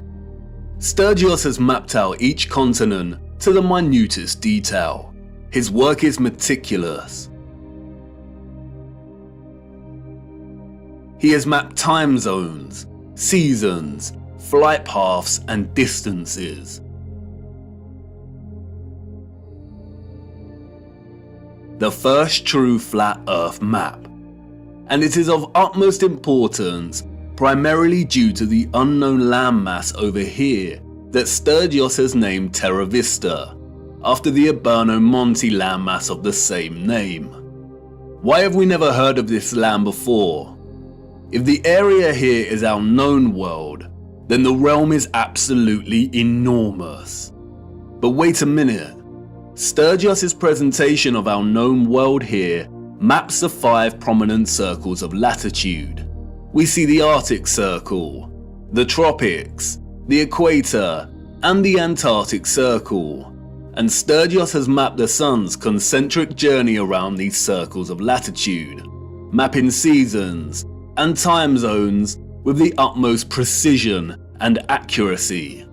Sturgios has mapped out each continent to the minutest detail. His work is meticulous. He has mapped time zones, seasons, flight paths, and distances. The first true flat Earth map. And it is of utmost importance primarily due to the unknown landmass over here that Sturgios has named Terra Vista, after the Aberno Monte landmass of the same name. Why have we never heard of this land before? If the area here is our known world, then the realm is absolutely enormous. But wait a minute. Sturgios' presentation of our known world here maps the 5 prominent circles of latitude. We see the Arctic Circle, the Tropics, the Equator, and the Antarctic Circle. And Sturgios has mapped the Sun's concentric journey around these circles of latitude, mapping seasons and time zones with the utmost precision and accuracy.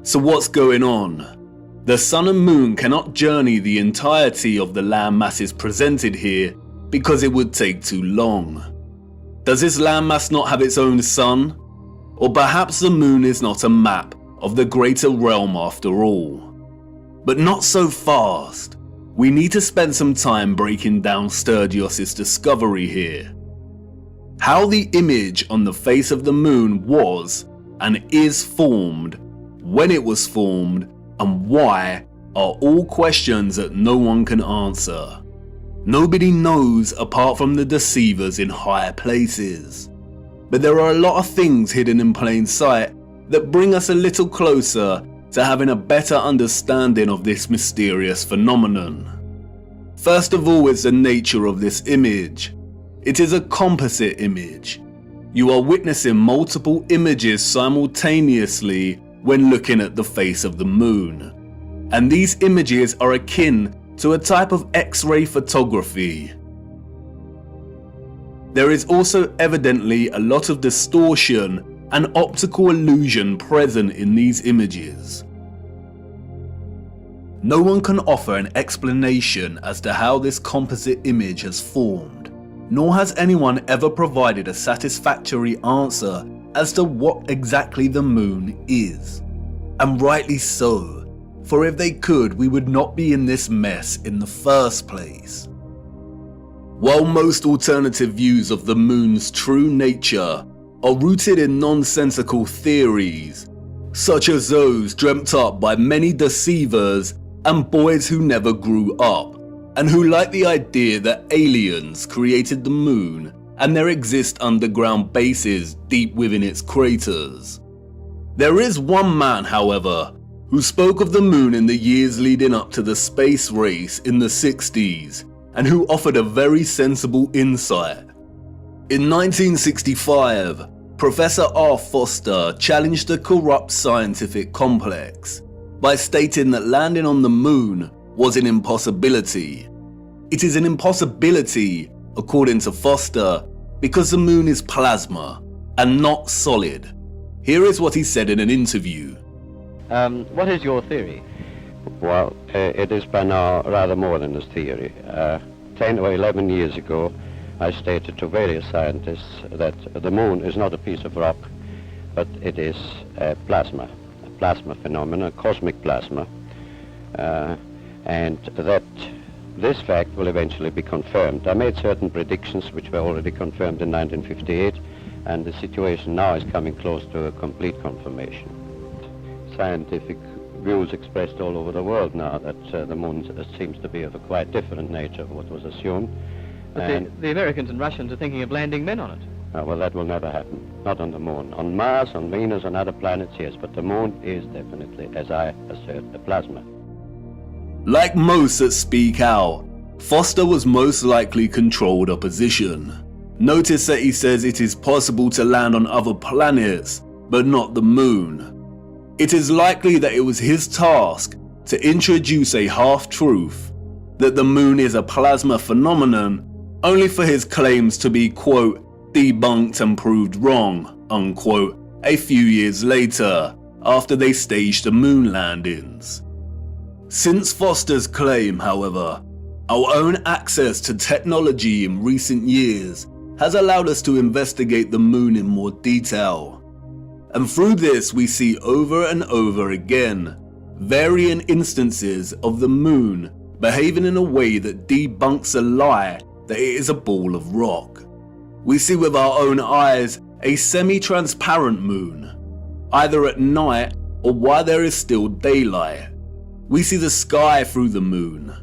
So what's going on? The Sun and Moon cannot journey the entirety of the land masses presented here because it would take too long. Does this landmass not have its own sun? Or perhaps the Moon is not a map of the greater realm after all. But not so fast. We need to spend some time breaking down Sturgios' discovery here. How the image on the face of the Moon was and is formed, when it was formed, and why are all questions that no one can answer. Nobody knows apart from the deceivers in higher places. But there are a lot of things hidden in plain sight that bring us a little closer to having a better understanding of this mysterious phenomenon. First of all is the nature of this image. It is a composite image. You are witnessing multiple images simultaneously when looking at the face of the Moon. And these images are akin to a type of X-ray photography. There is also evidently a lot of distortion and optical illusion present in these images. No one can offer an explanation as to how this composite image has formed, nor has anyone ever provided a satisfactory answer as to what exactly the Moon is. And rightly so. For if they could, we would not be in this mess in the first place. While most alternative views of the Moon's true nature are rooted in nonsensical theories, such as those dreamt up by many deceivers and boys who never grew up, and who like the idea that aliens created the Moon and there exist underground bases deep within its craters. There is one man, however, who spoke of the Moon in the years leading up to the space race in the 60s, and who offered a very sensible insight. In 1965, Professor R. Foster challenged the corrupt scientific complex by stating that landing on the Moon was an impossibility. It is an impossibility, according to Foster, because the Moon is plasma and not solid. Here is what he said in an interview. What is your theory? Well, it is by now rather more than a theory. 10 or 11 years ago, I stated to various scientists that the Moon is not a piece of rock, but it is a plasma phenomenon, a cosmic plasma, and that this fact will eventually be confirmed. I made certain predictions which were already confirmed in 1958, and the situation now is coming close to a complete confirmation. Scientific views expressed all over the world now that the Moon seems to be of a quite different nature of what was assumed. But the Americans and Russians are thinking of landing men on it. Well, that will never happen. Not on the Moon. On Mars, on Venus, on other planets, yes, but the Moon is definitely, as I assert, a plasma. Like most that speak out, Foster was most likely controlled opposition. Notice that he says it is possible to land on other planets, but not the moon. It is likely that it was his task to introduce a half-truth, that the moon is a plasma phenomenon, only for his claims to be, quote, debunked and proved wrong, unquote, a few years later, after they staged the moon landings. Since Foster's claim, however, our own access to technology in recent years has allowed us to investigate the moon in more detail. And through this we see over and over again varying instances of the moon behaving in a way that debunks a lie that it is a ball of rock. We see with our own eyes a semi-transparent moon, either at night or while there is still daylight. We see the sky through the moon.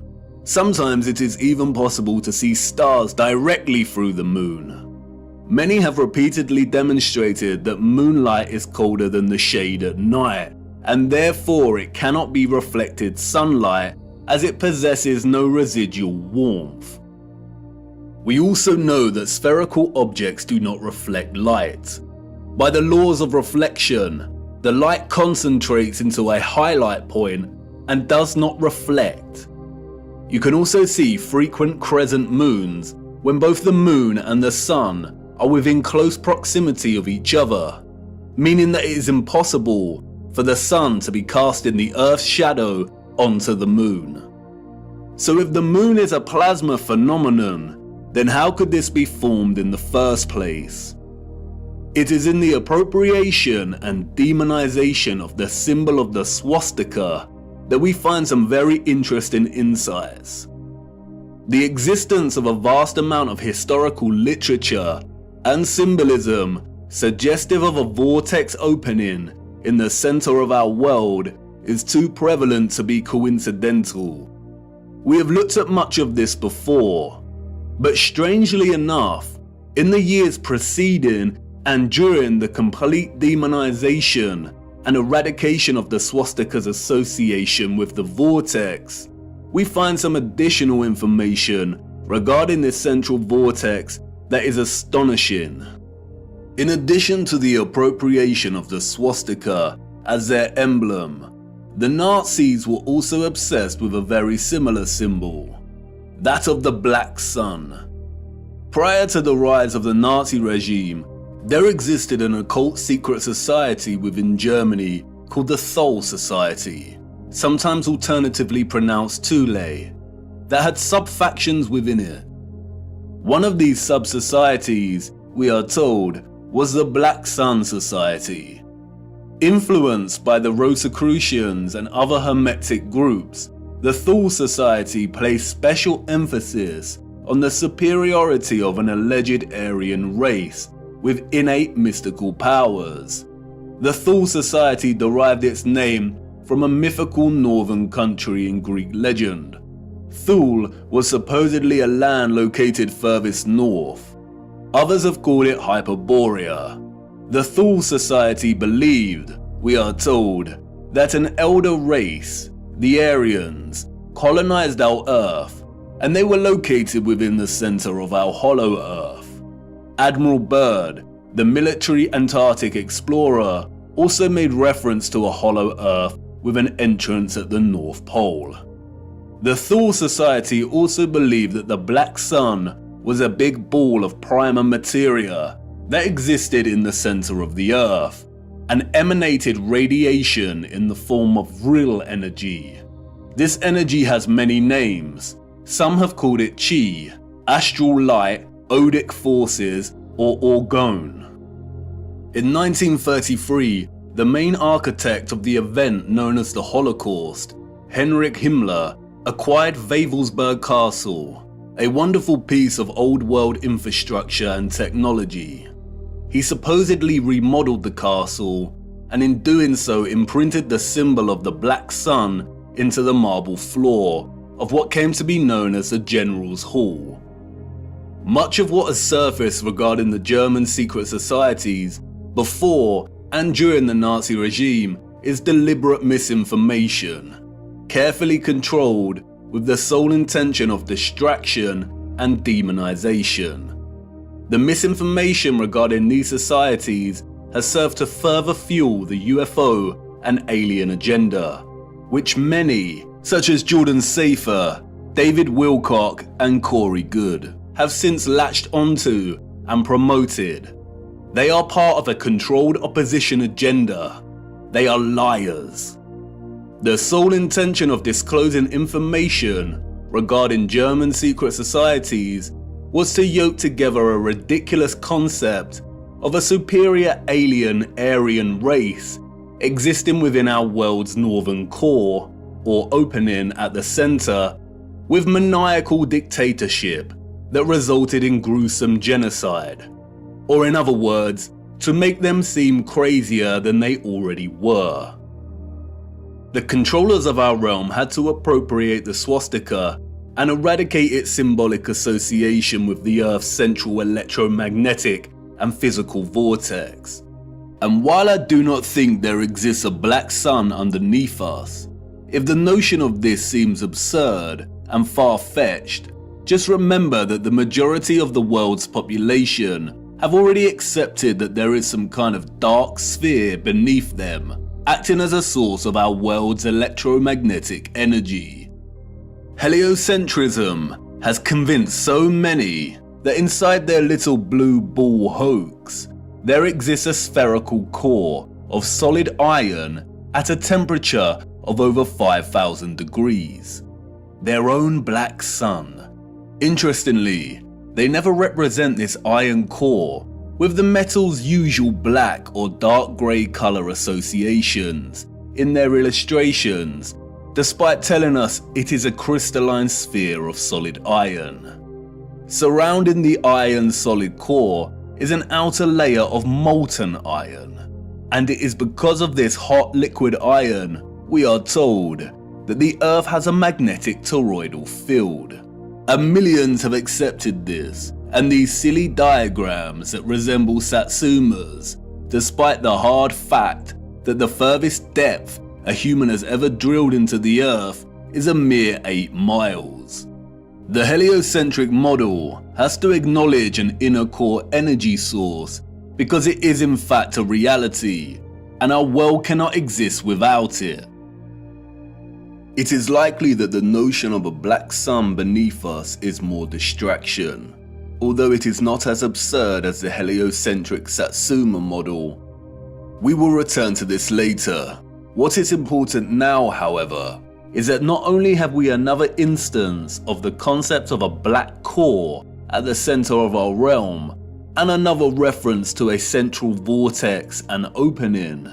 Sometimes it is even possible to see stars directly through the moon. Many have repeatedly demonstrated that moonlight is colder than the shade at night, and therefore it cannot be reflected sunlight as it possesses no residual warmth. We also know that spherical objects do not reflect light. By the laws of reflection, the light concentrates into a highlight point and does not reflect. You can also see frequent crescent moons when both the moon and the sun are within close proximity of each other, meaning that it is impossible for the sun to be casting the Earth's shadow onto the moon. So if the moon is a plasma phenomenon, then how could this be formed in the first place? It is in the appropriation and demonization of the symbol of the swastika that we find some very interesting insights. The existence of a vast amount of historical literature and symbolism suggestive of a vortex opening in the center of our world is too prevalent to be coincidental. We have looked at much of this before, but strangely enough, in the years preceding and during the complete demonization and eradication of the swastika's association with the vortex, we find some additional information regarding this central vortex that is astonishing. In addition to the appropriation of the swastika as their emblem, the Nazis were also obsessed with a very similar symbol, that of the Black Sun. Prior to the rise of the Nazi regime, there existed an occult secret society within Germany called the Thule Society, sometimes alternatively pronounced Thule, that had sub-factions within it. One of these sub-societies, we are told, was the Black Sun Society. Influenced by the Rosicrucians and other Hermetic groups, the Thule Society placed special emphasis on the superiority of an alleged Aryan race with innate mystical powers. The Thule Society derived its name from a mythical northern country in Greek legend. Thule was supposedly a land located furthest north. Others have called it Hyperborea. The Thule Society believed, we are told, that an elder race, the Aryans, colonized our Earth, and they were located within the center of our hollow Earth. Admiral Byrd, the military Antarctic explorer, also made reference to a hollow Earth with an entrance at the North Pole. The Thule Society also believed that the Black Sun was a big ball of primer materia that existed in the center of the Earth and emanated radiation in the form of vril energy. This energy has many names. Some have called it Chi, astral light, odic forces, or orgone. In 1933, the main architect of the event known as the Holocaust, Heinrich Himmler, acquired Wewelsburg Castle, a wonderful piece of old world infrastructure and technology. He supposedly remodeled the castle, and in doing so imprinted the symbol of the Black Sun into the marble floor of what came to be known as the General's Hall. Much of what has surfaced regarding the German secret societies before and during the Nazi regime is deliberate misinformation. carefully controlled with the sole intention of distraction and demonization. The misinformation regarding these societies has served to further fuel the UFO and alien agenda, which many, such as Jordan Safer, David Wilcock and Corey Goode, have since latched onto and promoted. They are part of a controlled opposition agenda. They are liars. The sole intention of disclosing information regarding German secret societies was to yoke together a ridiculous concept of a superior alien Aryan race existing within our world's northern core, or opening at the center, with maniacal dictatorship that resulted in gruesome genocide, or in other words, to make them seem crazier than they already were. The controllers of our realm had to appropriate the swastika and eradicate its symbolic association with the Earth's central electromagnetic and physical vortex. And while I do not think there exists a black sun underneath us, if the notion of this seems absurd and far-fetched, just remember that the majority of the world's population have already accepted that there is some kind of dark sphere beneath them, acting as a source of our world's electromagnetic energy. Heliocentrism has convinced so many that inside their little blue ball hoax, there exists a spherical core of solid iron at a temperature of over 5,000 degrees. Their own black sun. Interestingly, they never represent this iron core with the metal's usual black or dark grey colour associations in their illustrations, despite telling us it is a crystalline sphere of solid iron. Surrounding the iron's solid core is an outer layer of molten iron, and it is because of this hot liquid iron, we are told, that the Earth has a magnetic toroidal field. And millions have accepted this, and these silly diagrams that resemble Satsumas, despite the hard fact that the furthest depth a human has ever drilled into the Earth is a mere 8 miles. The heliocentric model has to acknowledge an inner core energy source because it is in fact a reality, and our world cannot exist without it. It is likely that the notion of a black sun beneath us is more distraction, although it is not as absurd as the heliocentric Satsuma model. We will return to this later. What is important now, however, is that not only have we another instance of the concept of a black core at the center of our realm, and another reference to a central vortex and opening,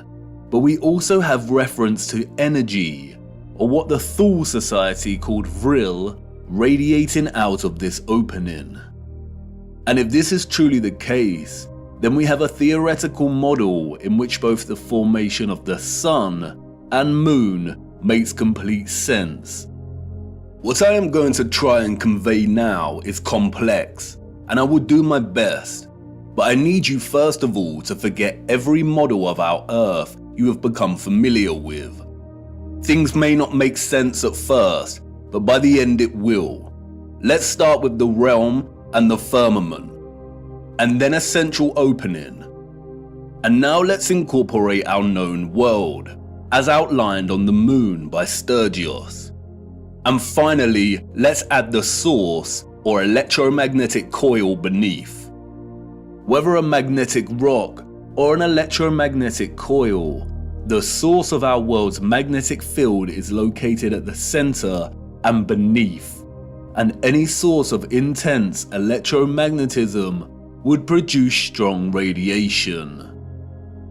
but we also have reference to energy, or what the Thule Society called Vril, radiating out of this opening. And if this is truly the case, then we have a theoretical model in which both the formation of the sun and moon makes complete sense. What I am going to try and convey now is complex, and I will do my best, but I need you first of all to forget every model of our Earth you have become familiar with. Things may not make sense at first, but by the end it will. Let's start with the realm and the firmament, and then a central opening. And now let's incorporate our known world, as outlined on the moon by Sturgios. And finally, let's add the source, or electromagnetic coil beneath. Whether a magnetic rock or an electromagnetic coil, the source of our world's magnetic field is located at the center and beneath, and any source of intense electromagnetism would produce strong radiation.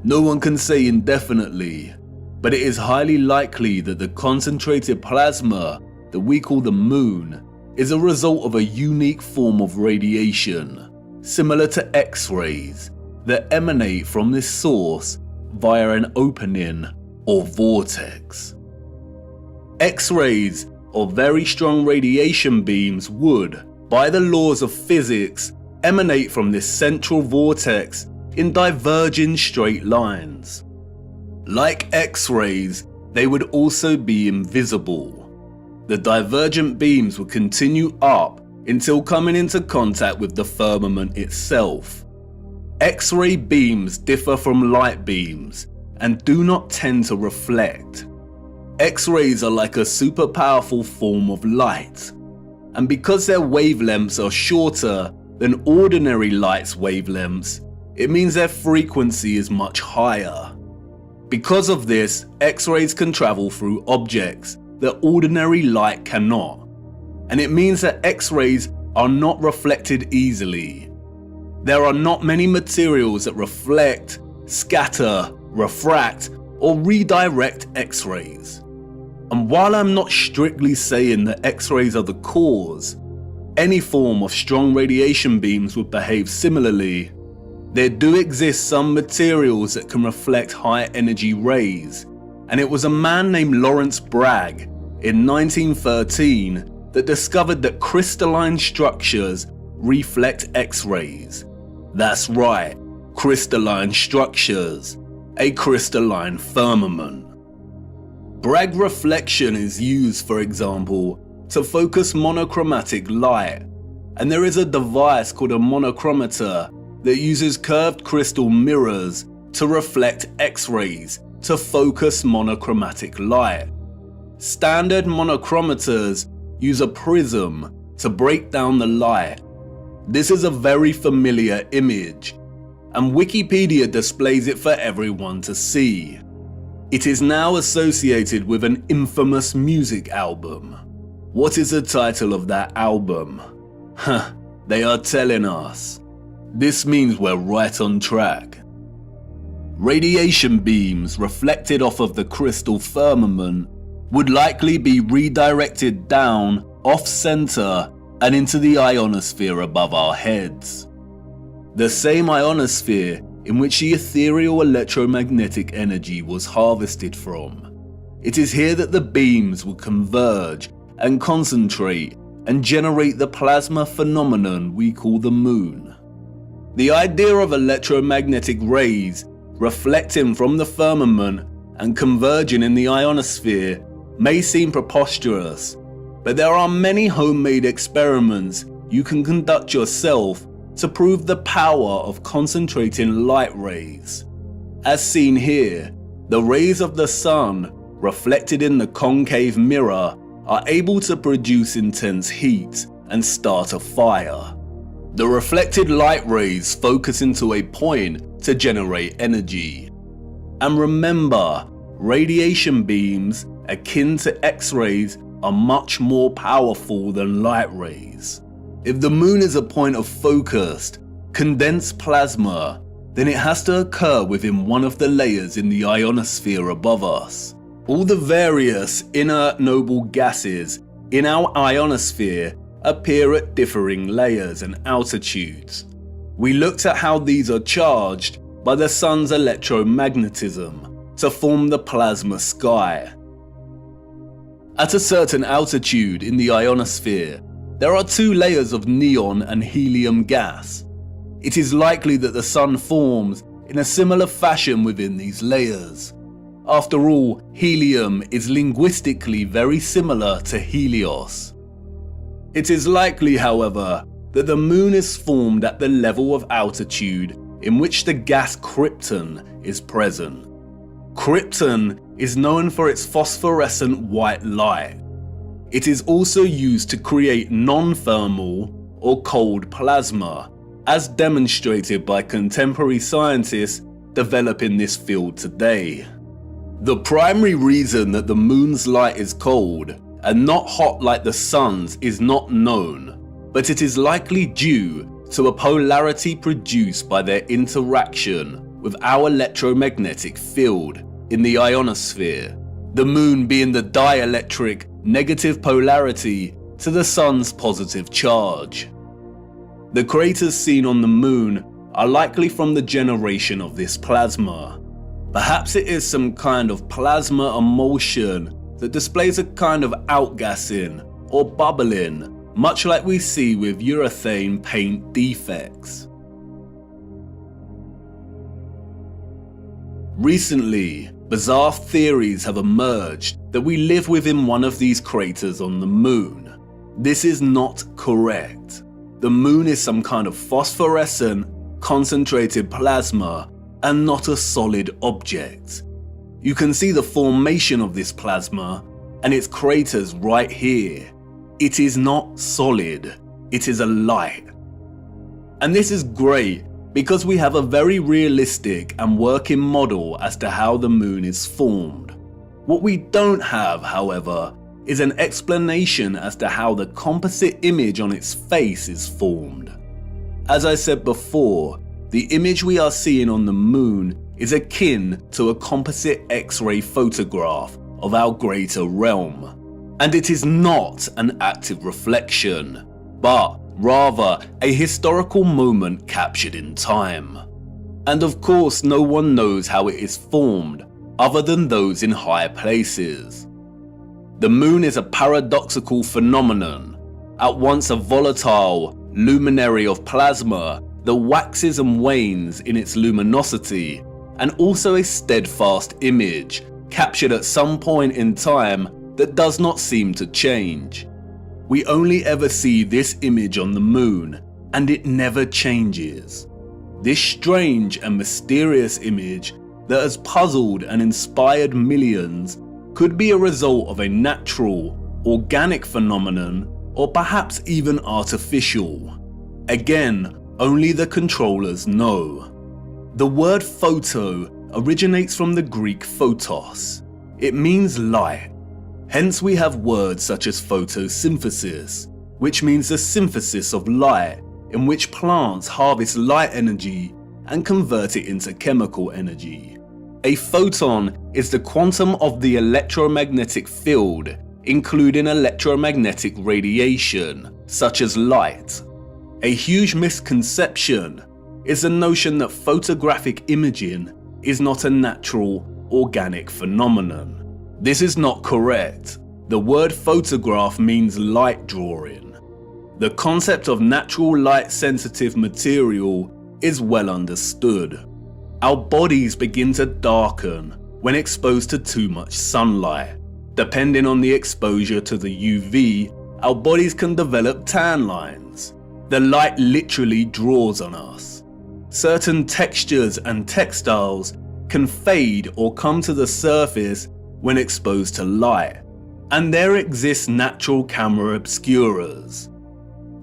No one can say indefinitely, but it is highly likely that the concentrated plasma that we call the moon is a result of a unique form of radiation, similar to X-rays, that emanate from this source via an opening or vortex. X-rays, or very strong radiation beams, would, by the laws of physics, emanate from this central vortex in diverging straight lines. Like X-rays, they would also be invisible. The divergent beams would continue up until coming into contact with the firmament itself. X-ray beams differ from light beams and do not tend to reflect. X-rays are like a super powerful form of light, and because their wavelengths are shorter than ordinary light's wavelengths, it means their frequency is much higher. Because of this, X-rays can travel through objects that ordinary light cannot, and it means that X-rays are not reflected easily. There are not many materials that reflect, scatter, refract, or redirect X-rays. And while I'm not strictly saying that X-rays are the cause, any form of strong radiation beams would behave similarly. There do exist some materials that can reflect high energy rays, and it was a man named Lawrence Bragg in 1913 that discovered that crystalline structures reflect X-rays. That's right, crystalline structures, a crystalline firmament. Bragg reflection is used, for example, to focus monochromatic light, and there is a device called a monochromator that uses curved crystal mirrors to reflect X-rays to focus monochromatic light. Standard monochromators use a prism to break down the light. This is a very familiar image, and Wikipedia displays it for everyone to see. It is now associated with an infamous music album. What is the title of that album? They are telling us. This means we're right on track. Radiation beams reflected off of the crystal firmament would likely be redirected down, off-center, and into the ionosphere above our heads. The same ionosphere in which the ethereal electromagnetic energy was harvested from. It is here that the beams will converge and concentrate and generate the plasma phenomenon we call the moon. The idea of electromagnetic rays reflecting from the firmament and converging in the ionosphere may seem preposterous, but there are many homemade experiments you can conduct yourself to prove the power of concentrating light rays. As seen here, the rays of the sun reflected in the concave mirror are able to produce intense heat and start a fire. The reflected light rays focus into a point to generate energy. And remember, radiation beams akin to X-rays are much more powerful than light rays. If the moon is a point of focused, condensed plasma, then it has to occur within one of the layers in the ionosphere above us. All the various inert noble gases in our ionosphere appear at differing layers and altitudes. We looked at how these are charged by the sun's electromagnetism to form the plasma sky. At a certain altitude in the ionosphere, there are two layers of neon and helium gas. It is likely that the sun forms in a similar fashion within these layers. After all, helium is linguistically very similar to Helios. It is likely, however, that the moon is formed at the level of altitude in which the gas krypton is present. Krypton is known for its phosphorescent white light. It is also used to create non-thermal or cold plasma, as demonstrated by contemporary scientists developing this field today. The primary reason that the moon's light is cold and not hot like the sun's is not known, but it is likely due to a polarity produced by their interaction with our electromagnetic field in the ionosphere, the moon being the dielectric negative polarity to the sun's positive charge. The craters seen on the moon are likely from the generation of this plasma. Perhaps it is some kind of plasma emulsion that displays a kind of outgassing or bubbling, much like we see with urethane paint defects. Recently, bizarre theories have emerged that we live within one of these craters on the moon. This is not correct. The moon is some kind of phosphorescent, concentrated plasma and not a solid object. You can see the formation of this plasma and its craters right here. It is not solid, it is a light. And this is great because we have a very realistic and working model as to how the moon is formed. What we don't have, however, is an explanation as to how the composite image on its face is formed. As I said before, the image we are seeing on the moon is akin to a composite X-ray photograph of our greater realm. And it is not an active reflection, but rather a historical moment captured in time. And of course, no one knows how it is formed other than those in high places. The moon is a paradoxical phenomenon, at once a volatile luminary of plasma that waxes and wanes in its luminosity, and also a steadfast image captured at some point in time that does not seem to change. We only ever see this image on the moon, and it never changes. This strange and mysterious image that has puzzled and inspired millions could be a result of a natural, organic phenomenon, or perhaps even artificial. Again, only the controllers know. The word photo originates from the Greek photos. It means light. Hence we have words such as photosynthesis, which means the synthesis of light, in which plants harvest light energy and convert it into chemical energy. A photon is the quantum of the electromagnetic field, including electromagnetic radiation, such as light. A huge misconception is the notion that photographic imaging is not a natural, organic phenomenon. This is not correct. The word photograph means light drawing. The concept of natural light-sensitive material is well understood. Our bodies begin to darken when exposed to too much sunlight. Depending on the exposure to the UV, our bodies can develop tan lines. The light literally draws on us. Certain textures and textiles can fade or come to the surface when exposed to light, and there exists natural camera obscuras.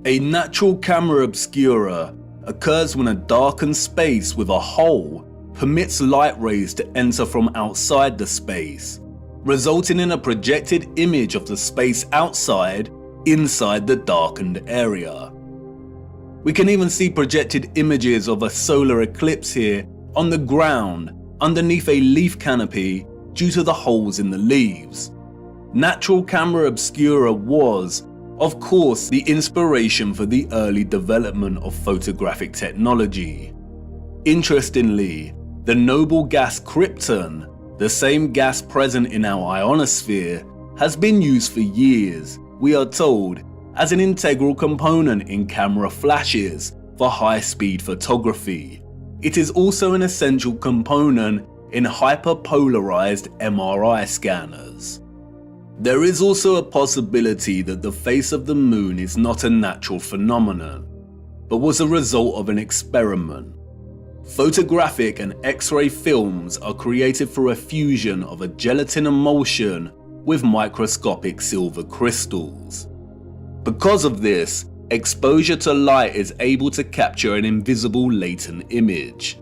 A natural camera obscura occurs when a darkened space with a hole permits light rays to enter from outside the space, resulting in a projected image of the space outside inside the darkened area. We can even see projected images of a solar eclipse here on the ground underneath a leaf canopy due to the holes in the leaves. Natural camera obscura was, of course, the inspiration for the early development of photographic technology. Interestingly, the noble gas krypton, the same gas present in our ionosphere, has been used for years, we are told, as an integral component in camera flashes for high-speed photography. It is also an essential component in hyperpolarized MRI scanners. There is also a possibility that the face of the moon is not a natural phenomenon, but was a result of an experiment. Photographic and X-ray films are created through a fusion of a gelatin emulsion with microscopic silver crystals. Because of this, exposure to light is able to capture an invisible latent image.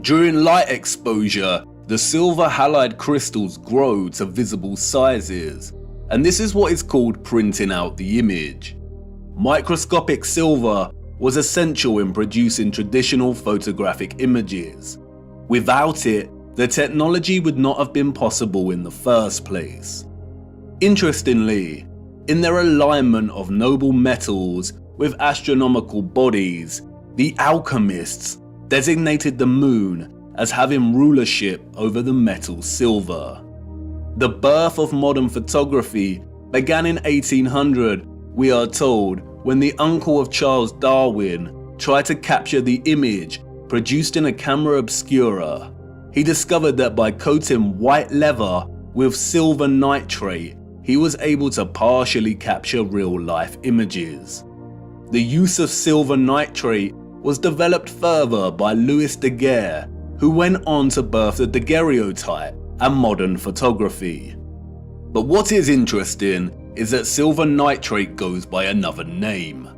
During light exposure, the silver halide crystals grow to visible sizes, and this is what is called printing out the image. Microscopic silver was essential in producing traditional photographic images. Without it, the technology would not have been possible in the first place. Interestingly, in their alignment of noble metals with astronomical bodies, the alchemists designated the moon as having rulership over the metal silver. The birth of modern photography began in 1800, we are told, when the uncle of Charles Darwin tried to capture the image produced in a camera obscura. He discovered that by coating white leather with silver nitrate, he was able to partially capture real-life images. The use of silver nitrate was developed further by Louis Daguerre, who went on to birth the daguerreotype and modern photography. But what is interesting is that silver nitrate goes by another name.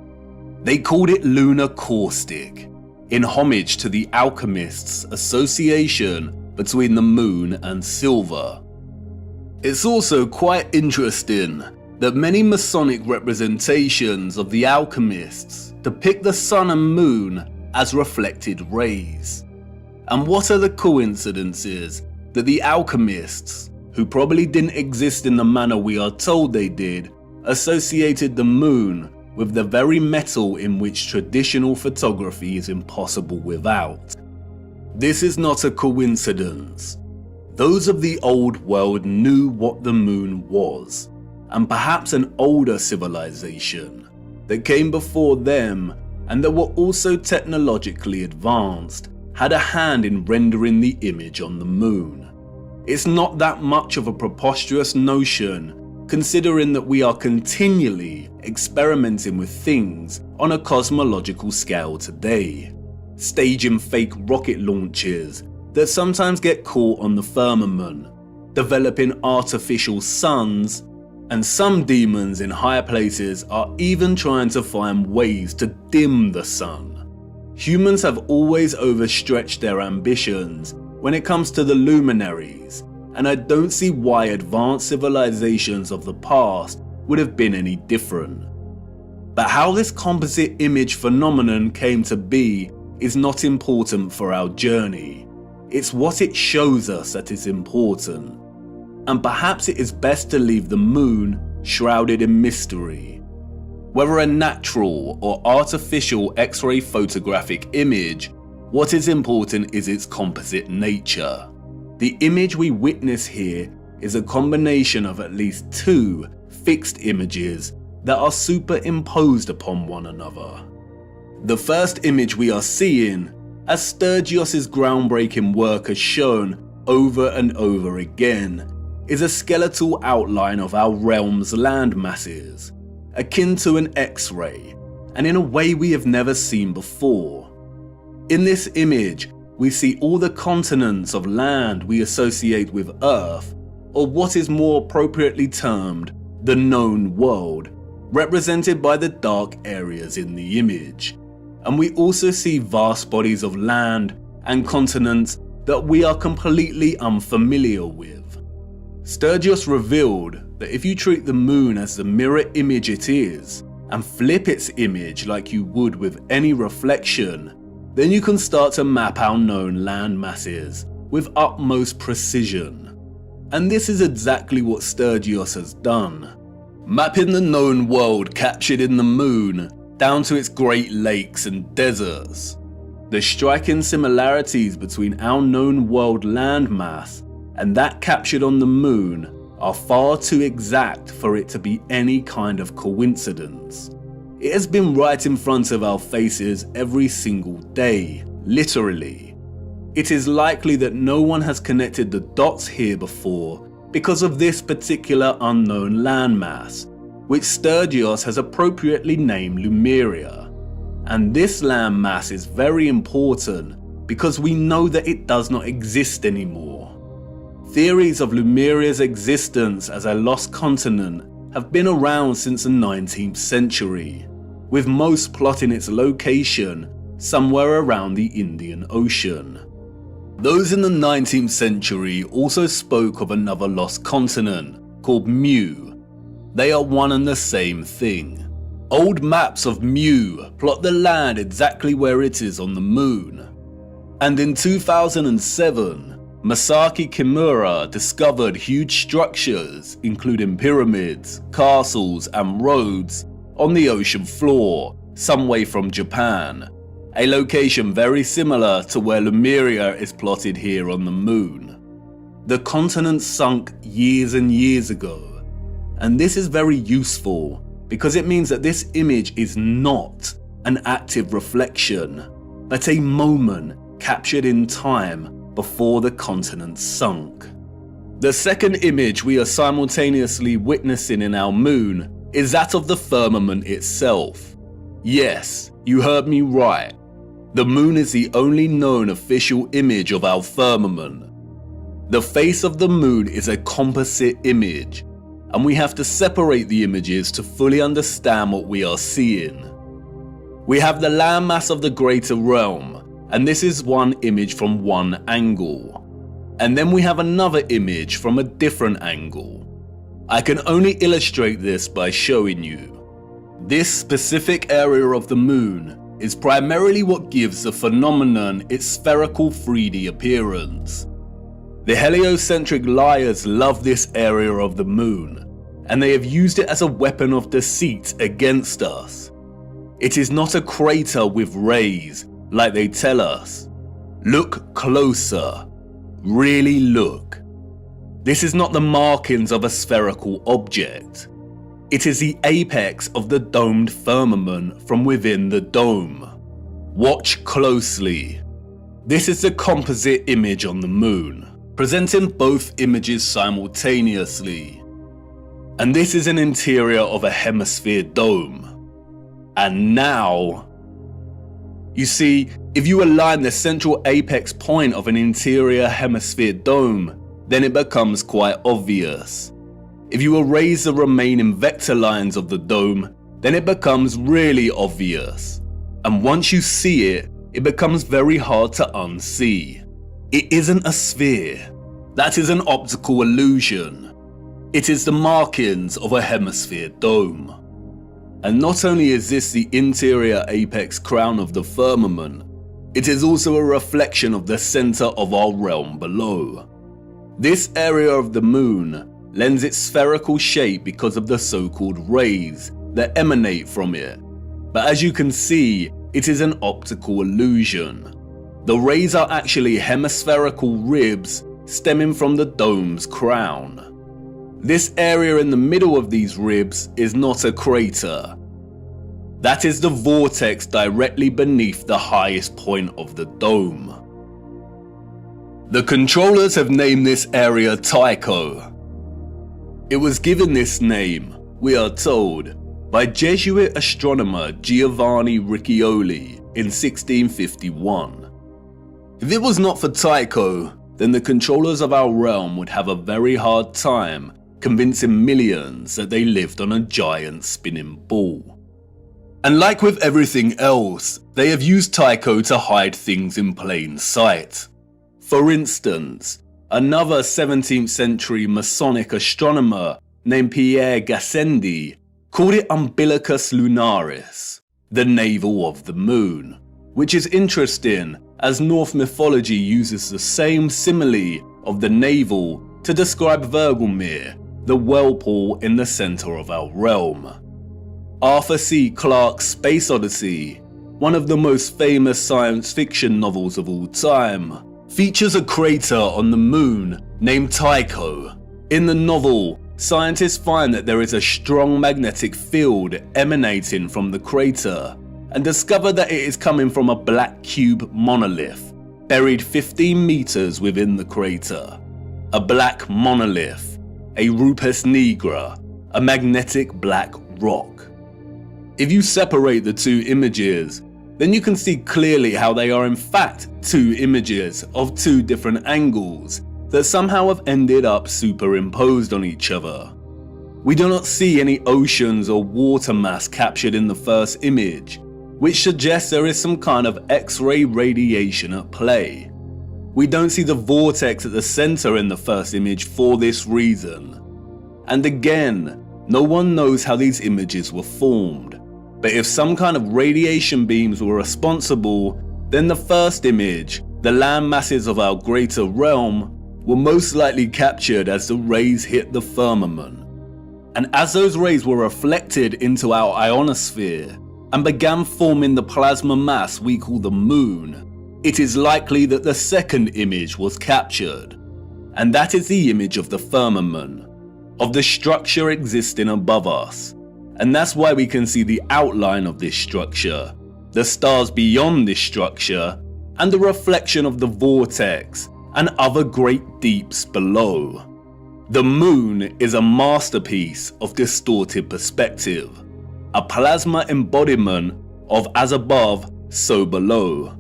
They called it lunar caustic, in homage to the alchemists' association between the moon and silver. It's also quite interesting that many Masonic representations of the alchemists depict the sun and moon as reflected rays. And what are the coincidences that the alchemists, who probably didn't exist in the manner we are told they did, associated the moon with the very metal in which traditional photography is impossible without? This is not a coincidence. Those of the old world knew what the moon was, and perhaps an older civilization that came before them and that were also technologically advanced had a hand in rendering the image on the moon. It's not that much of a preposterous notion, considering that we are continually experimenting with things on a cosmological scale today, staging fake rocket launches that sometimes get caught on the firmament, developing artificial suns, and some demons in higher places are even trying to find ways to dim the sun. Humans have always overstretched their ambitions when it comes to the luminaries, and I don't see why advanced civilizations of the past would have been any different. But how this composite image phenomenon came to be is not important for our journey. It's what it shows us that is important. And perhaps it is best to leave the moon shrouded in mystery. Whether a natural or artificial X-ray photographic image, what is important is its composite nature. The image we witness here is a combination of at least two fixed images that are superimposed upon one another. The first image we are seeing, as Sturgios' groundbreaking work has shown over and over again, is a skeletal outline of our realm's land masses, akin to an X-ray, and in a way we have never seen before. In this image, we see all the continents of land we associate with Earth, or what is more appropriately termed the known world, represented by the dark areas in the image. And we also see vast bodies of land and continents that we are completely unfamiliar with. Sturgios revealed that if you treat the moon as the mirror image it is, and flip its image like you would with any reflection, then you can start to map our known land masses with utmost precision. And this is exactly what Sturgios has done, mapping the known world captured in the moon down to its Great Lakes and deserts. The striking similarities between our known world landmass and that captured on the moon are far too exact for it to be any kind of coincidence. It has been right in front of our faces every single day, literally. It is likely that no one has connected the dots here before because of this particular unknown landmass, which Sturgios has appropriately named Lemuria. And this landmass is very important because we know that it does not exist anymore. Theories of Lemuria's existence as a lost continent have been around since the 19th century, with most plotting its location somewhere around the Indian Ocean. Those in the 19th century also spoke of another lost continent called Mu. They are one and the same thing. Old maps of Mu plot the land exactly where it is on the moon. And in 2007, Masaki Kimura discovered huge structures, including pyramids, castles, and roads, on the ocean floor, some way from Japan, a location very similar to where Lemuria is plotted here on the moon. The continent sunk years and years ago, and this is very useful because it means that this image is not an active reflection, but a moment captured in time before the continent sunk. The second image we are simultaneously witnessing in our moon is that of the firmament itself. Yes, you heard me right. The moon is the only known official image of our firmament. The face of the moon is a composite image, and we have to separate the images to fully understand what we are seeing. We have the landmass of the greater realm, and this is one image from one angle. And then we have another image from a different angle. I can only illustrate this by showing you. This specific area of the moon is primarily what gives the phenomenon its spherical 3D appearance. The heliocentric liars love this area of the moon, and they have used it as a weapon of deceit against us. It is not a crater with rays, like they tell us. Look closer. Really look. This is not the markings of a spherical object. It is the apex of the domed firmament from within the dome. Watch closely. This is the composite image on the moon, presenting both images simultaneously. And this is an interior of a hemisphere dome. And now, you see, if you align the central apex point of an interior hemisphere dome, then it becomes quite obvious. If you erase the remaining vector lines of the dome, then it becomes really obvious. And once you see it, it becomes very hard to unsee. It isn't a sphere. That is an optical illusion. It is the markings of a hemisphere dome. And not only is this the interior apex crown of the firmament, it is also a reflection of the center of our realm below. This area of the moon lends its spherical shape because of the so-called rays that emanate from it. But as you can see, it is an optical illusion. The rays are actually hemispherical ribs stemming from the dome's crown. This area in the middle of these ribs is not a crater. That is the vortex directly beneath the highest point of the dome. The controllers have named this area Tycho. It was given this name, we are told, by Jesuit astronomer Giovanni Riccioli in 1651. If it was not for Tycho, then the controllers of our realm would have a very hard time convincing millions that they lived on a giant spinning ball. And like with everything else, they have used Tycho to hide things in plain sight. For instance, another 17th century Masonic astronomer named Pierre Gassendi called it Umbilicus Lunaris, the navel of the moon, which is interesting as Norse mythology uses the same simile of the navel to describe Vergelmir, the whirlpool in the center of our realm. Arthur C. Clarke's Space Odyssey, one of the most famous science fiction novels of all time, features a crater on the moon named Tycho. In the novel, scientists find that there is a strong magnetic field emanating from the crater and discover that it is coming from a black cube monolith buried 15 meters within the crater. A black monolith, a Rupes Nigra, a magnetic black rock. If you separate the two images, then you can see clearly how they are in fact two images of two different angles that somehow have ended up superimposed on each other. We do not see any oceans or water mass captured in the first image, which suggests there is some kind of X-ray radiation at play. We don't see the vortex at the center in the first image for this reason. And again, no one knows how these images were formed. But if some kind of radiation beams were responsible, then the first image, the land masses of our greater realm, were most likely captured as the rays hit the firmament. And as those rays were reflected into our ionosphere and began forming the plasma mass we call the moon, it is likely that the second image was captured. And that is the image of the firmament, of the structure existing above us. And that's why we can see the outline of this structure, the stars beyond this structure, and the reflection of the vortex and other great deeps below. The moon is a masterpiece of distorted perspective, a plasma embodiment of as above, so below.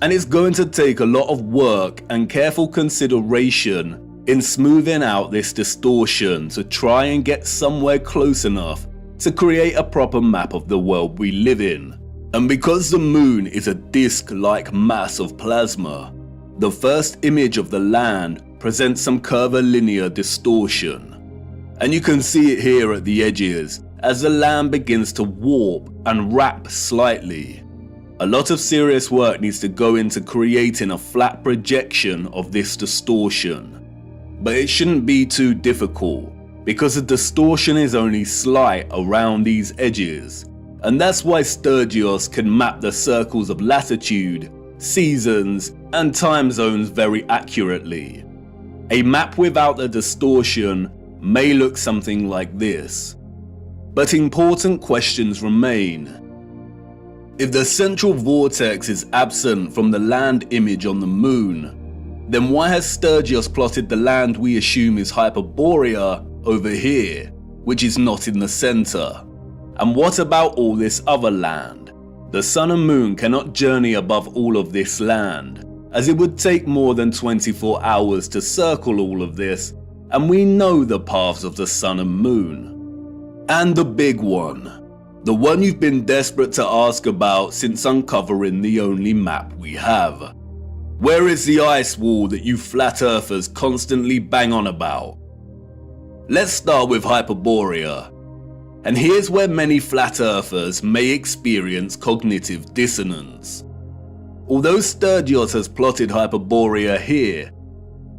And it's going to take a lot of work and careful consideration in smoothing out this distortion to try and get somewhere close enough to create a proper map of the world we live in. And because the moon is a disc-like mass of plasma, the first image of the land presents some curvilinear distortion. And you can see it here at the edges as the land begins to warp and wrap slightly. A lot of serious work needs to go into creating a flat projection of this distortion. But it shouldn't be too difficult, because the distortion is only slight around these edges, and that's why Sturgios can map the circles of latitude, seasons, and time zones very accurately. A map without the distortion may look something like this. But important questions remain. If the central vortex is absent from the land image on the moon, then why has Sturgios plotted the land we assume is Hyperborea over here, which is not in the center? And what about all this other land? The sun and moon cannot journey above all of this land, as it would take more than 24 hours to circle all of this, and we know the paths of the sun and moon. And the big one, the one you've been desperate to ask about since uncovering the only map we have. Where is the ice wall that you flat earthers constantly bang on about? Let's start with Hyperborea. And here's where many flat earthers may experience cognitive dissonance. Although Sturgios has plotted Hyperborea here,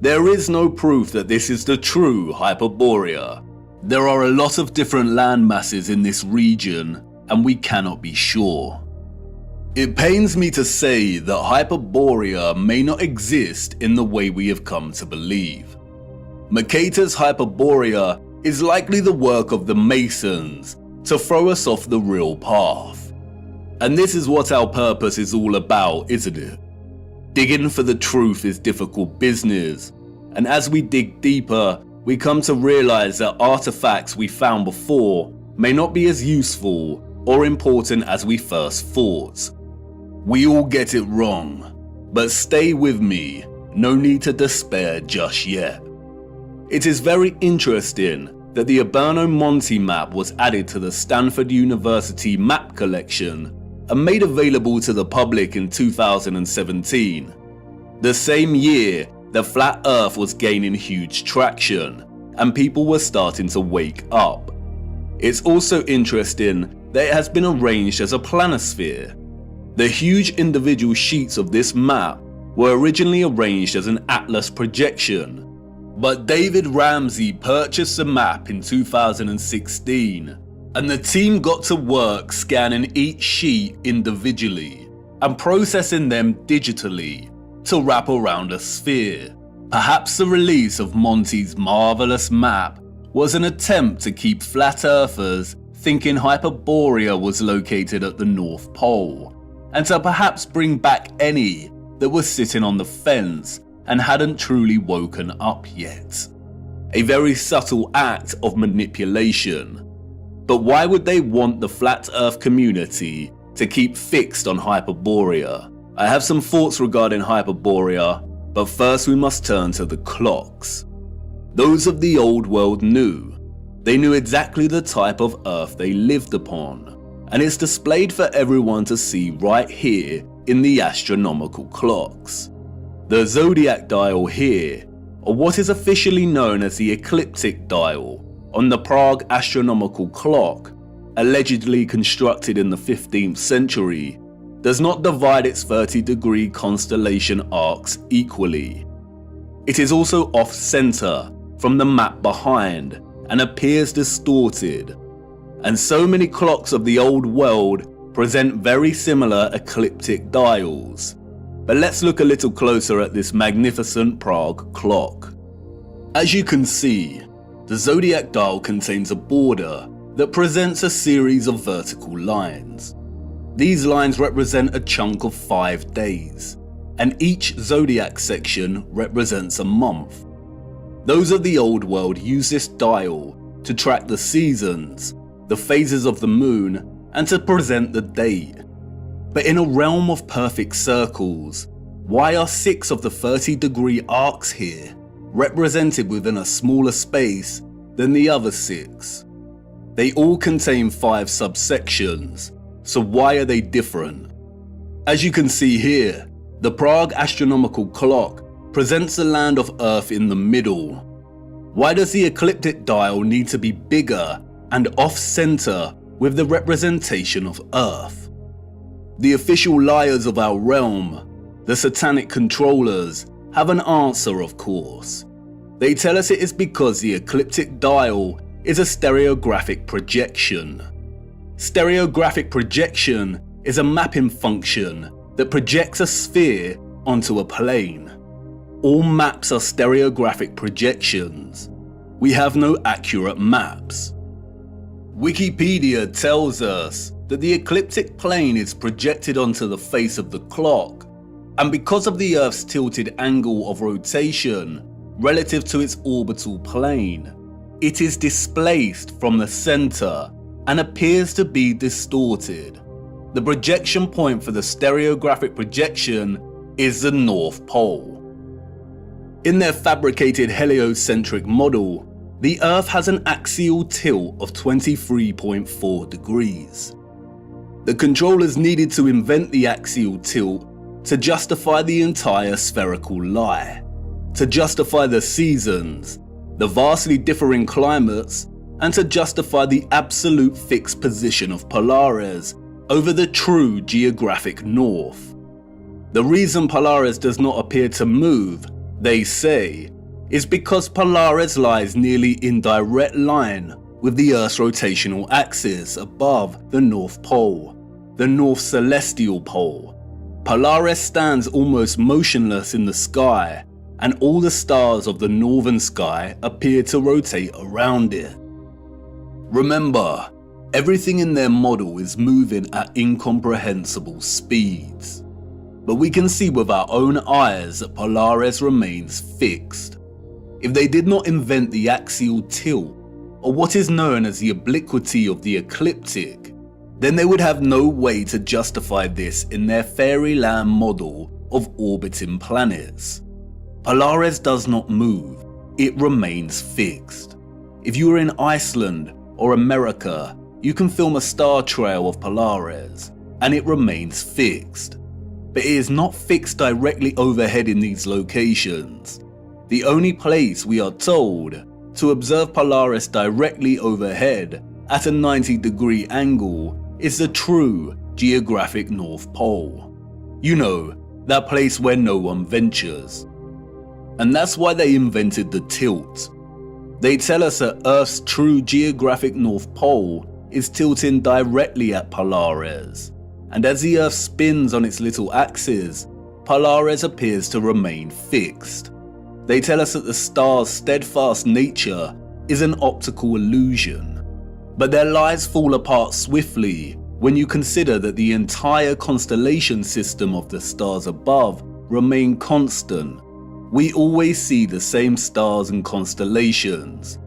there is no proof that this is the true Hyperborea. There are a lot of different land masses in this region, and we cannot be sure. It pains me to say that Hyperborea may not exist in the way we have come to believe. Mercator's Hyperborea is likely the work of the Masons to throw us off the real path. And this is what our purpose is all about, isn't it? Digging for the truth is difficult business, and as we dig deeper, we come to realize that artifacts we found before may not be as useful or important as we first thought. We all get it wrong, but stay with me, no need to despair just yet. It is very interesting that the Urbano Monti map was added to the Stanford University map collection and made available to the public in 2017. The same year, the flat earth was gaining huge traction, and people were starting to wake up. It's also interesting that it has been arranged as a planisphere. The huge individual sheets of this map were originally arranged as an atlas projection, but David Ramsey purchased the map in 2016, and the team got to work scanning each sheet individually and processing them digitally to wrap around a sphere. Perhaps the release of Monti's marvelous map was an attempt to keep flat earthers thinking Hyperborea was located at the North Pole, and to perhaps bring back any that was sitting on the fence and hadn't truly woken up yet. A very subtle act of manipulation. But why would they want the flat earth community to keep fixed on Hyperborea? I have some thoughts regarding Hyperborea, but first we must turn to the clocks. Those of the old world knew. They knew exactly the type of earth they lived upon, and it's displayed for everyone to see right here in the astronomical clocks. The zodiac dial here, or what is officially known as the ecliptic dial, on the Prague astronomical clock, allegedly constructed in the 15th century, does not divide its 30-degree constellation arcs equally. It is also off-center from the map behind and appears distorted, and so many clocks of the old world present very similar ecliptic dials. But let's look a little closer at this magnificent Prague clock. As you can see, the zodiac dial contains a border that presents a series of vertical lines. These lines represent a chunk of 5 days, and each zodiac section represents a month. Those of the old world use this dial to track the seasons, the phases of the moon, and to present the date. But in a realm of perfect circles, why are 6 of the 30-degree arcs here represented within a smaller space than the other 6? They all contain 5 subsections, so why are they different? As you can see here, the Prague astronomical clock presents the land of Earth in the middle. Why does the ecliptic dial need to be bigger and off-center with the representation of Earth? The official liars of our realm, the satanic controllers, have an answer, of course. They tell us it is because the ecliptic dial is a stereographic projection. Stereographic projection is a mapping function that projects a sphere onto a plane. All maps are stereographic projections. We have no accurate maps. Wikipedia tells us that the ecliptic plane is projected onto the face of the clock, and because of the Earth's tilted angle of rotation relative to its orbital plane, it is displaced from the center and appears to be distorted. The projection point for the stereographic projection is the North Pole. In their fabricated heliocentric model, the Earth has an axial tilt of 23.4 degrees. The controllers needed to invent the axial tilt to justify the entire spherical lie, to justify the seasons, the vastly differing climates, and to justify the absolute fixed position of Polaris over the true geographic north. The reason Polaris does not appear to move, they say, is because Polaris lies nearly in direct line with the Earth's rotational axis above the North Pole, the North Celestial Pole. Polaris stands almost motionless in the sky, and all the stars of the northern sky appear to rotate around it. Remember, everything in their model is moving at incomprehensible speeds. But we can see with our own eyes that Polaris remains fixed. If they did not invent the axial tilt, or what is known as the obliquity of the ecliptic, then they would have no way to justify this in their fairyland model of orbiting planets. Polaris does not move, it remains fixed. If you are in Iceland or America, you can film a star trail of Polaris, and it remains fixed. But it is not fixed directly overhead in these locations. The only place, we are told, to observe Polaris directly overhead at a 90-degree angle is the true geographic North Pole. You know, that place where no one ventures. And that's why they invented the tilt. They tell us that Earth's true geographic North Pole is tilting directly at Polaris, and as the Earth spins on its little axis, Polaris appears to remain fixed. They tell us that the star's steadfast nature is an optical illusion, but their lies fall apart swiftly when you consider that the entire constellation system of the stars above remain constant. We always see the same stars and constellations.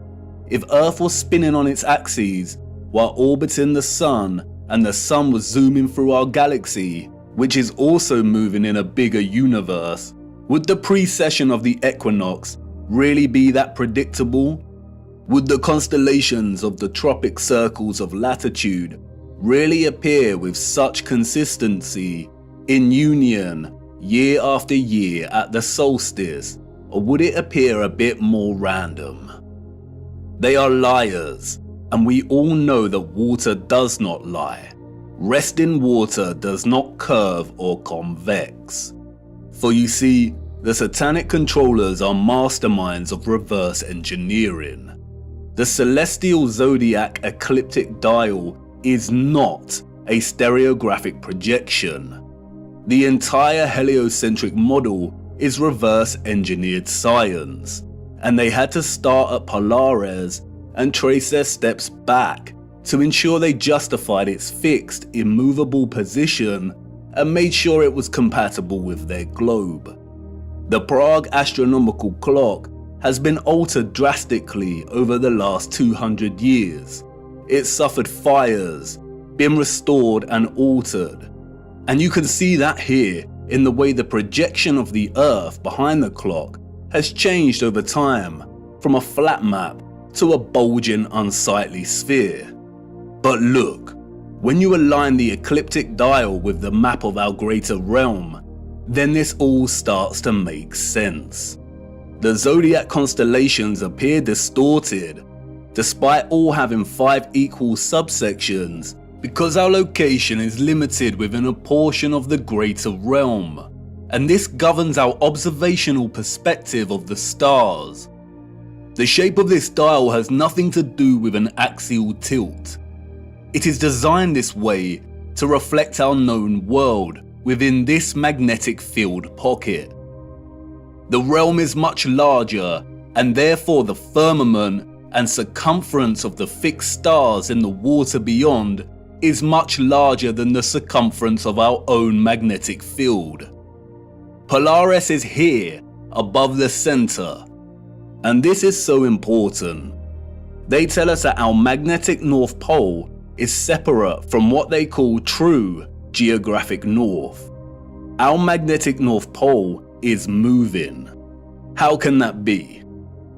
If Earth was spinning on its axes while orbiting the Sun, and the Sun was zooming through our galaxy, which is also moving in a bigger universe, would the precession of the equinox really be that predictable? Would the constellations of the tropic circles of latitude really appear with such consistency in union year after year at the solstice, or would it appear a bit more random? They are liars, and we all know that water does not lie. Resting water does not curve or convex. For you see, the satanic controllers are masterminds of reverse engineering. The celestial zodiac ecliptic dial is not a stereographic projection. The entire heliocentric model is reverse engineered science, and they had to start at Polaris and trace their steps back to ensure they justified its fixed, immovable position and made sure it was compatible with their globe. The Prague astronomical clock has been altered drastically over the last 200 years. It suffered fires, been restored and altered. And you can see that here in the way the projection of the Earth behind the clock has changed over time from a flat map to a bulging, unsightly sphere. But look, when you align the ecliptic dial with the map of our greater realm, then this all starts to make sense. The zodiac constellations appear distorted, despite all having 5 equal subsections, because our location is limited within a portion of the greater realm, and this governs our observational perspective of the stars. The shape of this dial has nothing to do with an axial tilt. It is designed this way to reflect our known world within this magnetic field pocket. The realm is much larger, and therefore the firmament and circumference of the fixed stars in the water beyond is much larger than the circumference of our own magnetic field. Polaris is here, above the center, and this is so important. They tell us that our magnetic North Pole is separate from what they call true geographic north. Our magnetic North Pole is moving. How can that be?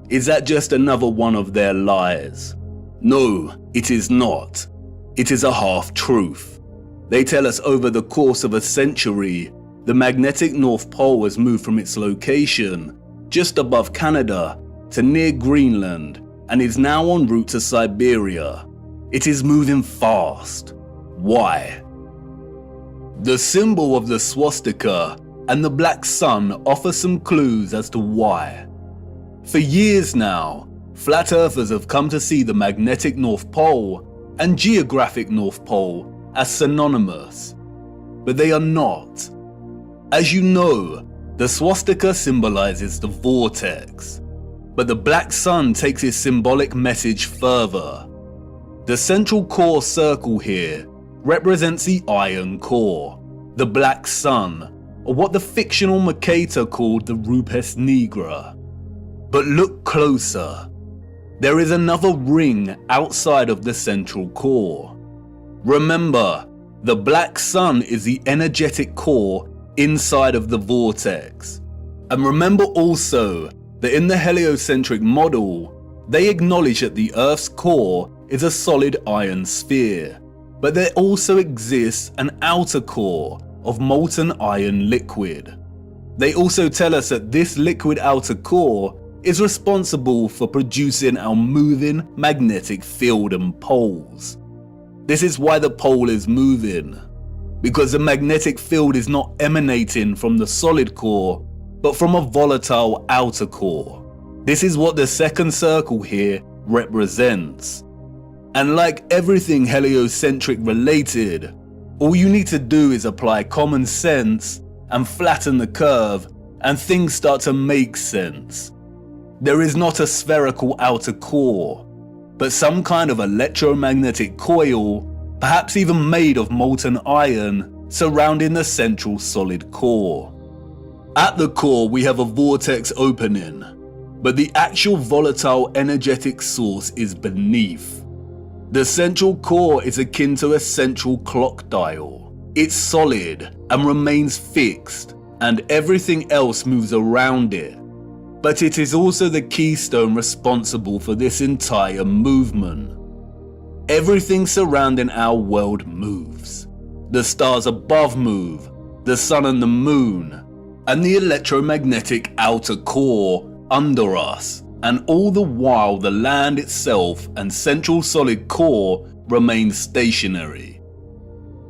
Is that just another one of their lies? No, it is not. It is a half-truth. They tell us over the course of a century, the magnetic North Pole has moved from its location just above Canada to near Greenland and is now en route to Siberia. It is moving fast. Why? The symbol of the swastika and the black sun offer some clues as to why. For years now, flat earthers have come to see the magnetic North Pole and geographic North Pole as synonymous, but they are not. As you know, the swastika symbolizes the vortex, but the black sun takes its symbolic message further. The central core circle here represents the iron core, the black sun, or what the fictional Mercator called the Rupes Nigra. But look closer. There is another ring outside of the central core. Remember, the black sun is the energetic core inside of the vortex. And remember also that in the heliocentric model, they acknowledge that the Earth's core is a solid iron sphere, but there also exists an outer core of molten iron liquid. They also tell us that this liquid outer core is responsible for producing our moving magnetic field and poles. This is why the pole is moving, because the magnetic field is not emanating from the solid core, but from a volatile outer core. This is what the second circle here represents. And like everything heliocentric related, all you need to do is apply common sense and flatten the curve, and things start to make sense. There is not a spherical outer core, but some kind of electromagnetic coil, perhaps even made of molten iron, surrounding the central solid core. At the core we have a vortex opening, but the actual volatile energetic source is beneath. The central core is akin to a central clock dial. It's solid and remains fixed, and everything else moves around it. But it is also the keystone responsible for this entire movement. Everything surrounding our world moves. The stars above move, the sun and the moon, and the electromagnetic outer core under us, and all the while the land itself and central solid core remain stationary.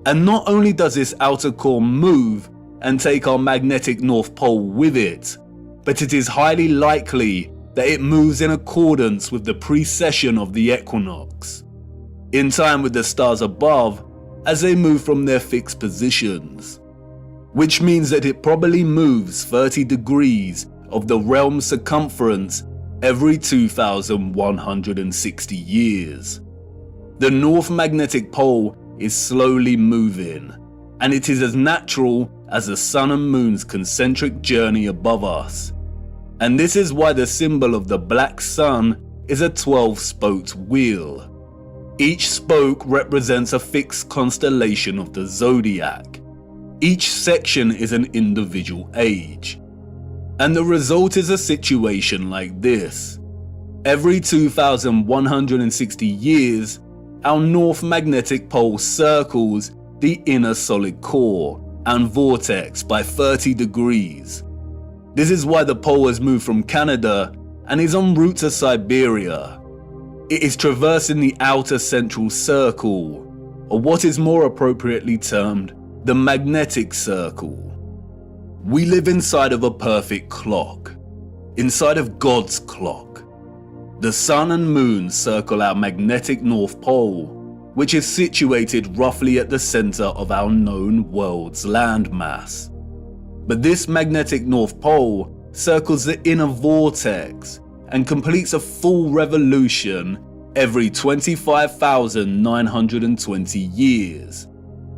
And not only does this outer core move and take our magnetic North Pole with it, but it is highly likely that it moves in accordance with the precession of the equinox, in time with the stars above as they move from their fixed positions, which means that it probably moves 30 degrees of the realm's circumference every 2,160 years. The North Magnetic Pole is slowly moving, and it is as natural as the sun and moon's concentric journey above us. And this is why the symbol of the black sun is a 12-spoked wheel. Each spoke represents a fixed constellation of the zodiac. Each section is an individual age. And the result is a situation like this. Every 2,160 years, our north magnetic pole circles the inner solid core and vortex by 30 degrees. This is why the pole has moved from Canada and is en route to Siberia. It is traversing the outer central circle, or what is more appropriately termed the magnetic circle. We live inside of a perfect clock, inside of God's clock. The sun and moon circle our magnetic North Pole, which is situated roughly at the center of our known world's landmass. But this magnetic North Pole circles the inner vortex and completes a full revolution every 25,920 years,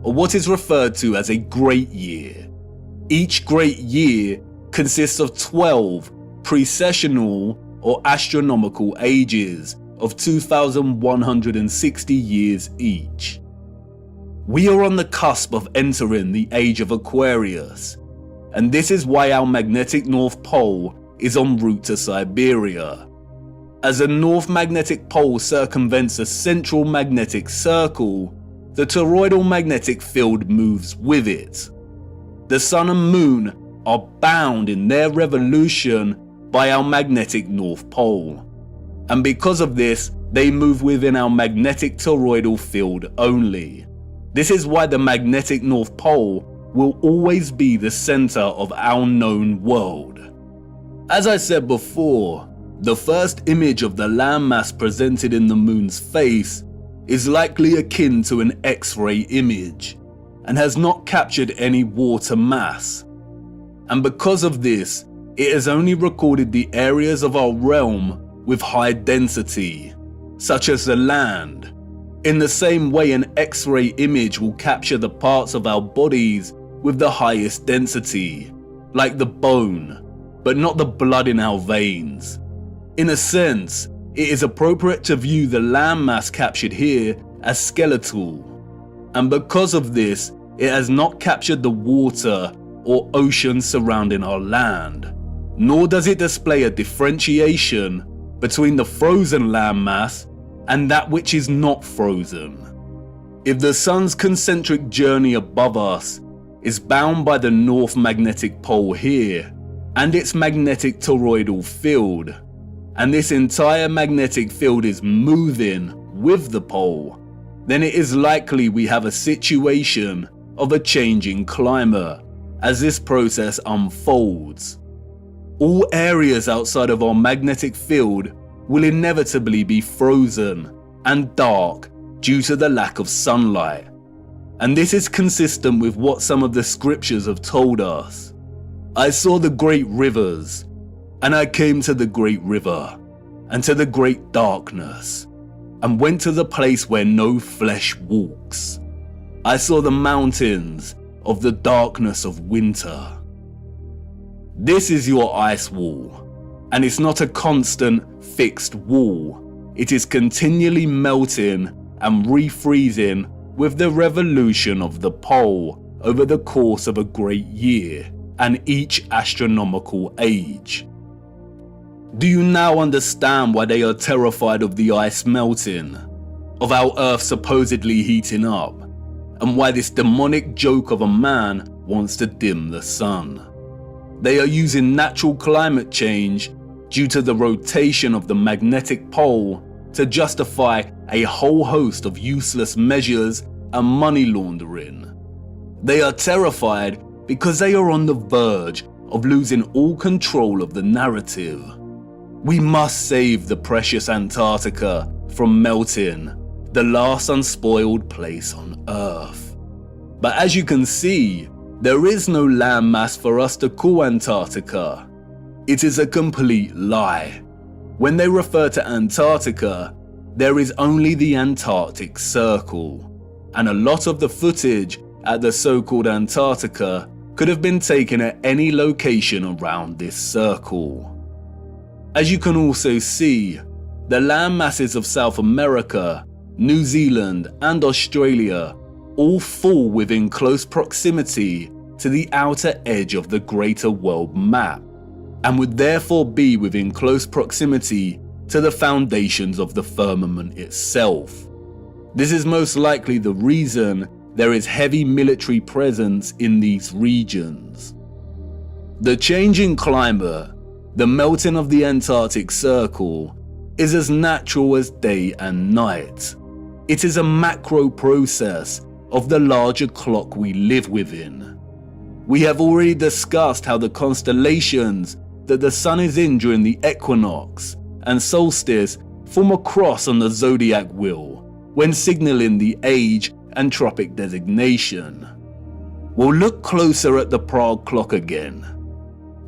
or what is referred to as a great year. Each great year consists of 12 precessional or astronomical ages of 2,160 years each. We are on the cusp of entering the age of Aquarius, and this is why our magnetic North Pole is en route to Siberia. As the North Magnetic Pole circumvents the central magnetic circle, the toroidal magnetic field moves with it. The sun and moon are bound in their revolution by our magnetic North Pole, and because of this, they move within our magnetic toroidal field only. This is why the magnetic North Pole will always be the center of our known world. As I said before, the first image of the landmass presented in the moon's face is likely akin to an X-ray image and has not captured any water mass. And because of this, it has only recorded the areas of our realm with high density, such as the land. In the same way, an X-ray image will capture the parts of our bodies with the highest density, like the bone, but not the blood in our veins. In a sense, it is appropriate to view the landmass captured here as skeletal, and because of this, it has not captured the water or ocean surrounding our land, nor does it display a differentiation between the frozen landmass and that which is not frozen. If the sun's concentric journey above us is bound by the North Magnetic Pole here and its magnetic toroidal field, and this entire magnetic field is moving with the pole, then it is likely we have a situation of a changing climate as this process unfolds. All areas outside of our magnetic field will inevitably be frozen and dark due to the lack of sunlight. And this is consistent with what some of the scriptures have told us. I saw the great rivers, and I came to the great river, and to the great darkness, and went to the place where no flesh walks. I saw the mountains of the darkness of winter. This is your ice wall, and it's not a constant, fixed wall. It is continually melting and refreezing with the revolution of the pole over the course of a great year and each astronomical age. Do you now understand why they are terrified of the ice melting, of our Earth supposedly heating up, and why this demonic joke of a man wants to dim the sun? They are using natural climate change due to the rotation of the magnetic pole to justify a whole host of useless measures and money laundering. They are terrified because they are on the verge of losing all control of the narrative. We must save the precious Antarctica from melting, the last unspoiled place on Earth. But as you can see, there is no landmass for us to call Antarctica. It is a complete lie. When they refer to Antarctica, there is only the Antarctic Circle, and a lot of the footage at the so-called Antarctica could have been taken at any location around this circle. As you can also see, the land masses of South America, New Zealand and Australia all fall within close proximity to the outer edge of the greater world map, and would therefore be within close proximity to the foundations of the firmament itself. This is most likely the reason there is heavy military presence in these regions. The changing climate, the melting of the Antarctic Circle, is as natural as day and night. It is a macro process of the larger clock we live within. We have already discussed how the constellations that the sun is in during the equinox and solstice form a cross on the zodiac wheel when signaling the age and tropic designation. We'll look closer at the Prague clock again.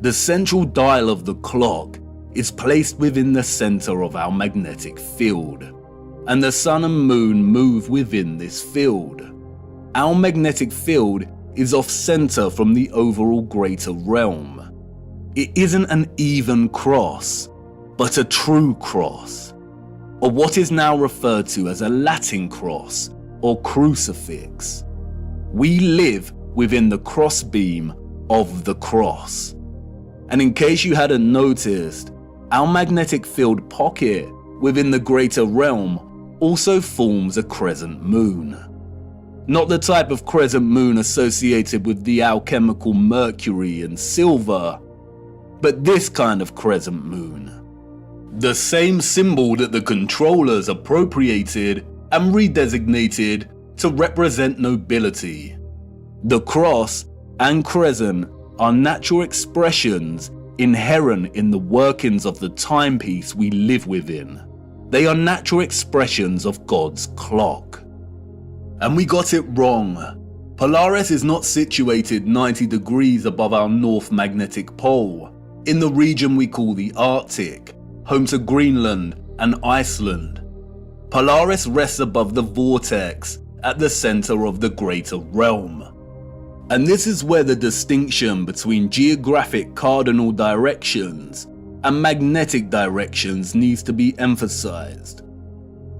The central dial of the clock is placed within the center of our magnetic field, and the sun and moon move within this field. Our magnetic field is off-center from the overall greater realm. It isn't an even cross, but a true cross, or what is now referred to as a Latin cross or crucifix. We live within the crossbeam of the cross. And in case you hadn't noticed, our magnetic field pocket within the greater realm also forms a crescent moon. Not the type of crescent moon associated with the alchemical mercury and silver, but this kind of crescent moon. The same symbol that the controllers appropriated and redesignated to represent nobility. The cross and crescent are natural expressions inherent in the workings of the timepiece we live within. They are natural expressions of God's clock. And we got it wrong. Polaris is not situated 90 degrees above our North Magnetic Pole, in the region we call the Arctic, home to Greenland and Iceland. Polaris rests above the vortex at the center of the greater realm. And this is where the distinction between geographic cardinal directions and magnetic directions needs to be emphasized.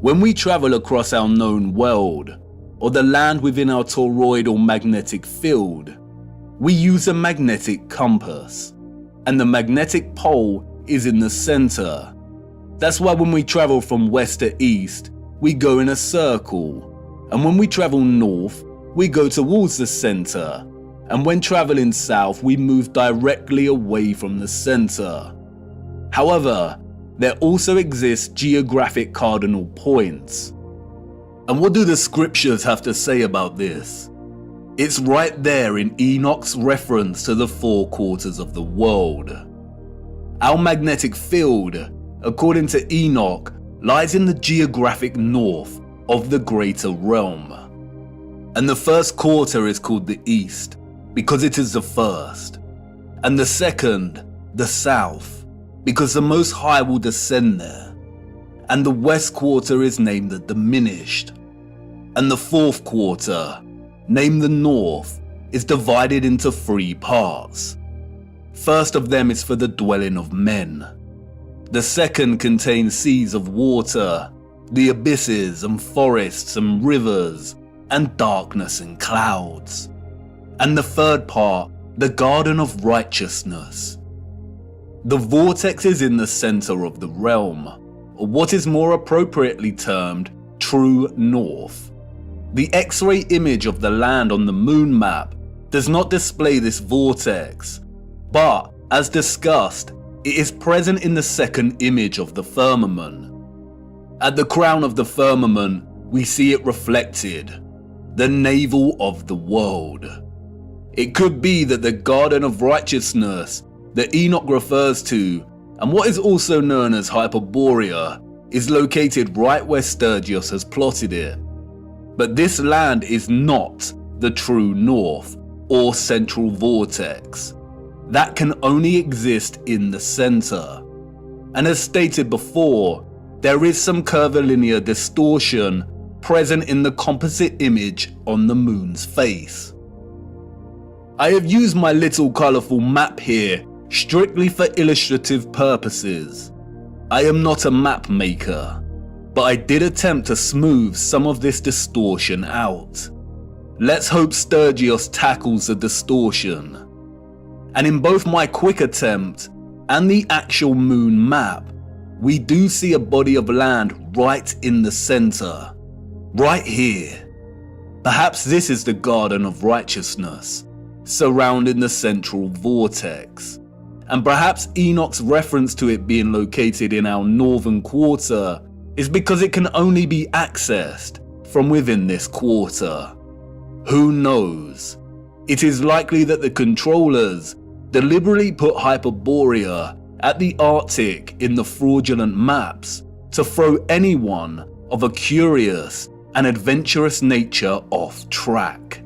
When we travel across our known world, or the land within our toroidal magnetic field, we use a magnetic compass, and the magnetic pole is in the center. That's why when we travel from west to east, we go in a circle, and when we travel north, we go towards the center, and when traveling south, we move directly away from the center. However, there also exist geographic cardinal points. And what do the scriptures have to say about this? It's right there in Enoch's reference to the 4 quarters of the world. Our magnetic field, according to Enoch, lies in the geographic north of the greater realm. And the first quarter is called the east, because it is the first. And the second, the south, because the Most High will descend there. And the west quarter is named the diminished. And the fourth quarter, named the north, is divided into 3 parts. First of them is for the dwelling of men. The second contains seas of water, the abysses and forests and rivers, and darkness and clouds. And the third part, the garden of righteousness. The vortex is in the center of the realm, or what is more appropriately termed true north. The X-ray image of the land on the moon map does not display this vortex, but as discussed, it is present in the second image of the firmament. At the crown of the firmament, we see it reflected, the navel of the world. It could be that the garden of righteousness that Enoch refers to, and what is also known as Hyperborea, is located right where Sturgios has plotted it. But this land is not the true north or central vortex. That can only exist in the center. And as stated before, there is some curvilinear distortion present in the composite image on the moon's face. I have used my little colourful map here strictly for illustrative purposes. I am not a map maker, but I did attempt to smooth some of this distortion out. Let's hope Sturgios tackles the distortion. And in both my quick attempt and the actual moon map, we do see a body of land right in the centre. Right here. Perhaps this is the Garden of Righteousness, surrounding the central vortex. And perhaps Enoch's reference to it being located in our northern quarter is because it can only be accessed from within this quarter. Who knows? It is likely that the controllers deliberately put Hyperborea at the Arctic in the fraudulent maps to throw anyone of a curious and adventurous nature off track.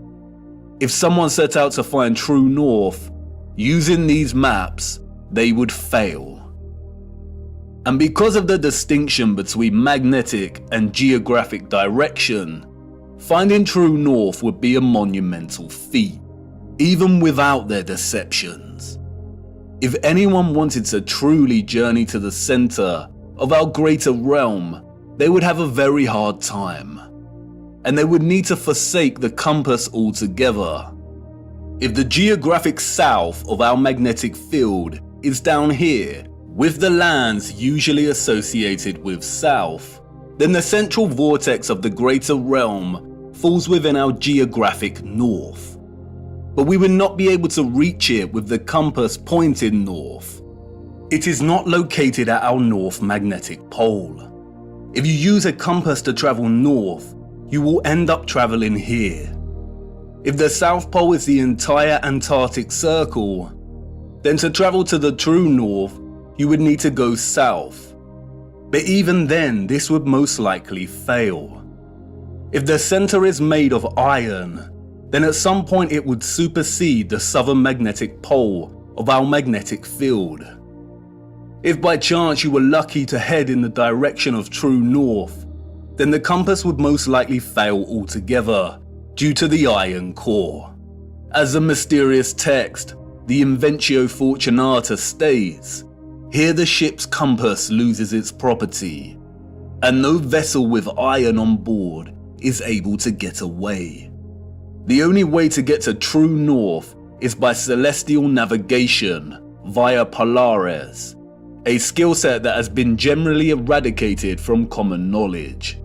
If someone set out to find true north using these maps, they would fail. And because of the distinction between magnetic and geographic direction, finding true north would be a monumental feat, even without their deceptions. If anyone wanted to truly journey to the center of our greater realm, they would have a very hard time, and they would need to forsake the compass altogether. If the geographic south of our magnetic field is down here, with the lands usually associated with south, then the central vortex of the greater realm falls within our geographic north. But we would not be able to reach it with the compass pointed north. It is not located at our north magnetic pole. If you use a compass to travel north, you will end up traveling here. If the South Pole is the entire Antarctic Circle, then to travel to the true north, you would need to go south. But even then, this would most likely fail. If the center is made of iron, then at some point it would supersede the southern magnetic pole of our magnetic field. If by chance you were lucky to head in the direction of true north, then the compass would most likely fail altogether due to the iron core. As the mysterious text, the Inventio Fortunata, states, here the ship's compass loses its property, and no vessel with iron on board is able to get away. The only way to get to true north is by celestial navigation via Polaris, a skill set that has been generally eradicated from common knowledge.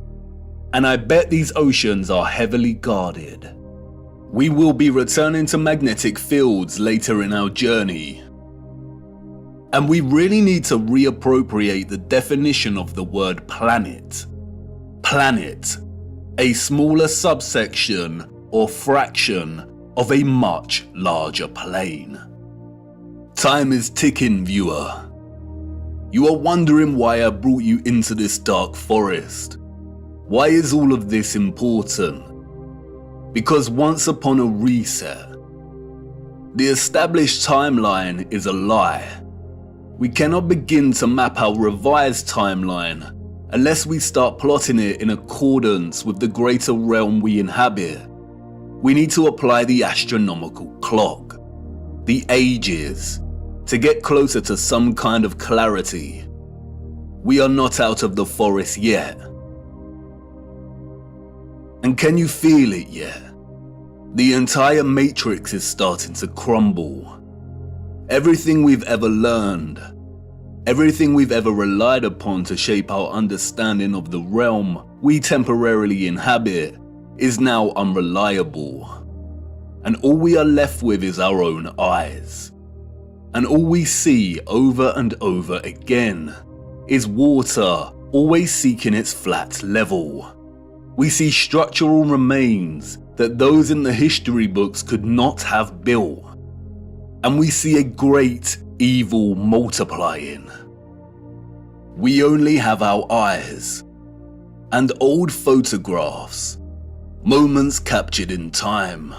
And I bet these oceans are heavily guarded. We will be returning to magnetic fields later in our journey. And we really need to reappropriate the definition of the word planet. Planet, a smaller subsection or fraction of a much larger plane. Time is ticking, viewer. You are wondering why I brought you into this dark forest. Why is all of this important? Because once upon a reset, the established timeline is a lie. We cannot begin to map our revised timeline unless we start plotting it in accordance with the greater realm we inhabit. We need to apply the astronomical clock, the ages, to get closer to some kind of clarity. We are not out of the forest yet. And can you feel it yet? The entire matrix is starting to crumble. Everything we've ever learned, everything we've ever relied upon to shape our understanding of the realm we temporarily inhabit is now unreliable. And all we are left with is our own eyes. And all we see over and over again is water always seeking its flat level. We see structural remains that those in the history books could not have built. And we see a great evil multiplying. We only have our eyes and old photographs, moments captured in time,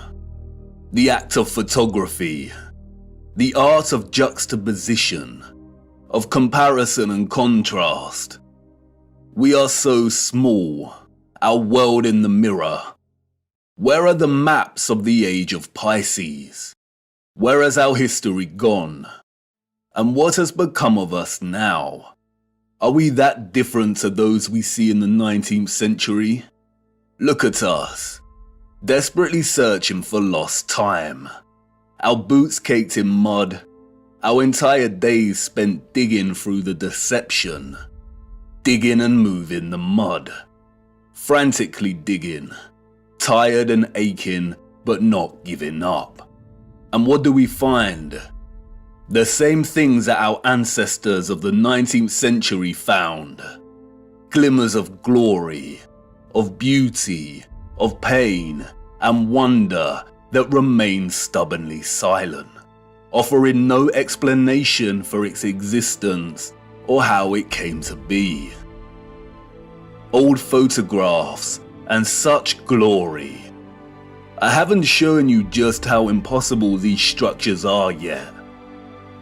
the act of photography, the art of juxtaposition, of comparison and contrast. We are so small Our world in the mirror. Where are the maps of the age of Pisces? Where has our history gone? And what has become of us now? Are we that different to those we see in the 19th century? Look at us, desperately searching for lost time. Our boots caked in mud, our entire days spent digging through the deception. Digging and moving the mud. Frantically digging. Tired and aching, but not giving up. And what do we find? The same things that our ancestors of the 19th century found. Glimmers of glory, of beauty, of pain, and wonder that remain stubbornly silent, offering no explanation for its existence or how it came to be. Old photographs and such glory. I haven't shown you just how impossible these structures are yet.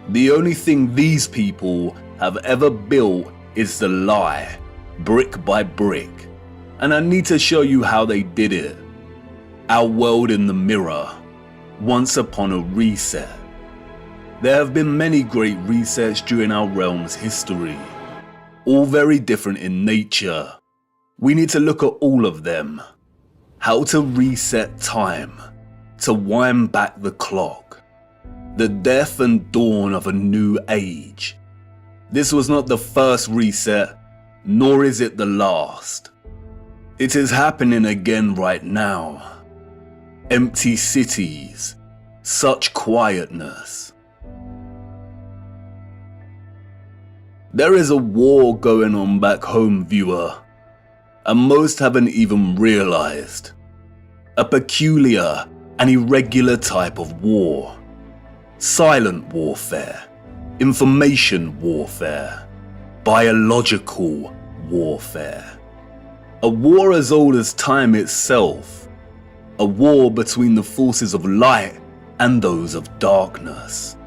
The only thing these people have ever built is the lie, brick by brick, and I need to show you how they did it. Our world in the mirror, once upon a reset. There have been many great resets during our realm's history, all very different in nature. We need to look at all of them. How to reset time, to wind back the clock. The death and dawn of a new age. This was not the first reset, nor is it the last. It is happening again right now. Empty cities, such quietness. There is a war going on back home, viewer, and most haven't even realized. A peculiar and irregular type of war. Silent warfare, information warfare, biological warfare. A war as old as time itself. A war between the forces of light and those of darkness.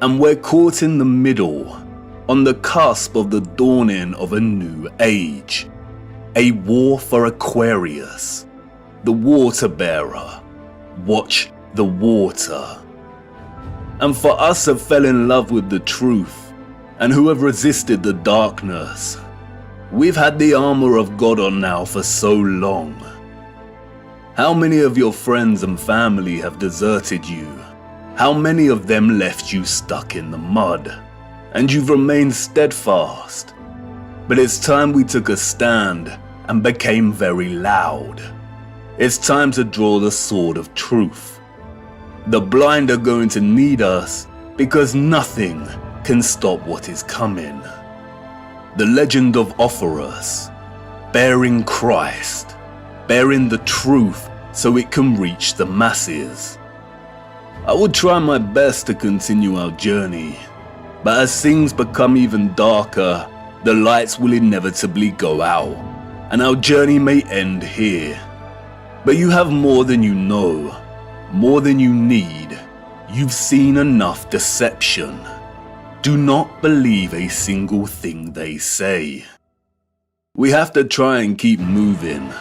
And we're caught in the middle, on the cusp of the dawning of a new age. A war for Aquarius, the water bearer. Watch the water. And for us that fell in love with the truth, and who have resisted the darkness, we've had the armor of God on now for so long. How many of your friends and family have deserted you? How many of them left you stuck in the mud? And you've remained steadfast. But it's time we took a stand and became very loud. It's time to draw the sword of truth. The blind are going to need us because nothing can stop what is coming. The legend of Offerus, bearing Christ, bearing the truth so it can reach the masses. I would try my best to continue our journey, but as things become even darker, the lights will inevitably go out, and our journey may end here. But you have more than you know, more than you need. You've seen enough deception. Do not believe a single thing they say. We have to try and keep moving.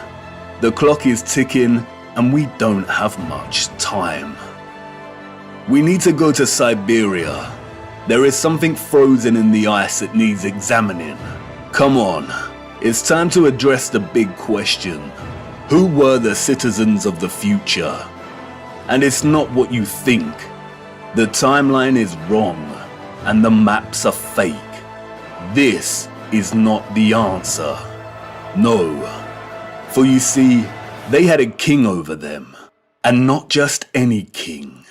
The clock is ticking and we don't have much time. We need to go to Siberia. There is something frozen in the ice that needs examining. Come on, it's time to address the big question. Who were the citizens of the future? And it's not what you think. The timeline is wrong, and the maps are fake. This is not the answer. No. For you see, they had a king over them, and not just any king.